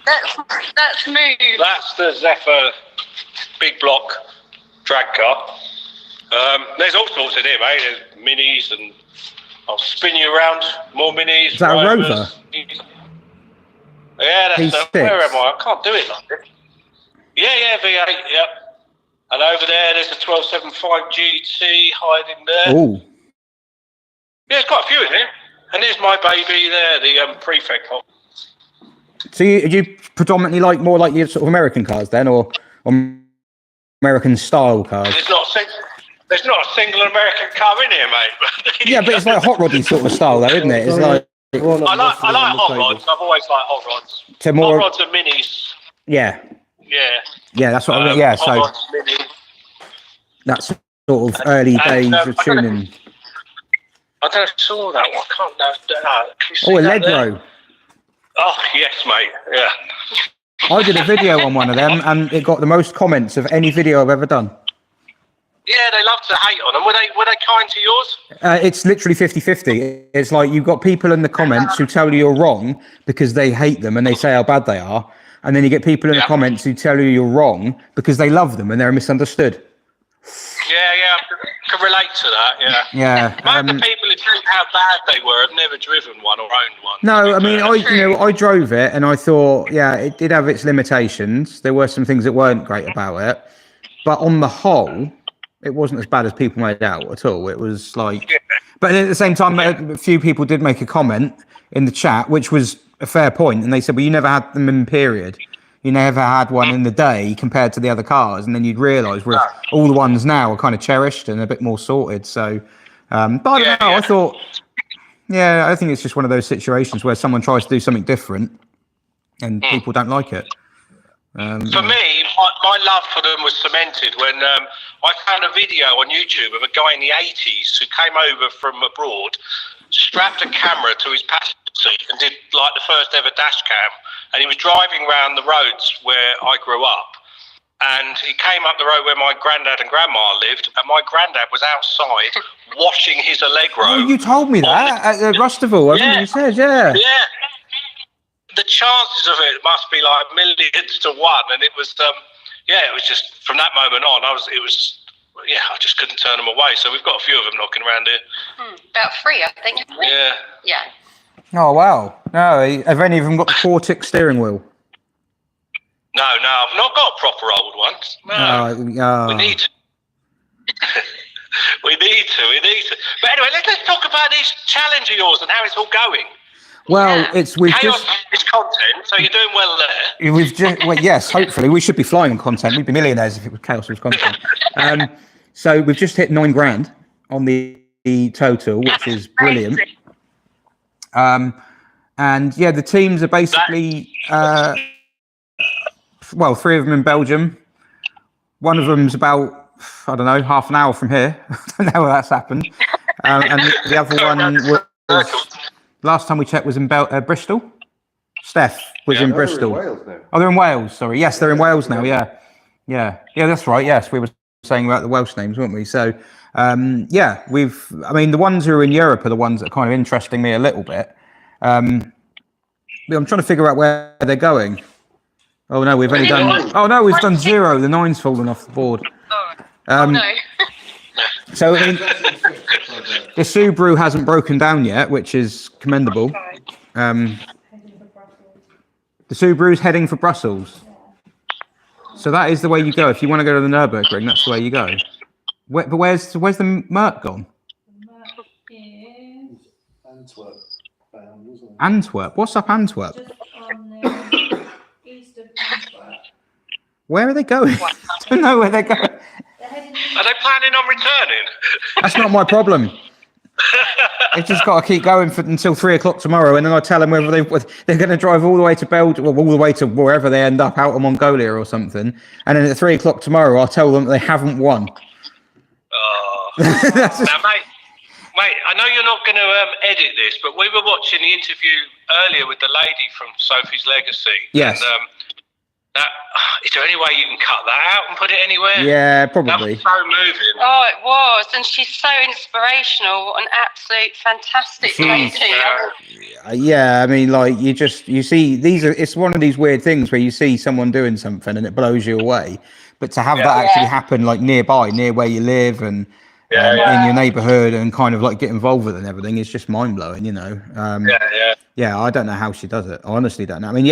That's smooth. That's the Zephyr big block drag car. There's all sorts in here, mate. There's minis, and I'll spin you around. More minis. Is that a Rovers. Rover? Yeah, that's P6. where am I? I can't do it like this. Yeah, V8. Yep. And over there, there's a 1275 GT hiding there. Oh, Yeah, there's quite a few in here. And there's my baby there, the Prefect hop. so you predominantly like more like your sort of American cars then, or American style cars? There's not a single American car in here, mate. Yeah, but it's like hot roddy sort of style, though, isn't it? It's like I like hot rods. I've always liked hot rods. to more. Hot rods and minis. Yeah, Yeah. that's what I mean. Yeah, hot so rods, minis. that's sort of early days of tuning. I don't saw that one. I can't know. Can you see Oh, a that there? Legro. Oh yes, mate. Yeah. I did a video on one of them, and it got the most comments of any video I've ever done. Yeah, they love to hate on them. Were they kind to yours? It's literally 50-50. It's like you've got people in the comments who tell you you're wrong because they hate them and they say how bad they are. And then you get people in the comments who tell you you're wrong because they love them and they're misunderstood. Yeah, I can relate to that, Yeah. Most of the people who tell you how bad they were have never driven one or owned one. No, I mean, I drove it and I thought, yeah, it did have its limitations. There were some things that weren't great about it. But on the whole, it wasn't as bad as people made out at all. It was like, but at the same time, a few people did make a comment in the chat, which was a fair point, and they said, "Well, you never had them in period. You never had one in the day compared to the other cars." And then you'd realise, well, all the ones now are kind of cherished and a bit more sorted. So, but I don't know. I thought, I think it's just one of those situations where someone tries to do something different, and people don't like it. For me, my love for them was cemented when I found a video on YouTube of a guy in the 80s who came over from abroad, strapped a camera to his passenger seat and did like the first ever dash cam, and he was driving around the roads where I grew up, and he came up the road where my granddad and grandma lived, and my granddad was outside washing his Allegro. Oh, you told me that at Rustival, haven't you? You said, Yeah. The chances of it must be like millions to one, and it was, it was just from that moment on. I just couldn't turn them away. So we've got a few of them knocking around here. About 3, I think. Yeah. Oh wow! No, have any of them got the Cortex steering wheel? No, I've not got proper old ones. No, we need to. we need to. But anyway, let's talk about this challenge of yours and how it's all going. Well, we've Chaos is content, so you're doing well there. Yes, hopefully we should be flying on content. We'd be millionaires if it was Chaos was content. So we've just hit $9,000 on the total, which is brilliant. And yeah, the teams are basically 3 of them in Belgium. One of them's about, I don't know, half an hour from here. I don't know how that's happened. And the other one was, last time we checked, was in Bristol. Steph was in Bristol. They're in Wales now. Oh, they're in Wales. Sorry. Yes, they're in Wales now. Yeah, that's right. Yes, we were saying about the Welsh names, weren't we? So, I mean, the ones who are in Europe are the ones that are kind of interesting me a little bit. I'm trying to figure out where they're going. Oh no, we've only done. Oh no, we've done 0. The 9's fallen off the board. No. So I mean, the Subaru hasn't broken down yet, which is commendable. The Subaru's heading for Brussels. So that is the way you go. If you want to go to the Nürburgring, that's the way you go. But where's the Merc gone? The Merc is Antwerp bound, wasn't it? Antwerp? What's up Antwerp? just on the east of Antwerp. Where are they going? I don't know where they're going. They're heading Are they planning on returning? That's not my problem. They've just got to keep going until 3 o'clock tomorrow, and then I tell them whether they're going to drive all the way to Belgium, or all the way to wherever they end up, out of Mongolia or something. And then at 3 o'clock tomorrow, I'll tell them they haven't won. Oh. Now, mate, I know you're not going to edit this, but we were watching the interview earlier with the lady from Sophie's Legacy. Yes. And, is there any way you can cut that out and put it anywhere? Yeah, That probably. was so moving. Oh, it was. And she's so inspirational, an absolute fantastic lady. Yeah, I mean, like you see it's one of these weird things where you see someone doing something and it blows you away, but to have that actually happen like near where you live and in your neighborhood and kind of like get involved with it and everything is just mind blowing, you know. Yeah, I don't know how she does it. I honestly don't know. I mean,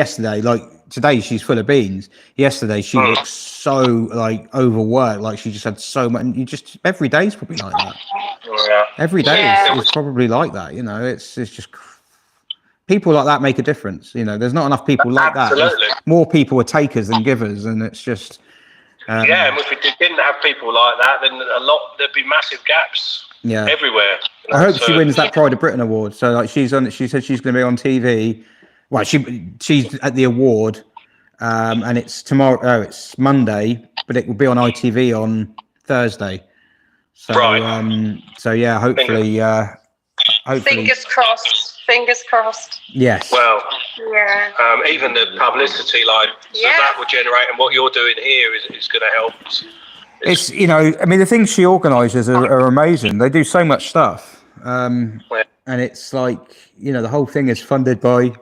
today she's full of beans. Yesterday she looks so like overworked, like she just had so much. And every day's probably like that. Every day is probably like that. You know, it's just people like that make a difference. You know, there's not enough people like that. There's more people are takers than givers, and it's just. And if we didn't have people like that, then there'd be massive gaps. Yeah. Everywhere. I hope she wins that Pride of Britain award. So like she said she's going to be on TV. Well, she's at the award, and it's tomorrow. Oh, it's Monday, but it will be on ITV on Thursday. So, Right. So yeah, hopefully. Fingers crossed. Fingers crossed. Yes. Well, Yeah. even the publicity, like that will generate, and what you're doing here is going to help. It's, you know, I mean, the things she organises are amazing. They do so much stuff. And it's like, you know, the whole thing is funded by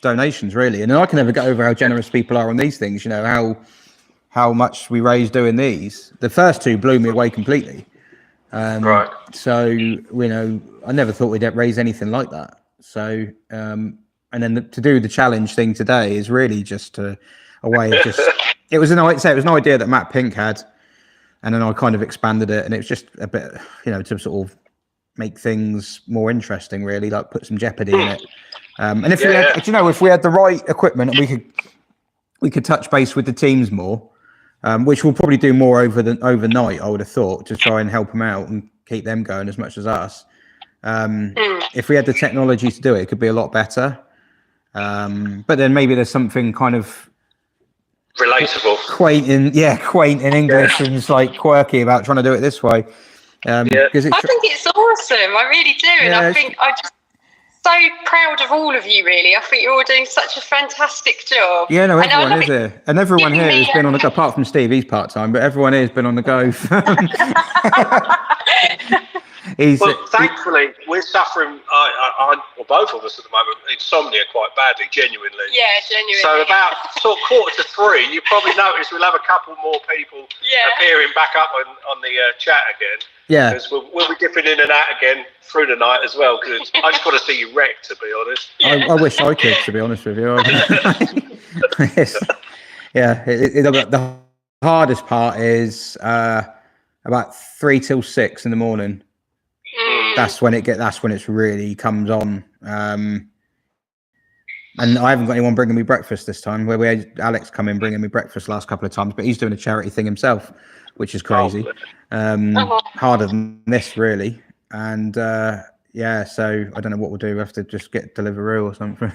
donations, really. And I can never get over how generous people are on these things, you know, how much we raise doing these. The first two blew me away completely. Right. So, you know, I never thought we'd raise anything like that. So, and then to do the challenge thing today is really just a way of just, it was an idea that Matt Pink had. And then I kind of expanded it, and it was just a bit, you know, to sort of make things more interesting, really, like put some jeopardy in it. And if we had, you know, if we had the right equipment, we could touch base with the teams more, which we'll probably do more overnight. I would have thought, to try and help them out and keep them going as much as us. If we had the technology to do it, it could be a lot better. But then maybe there's something kind of relatable, quaint in English, and it's like quirky about trying to do it this way. Because I think it's awesome. I really do, and I think I'm just so proud of all of you. Really, I think you're all doing such a fantastic job. Yeah, no, everyone is here, and everyone here has been on the go. Apart from Steve, he's part time, but everyone here has been on the go. Thankfully, we're suffering, well, both of us at the moment, insomnia quite badly, genuinely. Yeah, genuinely. So about sort of 2:45, you probably notice we'll have a couple more people appearing back up on the chat again. Yeah. Because we'll be dipping in and out again through the night as well, because I just got to see you wrecked, to be honest. I wish I could, to be honest with you. The hardest part is about 3 till 6 in the morning. That's when it really comes on. And I haven't got anyone bringing me breakfast this time. Where we had Alex come in bringing me breakfast last couple of times, but he's doing a charity thing himself, which is crazy. Harder than this, really. And so I don't know what we'll do. We have to just get Deliveroo or something.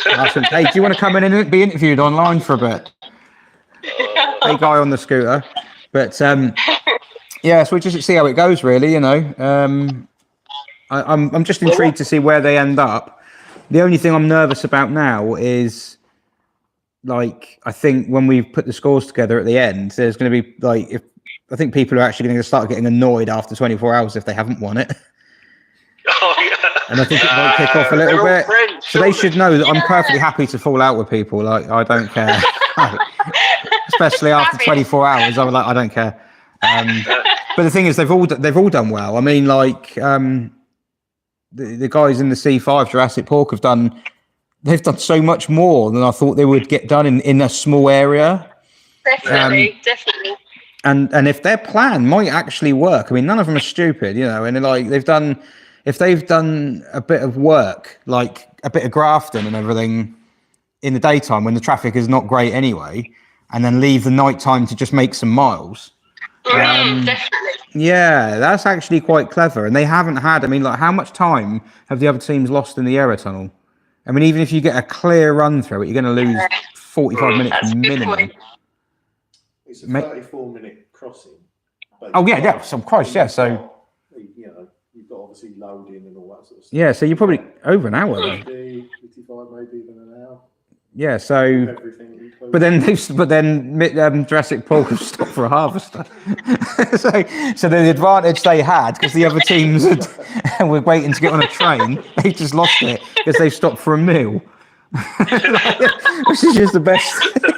Ask him, hey, do you want to come in and be interviewed online for a bit? Hey, guy on the scooter. But so we just see how it goes, really. You know, I'm just intrigued to see where they end up. The only thing I'm nervous about now is, like, I think when we put the scores together at the end, there's going to be like, I think people are actually going to start getting annoyed after 24 hours if they haven't won it. Oh, yeah. And I think it might kick off a little bit. Friends, so they should know that I'm perfectly happy to fall out with people. Like, I don't care. Especially after 24 hours, I'm like, I don't care. But the thing is, they've all done well. I mean, like the guys in the C5 Jurassic Pork they've done so much more than I thought they would get done in a small area. Definitely. And if their plan might actually work, I mean, none of them are stupid, you know. And like if they've done a bit of work, like a bit of grafting and everything in the daytime when the traffic is not great anyway, and then leave the night time to just make some miles. Definitely. Yeah, that's actually quite clever. And they haven't had, I mean, like, how much time have the other teams lost in the Yarra Tunnel? I mean, even if you get a clear run through it, you're going to lose 45 minutes minimum. It's a 34-minute crossing. Oh, yeah, some Christ, yeah. So, you know, you've got obviously loading and all that sort of stuff. Yeah, so you're probably over an hour, though. 55, maybe even an hour. Yeah, so, but then Jurassic Park have stopped for a harvester. so the advantage they had, because the other teams were waiting to get on a train, they just lost it because they stopped for a meal. Which is just the best. Love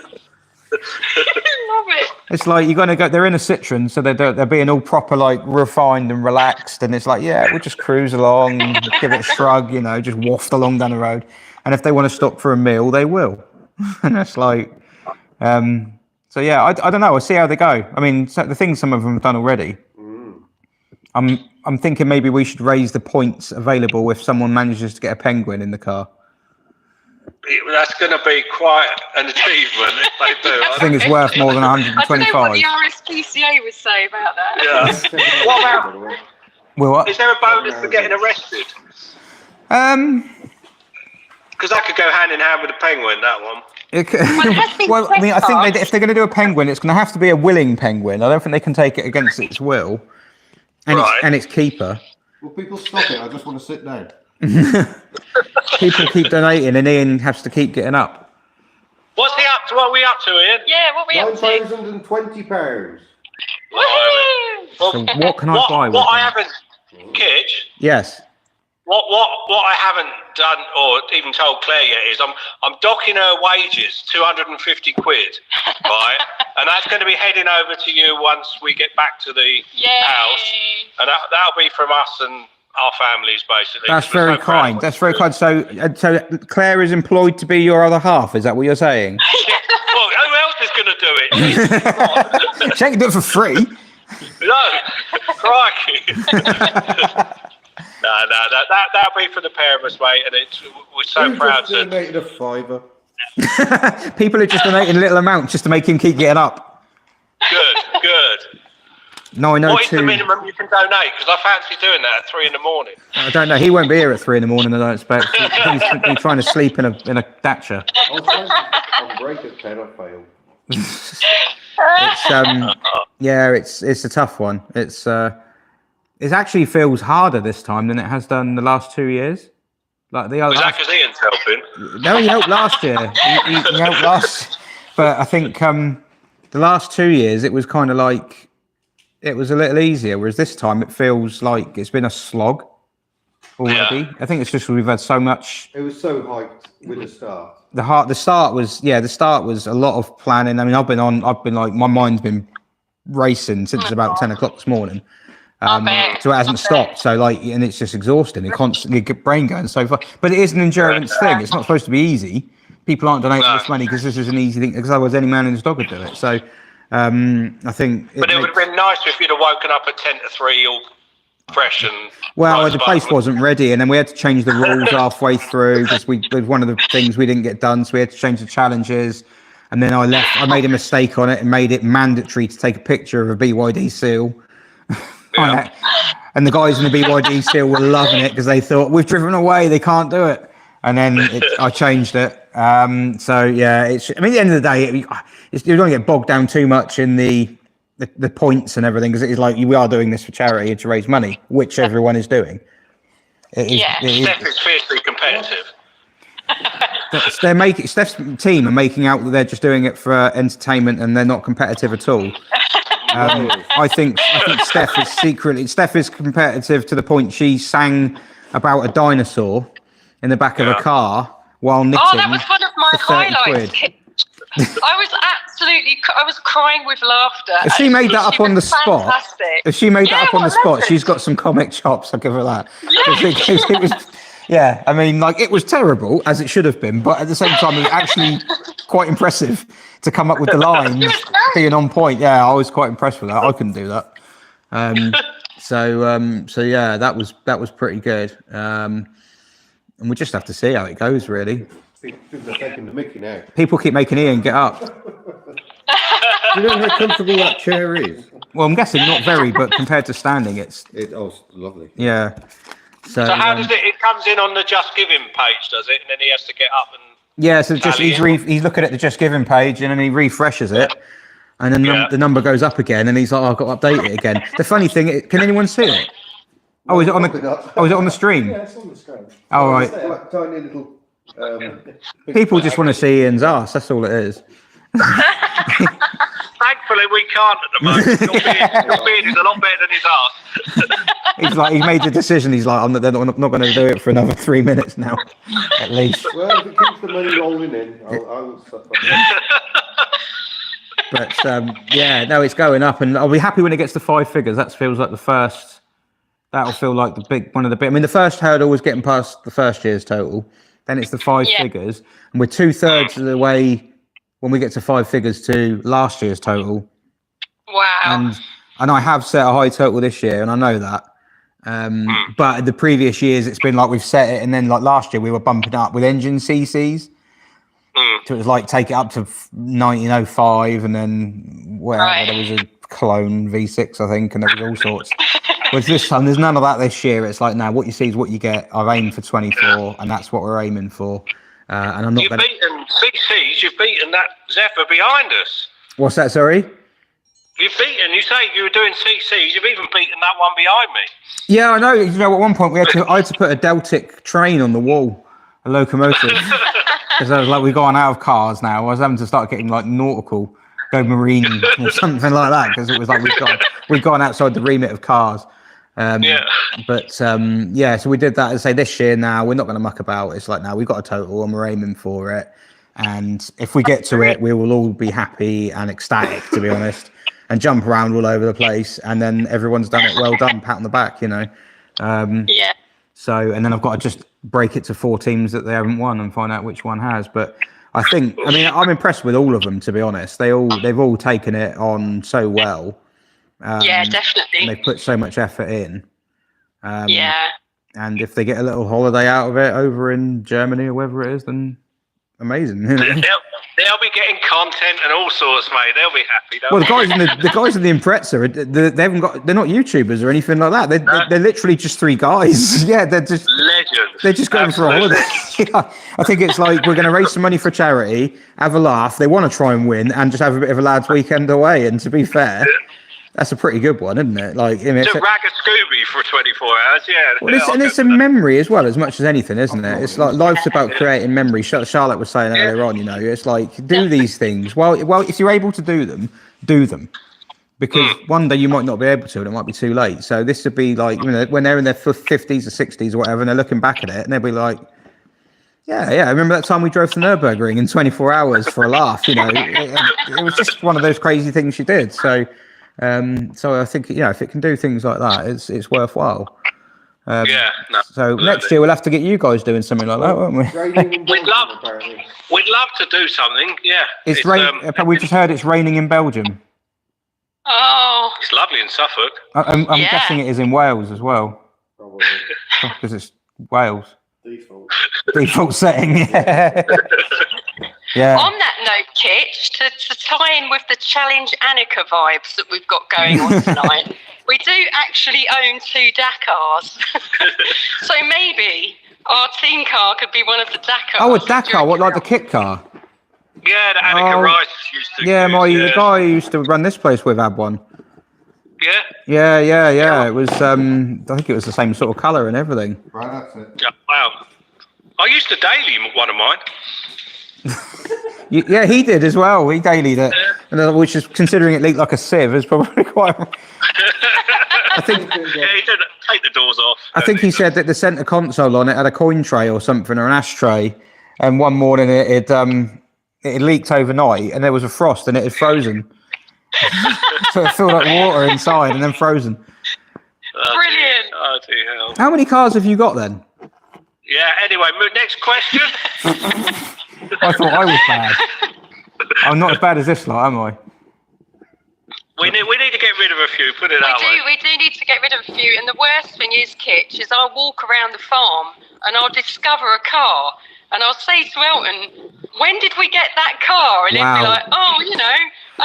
it. It's like you're gonna go. They're in a Citroen, so they're being all proper, like, refined and relaxed, and it's like, yeah, we'll just cruise along, give it a shrug, you know, just waft along down the road. And if they want to stop for a meal, they will. And that's like, so yeah, I don't know. I'll see how they go. I mean, so the things some of them have done already. I'm thinking maybe we should raise the points available if someone manages to get a penguin in the car. That's going to be quite an achievement if they do. I think it's worth more than 125. I don't know what the RSPCA would say about that. Yeah. What about? Well, what? Is there a bonus for getting arrested? Because that could go hand in hand with the penguin, that one. Well, I mean, I think if they're going to do a penguin, it's going to have to be a willing penguin. I don't think they can take it against its will and its keeper. Will people stop it? I just want to sit down. People keep donating, and Ian has to keep getting up. What's he up to? What are we up to, Ian? Yeah, what are we up to? £9,020. Woohoo! Well, So what can I buy with What I that? haven't, Kitch, Yes. what I haven't done or even told Claire yet is I'm docking her wages, 250 quid, right? And that's going to be heading over to you once we get back to the house, and that'll be from us and our families basically. That's very kind. That's very kind. So Claire is employed to be your other half. Is that what you're saying? Well, who else is going to do it? She ain't do it for free. No, crikey. No, that'll be for the pair of us, mate, and we're so proud to. Donated a fiver. People are just donating little amounts just to make him keep getting up. Good. 902. What is the minimum you can donate? Because I fancy doing that at 3 in the morning. I don't know. He won't be here at 3 in the morning, I don't expect. He's trying to sleep in a Thatcher. I'm great at 10, I failed. It's a tough one. It actually feels harder this time than it has done the last 2 years. Like Was that because Ian's helping? No, he helped last year. He helped last, but I think the last 2 years it was kind of like it was a little easier, whereas this time it feels like it's been a slog already. Yeah. I think it's just we've had so much. It was so hyped with the start. The start was a lot of planning. I mean, I've been like my mind's been racing since about 10 o'clock this morning. So it hasn't stopped. So and it's just exhausting. It constantly get brain going so far. But it is an endurance thing. It's not supposed to be easy. People aren't donating this money because this is an easy thing. Because otherwise, any man and his dog would do it. So I think. But it would have been nice if you'd have woken up at 10 to 3, all fresh and. Well, the place wasn't ready, and then we had to change the rules halfway through because one of the things we didn't get done, so we had to change the challenges. And then I made a mistake on it and made it mandatory to take a picture of a BYD seal. Yeah. And the guys in the BYD seal were loving it because they thought we've driven away, they can't do it. And then I changed it. So yeah, at the end of the day, you don't get bogged down too much in the points and everything because it is like we are doing this for charity to raise money, which everyone is doing. Steph is fiercely competitive. Steph's team are making out that they're just doing it for entertainment and they're not competitive at all. I think Steph is competitive to the point she sang about a dinosaur in the back of a car while knitting. Oh, that was one of my highlights. I was crying with laughter. If she made that up on the spot, fantastic. She's got some comic chops. I'll give her that. It was, yeah, I mean, like it was terrible as it should have been, but at the same time, it was actually quite impressive to come up with the lines being on point. Yeah, I was quite impressed with that. I couldn't do that. So yeah, that was pretty good. And we just have to see how it goes, really. People are taking the mickey now. People keep making Ian get up. Do you know how comfortable that chair is? Well, I'm guessing not very, but compared to standing, it's lovely. Yeah. So how does it comes in on the Just Giving page, does it? And then he has to get up and... Yeah, so he's looking at the Just Giving page and then he refreshes it and then the number goes up again and he's like, I've got to update it again. The funny thing, can anyone see it? Oh, is it on the stream? Yeah, it's on the screen. Oh, right. It's like tiny little... People just want to see Ian's ass, that's all it is. Thankfully, we can't at the moment. Your beard is a lot better than his ass. He's made the decision. He's like, I'm not going to do it for another 3 minutes now, at least. Well, if it keeps the money rolling in, I will suffer. But yeah, no, it's going up, and I'll be happy when it gets to 5 figures. That feels like the first. That'll feel like one of the big. I mean, the first hurdle was getting past the first year's total. Then it's the 5 figures, and we're 2/3 of the way when we get to 5 figures to last year's total. Wow. And I have set a high total this year, and I know that. But the previous years, it's been like we've set it, and then like last year we were bumping up with engine CCs. So it was like take it up to 1905, and then there was a clone V6, I think, and there was all sorts. With this time, there's none of that this year. It's like, no, what you see is what you get. I've aimed for 24, and that's what we're aiming for. And I'm not. You've beaten CCs. You've beaten that Zephyr behind us. What's that? Sorry. You've beaten. You say you were doing CCs. You've even beaten that one behind me. Yeah, I know. You know, at one point I had to put a Deltic train on the wall, a locomotive, because I was like, we've gone out of cars now. I was having to start getting like nautical, go marine or something like that, because it was like we've gone outside the remit of cars. But yeah, so we did that and say this year now we're not going to muck about. It's like now we've got a total and we're aiming for it. And if we get to it, we will all be happy and ecstatic, to be honest, and jump around all over the place. And then everyone's done it. Well done, pat on the back, you know. Yeah. So, and then I've got to just break it to 4 teams that they haven't won and find out which one has. But I think, I mean, I'm impressed with all of them, to be honest. They've all taken it on so well. Yeah, definitely. And they put so much effort in. Yeah. And if they get a little holiday out of it over in Germany or wherever it is, then amazing. You know? They'll be getting content and all sorts, mate. They'll be happy. Well, the guys in the Impreza, they haven't got. They're not YouTubers or anything like that. They're literally just 3 guys. Yeah, they're just legends. They're just going for a holiday. Yeah. I think it's like we're going to raise some money for charity, have a laugh. They want to try and win, and just have a bit of a lads' weekend away. And to be fair, that's a pretty good one, isn't it? Like, I mean, it's a rag of Scooby for 24 hours. Yeah. Well, it's a memory as well, as much as anything, isn't it? It's like life's about creating memory. Charlotte was saying earlier on, you know, it's like do these things. Well, if you're able to do them, do them, because one day you might not be able to, and it might be too late. So this would be like, you know, when they're in their 50s or 60s or whatever, and they're looking back at it, and they'll be like, yeah. I remember that time we drove to Nürburgring in 24 hours for a laugh. You know, it was just one of those crazy things you did. So I think, you know, if it can do things like that, it's worthwhile. So next year we'll have to get you guys doing something like that, won't we? We'd love to do something. Yeah. It's we just heard it's raining in Belgium. Oh. It's lovely in Suffolk. I'm guessing it is in Wales as well. Probably. Because it's Wales. Default setting. Yeah. Yeah. On that note, Kitch, to tie in with the Challenge Annika vibes that we've got going on tonight, we do actually own 2 Dakars. So maybe our team car could be one of the Dakars. Oh, a Dakar? What, like the kit car? Yeah, the Annika Rice used to. Yeah, the guy who used to run this place with had one. Yeah. Yeah. It was. I think it was the same sort of colour and everything. Right, that's it. Yeah, wow. I used to daily one of mine. Yeah, he did as well. He dailied it, which is, considering it leaked like a sieve, is probably quite. I think. Yeah, he did take the doors off. I think he said that the centre console on it had a coin tray or something, or an ashtray, and one morning it leaked overnight, and there was a frost, and it had frozen. So it filled like water inside, and then frozen. Brilliant. Oh dear hell. How many cars have you got then? Yeah. Anyway, next question. I thought I was bad. I'm not as bad as this lot, am I? We need to get rid of a few. Put it that way. We do need to get rid of a few. And the worst thing is, Kitch, is I'll walk around the farm and I'll discover a car, and I'll say to Elton, "When did we get that car?" And he'll be like, "Oh, you know,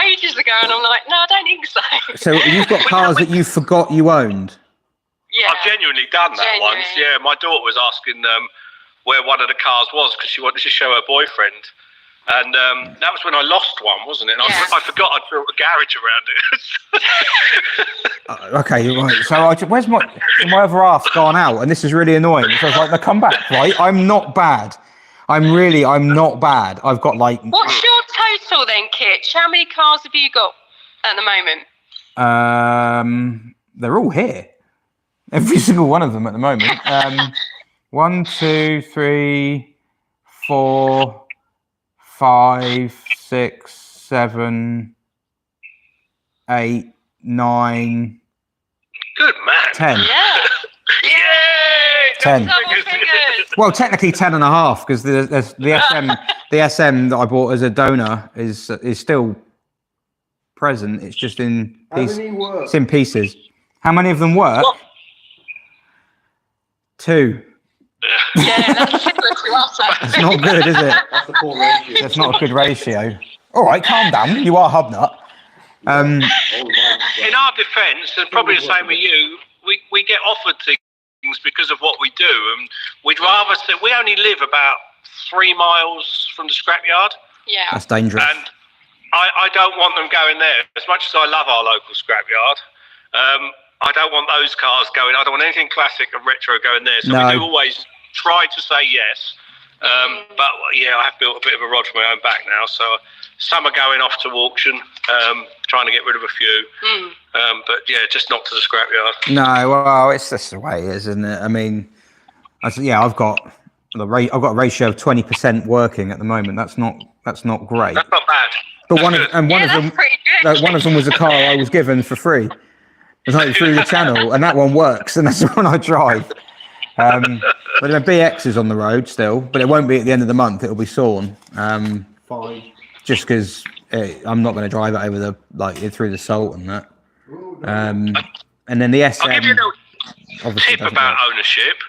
ages ago." And I'm like, "No, I don't think so." So you've got cars that you forgot you owned. Yeah. I've genuinely done that once. Yeah, my daughter was asking where one of the cars was because she wanted to show her boyfriend. And that was when I lost one, wasn't it? And I forgot I'd built a garage around it. Okay, right. So where's my other half's gone out, and this is really annoying. So I was like, "No, come back, right? I'm not bad. I'm not bad. I've got like." What's your total then, Kitch? How many cars have you got at the moment? They're all here. Every single one of them at the moment. 1, 2, 3, 4, 5, 6, 7, 8, 9. Good man. 10. Yeah. Yay! 10. Double figures. Well, technically 10 and a half, because the SM that I bought as a donor is still present. It's just in pieces. It's in pieces. How many of them work? 2. Yeah, that's similar to us. It's not good, is it? That's a poor ratio. That's not a good ratio. All right, calm down. You are hubnut. In our defence, and probably the same with you, we get offered things because of what we do, and we'd rather say we only live about 3 miles from the scrapyard. Yeah. That's dangerous. And I don't want them going there. As much as I love our local scrapyard, I don't want those cars going. I don't want anything classic and retro going there. So we do always try to say yes. But yeah, I have built a bit of a rod for my own back now. So some are going off to auction, trying to get rid of a few. But yeah, just not to the scrapyard. No, well, it's just the way it is, isn't it? I mean, I've got a ratio of 20% working at the moment. That's not great. That's not bad. But one of them was a car I was given for free. It's like through the channel, and that one works, and that's the one I drive. But the BX is on the road still, but it won't be at the end of the month. It'll be sawn. Fine. Just because I'm not going to drive it over through the salt and that. And then the SM. I'll give you a little tip about ownership.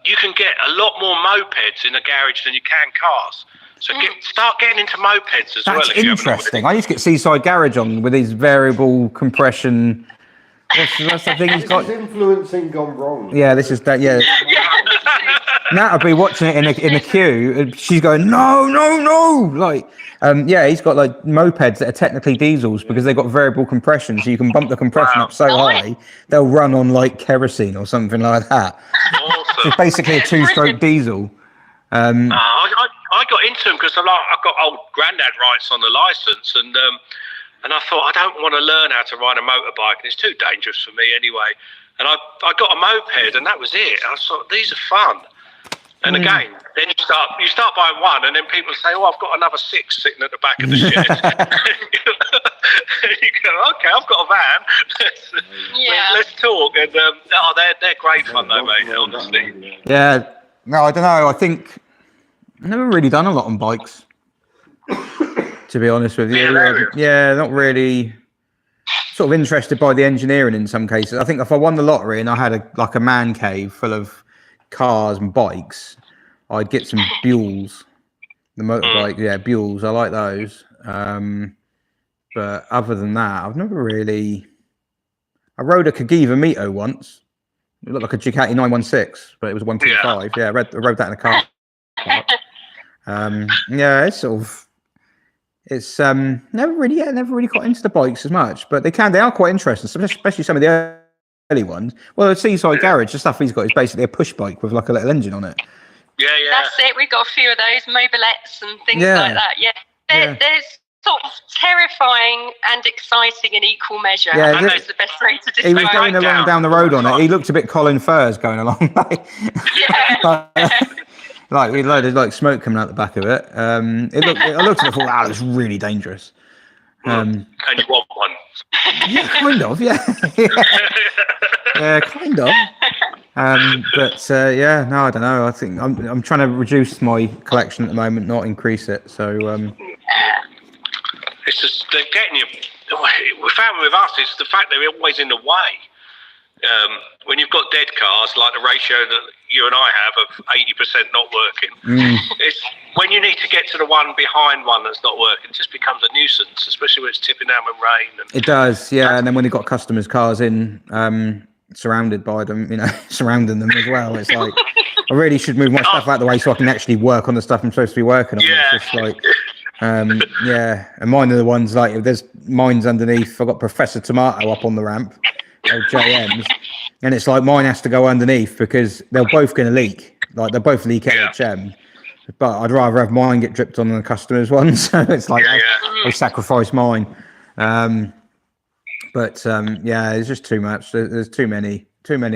You can get a lot more mopeds in a garage than you can cars. So start getting into mopeds as well. That's interesting. I used to get Seaside Garage on with his variable compression. What's the thing he's got? This is influencing gone wrong. Yeah, this is that. Yeah. Nat will be watching it in a queue, and she's going, no. Like, he's got like mopeds that are technically diesels because they've got variable compression, so you can bump the compression up so high they'll run on like kerosene or something like that. Awesome. It's basically a 2-stroke diesel. I got into them because I've got old granddad rights on the license, and I thought I don't want to learn how to ride a motorbike, and it's too dangerous for me anyway. And I got a moped, and that was it. I thought these are fun. And again, then you start buying one, and then people say, "Oh, I've got another 6 sitting at the back of the shed." You go, "Okay, I've got a van. Let's talk." And they're great fun though, mate. Honestly. Yeah. No, I don't know. I think I've never really done a lot on bikes, to be honest with you. Yeah, not really. Sort of interested by the engineering in some cases. I think if I won the lottery and I had a man cave full of cars and bikes, I'd get some Buells. The motorbike, Buells. I like those. But other than that, I've never really. I rode a Cagiva Mito once. It looked like a Ducati 916, but it was 125. Yeah, I rode that in a car. It's sort of. It's never really got into the bikes as much, but they are quite interesting, especially some of the early ones. Well, the Seaside Garage, the stuff he's got is basically a push bike with like a little engine on it. Yeah. That's it. We've got a few of those mobilettes and things like that. Yeah. They're sort of terrifying and exciting in equal measure. Yeah, I think that's the best way to describe it. He was going along down the road on it. He looked a bit Colin Furze going along. Like we loaded like smoke coming out the back of it. I looked at it and thought, wow, it's really dangerous. And you want one? Yeah, kind of. Yeah, yeah, kind of. No, I don't know. I think I'm trying to reduce my collection at the moment, not increase it. So it's just they're getting you. We found with us, it's the fact they're always in the way. When you've got dead cars, like the ratio that you and I have of 80% not working, it's when you need to get to the one behind one that's not working, it just becomes a nuisance, especially when it's tipping down with rain. It does, yeah. And then when you've got customers' cars in, surrounded by them, surrounding them as well, it's like, I really should move my stuff out of the way so I can actually work on the stuff I'm supposed to be working on. Yeah. It's just like, and mine are the ones like, if there's mines underneath, I've got Professor Tomato up on the ramp. JMs, and it's like mine has to go underneath because they're both going to leak. Like they're both leak HM, but I'd rather have mine get dripped on than the customer's one. So it's like I sacrifice mine. It's just too much. There's too many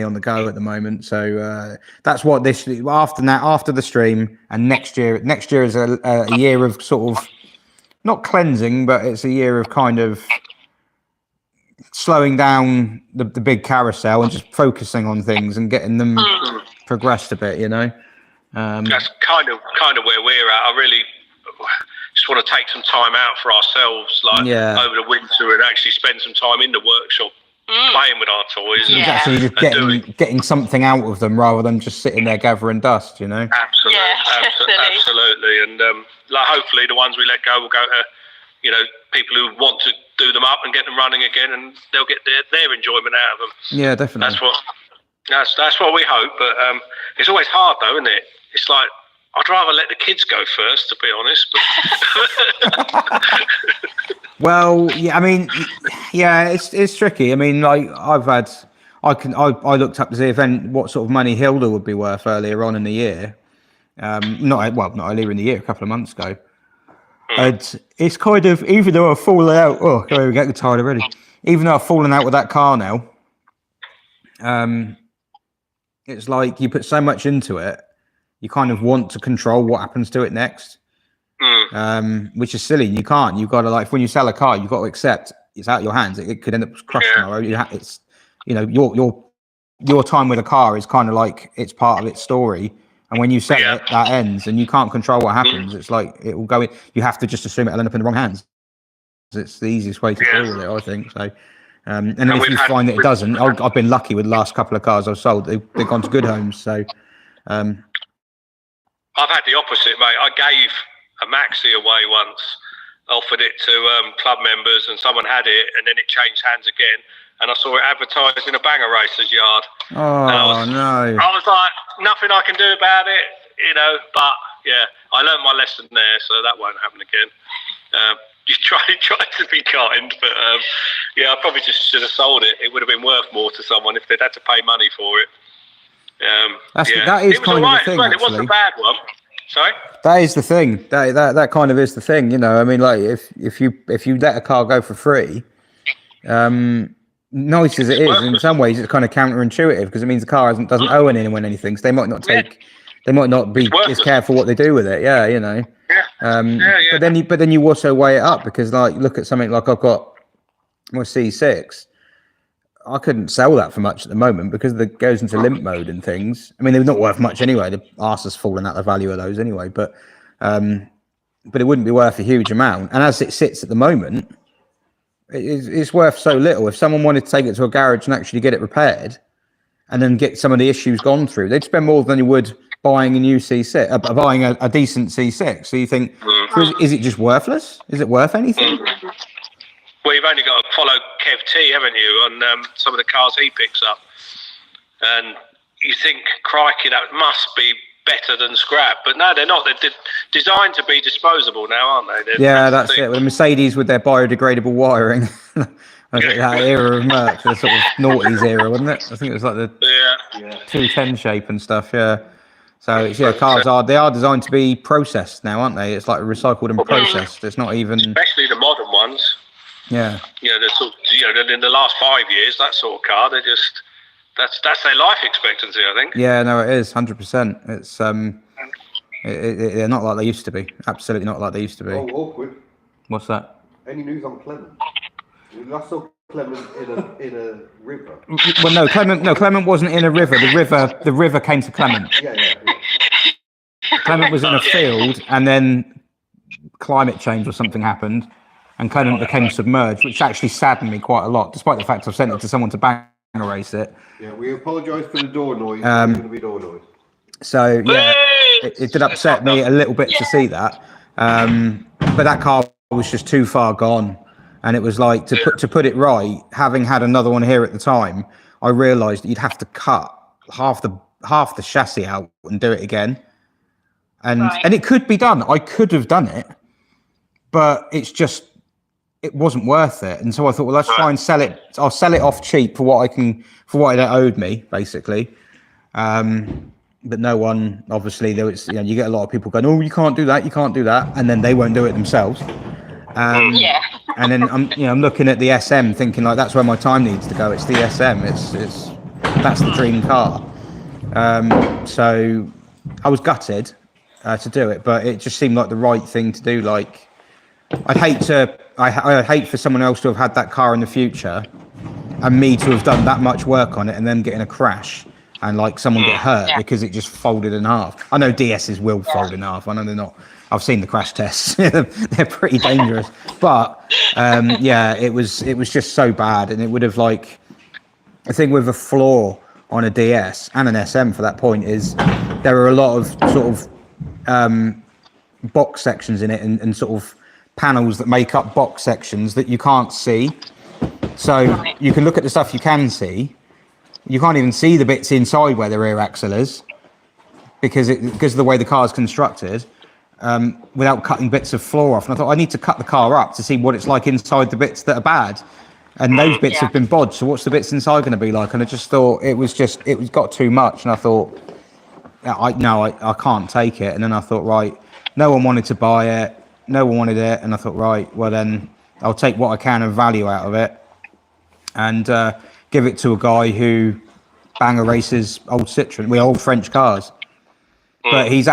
on the go at the moment. So that's what this after the stream and next year is a year of sort of not cleansing, but it's a year of kind of slowing down the big carousel and just focusing on things and getting them progressed a bit, That's kind of where we're at. I really just want to take some time out for ourselves, like over the winter, and actually spend some time in the workshop playing with our toys. And actually just getting something out of them rather than just sitting there gathering dust, Absolutely. And hopefully the ones we let go will go to, people who want to do them up and get them running again, and they'll get their enjoyment out of them. Yeah, definitely. That's what we hope. But it's always hard though, isn't it? It's like I'd rather let the kids go first, to be honest. But Well, yeah, I mean, yeah, it's tricky. I mean, like I looked up to see what sort of money Hilda would be worth earlier on in the year. Not earlier in the year, a couple of months ago. And it's kind of, even though I've fallen out. Oh, we're getting tired already. Even though I've fallen out with that car now, it's like you put so much into it, you kind of want to control what happens to it next. Which is silly. You can't. You've got to, like, when you sell a car, you've got to accept it's out of your hands. It could end up crushed tomorrow. It's, you know, your time with a car is kind of like it's part of its story. And when you sell it, that ends, and you can't control what happens. It's like it will go in. You have to just assume it'll end up in the wrong hands. It's the easiest way to deal with it, I think. So, and then if you find that it doesn't, I've been lucky with the last couple of cars I've sold. They've gone to good homes. So, I've had the opposite, mate. I gave a Maxi away once, offered it to club members, and someone had it, and then it changed hands again. And I saw it advertised in a banger racer's yard. Oh, no. I was like, nothing I can do about it, you know, but yeah, I learned my lesson there, so that won't happen again. You try to be kind, but yeah, I probably just should have sold it. It would have been worth more to someone if they'd had to pay money for it. That is kind of the thing, well. It wasn't a bad one. Sorry? That is the thing. That kind of is the thing, you know. I mean, like, if you let a car go for free, nice as it is, in some ways it's kind of counterintuitive, because it means the car doesn't owe anyone anything, so they might not be as careful what they do with it. Yeah, you know. But then you also weigh it up, because, like, look at something like I've got my C6. I couldn't sell that for much at the moment because it goes into limp mode and things. I mean, they're not worth much anyway. The arse has fallen out the value of those anyway, but it wouldn't be worth a huge amount. And as it sits at the moment, it's worth so little. If someone wanted to take it to a garage and actually get it repaired and then get some of the issues gone through, they'd spend more than you would buying a new C6, buying a decent C6. So you think, is it just worthless? Is it worth anything? Well, you've only got to follow Kev T, haven't you, on some of the cars he picks up. And you think, crikey, that must be better than scrap. But no, they're not. They're designed to be disposable now, aren't they? That's it. With the Mercedes with their biodegradable wiring. That era of Merc, the sort of noughties era, wasn't it? I think it was like the 210 shape and stuff, yeah. So, cars are designed to be processed now, aren't they? It's like recycled and processed. It's not even... Especially the modern ones. Yeah. You know, in the last 5 years, that sort of car, they just... That's their life expectancy, I think. Yeah, no, it is 100%. It's they're not like they used to be. Absolutely not like they used to be. Oh, awkward. What's that? Any news on Clement? I saw Clement in a river. Well, no, Clement wasn't in a river. The river came to Clement. Yeah. Clement was in a field, and then climate change or something happened, and Clement became submerged, which actually saddened me quite a lot, despite the fact I've sent it to someone to bang race it. Yeah, we apologise for the door noise. There's going to be door noise. So yeah, it did upset me a little bit to see that, but that car was just too far gone, and it was like to put it right. Having had another one here at the time, I realised that you'd have to cut half the chassis out and do it again, and it could be done. I could have done it, but it wasn't worth it. And so I thought, well, let's try and sell it. I'll sell it off cheap for what it owed me, basically. But no one, obviously, you get a lot of people going, oh, you can't do that, and then they won't do it themselves. And then I'm looking at the SM, thinking, like, that's where my time needs to go. It's the SM. That's the dream car. So I was gutted to do it, but it just seemed like the right thing to do. Like, I'd hate for someone else to have had that car in the future and me to have done that much work on it and then get in a crash and, like, someone get hurt because it just folded in half. I know DSs will fold in half. I know they're not. I've seen the crash tests. They're pretty dangerous. But it was just so bad, and it would have, like, the thing with a flaw on a DS and an SM for that point is there are a lot of sort of box sections in it and sort of panels that make up box sections that you can't see. So you can look at the stuff you can see. You can't even see the bits inside where the rear axle is. because of the way the car is constructed, without cutting bits of floor off. And I thought I need to cut the car up to see what it's like inside the bits that are bad. And those bits have been bodged. So what's the bits inside going to be like? And I just thought it got too much. And I thought, I can't take it. And then I thought, right, no one wanted to buy it. No one wanted it. And I thought, right, well then I'll take what I can of value out of it and give it to a guy who banger races old Citroen, old French cars. But he's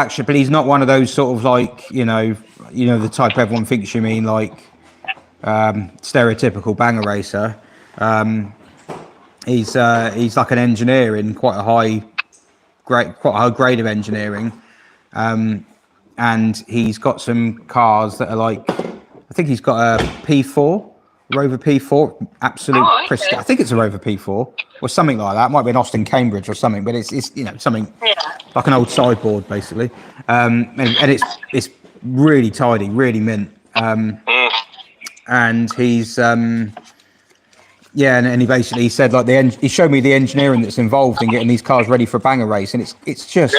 not one of those sort of like, the type everyone thinks you mean, like stereotypical banger racer. He's like an engineer in quite a high grade of engineering. And he's got some cars that are like, I think he's got a P4, Rover P4, absolute pristine. I think it's a Rover P4 or something like that. It might be an Austin Cambridge or something, but it's something like an old sideboard basically. And it's really tidy, really mint. And he's and he basically said like he showed me the engineering that's involved in getting these cars ready for a banger race, and it's just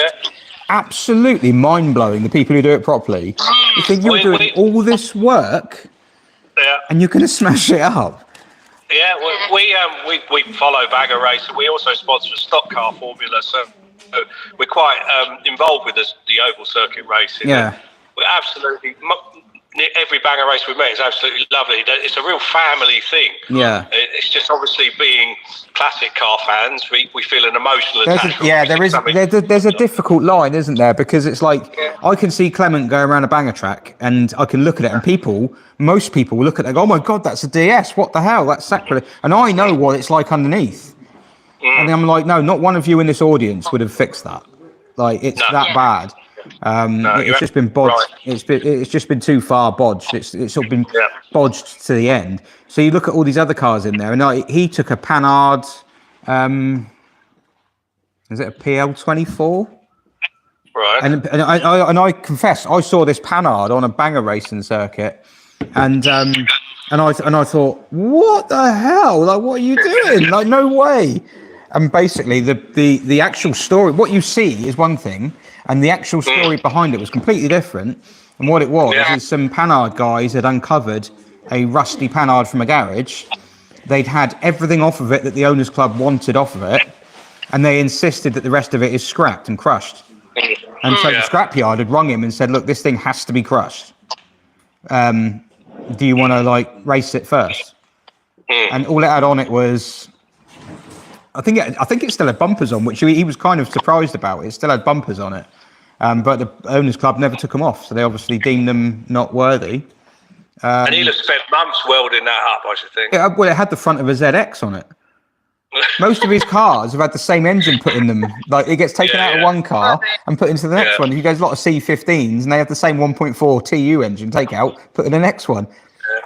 absolutely mind blowing. The people who do it properly, you think you're doing all this work, and you're going to smash it up. Yeah, we follow banger race, and we also sponsor a stock car formula, so we're quite involved with the oval circuit racing. Yeah, we're absolutely. Every banger race we met is absolutely lovely. It's a real family thing. Yeah. It's just obviously being classic car fans, we feel an emotional attachment. There's a difficult line, isn't there? Because it's like, I can see Clement going around a banger track and I can look at it and most people will look at it and go, oh my God, that's a DS. What the hell? That's sacrilege. And I know what it's like underneath. And I'm like, no, not one of you in this audience would have fixed that. Like, it's that bad. It's just been bodged. Right. It's just been too far bodged. It's sort of been bodged to the end. So you look at all these other cars in there, and he took a Panhard. Is it a PL24? Right. And I confess, I saw this Panhard on a banger racing circuit, and I thought, what the hell? Like, what are you doing? Like, no way. And basically, the actual story, what you see is one thing, and the actual story behind it was completely different. And what it was is some Panhard guys had uncovered a rusty Panhard from a garage. They'd had everything off of it that the owners club wanted off of it, and they insisted that the rest of it is scrapped and crushed. And so the scrapyard had rung him and said, look, this thing has to be crushed. Do you want to race it first? And all it had on it was, I think it still had bumpers on, which he was kind of surprised about. It still had bumpers on it, but the owners club never took them off, so they obviously deemed them not worthy. And he'll have spent months welding that up, I should think. Well, it had the front of a ZX on it. Most of his cars have had the same engine put in them. Like, it gets taken out of one car and put into the next one. He goes a lot of C15s, and they have the same 1.4 TU engine take out, put in the next one.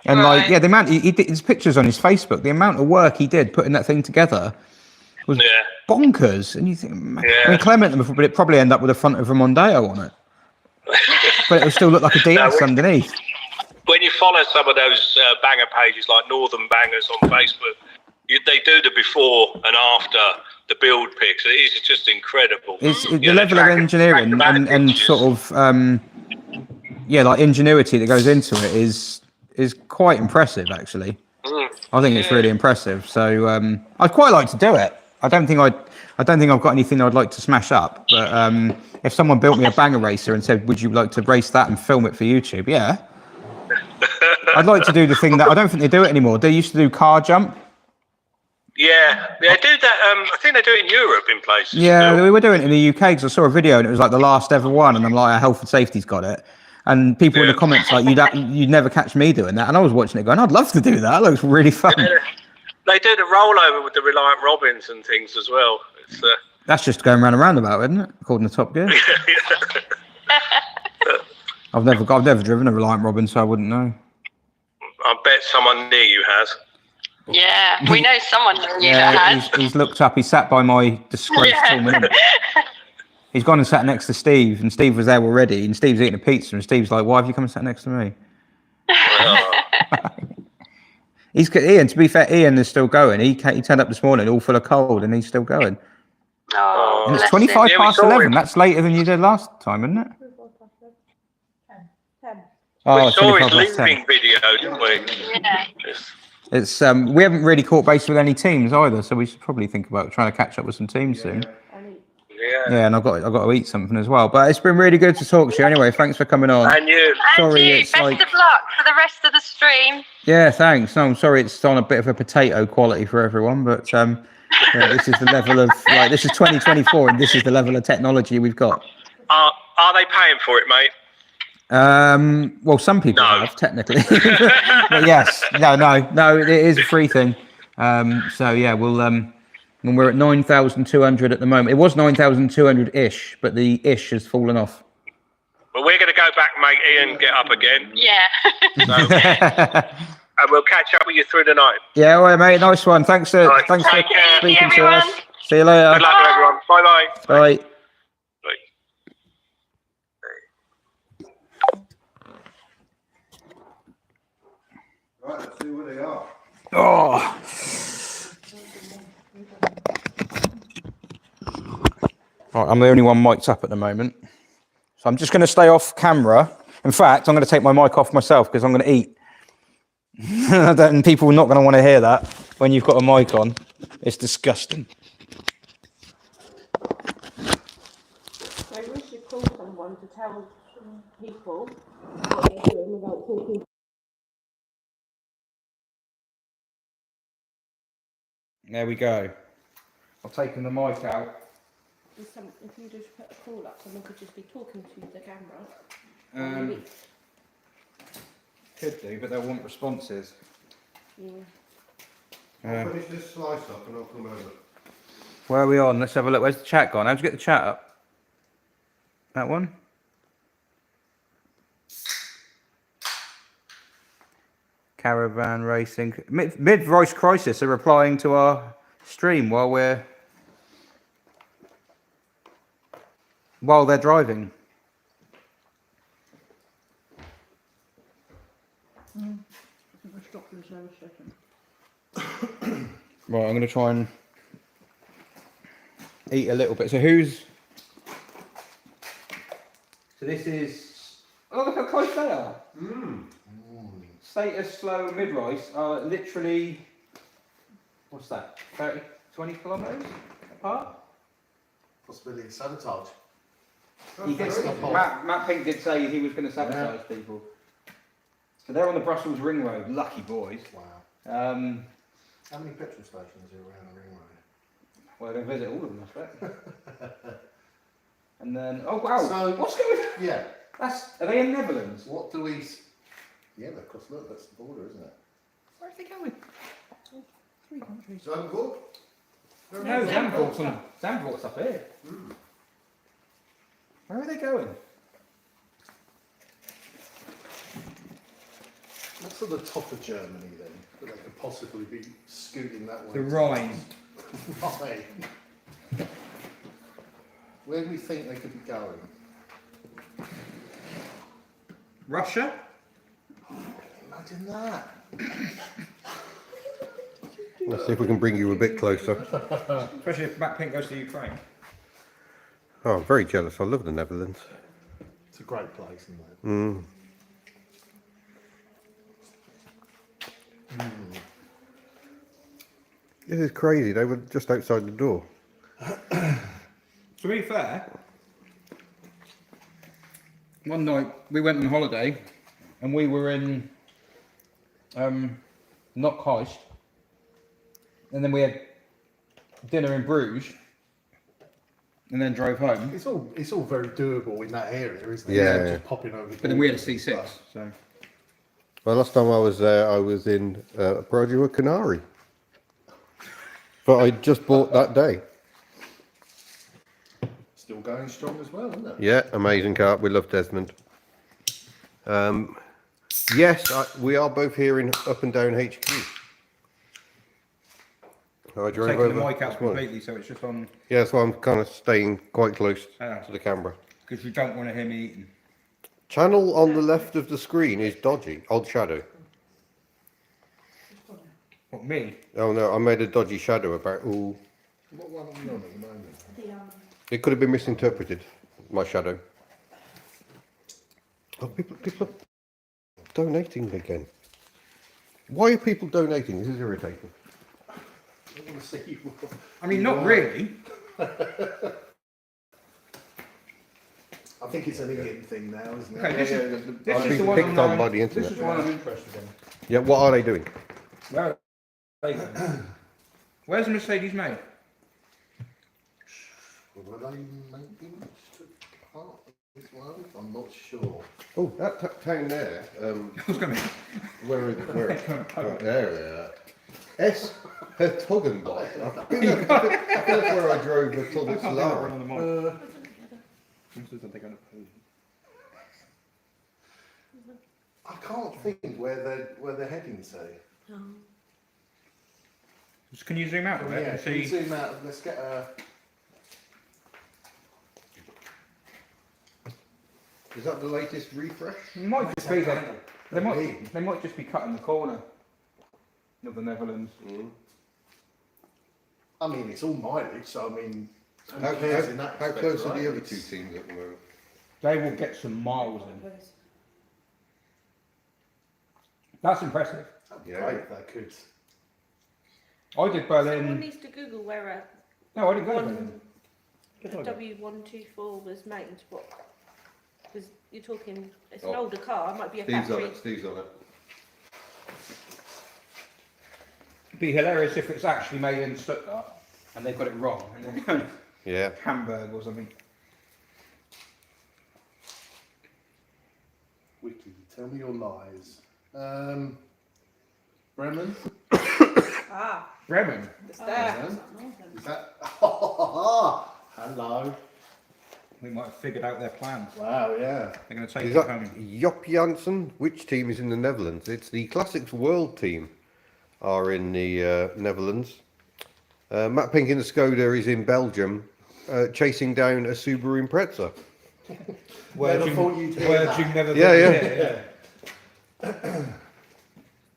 And the amount he did, his pictures on his Facebook, the amount of work he did putting that thing together was bonkers. And you think, I mean, Clement would probably end up with a front of a Mondeo on it, but it would still look like a DS underneath. When you follow some of those banger pages like Northern Bangers on Facebook, they do the before and after the build pics. It is just incredible. It's the level of engineering and sort of ingenuity that goes into it is quite impressive, actually. I think it's really impressive. So I'd quite like to do it. I don't think I've got anything I'd like to smash up. But if someone built me a banger racer and said, "Would you like to race that and film it for YouTube?" Yeah. I'd like to do the thing that I don't think they do it anymore. They used to do car jump. Yeah, they do that. I think they do it in Europe in places. Yeah, still. we were doing it in the UK because I saw a video and it was like the last ever one, and I'm like, health and safety's got it. And people in the comments like, you'd never catch me doing that. And I was watching it going, I'd love to do that. It looks really fun. Yeah, they do the rollover with the Reliant Robins and things as well. It's, that's just going round and roundabout, isn't it? According to Top Gear. I've never driven a Reliant Robin, so I wouldn't know. I bet someone near you has. Yeah, we know someone near you that has. He's looked up. He sat by my disgraced tournament. He's gone and sat next to Steve, and Steve was there already, and Steve's eating a pizza, and Steve's like, why have you come and sat next to me? Ian, to be fair, Ian is still going. He turned up this morning all full of cold, and he's still going. Oh. Oh, And it's Bless 25 him. Yeah, we past saw 11. him. That's later than you did last time, isn't it? 10. Oh, We saw his 25 past 10. leaving video, didn't we? Yeah. Just- It's we haven't really caught base with any teams either, so we should probably think about trying to catch up with some teams soon. yeah. Yeah, and I've got to eat something as well. But it's been really good to talk to you anyway. Thanks for coming on. And you. Sorry, And you, it's best like- of luck for the rest of the stream. Yeah, thanks. No, I'm sorry it's on a bit of a potato quality for everyone, but yeah, this is the level of this is 2024 and this is the level of technology we've got. Are they paying for it, mate? Well, some people No. have technically, but yes, no, it is a free thing. So yeah, we'll when we're at 9,200 at the moment. It was 9,200 ish, but the ish has fallen off. Well, we're going to go back, mate, Ian, get up again. Yeah. And we'll catch up with you through the night. Yeah, all right, mate. Nice one. Thanks for Right, thanks for take care. speaking to Everyone. us. See you later. Good luck to everyone. Bye-bye. Bye. Bye. Right, let's see where they are. Oh. Right, I'm the only one mic'd up at the moment. So I'm just going to stay off camera. In fact, I'm going to take my mic off myself because I'm going to eat. And people are not going to want to hear that when you've got a mic on. It's disgusting. Maybe we should call someone to tell some people what they're doing without talking. There we go. I've taken the mic out. If you just put a call up, someone could just be talking to the camera. Could do, but they'll want responses. I'll finish this slice up and I'll come over. Where are we on? Let's have a look. Where's the chat gone? How'd you get the chat up? That one? Caravan racing. Mid-voice crisis are replying to our stream while they're driving. Right, I'm going to try and eat a little bit. So this is... Oh, look how close they are. Status slow and mid-rise are literally... What's that? 20 kilometres apart? Possibility of sabotage. Matt Pink did say he was going to sabotage people. So they're on the Brussels Ring Road. Lucky boys. Wow. How many petrol stations are around the ring road? Well, they visit all of them, I expect. And then, oh wow, So- what's going on? Yeah. Are they in Netherlands? What do we... Yeah, of course, look, that's the border, isn't it? Where are they going? 3 countries. Zandvoort? No, Zandvoort's up here. Where are they going? What's at the top of Germany then, that they could possibly be scooting that way? The Rhine. Right. Where do we think they could be going? Russia? Imagine that. Let's see if we can bring you a bit closer. Especially if Matt Pink goes to Ukraine. Oh, I'm very jealous. I love the Netherlands. It's a great place, isn't it? This is crazy. They were just outside the door. To be fair, one night we went on holiday and we were in Knock-Heist, and then we had dinner in Bruges and then drove home. It's all very doable in that area, isn't it? Yeah. Just popping over. But then we had a C6, so... Well, last time I was there, I was in Project Canary. But I just bought that day. Still going strong as well, isn't it? Yeah, amazing car. We love Desmond. Yes, we are both here in UPnDOWN HQ. I drove Taking over the mic out this morning. completely, so it's just on... Yeah, so I'm kind of staying quite close to the camera. Because you don't want to hear me eating. Channel on the left of the screen is dodgy. Old shadow. What, me? Oh no, I made a dodgy shadow about. Ooh. What one are we on at the moment? It could have been misinterpreted, my shadow. Oh, people are donating again. Why are people donating? This is irritating. I want to see you. I mean, not really. I think it's an Indian thing now, isn't it? Okay, this I've is been the one picked on by the This internet. is one I'm interested in. Yeah, what are they doing? Where are they going? Where's the Mercedes made? Were they making part of this one? I'm not sure. Oh, that town there. I was going to. Where right there. S. Hertogenbosch. I think that's where I drove until this Lara. I can't think where they're heading to. Can you zoom out a bit Yeah, and can you see? zoom out? Let's get a. Is that the latest refresh? It might just be that they might just be cutting the corner of the Netherlands. I mean, it's all mileage, so I mean, How who cares in that respect, close are right? the other two teams at the moment? They will get some miles in. That's impressive. That'd be Yeah. great if they could. I did Someone Berlin. needs to Google where No, I didn't go to one- Berlin. a W124 was made. What? Because you're talking, it's an Oh. older car. It might be a Steve's on factory. it, Steve's on it. It'd be hilarious if it's actually made in Stuttgart and they've got it wrong. And they're going Yeah. Hamburg or something. Wiki, tell me your lies. Bremen? Ah, Bremen. it's there. Bremen? Is that? Hello. We might have figured out their plans. Wow, yeah. They're going to take Is it that home. Job Janssen? Which team is in the Netherlands? It's the Classics World team are in the Netherlands. Matt Pink in the Skoda is in Belgium, chasing down a Subaru Impreza. Never thought you'd hear Words that. you never Yeah, thought yeah. you'd hear.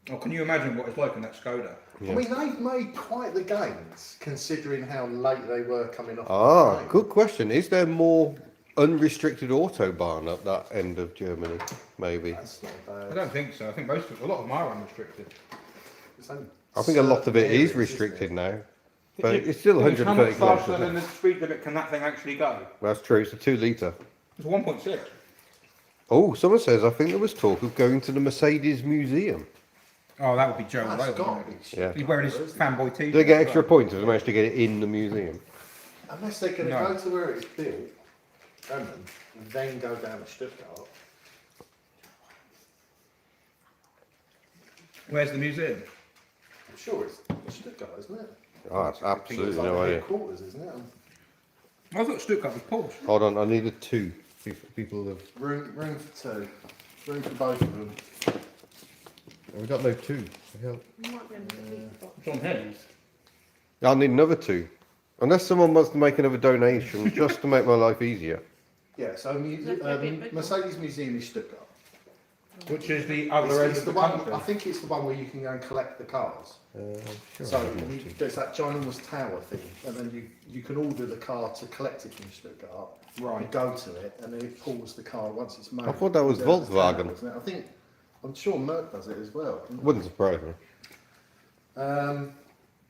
Oh, can you imagine what it's like in that Skoda? I mean, they've made quite the gains, considering how late they were coming off. Ah, the train. good question. Is there more unrestricted autobahn at that end of Germany? Maybe. That's not I bad. don't think so. I think a lot of them are unrestricted. It's only I think a lot of it certain is areas, restricted isn't it? now. But it's still How much 130 faster kilometres. than the speed limit can that thing actually go? That's true. It's a 2 litre. It's 1.6. Oh, someone says I think there was talk of going to the Mercedes Museum. Oh, that would be Joe That's Rogan. got to wouldn't be Yeah. it? He's wearing his fanboy t-shirt. Do they get as extra well. points if they manage to get it in the museum? Unless they're going to No. go to where it's built, Bremen, and then go down to Stuttgart. Where's the museum? I'm sure it's Stuttgart, isn't it? Oh, that's I think absolutely it's like no the idea. headquarters, isn't it? I thought Stuttgart was Porsche. Hold on, I needed 2. People have. Room for two. Room for both of them. We got no 2. You might be able to beat the box. It's on here. I'll need another 2. Unless someone wants to make another donation just to make my life easier. Yeah, so Mercedes Museum is Stuttgart. Which is the other end It's of the the one. country. I think it's the one where you can go and collect the cars. Sure So I have more 2. there's that ginormous tower thing, and then you can order the car to collect it from Stuttgart. You Right. go to it, and then it pulls the car once it's made. I thought that was Down the tower, Volkswagen. isn't it? I'm sure Merc does it as well. Wouldn't surprise me.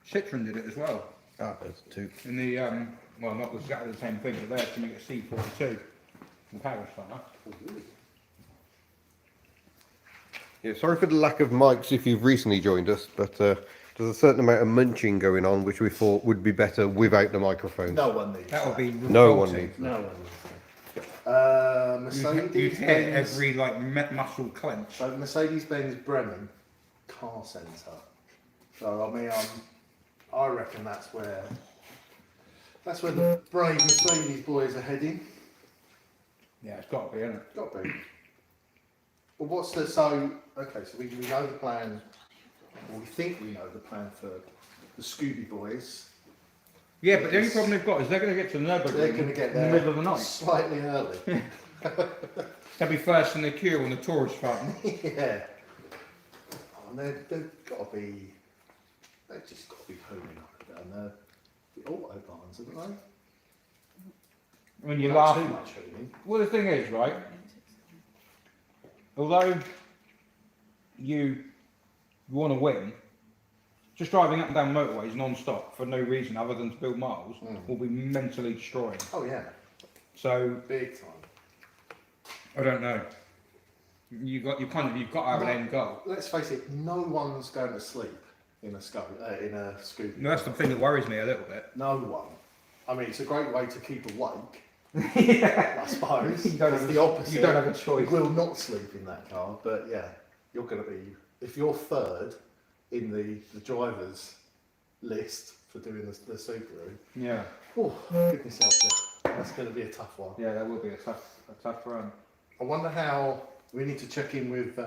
Citroen did it as well. Ah, there's 2. In the, well, not exactly the same thing, but they actually make a C42 in Paris like that. Yeah, sorry for the lack of mics if you've recently joined us, but there's a certain amount of munching going on, which we thought would be better without the microphones. No one needs That would be No one revolting. needs. No one needs You'd hear Mercedes-Benz. every like muscle clench. So Mercedes-Benz Bremen car centre. So I mean, I reckon that's where the brave Mercedes boys are heading. Yeah, it's got to be, isn't it? Got to be. Well, what's the so? Okay, so we know the plan. Or we think we know the plan for the Scooby boys. Yeah, but the only problem they've got is they're going to get to They're Nürburgring going to get in there the middle of the night. slightly early. They'll be first in the queue on the tourist front. Yeah. Oh, and they've got to be. They've just got to be holding up down there. The autobahns, haven't they? when you Not laugh. too much hooning. Well, the thing is, right? Although you want to win, just driving up and down motorways non-stop for no reason other than to build miles will be mentally destroying. Oh yeah, So big time. I don't know. You've got to have an end goal. Let's face it, no one's going to sleep in a Scooby. No, that's the thing that worries me a little bit. No one. I mean, it's a great way to keep awake. Yeah. I suppose. You don't It's have the a- opposite. you don't have a choice. You will not sleep in that car, but yeah, you're going to be. If you're third in the drivers list for doing the Subaru, Yeah. oh goodness help you, that's going to be a tough one. Yeah, that will be a tough run. I wonder how we need to check in with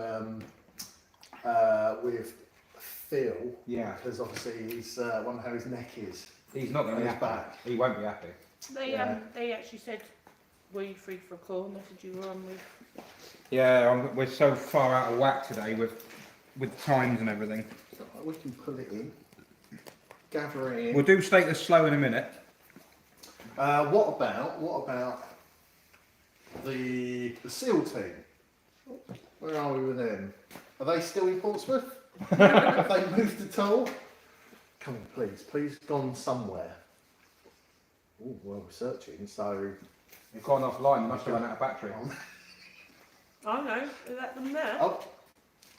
Phil. Yeah. Because obviously he's wonder how his neck is. He's not going to be He's happy. back. He won't be happy. They actually said, were you free for a call? And I said you were on with. Yeah, we're so far out of whack today with times and everything. We can pull it in, gather it in. We'll do status slow in a minute. What about the SEAL team? Where are we with them? Are they still in Portsmouth? Have they moved at all? Come on, please gone somewhere. Oh, well, we're searching, so. You've gone offline, you must have run out of battery. I know, is that them there? Oh,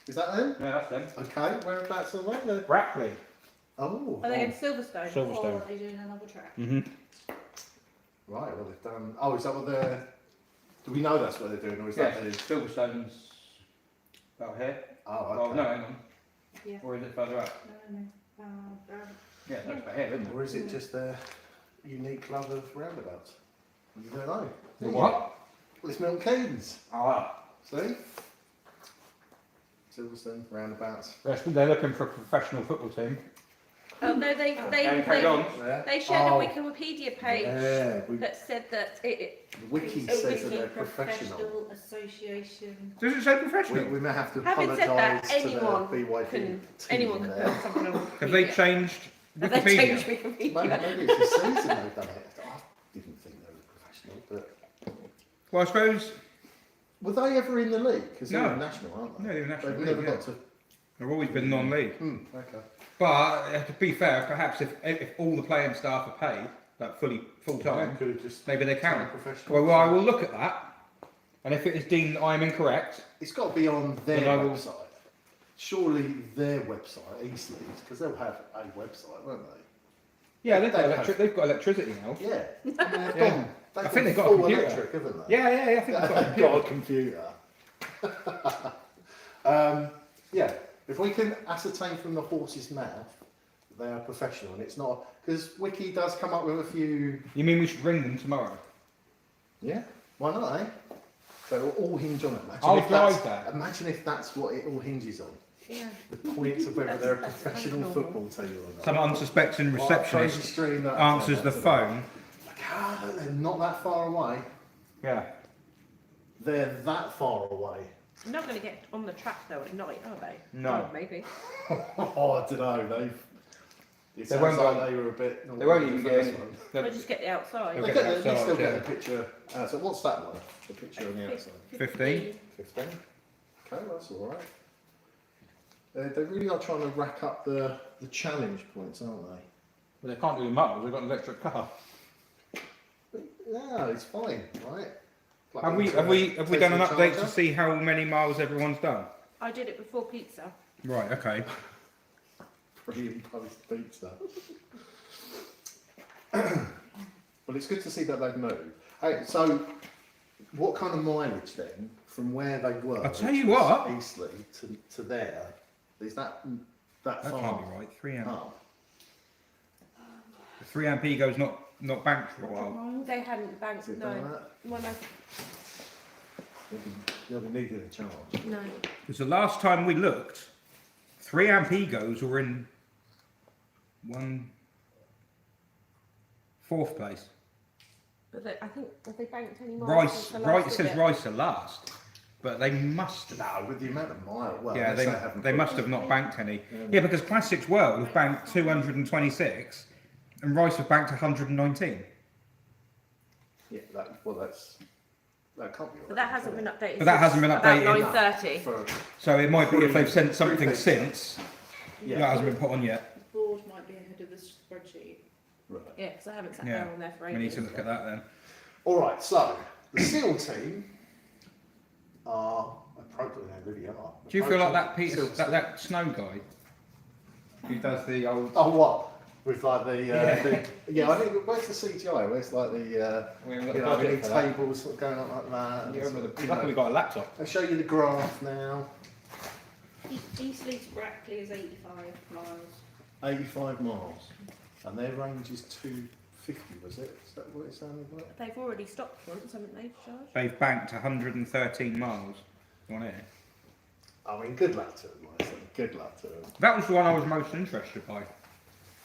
is that them? Yeah, that's them. Okay, whereabouts are they? Brackley. Oh, Are they in Silverstone? Silverstone. Or are they doing another track? right, well, they've done. Oh, is that what they're. Do we know that's what they're doing, or is Yeah, that the. Silverstone's about here. Oh, okay. Oh, no, hang on. Yeah. Or is it further up? No. Yeah, that's about here, isn't it? Or is it just their unique love of roundabouts? You don't know. The what? Well, it's Milton Keynes. Ah. See? Silverstone, roundabouts. They're looking for a professional football team. Oh no, they carry on. Yeah. they shared Oh, a Wikipedia page Yeah, that said that it. the wiki It's says that Wiki they're professional. Association. Does it say professional? We may have to Having said that, apologise to anyone the BYD can team anyone can there. put something on Wikipedia. Have they changed Have they Wikipedia? changed Wikipedia? Maybe it's the season they've done it. I didn't think they were professional, but Well, I suppose were they ever in the league? Because No. they're national, aren't they? No, they're national They've league, never yeah. got to. they've always been non-league. Okay. But to be fair, perhaps if all the playing staff are paid, like full time, Could have just maybe they can. turned professional. Well, I will look at that, and if it is deemed that I am incorrect, It's got to be on their Then I will- website. Surely their website, Eastleigh, because they'll have a website, won't they? yeah, they've got, They have- they've got electricity now. Yeah. I mean, they've Yeah. gone. I think they've got a full computer. electric, haven't they? Yeah, I think they've got a They've computer. got a computer. Yeah. If we can ascertain from the horse's mouth that they are professional, and it's not because Wiki does come up with a few. You mean we should ring them tomorrow? Yeah. Why not? Eh? So it'll all hinge on it. Imagine I'll if drive that's- that. Imagine if that's what it all hinges on. Yeah. The points of whether they're a That's professional normal. football team or not. Some unsuspecting Well, crazy receptionist stream that- answers the phone. God, they're not that far away. Yeah. They're that far away. They're not going to get on the track though at night, are they? No. Oh, maybe. Oh, I don't know. It They sounds won't like go- they were a bit. They won't even the get first in. one. They'll just get the outside. Okay. They still outside, get yeah. the picture. So what's that one? The picture on the outside. 15. 15. Okay, that's all right. They really are trying to rack up the challenge points, aren't they? But they can't do miles. They've got an electric car. Yeah, it's fine, right? Like Have we done an Tesla update to charger? see how many miles everyone's done? I did it before pizza. Right. Okay. Pre-imposed pizza. Well, it's good to see that they've moved. Hey, so what kind of mileage then from where they were? I'll tell you which was what. Eastleigh to there. Is that That far? can't be right. 3 amp. up? The 3 amp ego's not banked for a while. They hadn't banked, Has it done no. that? Well, Maybe needed a charge. no. Because the last time we looked, 3 amp egos were in 4th place. But I think, have they banked any more? Rice, right? It says Rice are last, but they must have. No, with the amount of mile. Well, Yeah, unless haven't they put- must have not banked any. Yeah, because Classics World have banked 226, and Rice have banked 119. Yeah, that can't be right. But that hasn't been updated. But that hasn't been updated. About 9:30. For, So it might be if they've sent something Proof. since yeah. that hasn't been put on yet. The board might be ahead of the spreadsheet. Right. Yeah, because I haven't sat Yeah. down on there for We ages. need to look at that then. All right, so the SEAL team are appropriate. They really are. Do you feel like that Approaching Peter, SEAL that snow guy who does the old? Oh, what? With like the, yeah, I think, where's the CGI? Where's like the, We haven't you got the know, budget any for that. tables sort of going up like that? and Yeah, sort of, you luckily we know. got a laptop. I'll show you the graph now. Eastleigh to Brackley is 85 miles. 85 miles. And their range is 250, was it? Is that what it sounded like? They've already stopped once, haven't they, Charge? They've banked 113 miles on it. I mean, good luck to them, I say. Good luck to them. That was the one I was most interested by.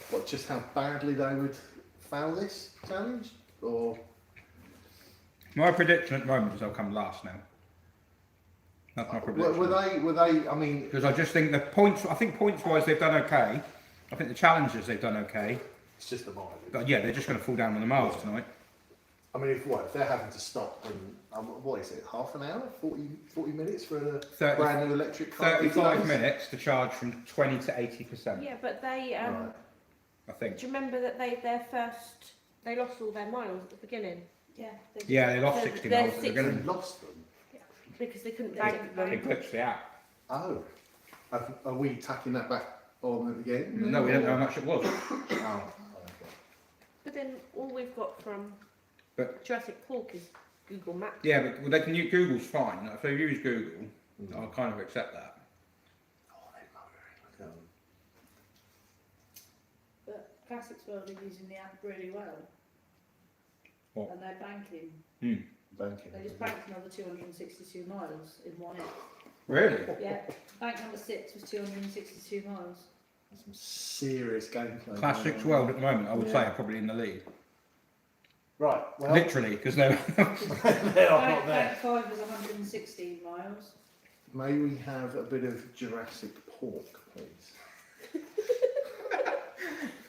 What, just how badly they would fail this challenge? Or? My prediction at the moment is they'll come last now. That's my prediction. Were they, I mean... Because I just think the points, I think points-wise they've done okay. I think the challenges they've done okay. It's just the mileage. But yeah, they're just going to fall down on the miles tonight. I mean, if they're having to stop and, what is it, half an hour? 40 minutes for a 30 brand new electric car? 35 minutes to charge from 20 to 80%, Yeah, but they, Right. I think. do you remember that they lost all their miles at the beginning? Yeah. Yeah, they lost So 60 they're miles at the They beginning. lost them. Because they couldn't They bank didn't them. They glitched the app. Oh. Are we tacking that back on at the end? No, we don't know how much it was. Oh, okay. But then all we've got from But- Jurassic Park is Google Maps. Yeah, but they can use Google's fine. Like, if they use Google, I'll kind of accept that. Oh, they're motoring. Look at them. But Classics World are using the app really well. What? And they're banking. Banking. They just banked another 262 miles in one hit. Really? Yeah. Bank number 6 was 262 miles. That's some serious gameplay. Classics going on. World at the moment, I would say, are probably in the lead. Right, well, Literally, because they're. they are Bank, not there. bank 5 was 116 miles. May we have a bit of Jurassic Pork, please?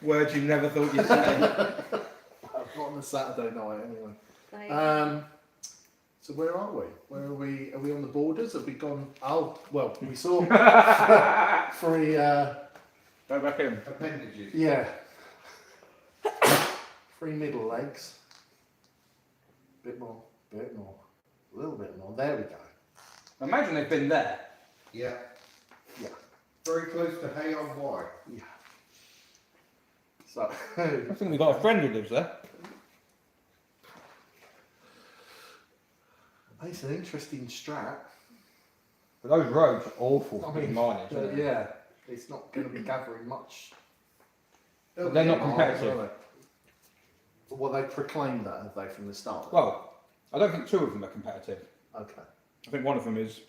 Words you never thought you'd say. Not on a Saturday night, anyway. They, So where are we? Where are we? Are we on the borders? Have we gone? Oh, well, we saw 3. Go back in. Appendages. Yeah. 3 middle legs. Bit more. A little bit more. There we go. Imagine they've been there. Yeah. Yeah. Very close to Hay on Wye. Yeah. So, I think we've got a friend who lives there. it's an interesting strat. But those roads are awful I for mean, mileage. aren't they? yeah, it's not going to be gathering much. But they're not miles, competitive. are they? Well, they proclaimed that, have they, from the start? Well, I don't think 2 of them are competitive. Okay. I think one of them is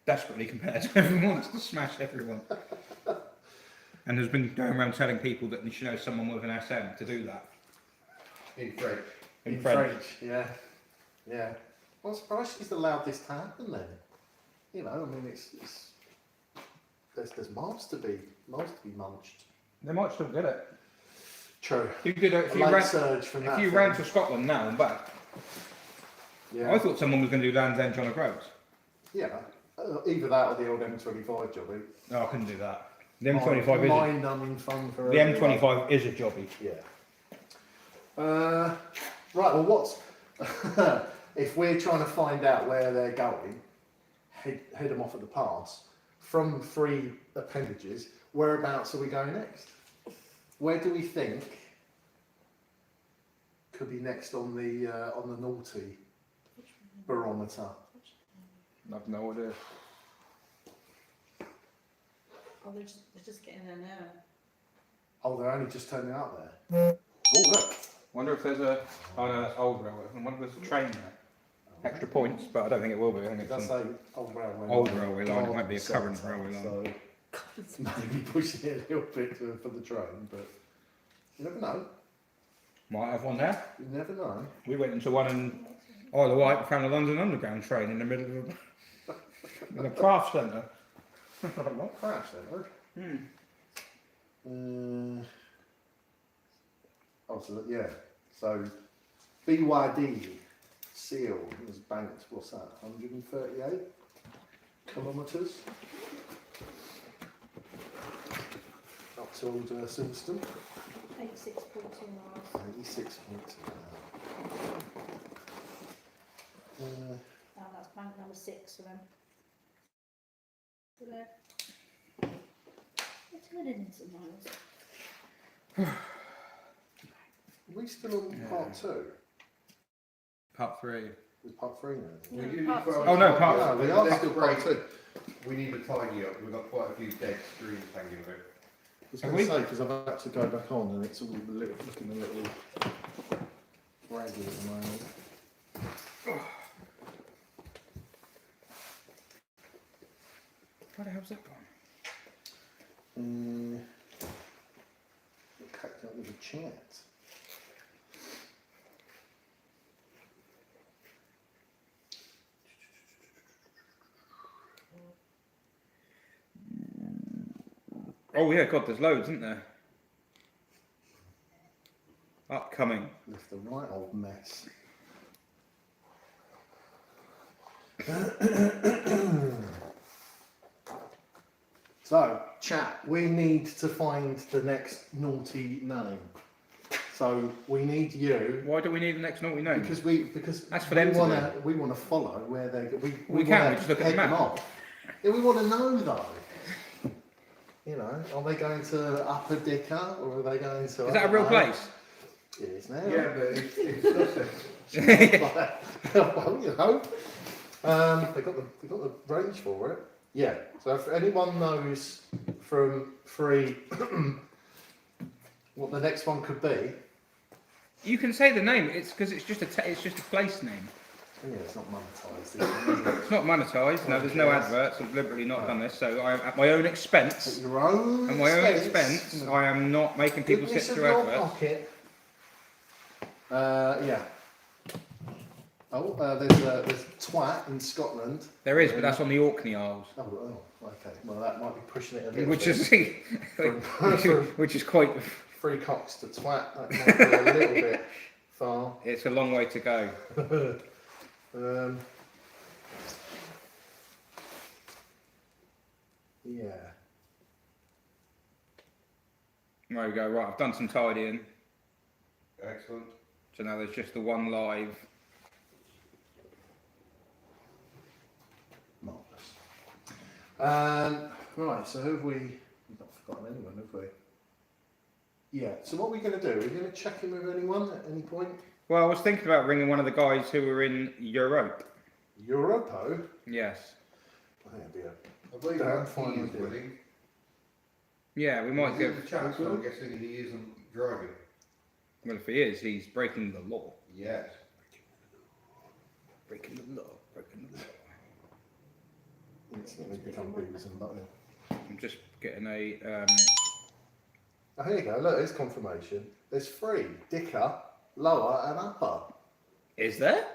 desperately competitive and wants to smash everyone. And has been going around telling people that you should know someone with an SM to do that. In French. In French. Yeah. Yeah. I'm surprised she's allowed this to happen then. You know, I mean, it's there's miles to be munched. They might still get it. True. If you Late ran, surge from that. if you ran to Scotland now and back, yeah. I thought someone was going to do Land's End John O'Groats. Yeah. Either that or the old M25 jobby. No, I couldn't do that. The M25 is mind-numbing fun for the everyone. M25 is a jobby. Yeah. Right. Well, what's if we're trying to find out where they're going? Head them off at the pass from 3 appendages. Whereabouts are we going next? Where do we think could be next on the naughty barometer? I've no idea. oh, they're just getting there now. Oh, they're only just turning up there. Oh look! Wonder if there's a. Oh no, that's old railway. I wonder if there's a train there. Extra points, but I don't think it will be. I think it's That's some a old railway. old railway line. It might be a current railway line. So maybe pushing it a little bit for the train, but you never know. Might have one there. You never know. We went into one in Isle of Wight and found a London Underground train in the middle of a craft centre. Not crash then. Oh, so yeah. So BYD seal was banked, what's that, 138 kilometres up to Old Silverstone. 86.2 miles. 86.2. That's bank number 6 for them. So they're turning into miles. Are we still on part 2? Part 3. Is part 3 now? We Yeah, do part need to- Oh, no, part- No, we are still part 2. We need to tidy up. We've got quite a few dead screens hanging over it. I was going to say, because I've had to go back on and it's all looking a little raggy at the moment. Where the hell's that gone? Got packed up with a chat. Oh yeah, God, there's loads, isn't there? Upcoming. Left the right old mess. So, chat, we need to find the next naughty name. So we need you. Why do we need the next naughty name? Because that's for them to do. We want to follow where they go. We can, we just look at the them map. off. Yeah, we want to know though. You know, are they going to Upper Dicker or are they going to? Is that a real place? It is now. Yeah, but it's Well, you know, they got the range for it. Yeah. So if anyone knows from free what the next one could be, You can say the name. It's because it's just a place name. yeah, it's not monetized. Is it? It's not monetised. No, there's no adverts. I've deliberately not done this. So I, at my own expense, At your own at my own expense, I am not making people sit goodness of through your adverts. pocket. Yeah. Oh, there's twat in Scotland. There is, but that's on the Orkney Isles, Oh, okay. Well, that might be pushing it a little which bit. which is quite. Free cocks to twat. That might be a little bit far. It's a long way to go. Yeah. There we go. Right, I've done some tidying. excellent. So now there's just the one live. Marvellous. Right, so have we... We've not forgotten anyone, have we? Yeah, so what are we going to do? Are we going to check in with anyone at any point? Well, I was thinking about ringing one of the guys who were in Europe. Europo? Yes. I think it'd be a... I believe Damn that fine he is idea. willing. Yeah, we might He's go. in the chat, so I'm guessing he isn't driving. Well, if he is, he's breaking the law. Yes. Breaking the law. Breaking the law. Instantly become Beavis and Butthead. I'm just getting a. Oh, here you go. Look, there's confirmation. There's 3. Dicker, lower and upper. Is there?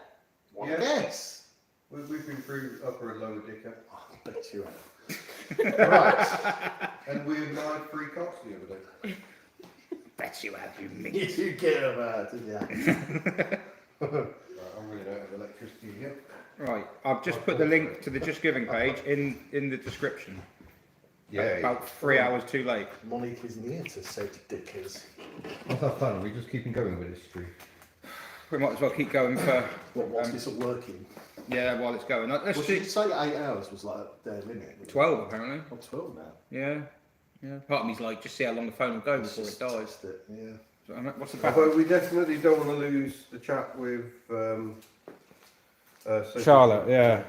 What Yeah. guess? We've been through upper and lower dicker. Oh, I bet you have. Right. And we admired 3 cocks the other day. Bet you have, you minx. You get them out, didn't you? Right, I'm running out of electricity here. Right, I've just put the link to the Just Giving page in the description. Yeah. About 3 hours too late. Monique isn't here to say to dickers. What's that fun? We just keep going with this stream. We might as well keep going for. What's this all working? Yeah, while it's going. Let's Well, do you say 8 hours was like their limit. 12 apparently. Oh, 12 now. Yeah. Yeah. Part of me's like, just see how long the phone will go before it dies. Test it, yeah. So, what's the back? Although we definitely don't want to lose the chat with Sophie. Charlotte, yeah.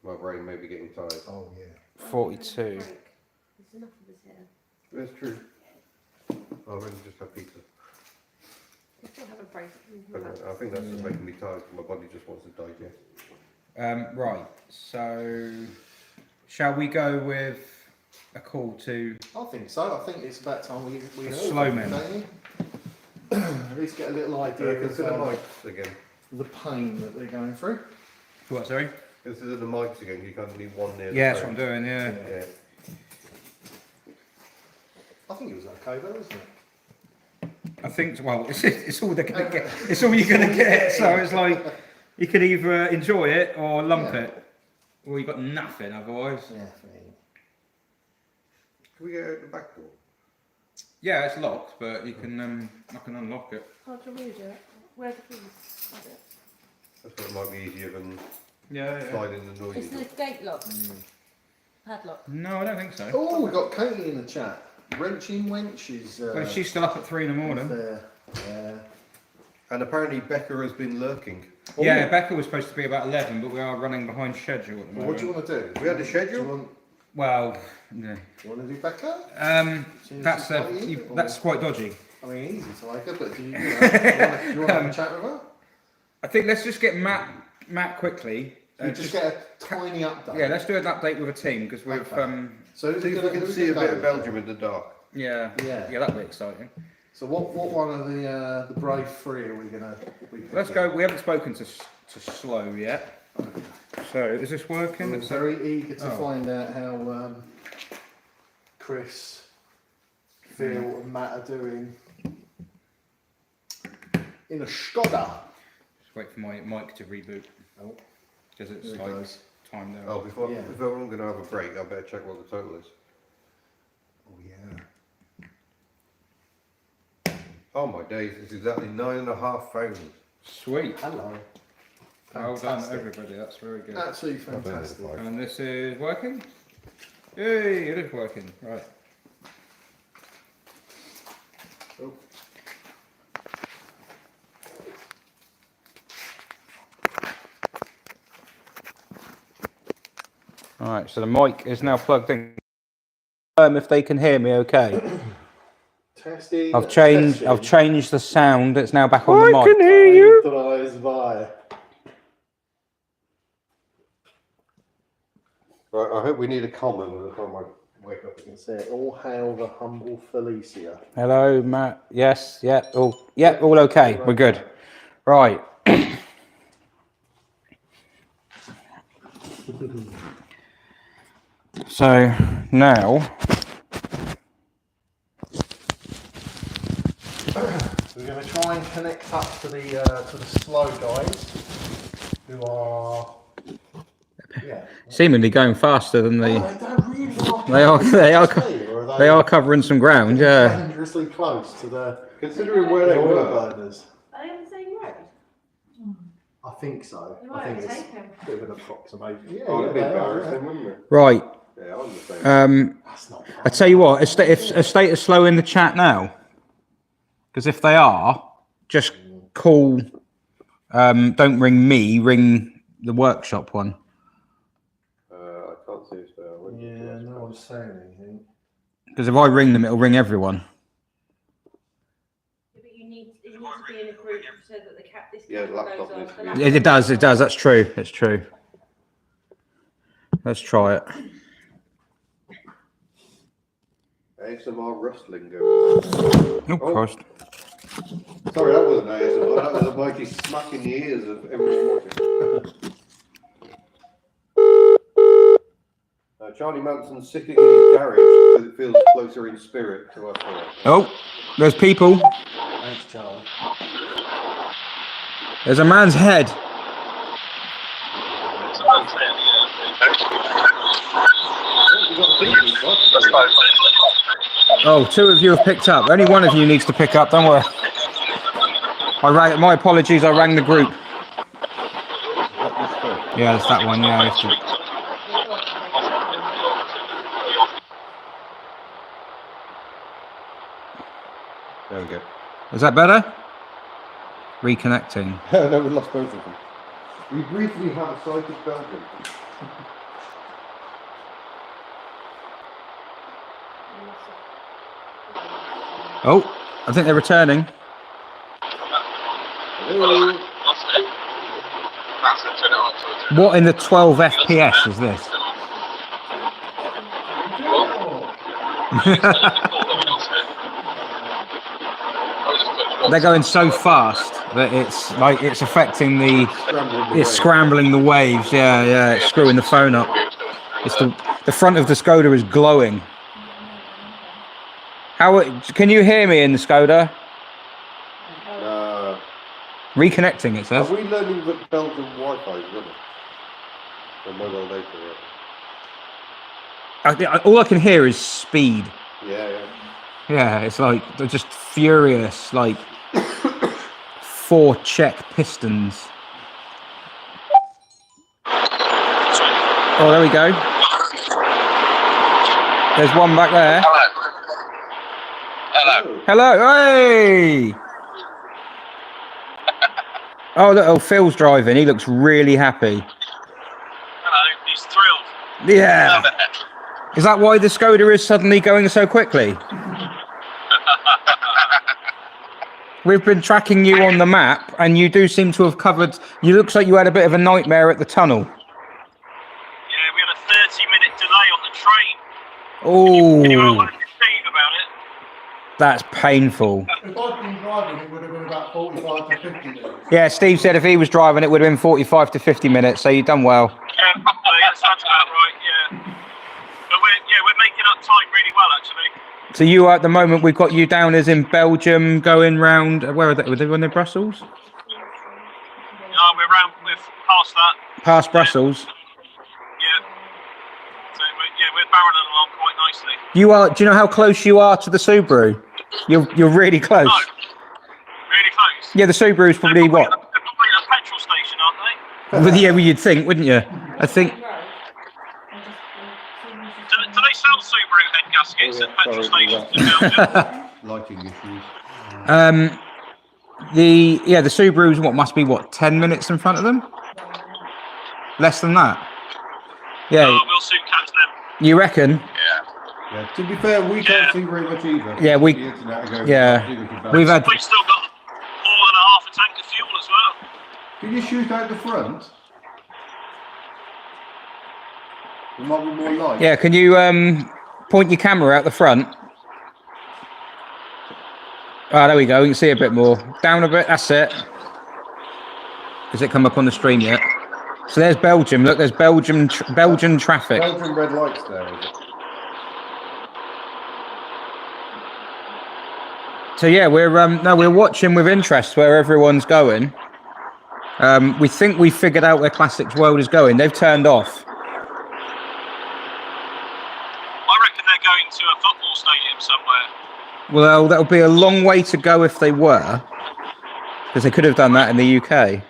My brain may be getting tired. Oh, yeah. 42. There's enough of us here. That's true. I'll really just have pizza. We still have a break. I think that's just making me tired. My body just wants to digest. Right, so shall we go with a call to I think so. I think it's about time we The heard slow them, men. don't you? At least get a little idea of Consider mics again. the pain that they're going through. what? Sorry. Consider the mics again. You kind of need one near. Yeah, the that's what I'm phone. doing. Yeah. Yeah. I think it was okay though, wasn't it? I think, well, it's all they're going to get. It's all you're going to get. So it's like, you could either enjoy it or lump it. Or you've got nothing otherwise. Yeah. Can we get out the back door? Yeah, it's locked, but you can, I can unlock it. How do we do it? Where's the keys? I thought it might be easier than Yeah. finding the noisy Is door. the gate locked? Padlock? No, I don't think so. Oh, we've got Katie in the chat. Wrenching Wench is. Well, she's still up at 3 in the morning. there. Yeah. And apparently Becca has been lurking. Yeah, Becca was supposed to be about 11, but we are running behind schedule at the moment. What do you want to do? We had a schedule? Do you want, Well, yeah. do you want to do Becca? That's she's not in, or- that's quite dodgy. I mean, easy to like her, but do you want to have a chat with her? I think let's just get Matt quickly. You just get a tiny update. Yeah, let's do an update with a team because we've So See if we can see a bit of Belgium in the dark. yeah that'll be exciting. So what one of the brave three are we gonna? Let's go. We haven't spoken to Slow yet. So is this working? I'm very eager to find out how Chris, Phil, and Matt are doing in a Skoda. Just wait for my mic to reboot. Oh, Because it's there it like goes. timed out. Oh, before I'm going to have a break, I better check what the total is. Oh yeah. Oh my days, it's exactly 9,500. Sweet. Hello. Well done, Fantastic. everybody. That's very good. Absolutely fantastic. And this is working? Yay, it is working. Right. Oh. Alright, so the mic is now plugged in. If they can hear me okay. Testing. I've changed the sound. It's now back on the mic. I can hear you. Right, I hope we need a comment by the time I wake up again. Say, all hail the humble Felicia. Hello, Matt. Yes, all okay. We're good. Right. So now We're going to try and connect up to the slow guys, who are seemingly going faster than They the. don't really They are covering some ground. Yeah. dangerously close to the Considering where they were, burners. Are they on the same road? I think so. They I might think it's overtake him. a bit of an approximation. Yeah, oh, it'd be they are, embarrassing, wouldn't it? Right. Yeah, I'm the same. That's not I tell you what. If a state is slow in the chat now, because if they are, just call. Don't ring me. Ring the workshop one. I can't see if they are. Yeah, no one's saying anything. Because if I ring them, it'll ring everyone. But you need to be in a group so that this Yeah, camera laptop goes needs off. to The be- laptop It does. It does. That's true. It's true. Let's try it. ASMR rustling going. Oh, Christ. Sorry, that wasn't ASMR. That was a mighty smack in the ears of everyone watching. Charlie Manson's sitting in his garage because it feels closer in spirit to us. Oh, there's people. Thanks, Charlie. There's a man's head. Oh, two of you have picked up. Only one of you needs to pick up. Don't worry. My apologies. I rang the group. Yeah, that's that one. Yeah. I have to- There we go. Is that better? Reconnecting. No, we lost both of them. We briefly had a sight of Belgium. Oh, I think they're returning. Hello. What in the 12 FPS is this? They're going so fast that it's affecting it's scrambling the waves. Yeah, it's screwing the phone up. It's the front of the Skoda is glowing. Can you hear me in the Skoda? Reconnecting, it says. Are we learning that Belgian Wi-Fi is rubbish? Or mobile data, right? All I can hear is speed. Yeah. Yeah, it's like they're just furious, like 4 Czech pistons. Oh, there we go. There's one back there. Hello. Hello, hey! Oh, look, Phil's driving. He looks really happy. Hello. He's thrilled. Yeah. Is that why the Skoda is suddenly going so quickly? We've been tracking you on the map, and you do seem to have covered. You looks like you had a bit of a nightmare at the tunnel. Yeah, we had a 30-minute delay on the train. Oh, Can you ask Steve about it? that's painful. If I'd been driving, it would have been about 45 to 50 minutes. Yeah, Steve said if he was driving, it would have been 45 to 50 minutes. So you've done well. Yeah, that sounds about right. Yeah, but we're making up time really well actually. So you are at the moment. We've got you down as in Belgium, going round. Where are they? Were they in Brussels? We're past that. Past Brussels. Yeah. So we're barreling along quite nicely. You are. Do you know how close you are to the Subaru? You're really close. No, really close. Yeah, the Subaru's probably They're what? probably at a petrol station, aren't they? Well, yeah, well, you'd think, wouldn't you? I think. Do they sell Subaru head gaskets at petrol stations in Belgium? Lighting issues. The Subaru's must be 10 minutes in front of them? Less than that. Yeah. Oh, we'll soon catch them. You reckon? Yeah. To be fair, we can't see very much either. Yeah, The internet are going we've had. We've still got more than a half a tank of fuel as well. Can you shoot out the front? There might be more light. Yeah, can you point your camera out the front? Ah, there we go. You can see a bit more. Down a bit. That's it. Has it come up on the stream yet? So there's Belgium. Look, there's Belgian traffic. Belgian red lights there, is it? So yeah, we're watching with interest where everyone's going. We think we figured out where Classics World is going. They've turned off. I reckon they're going to a football stadium somewhere. Well, that would be a long way to go if they were, because they could have done that in the UK. They're in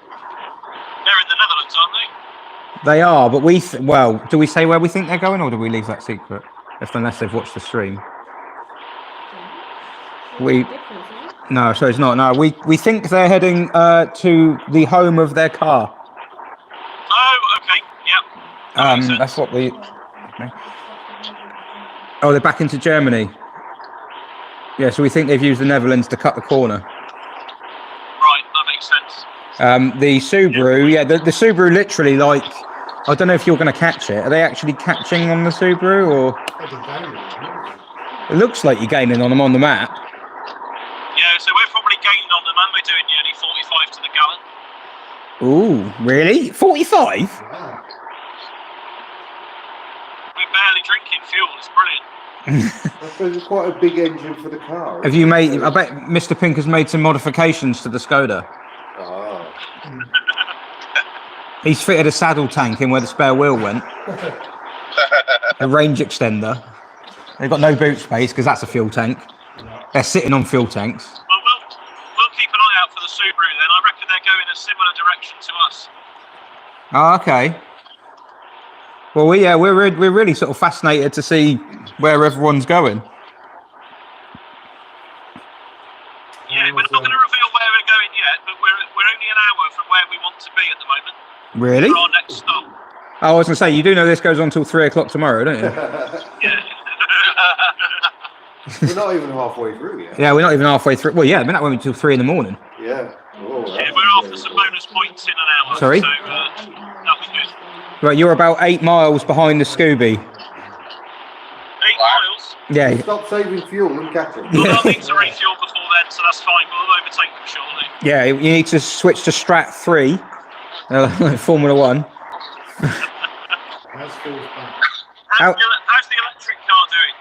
the Netherlands, aren't they? They are, but do we say where we think they're going, or do we leave that secret? Unless they've watched the stream. No, so it's not. No, we think they're heading to the home of their car. Oh, okay, yep. That's what we. Okay. Oh, they're back into Germany. Yeah, so we think they've used the Netherlands to cut the corner. Right, that makes sense. The Subaru, the Subaru literally, I don't know if you're going to catch it. Are they actually catching on the Subaru, or? It looks like you're gaining on them on the map. Yeah, so we're probably gaining on them, and we're doing nearly 45 to the gallon. Ooh, really? 45? We're barely drinking fuel. It's brilliant. I suppose it's quite a big engine for the car. Have you made? I bet Mr. Pink has made some modifications to the Skoda. Ah. He's fitted a saddle tank in where the spare wheel went. A range extender. They've got no boot space because that's a fuel tank. They're sitting on fuel tanks. Well, we'll keep an eye out for the Subaru then. I reckon they're going a similar direction to us. Oh, okay. Well, we're really sort of fascinated to see where everyone's going. Yeah, we're not going to reveal where we're going yet, but we're only an hour from where we want to be at the moment. Really? For our next stop. Oh, I was going to say, you do know this goes on till 3 o'clock tomorrow, don't you? Yeah. We're not even halfway through yet. Yeah, we're not even halfway through. Well, yeah, we're not going until 3 in the morning. Yeah. Oh, Yeah, we're after some bonus points in an hour. Sorry? So that'll be good. Right, you're about 8 miles behind the Scooby. 8 miles? Yeah. Stop saving fuel and catch it. Well, I'll need to refuel before then, so that's fine. We'll overtake them shortly. Yeah, you need to switch to Strat 3, Formula 1. How's the electric car doing?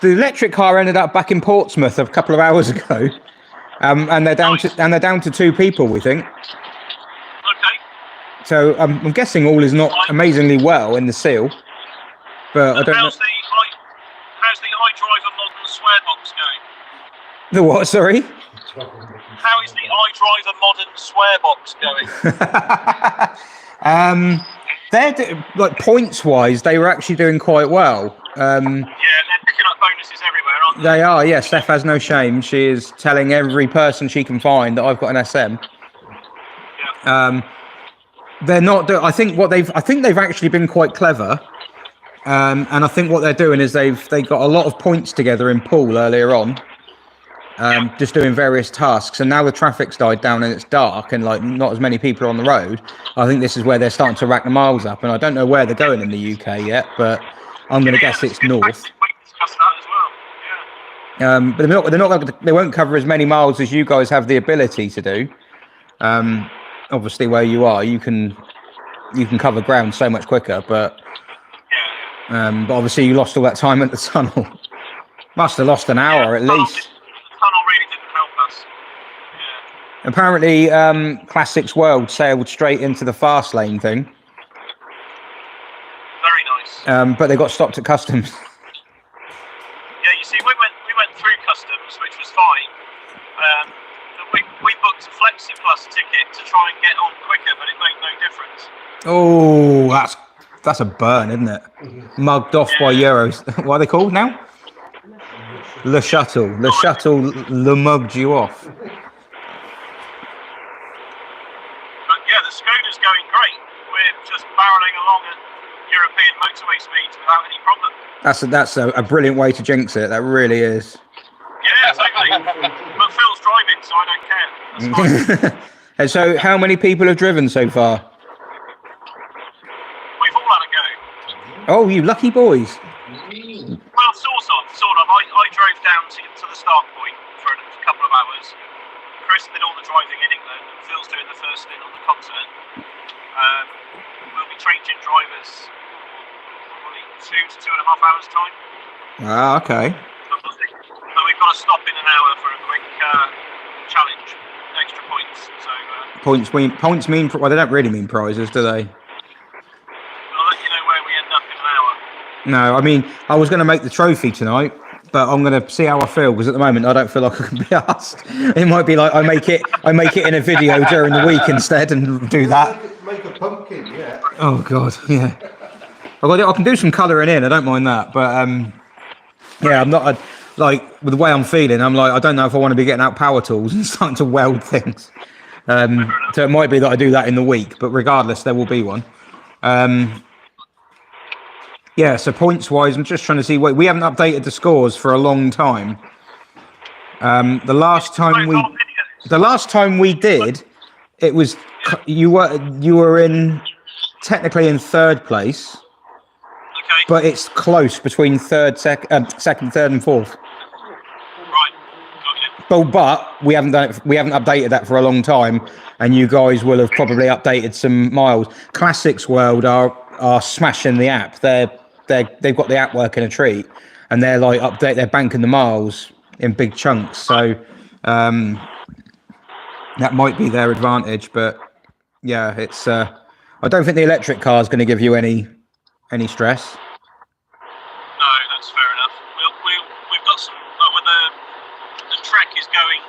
The electric car ended up back in Portsmouth a couple of hours ago. And they're down to 2 people, we think. Okay. So I'm guessing all is not amazingly well in the seal, but I don't know. How's the iDriver modern swear box going? The what? Sorry. How is the iDriver modern swear box going? They're like points wise, they were actually doing quite well. Yeah, they're picking up bonuses everywhere, aren't they? They are, yeah. Steph has no shame. She is telling every person she can find that I've got an SM. Yeah. They're not. I think they've actually been quite clever. And I think what they're doing is they got a lot of points together in pool earlier on. Just doing various tasks, and now the traffic's died down and it's dark and like not as many people are on the road. I think this is where they're starting to rack the miles up, and I don't know where they're going in the UK yet, but I'm going to guess it's north. We discussed that as well. Yeah. But they won't cover as many miles as you guys have the ability to do. Obviously, where you are, you can cover ground so much quicker, but obviously you lost all that time at the tunnel. Must have lost an hour at least. Tunnel really didn't help us. Yeah. Apparently, Classics World sailed straight into the fast lane thing. Very nice. But they got stopped at customs. Yeah, you see, we went through customs, which was fine. We booked a Flexi Plus ticket to try and get on quicker, but it made no difference. Oh, that's a burn, isn't it? Mugged off by Euros. What are they called now? Le Shuttle. Le Shuttle mugged you off. But yeah, the Skoda's going great. We're just barreling along at European motorway speeds without any problem. That's a brilliant way to jinx it. That really is. Yeah, exactly. But Phil's driving, so I don't care. That's fine. And so, how many people have driven so far? We've all had a go. Oh, you lucky boys. Well, sort of. I drove down to the start point for a couple of hours. Chris did all the driving in England, and Phil's doing the first stint on the continent. We'll be changing drivers probably 2 to 2.5 hours time. Ah, okay. But we've got to stop in an hour for a quick challenge, extra points. So Points mean well, they don't really mean prizes, do they? I'll let you know where we end up in an hour. No, I mean, I was going to make the trophy tonight, but I'm going to see how I feel, because at the moment I don't feel like I can be asked. It might be like I make it in a video during the week instead and do that. Make a pumpkin, yeah. Oh God, yeah. I can do some colouring in. I don't mind that, but yeah, I'm not like with the way I'm feeling. I'm like, I don't know if I want to be getting out power tools and starting to weld things. So it might be that I do that in the week, but regardless, there will be one. Yeah, so points-wise, I'm just trying to see. We haven't updated the scores for a long time. The last time we did, it was you were technically in 3rd place, Okay. but it's close between second, 3rd, and 4th. Right. Got you. But we haven't updated that for a long time, and you guys will have probably updated some miles. Classics World are smashing the app. They've got the app working a treat, and they're like they're banking the miles in big chunks. So that might be their advantage. But yeah, it's I don't think the electric car is going to give you any stress. No, that's fair enough. We've got some. When the trek is going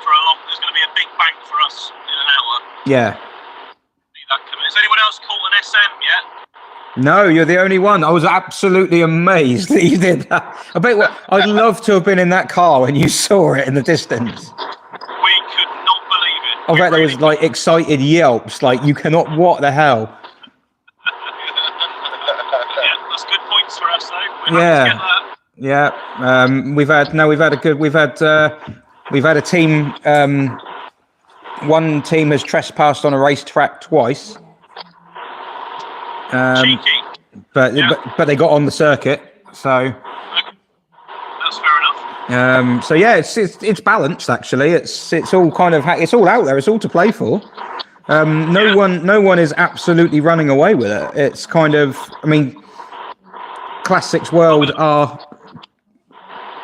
for a long, there's going to be a big bank for us in an hour. Yeah. Has anyone else caught an SM yet? No, you're the only one. I was absolutely amazed that you did that. I bet I'd love to have been in that car when you saw it in the distance. We could not believe it. I bet there was like excited yelps, like you cannot. What the hell? Yeah, that's good points for us though. We're happy to get that. Yeah. We've had a team. One team has trespassed on a racetrack twice. Cheeky. But they got on the circuit, so That's fair enough. so yeah, it's balanced actually. It's all kind of it's all out there. It's all to play for. No one is absolutely running away with it. It's kind of, I mean, Classics World are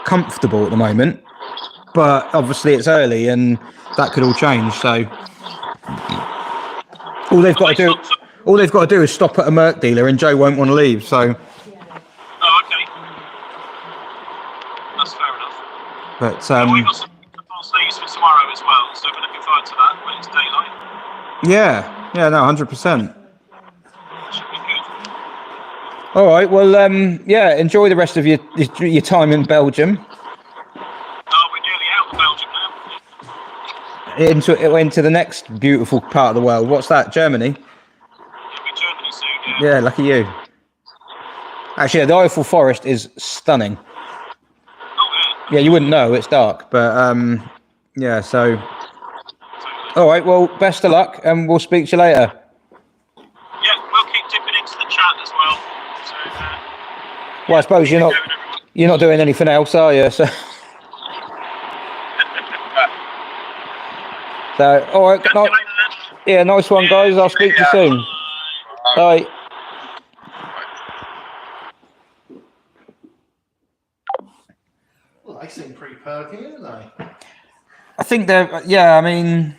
comfortable at the moment. but obviously it's early and that could all change. So all they've got to do is stop at a Merc dealer, and Joe won't want to leave. So. Oh, okay. That's fair enough. But we've got some football sleeves for tomorrow as well, so we're looking forward to that when it's daylight. yeah, no, 100%. Should be good. All right, well, yeah, enjoy the rest of your time in Belgium. Oh, we're nearly out of Belgium now. Into the next beautiful part of the world. What's that? Germany? It'll be Germany soon, yeah. Yeah, lucky you. Actually, the Eiffel Forest is stunning. Oh, yeah. Yeah, you wouldn't know, it's dark, but yeah, so. All right, well, best of luck, and we'll speak to you later. Yeah, we'll keep dipping into the chat as well. So, Well, I suppose you're not doing anything else, are you? So, all right, yeah, nice one, guys. I'll speak to you soon. Bye. Well, they seem pretty perky, don't they? I think they're. Yeah, I mean,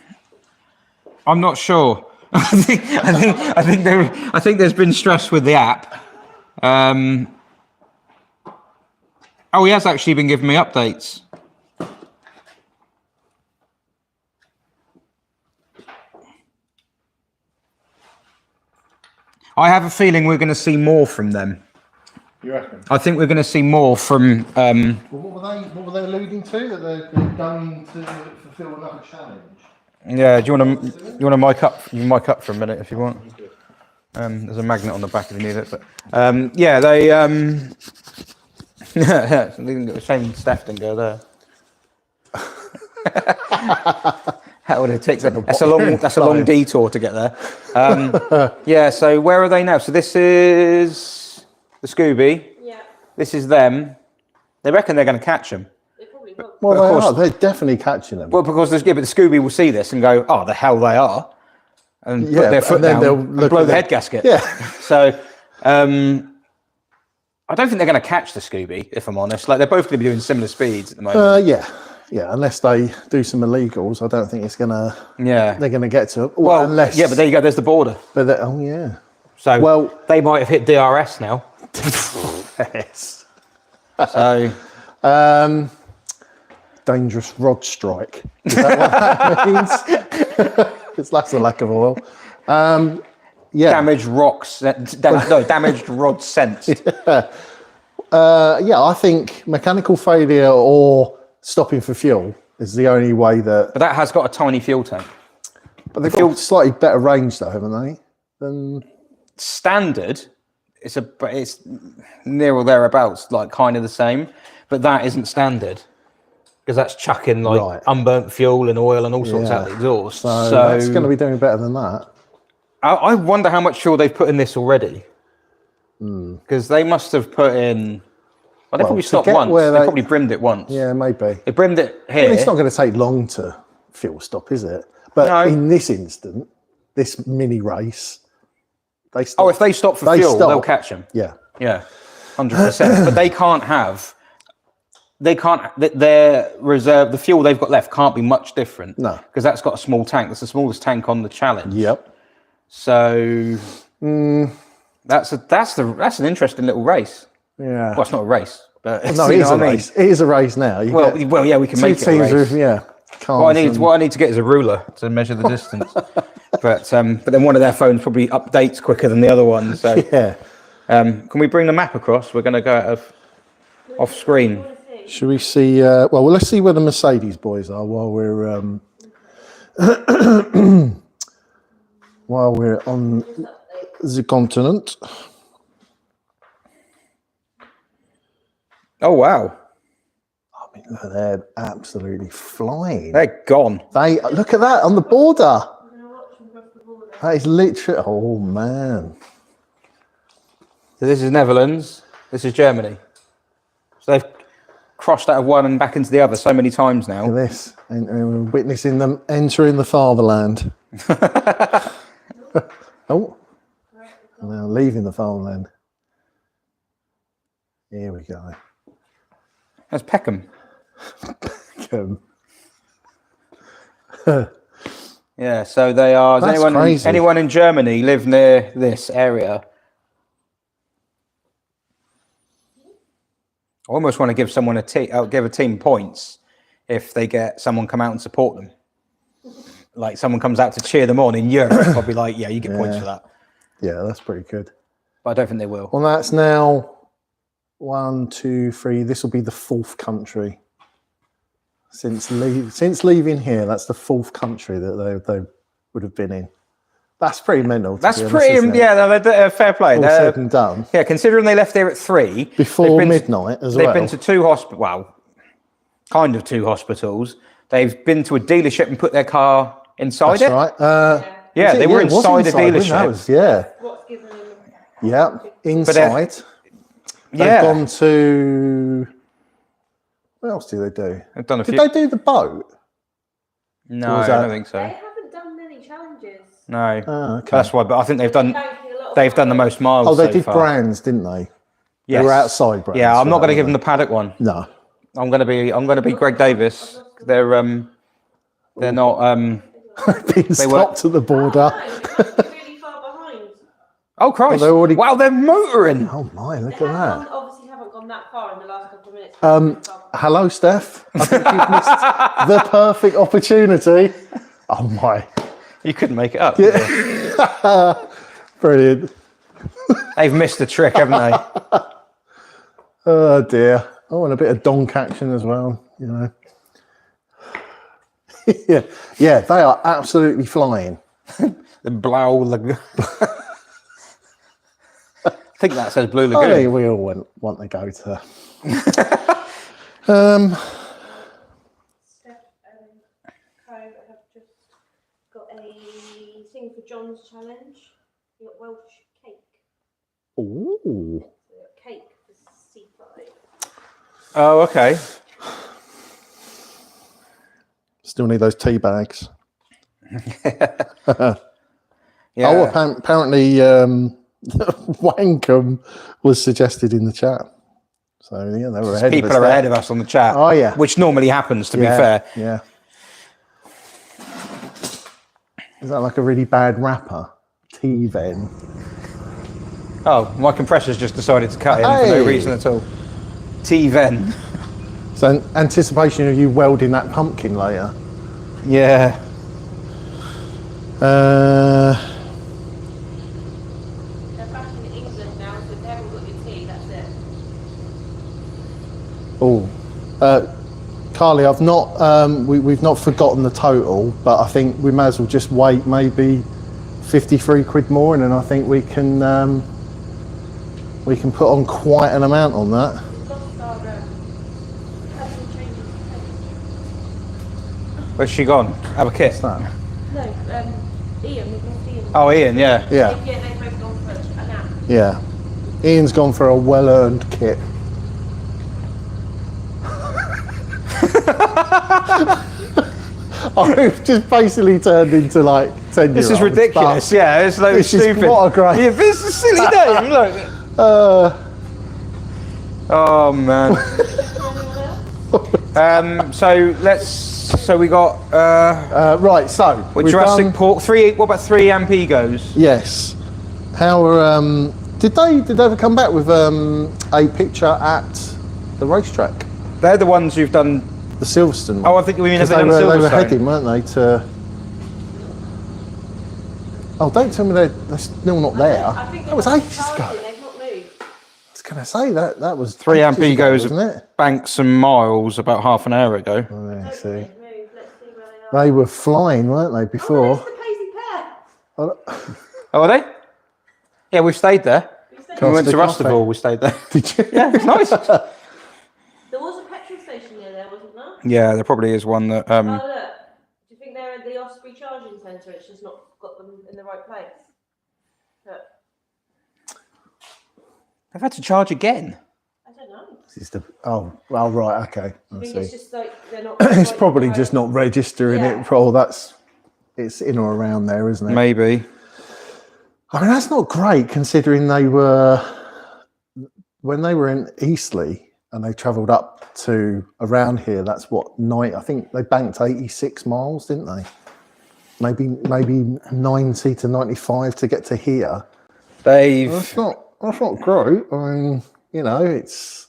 I'm not sure. I think there's been stress with the app. Oh, he has actually been giving me updates. I have a feeling we're going to see more from them. You reckon? I think we're going to see more from. Well, what were they alluding to? That they're going to fulfil another challenge. Yeah, do you want to mic up? You mic up for a minute if you want. There's a magnet on the back if you need it. But yeah, they the same staff didn't go there. How would it take? That's a long detour to get there. Yeah. So where are they now? So this is the Scooby. Yeah. This is them. They reckon they're going to catch them. They probably will. Well, they're definitely catching them. Well, because but the Scooby will see this and go, "Oh, the hell they are," and put their foot down and blow the head gasket. Yeah. So, I don't think they're going to catch the Scooby, if I'm honest. Like, they're both going to be doing similar speeds at the moment. Yeah. Unless they do some illegals, I don't think it's gonna. Yeah. They're gonna get to it. Well, unless. Yeah, but there you go. There's the border. But yeah. So they might have hit DRS now. Yes. So. Dangerous rod strike. Is that what that means? That's a lack of oil. Yeah. Damaged rocks. Damaged rod sensed. Yeah, I think mechanical failure or stopping for fuel is the only way that. But that has got a tiny fuel tank. But they've got slightly better range though, haven't they? Than standard. It's near or thereabouts, like kind of the same. But that isn't standard. Because that's chucking like unburnt fuel and oil and all sorts out the exhaust. So that's going to be doing better than that. I wonder how much fuel they've put in this already. Because they must have put in. Well, they probably stopped once. They probably brimmed it once. Yeah, maybe. They brimmed it here. Well, it's not going to take long to fuel stop, is it? But in this instant, this mini race, they stop. Oh, if they stop for fuel, they'll catch them. Yeah. Yeah, 100%. But they can't have. Their reserve, the fuel they've got left can't be much different. No. Because that's got a small tank. That's the smallest tank on the challenge. Yep. So that's an interesting little race. Yeah. Well, it's not a race, but no, it is a race. It is a race now. Well, yeah, we can make it a race. With, what I need to get is a ruler to measure the distance. But then one of their phones probably updates quicker than the other one. So yeah. Can we bring the map across? We're going to go out of off screen. Should we see? Well, let's see where the Mercedes boys are while we're on the continent. Oh wow! I mean, they're absolutely flying. They're gone. Look at that on the border. That is literally. Oh man! So this is Netherlands. This is Germany. So they've crossed out of one and back into the other so many times now. Look at this, and we're witnessing them entering the fatherland. Oh, now leaving the fatherland. Here we go. That's Peckham. Wankham. Yeah, so they are. Does That's anyone crazy. anyone in Germany live near this area? I almost want to give someone give a team points if they get someone come out and support them. Like someone comes out to cheer them on in Europe, I'll be like, yeah, you get points for that. Yeah, that's pretty good. But I don't think they will. Well, that's now 1, 2, 3. This will be the 4th country since leaving here. That's the 4th country that they would have been in. That's pretty mental. That's pretty, yeah, they're fair play. All said and done. Yeah, considering they left here at 3 before midnight as well. They've been to 2 hospitals. Well, kind of 2 hospitals. They've been to a dealership and put their car inside That's it. right. Yeah, they were inside a dealership. Yeah, inside. Yeah. They've gone to. What else do they do? They've done a Did few. they do the boat? No, I don't think so. They haven't done many challenges. No, Oh, okay. that's why. But I think they've done the most miles. Oh, they so did far. brands, didn't they? Yes. They were outside brands. Yeah, I'm not going to right, give them the paddock one. No. I'm going to be Greg Davis. They're not Being stopped at the border. Really far behind. Oh Christ! Well, they're already. Wow, they're motoring. Oh my! Look They at have that. obviously haven't gone that far in the last couple of minutes. Hello, Steph. I think you've missed the perfect opportunity. Oh my! You couldn't make it up. Yeah. Brilliant. They've missed the trick, haven't they? Oh dear. Oh, and a bit of donk action as well. You know. yeah, they are absolutely flying. The Blau Lagoon. I think that says Blue I Lagoon. think we all want to go to. Steph and Cove have just got a thing for John's challenge. You got Welsh cake. Ooh. So you got cake for C5. Oh, okay. Still need those tea bags. Yeah. Oh, apparently Wankham was suggested in the chat. So yeah, they were ahead People of us are there. ahead of us on the chat. Oh yeah, which normally happens. To be fair. Yeah. Is that like a really bad rapper? T-Ven. Oh, my compressor's just decided to cut in for no reason at all. T-Ven. So in anticipation of you welding that pumpkin later. Yeah. They're back in England now, so if they haven't got your tea, that's it. Oh, Carly, I've not. We've not forgotten the total, but I think we may as well just wait maybe 53 quid more, and then I think we can put on quite an amount on that. We've lost our custom changes. Where's she gone? Have a kiss. No, Ian, we've lost Ian. Oh, Ian. Yeah. Yeah, They've both gone for a nap. yeah. Ian's gone for a well-earned kit. I've just basically turned into like 10 This is ridiculous. Yeah, it's like This is stupid. what a great. Yeah, this is a silly name. Look. Oh man. So we got Right, so with we've Jurassic done- Park 3. What about 3 Ampegos? Yes. How are did they ever come back with a picture at the racetrack, They're the ones who've done. the Silverstone? Oh, I think we mean 'Cause they've they done were Silverstone. heading, weren't they? To. Oh, don't tell me they're still not there. I think That was ages ago. They've not moved. I was going to say that was 3 ages ago, Ampegos wasn't it? banked some miles about half an hour ago. Oh, yeah, see. Move. Let's see where they are. They were flying, weren't they, before? Oh, there's the Paisley pair. Oh, are they? Yeah, we've stayed there. Can I We went to stick off Rustaville. We stayed there. Did you? Yeah, it's nice. There was a petrol station near there, wasn't there? Yeah, there probably is one that. Oh, look. Do you think they're at the Osprey charging centre? It's just not got them in the right place. Look. They've had to charge again. I don't know. It's the, oh, well, right, okay. I I think see. it's just like they're not. It's quite probably right. just not registering Yeah. it for all it's in or around there, isn't it? Maybe. I mean, that's not great considering when they were in Eastleigh, and they travelled up to around here. That's what night. I think they banked 86 miles, didn't they? Maybe 90 to 95 to get to here. That's not great. I mean, you know, it's.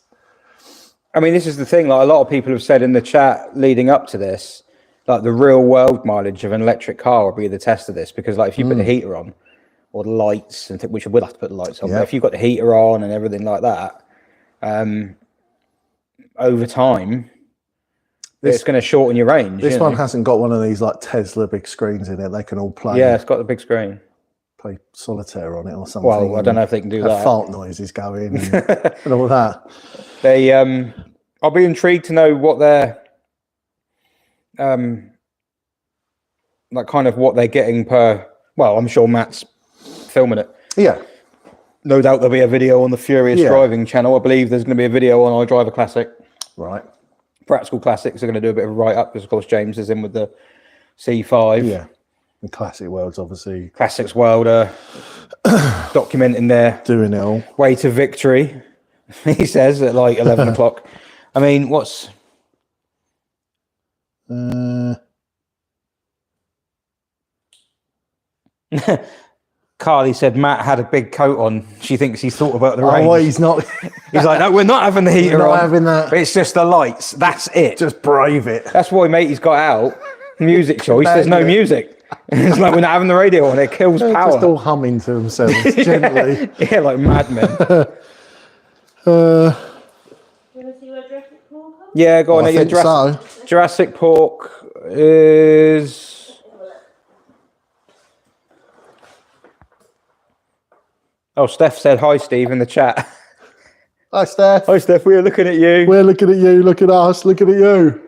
I mean, this is the thing. Like a lot of people have said in the chat leading up to this, like the real world mileage of an electric car will be the test of this, because like if you put the heater on or the lights, and which we'll have to put the lights on, but if you've got the heater on and everything like that, over time, it's going to shorten your range. This one hasn't got one of these like Tesla big screens in it. They can all play. Yeah, it's got the big screen. Play solitaire on it or something. Well, I don't know if they can do that. Fart noises going and all that. They, I'll be intrigued to know what they're, like kind of what they're getting per. Well, I'm sure Matt's filming it. Yeah. No doubt there'll be a video on the Furious Driving channel. I believe there's going to be a video on iDriver Classic. Right. Practical Classics are going to do a bit of a write-up because, of course, James is in with the C5. Yeah. The Classic World's obviously. Classics World documenting their doing it all. Way to victory, he says, at like 11 o'clock. I mean, what's... Carly said Matt had a big coat on. She thinks he's thought about the range. Oh, well, he's not. He's like, no, we're not having the heater We're not on. having that. But it's just the lights. That's it. Just brave it. That's why matey's got out. Music choice. There's no music. It's like we're not having the radio on. It kills power. Just all humming to themselves gently. Yeah, like madmen. Yeah, go on. I think so. Jurassic Park is... Oh, Steph said hi, Steve, in the chat. Hi, Steph. Hi, Steph. We're looking at you. We're looking at you. Look at us. Looking at you.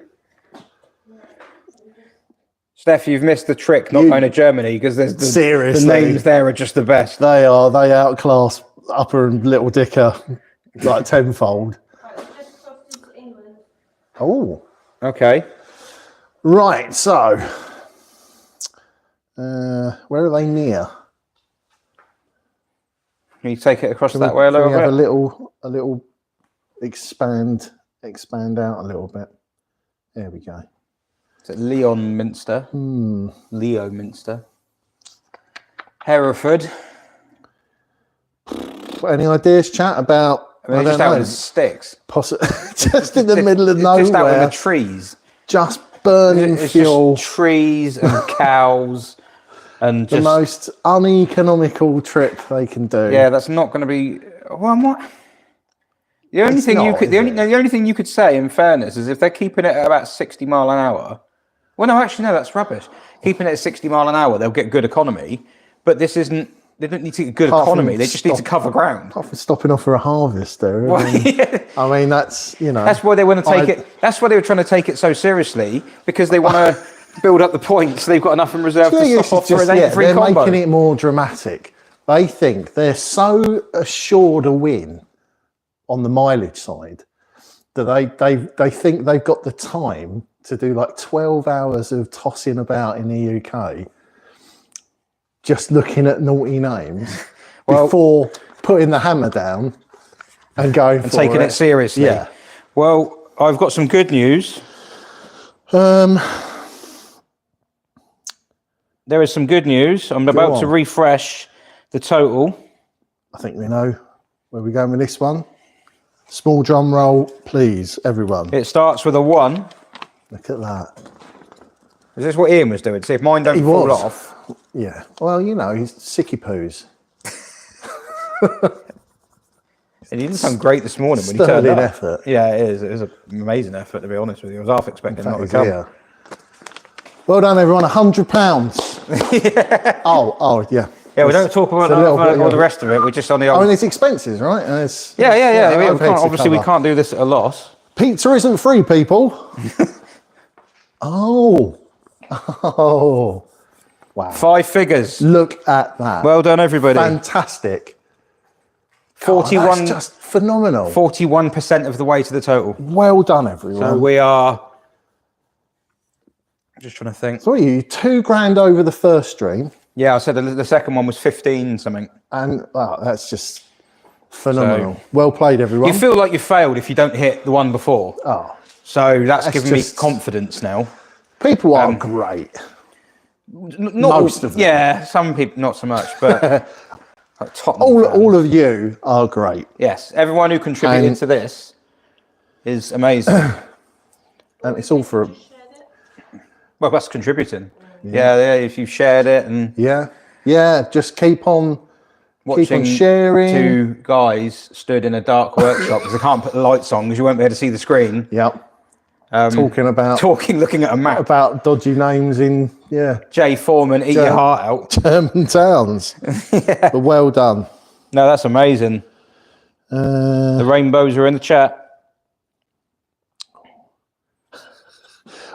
Steph, you've missed the trick not going to Germany because there's seriously, the names there are just the best. They are. They outclass Upper and Little Dicker like tenfold. Oh. Okay. Right. So, where are they near? Can you take it across that way a little bit? Have a little expand out a little bit. There we go. Is it Leon Minster? Leo Minster. Hereford. Any ideas, chat, about? I mean, just out in the sticks. Just in the middle of nowhere. Just out in the trees. Just burning fuel. Just trees and cows. And the most uneconomical trip they can do. Yeah, that's not going to be. Well, what? The only thing you could say, in fairness, is if they're keeping it at about 60 mile an hour. Well, no, actually, no, that's rubbish. Keeping it at 60 mile an hour, they'll get good economy. But this isn't. They don't need to get good economy. They just need to cover ground. Apart from stopping off for a harvester. Well, I mean, that's That's why they want to take it. That's why they were trying to take it so seriously, because they want to build up the points. So they've got enough in reserve to stop off for an 8-3 they're combo. Making it more dramatic. They think they're so assured a win on the mileage side that they think they've got the time to do like 12 hours of tossing about in the UK, just looking at naughty names before putting the hammer down and going and taking it seriously. Yeah. Well, I've got some good news. There is some good news. I'm about to refresh the total. I think we know where we're going with this one. Small drum roll, please, everyone. It starts with a 1. Look at that. Is this what Ian was doing? See if mine don't fall off. Yeah. Well, you know, he's sicky poos. And he didn't sound great this morning when he turned up. Effort. Yeah, it is. It was an amazing effort, to be honest with you. I was half expecting not to come. Yeah. Well done, everyone. £100. Yeah. Oh, yeah. Yeah, we don't talk about all the rest of it. We're just on the old... I mean, it's expenses, right? And it's, yeah. We can't do this at a loss. Pizza isn't free, people. Oh. Wow. 5 figures. Look at that. Well done, everybody. Fantastic. 41. That's just phenomenal. 41% of the way to the total. Well done, everyone. So we are... I'm just trying to think. So what are you, £2,000 over the first stream? Yeah, I said the second one was 15 something. And, wow, that's just Phenomenal. Well played, everyone. You feel like you failed if you don't hit the one before. Oh, so that's given me just- confidence now. people are great. Not Most of them. Yeah, some people not so much, but like Tottenham fans. All of you are great. Yes, everyone who contributed And- to this is amazing. And it's all for... Well, that's contributing. Yeah, if you've shared it and Yeah, just keep on watching sharing. two guys stood in a dark workshop because they can't put the lights on because you won't be able to see the screen. Yep. Talking, looking at a map about dodgy names in Jay Foreman, eat your heart out. German towns. But well done. No, that's amazing. The rainbows are in the chat.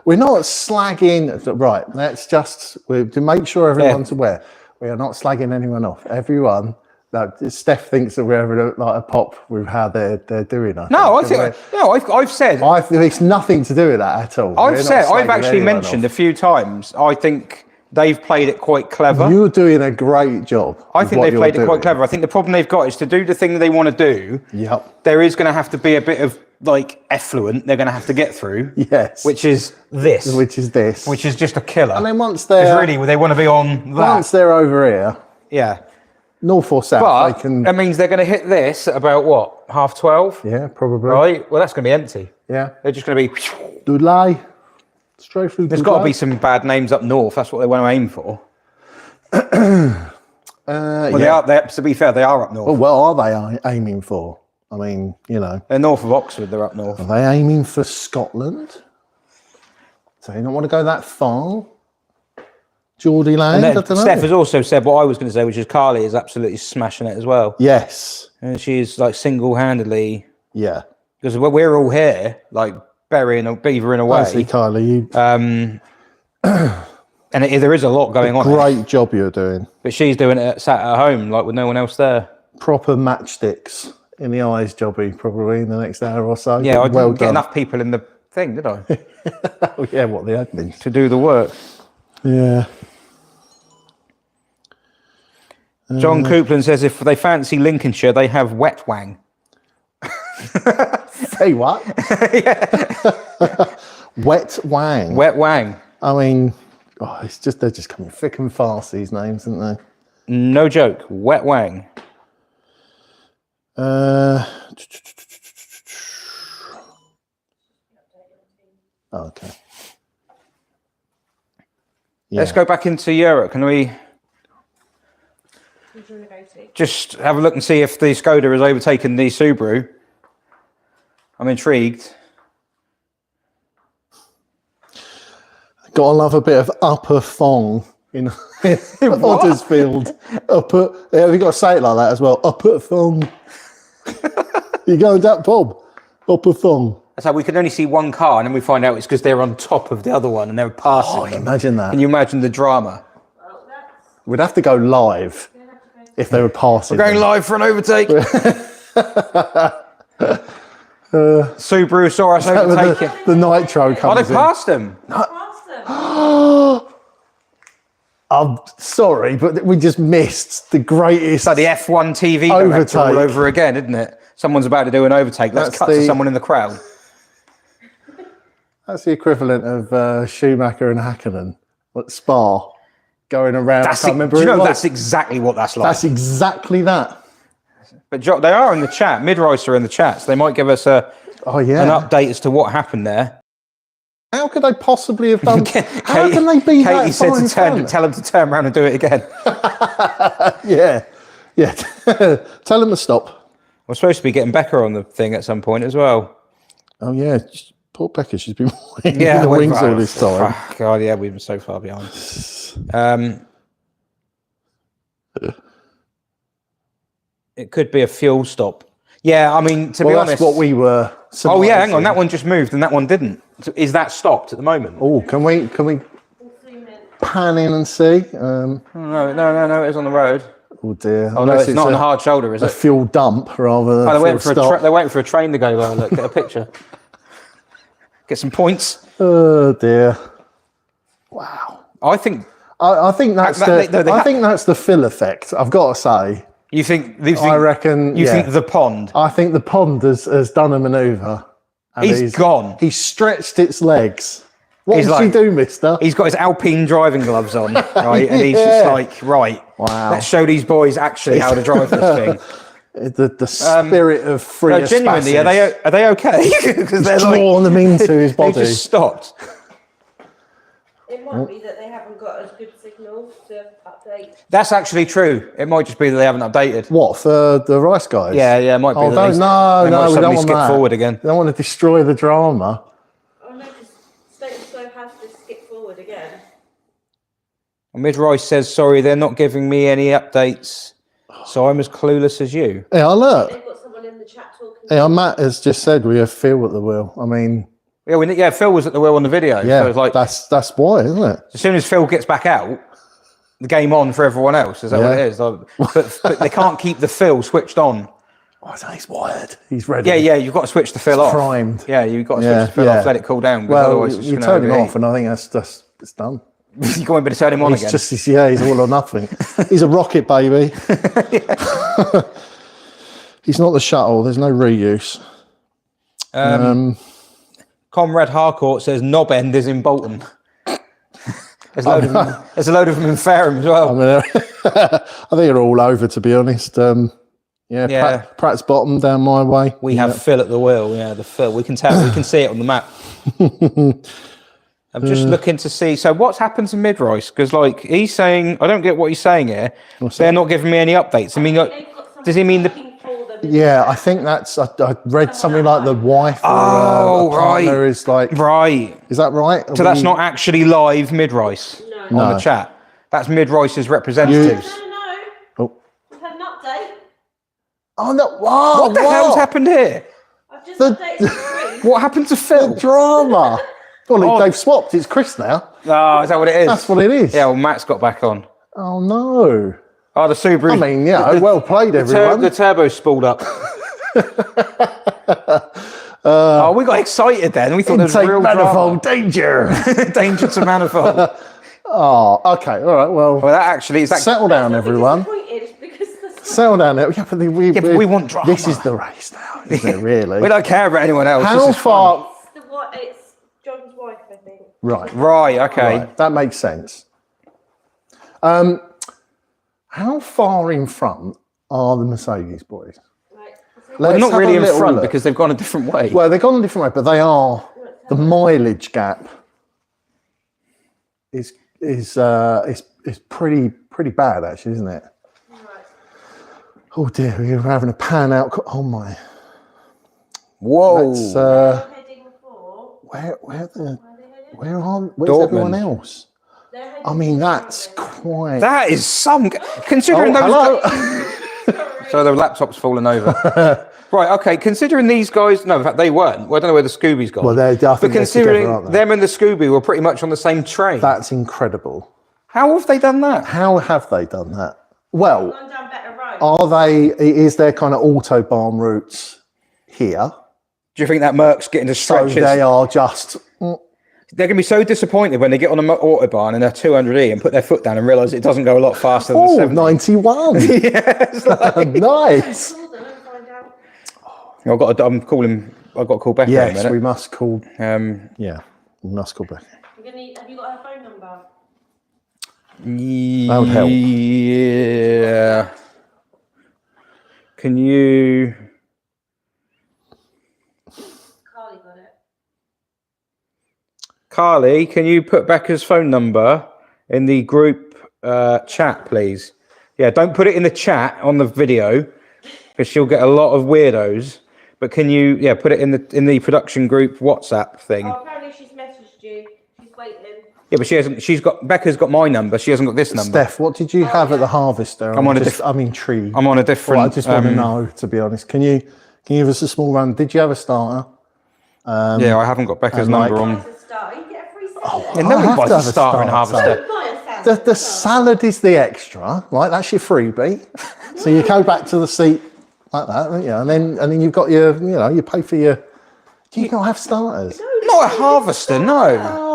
We're not slagging. Right, let's just to make sure everyone's aware. We are not slagging anyone off. Everyone. No, Steph thinks that we're having like a pop with how they're doing. I've said. It's nothing to do with that at all. I've actually mentioned a few times. I think they've played it quite clever. You're doing a great job. I think they've played it quite clever. I think the problem they've got is to do the thing they want to do. Yep. There is going to have to be a bit of like effluent they're going to have to get through. Yes. Which is this. Which is just a killer. And then once they're really they want to be on that. Once they're over here. Yeah. North or south, but they can... that means they're going to hit this at about what, 12:30? Yeah, probably. Right. Well, that's going to be empty. Yeah. They're just going to be Dudley. Straight through. There's got to be some bad names up north. That's what they want to aim for. They are. To be fair, they are up north. Well, what are they aiming for? I mean, they're north of Oxford. They're up north. Are they aiming for Scotland? So you don't want to go that far. Geordie land. And I don't know. Steph has also said what I was going to say, which is Carly is absolutely smashing it as well. Yes. And she's like single-handedly. Yeah. Because we're all here, like burying or beavering away. I see, Carly. And there is a lot going on. Great job you're doing. But she's doing it sat at home, like with no one else there. Proper matchsticks in the eyes, jobby, probably in the next hour or so. Yeah, I didn't well get done. enough people in the thing, did I? Oh, yeah, what the admin to do the work. Yeah. John Coupland says if they fancy Lincolnshire, they have Wet Wang. Say what? Wet Wang. Wet Wang. I mean, they're just coming thick and fast, these names, aren't they? No joke. Wet Wang. Okay. Let's go back into Europe. Can we just have a look and see if the Skoda has overtaken the Subaru? I'm intrigued. Gotta love a bit of upper thong in Huddersfield. Yeah, we got to say it like that as well. Upper thong. You going that pub? Upper thong. That's how we can only see one car, and then we find out it's because they're on top of the other one and they're passing. Oh, imagine that. Can you imagine the drama? We'd have to go live if they were passing. We're going live for an overtake. Subaru saw us overtaking. The nitro comes Oh, they passed them. I'm sorry, but we just missed the greatest. It's like the F1 TV director all over again, isn't it? Someone's about to do an overtake. Let's cut to someone in the crowd. That's the equivalent of Schumacher and Hakkinen at Spa going around. That's that's exactly what that's like. That's exactly that. But they are in the chat. Midrice are in the chat, so they might give us an update as to what happened there. How could they possibly have done? How can they be that Katie said tell them to turn around and do it again. Yeah. Tell them to stop. We're supposed to be getting Becca on the thing at some point as well. Oh yeah, poor Becca. She's been in the wings all this time. God, yeah, we've been so far behind. It could be a fuel stop. Yeah, I mean, to be honest, that's what we were. Oh yeah, hang on, that one just moved and that one didn't. So is that stopped at the moment? Oh, can we pan in and see? No, it was on the road. Oh dear. Oh no, it's not on the hard shoulder, is it? A fuel dump rather than they're waiting for a train to go by. Look, get a picture. Get some points. Oh dear. Wow. I think that's the fill effect. I've got to say. You think? I reckon. You yeah. think the pond? I think the pond has done a manoeuvre. and He's gone. He's stretched its legs. What He's did like- you do, mister? He's got his Alpine driving gloves on, right? And he's just like, right, Wow. let's show these boys actually how to drive this thing. The spirit of free No, genuinely, are they okay? Because they're drawn them into his body. They just stopped. It might be that they haven't got as good signals to update. That's actually true. It might just be that they haven't updated. What, for the rice guys? Yeah, it might be. Oh, that no, they we might don't suddenly want skip that. forward again. They don't want to destroy the drama. Oh no, because Stoke has to skip forward again. Mid-Rice says, sorry, they're not giving me any updates, so I'm as clueless as you. Yeah, look. They've got someone in the chat talking. Yeah, Matt has just said we have Phil at the wheel. I mean, Yeah, Phil was at the wheel on the video. yeah, So it's like, that's why, isn't it? as soon as Phil gets back out, the game on for everyone else. Is that what Yeah. it is? Like, but they can't keep the Phil switched on. Oh, he's wired. He's ready. Yeah, you've got to switch the Phil off. Primed. Yeah, you've got to switch the Phil off, let it cool down. Because Well, otherwise it's you gonna turn him overheat. off, and I think that's it's done. You go in, but turn him on He's again. just, he's all or nothing. He's a rocket baby. He's not the shuttle. There's no reuse. Comrade Harcourt says knob end is in Bolton. There's a load of them in Fareham as well. I mean, I think they're all over, to be honest. Yeah. Pratt's Bottom down my way. We have Phil at the wheel. Yeah, the Phil. We can tell. We can see it on the map. I'm just looking to see. So what's happened to Mid-Rice? Because like he's saying, I don't get what he's saying here. They're not giving me any updates. I mean, does he mean the? Yeah, I think that's. I read something like the wife or Oh, a partner right. is like. Right. Is that right? So that's not actually live Mid-Rice on No. the chat. That's Mid-Rice's representatives. No. Oh. We've had an update. Oh no! Whoa, What the hell's happened here? I've just The- updated the screen. What happened to Phil? Drama. Well, Oh. they've swapped. It's Chris now. Oh, is that what it is? That's what it is. Yeah, well, Matt's got back on. Oh no! Oh, the Subaru. I mean, yeah, well played, everyone. The turbo's spooled up. Oh, we got excited then. We thought there was Intake real manifold danger. drama. Danger to manifold. Oh, okay, all right. Well, Well, that actually is that. settle down, everyone. Disappointed because the Settle down. Yeah, but we want drama. This is the race now, isn't it? Really? We don't care about anyone else. How This is far? it's John's wife, I think. Right. fun. Right. Okay. Right, that makes sense. How far in front are the Mercedes boys? Right. They're Let's not have really a in little front look. because they've gone a different way. Well, they've gone a different way, but they are. The mileage gap is pretty bad, actually, isn't it? Right. Oh dear, we're having a pan out. Oh my. Whoa. That's They're heading for. where's Dortmund. everyone else? They're heading I mean, for that's Dortmund. quite. That is some. Considering those. hello. So the laptop's fallen over. Right, okay. Considering these guys, no, in fact they weren't. Well, I don't know where the Scooby's gone. Well, I think but they're considering together, aren't they? them and the Scooby were pretty much on the same train. That's incredible. How have they done that? How have they done that? Well, Gone down better road. are they? Is there kind of autobahn routes here? Do you think that Merc's getting to So stretches? they are just. They're going to be so disappointed when they get on an autobahn and they're 200e and put their foot down and realise it doesn't go a lot faster than Oh, 70. 91. Yeah, it's like, Nice. Call them and find out. I've got to call Becca in a Yes, minute. we must call. Um, Yeah, we must call back. Have you got her phone number? That would help. Yeah. Can you? Carly got it. Carly, can you put Becca's phone number in the group chat, please? Yeah, don't put it in the chat on the video because she'll get a lot of weirdos. But can you, put it in the production group WhatsApp thing? Oh, apparently she's messaged you. She's waiting. Yeah, but she hasn't. Becca's got my number. She hasn't got this number. Steph, what did you have at the harvester? I'm I'm intrigued. I'm on a different. Well, I just want to know, to be honest. Can you give us a small run? Did you have a starter? Yeah, I haven't got Becca's and number like- on. That's a start. You get a free salad. Yeah, I nobody have buys to a have a starter in starter. Harvester. Buy a salad. The salad is the extra, right? That's your freebie. So you go back to the seat like that, don't you? And then you've got your, you pay for your. Do you not have starters? Not a Harvester, no. No.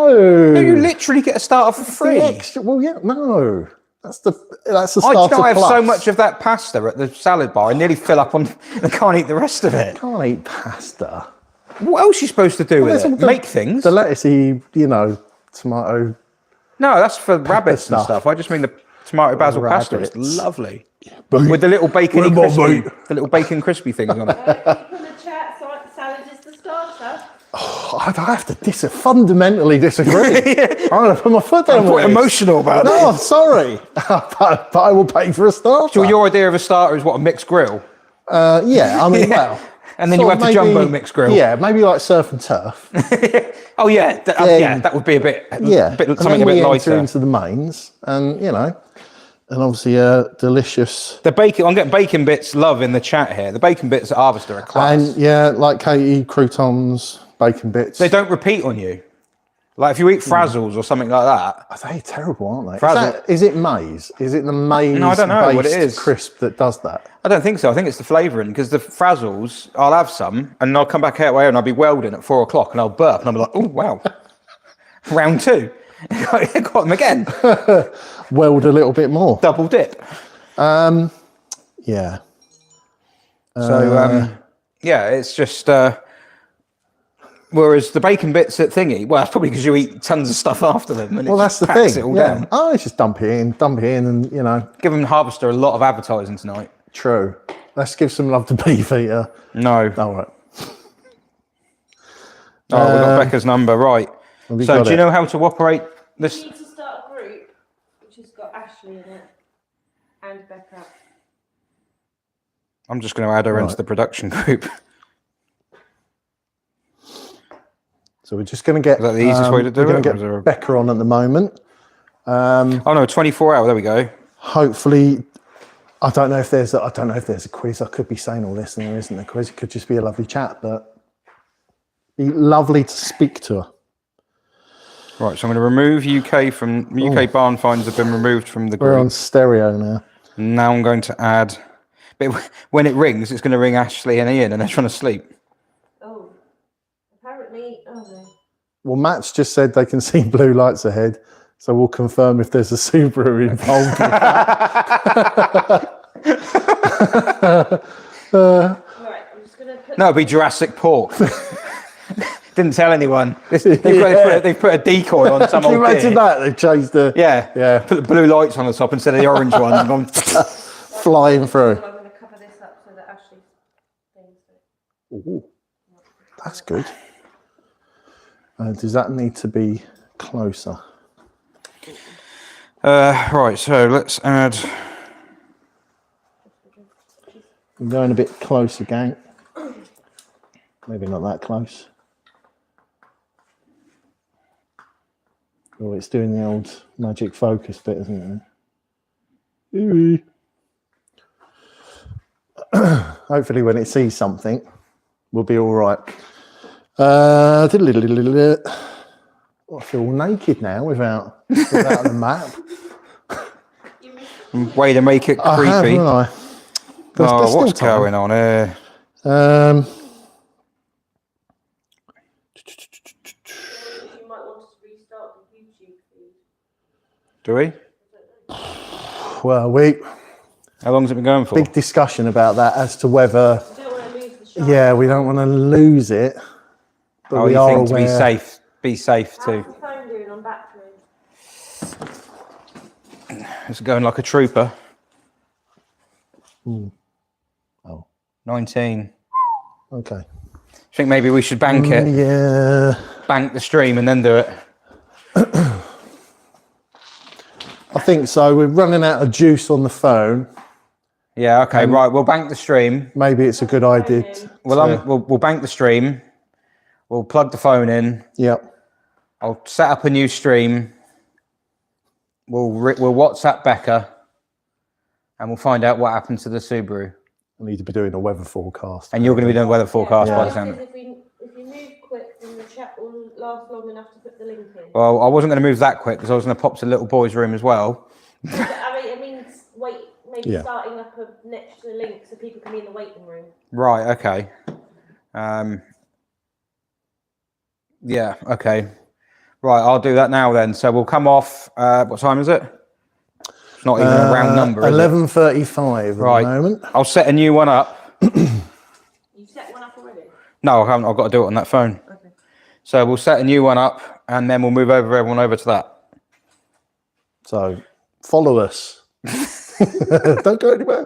No, you literally get a starter for The free. extra. Well, yeah, no. That's the I starter have plus. so much of that pasta at the salad bar. I nearly fill up on. I can't eat the rest of it. Can't eat pasta. What else are you supposed to do with There's it? all the- Make things? The lettucey, tomato. No, that's for rabbits and stuff. stuff. I just mean the tomato basil pasta. It's Rabbits. lovely. With the little bacon What about crispy, meat? the little bacon crispy things on it. People in the chat, salad is the starter. I have to fundamentally disagree. I'm going to put my foot down. I'm quite emotional about No, it. I'm sorry, but I will pay for a starter. So your idea of a starter is what, a mixed grill? Yeah, I mean, well. And then you sort have of the jumbo mixed grill. Yeah, maybe like surf and turf. Oh yeah, yeah, that would be a bit, Yeah, something and a then bit we enter lighter. into the mains, and and obviously delicious. The bacon, I'm getting bacon bits love in the chat here. The bacon bits at Harvester are class. And yeah, like Katie, croutons, bacon bits. They don't repeat on you. Like if you eat frazzles or something like that. Are they terrible, aren't they? Frazzle. Is it maize? Is it the maize? No, I don't know what it is. Crisp that does that. I don't think so. I think it's the flavouring because the frazzles, I'll have some and I'll come back out and I'll be welding at 4 o'clock and I'll burp and I'll be like, oh wow, round 2. Got them again. Weld a little bit more. Double dip. Yeah. So yeah, it's just. Whereas the bacon bits at thingy, well, that's probably because you eat tons of stuff after them. And Well, it that's the packs thing. it all Yeah. down. Oh, just dump it in, and Give them Harvester a lot of advertising tonight. True. Let's give some love to Beefeater. No. All right. Oh, we've got Becca's number, right. Have you So got do you it? know how to operate this? You need to start a group which has got Ashley in it and Becca. I'm just going to add her into Right. the production group. So we're just going to get. Is that the easiest way to do we're it, going or to is there a- get Becca on at the moment. Oh no, 24 hour. There we go. Hopefully, I don't know if there's a quiz. I could be saying all this and there isn't a quiz. It could just be a lovely chat, but be lovely to speak to her. Right, so I'm going to remove UK from UK barn finds have been removed from the We're group. on stereo now. Now I'm going to add. But when it rings, it's going to ring Ashley and Ian, and they're trying to sleep. Oh, apparently, no. Well, Matt's just said they can see blue lights ahead, so we'll confirm if there's a Subaru involved with that. Right, I'm just going to put. No, it'd be Jurassic Park. Didn't tell anyone. They've put a decoy on some Can you old imagine deer. that? They've changed the Yeah. Put the blue lights on the top instead of the orange ones. And gone, flying through. I'm going to cover this up so that Ashley's things. Ooh, that's good. Does that need to be closer? right, so let's add. I'm going a bit closer, gang. Maybe not that close. Oh, it's doing the old magic focus bit, isn't it? Ooh. Hopefully when it sees something, we'll be all right. I feel naked now without the map. Way to make it I have, creepy. haven't I? Oh, still what's time. going on here? You might want to restart the YouTube feed. Do we? Well, How long's it been going for? big discussion about that as to whether, You don't want to lose the shot. yeah, we don't want to lose it, but Oh, we you are think to be aware. safe? Be safe How's too. the phone doing on battery? It's going like a trooper. Oh, 19. okay. I think maybe we should bank it, Yeah, bank the stream, and then do it. I think so. We're running out of juice on the phone. Yeah. Okay. Right. We'll bank the stream. Maybe it's a good idea. We'll bank the stream. We'll plug the phone in. Yep. I'll set up a new stream. We'll WhatsApp Becca, and we'll find out what happened to the Subaru. I need to be doing a weather forecast. And you're going to be doing weather forecast by the Because sound of it. if you move quick, then the chat will last long enough to put the link in. Well, I wasn't going to move that quick because I was going to pop to the little boy's room as well. But, I mean, it means maybe Yeah. starting up next to the link so people can be in the waiting room. Right. Okay. Yeah. Okay. Right. I'll do that now then. So we'll come off. What time is it? It's not even a round number, is it? 11:35 at Right. the moment. I'll set a new one up. You set one up already? No, I haven't. I've got to do it on that phone. Okay. So we'll set a new one up, and then we'll move everyone over to that. So follow us. Don't go anywhere.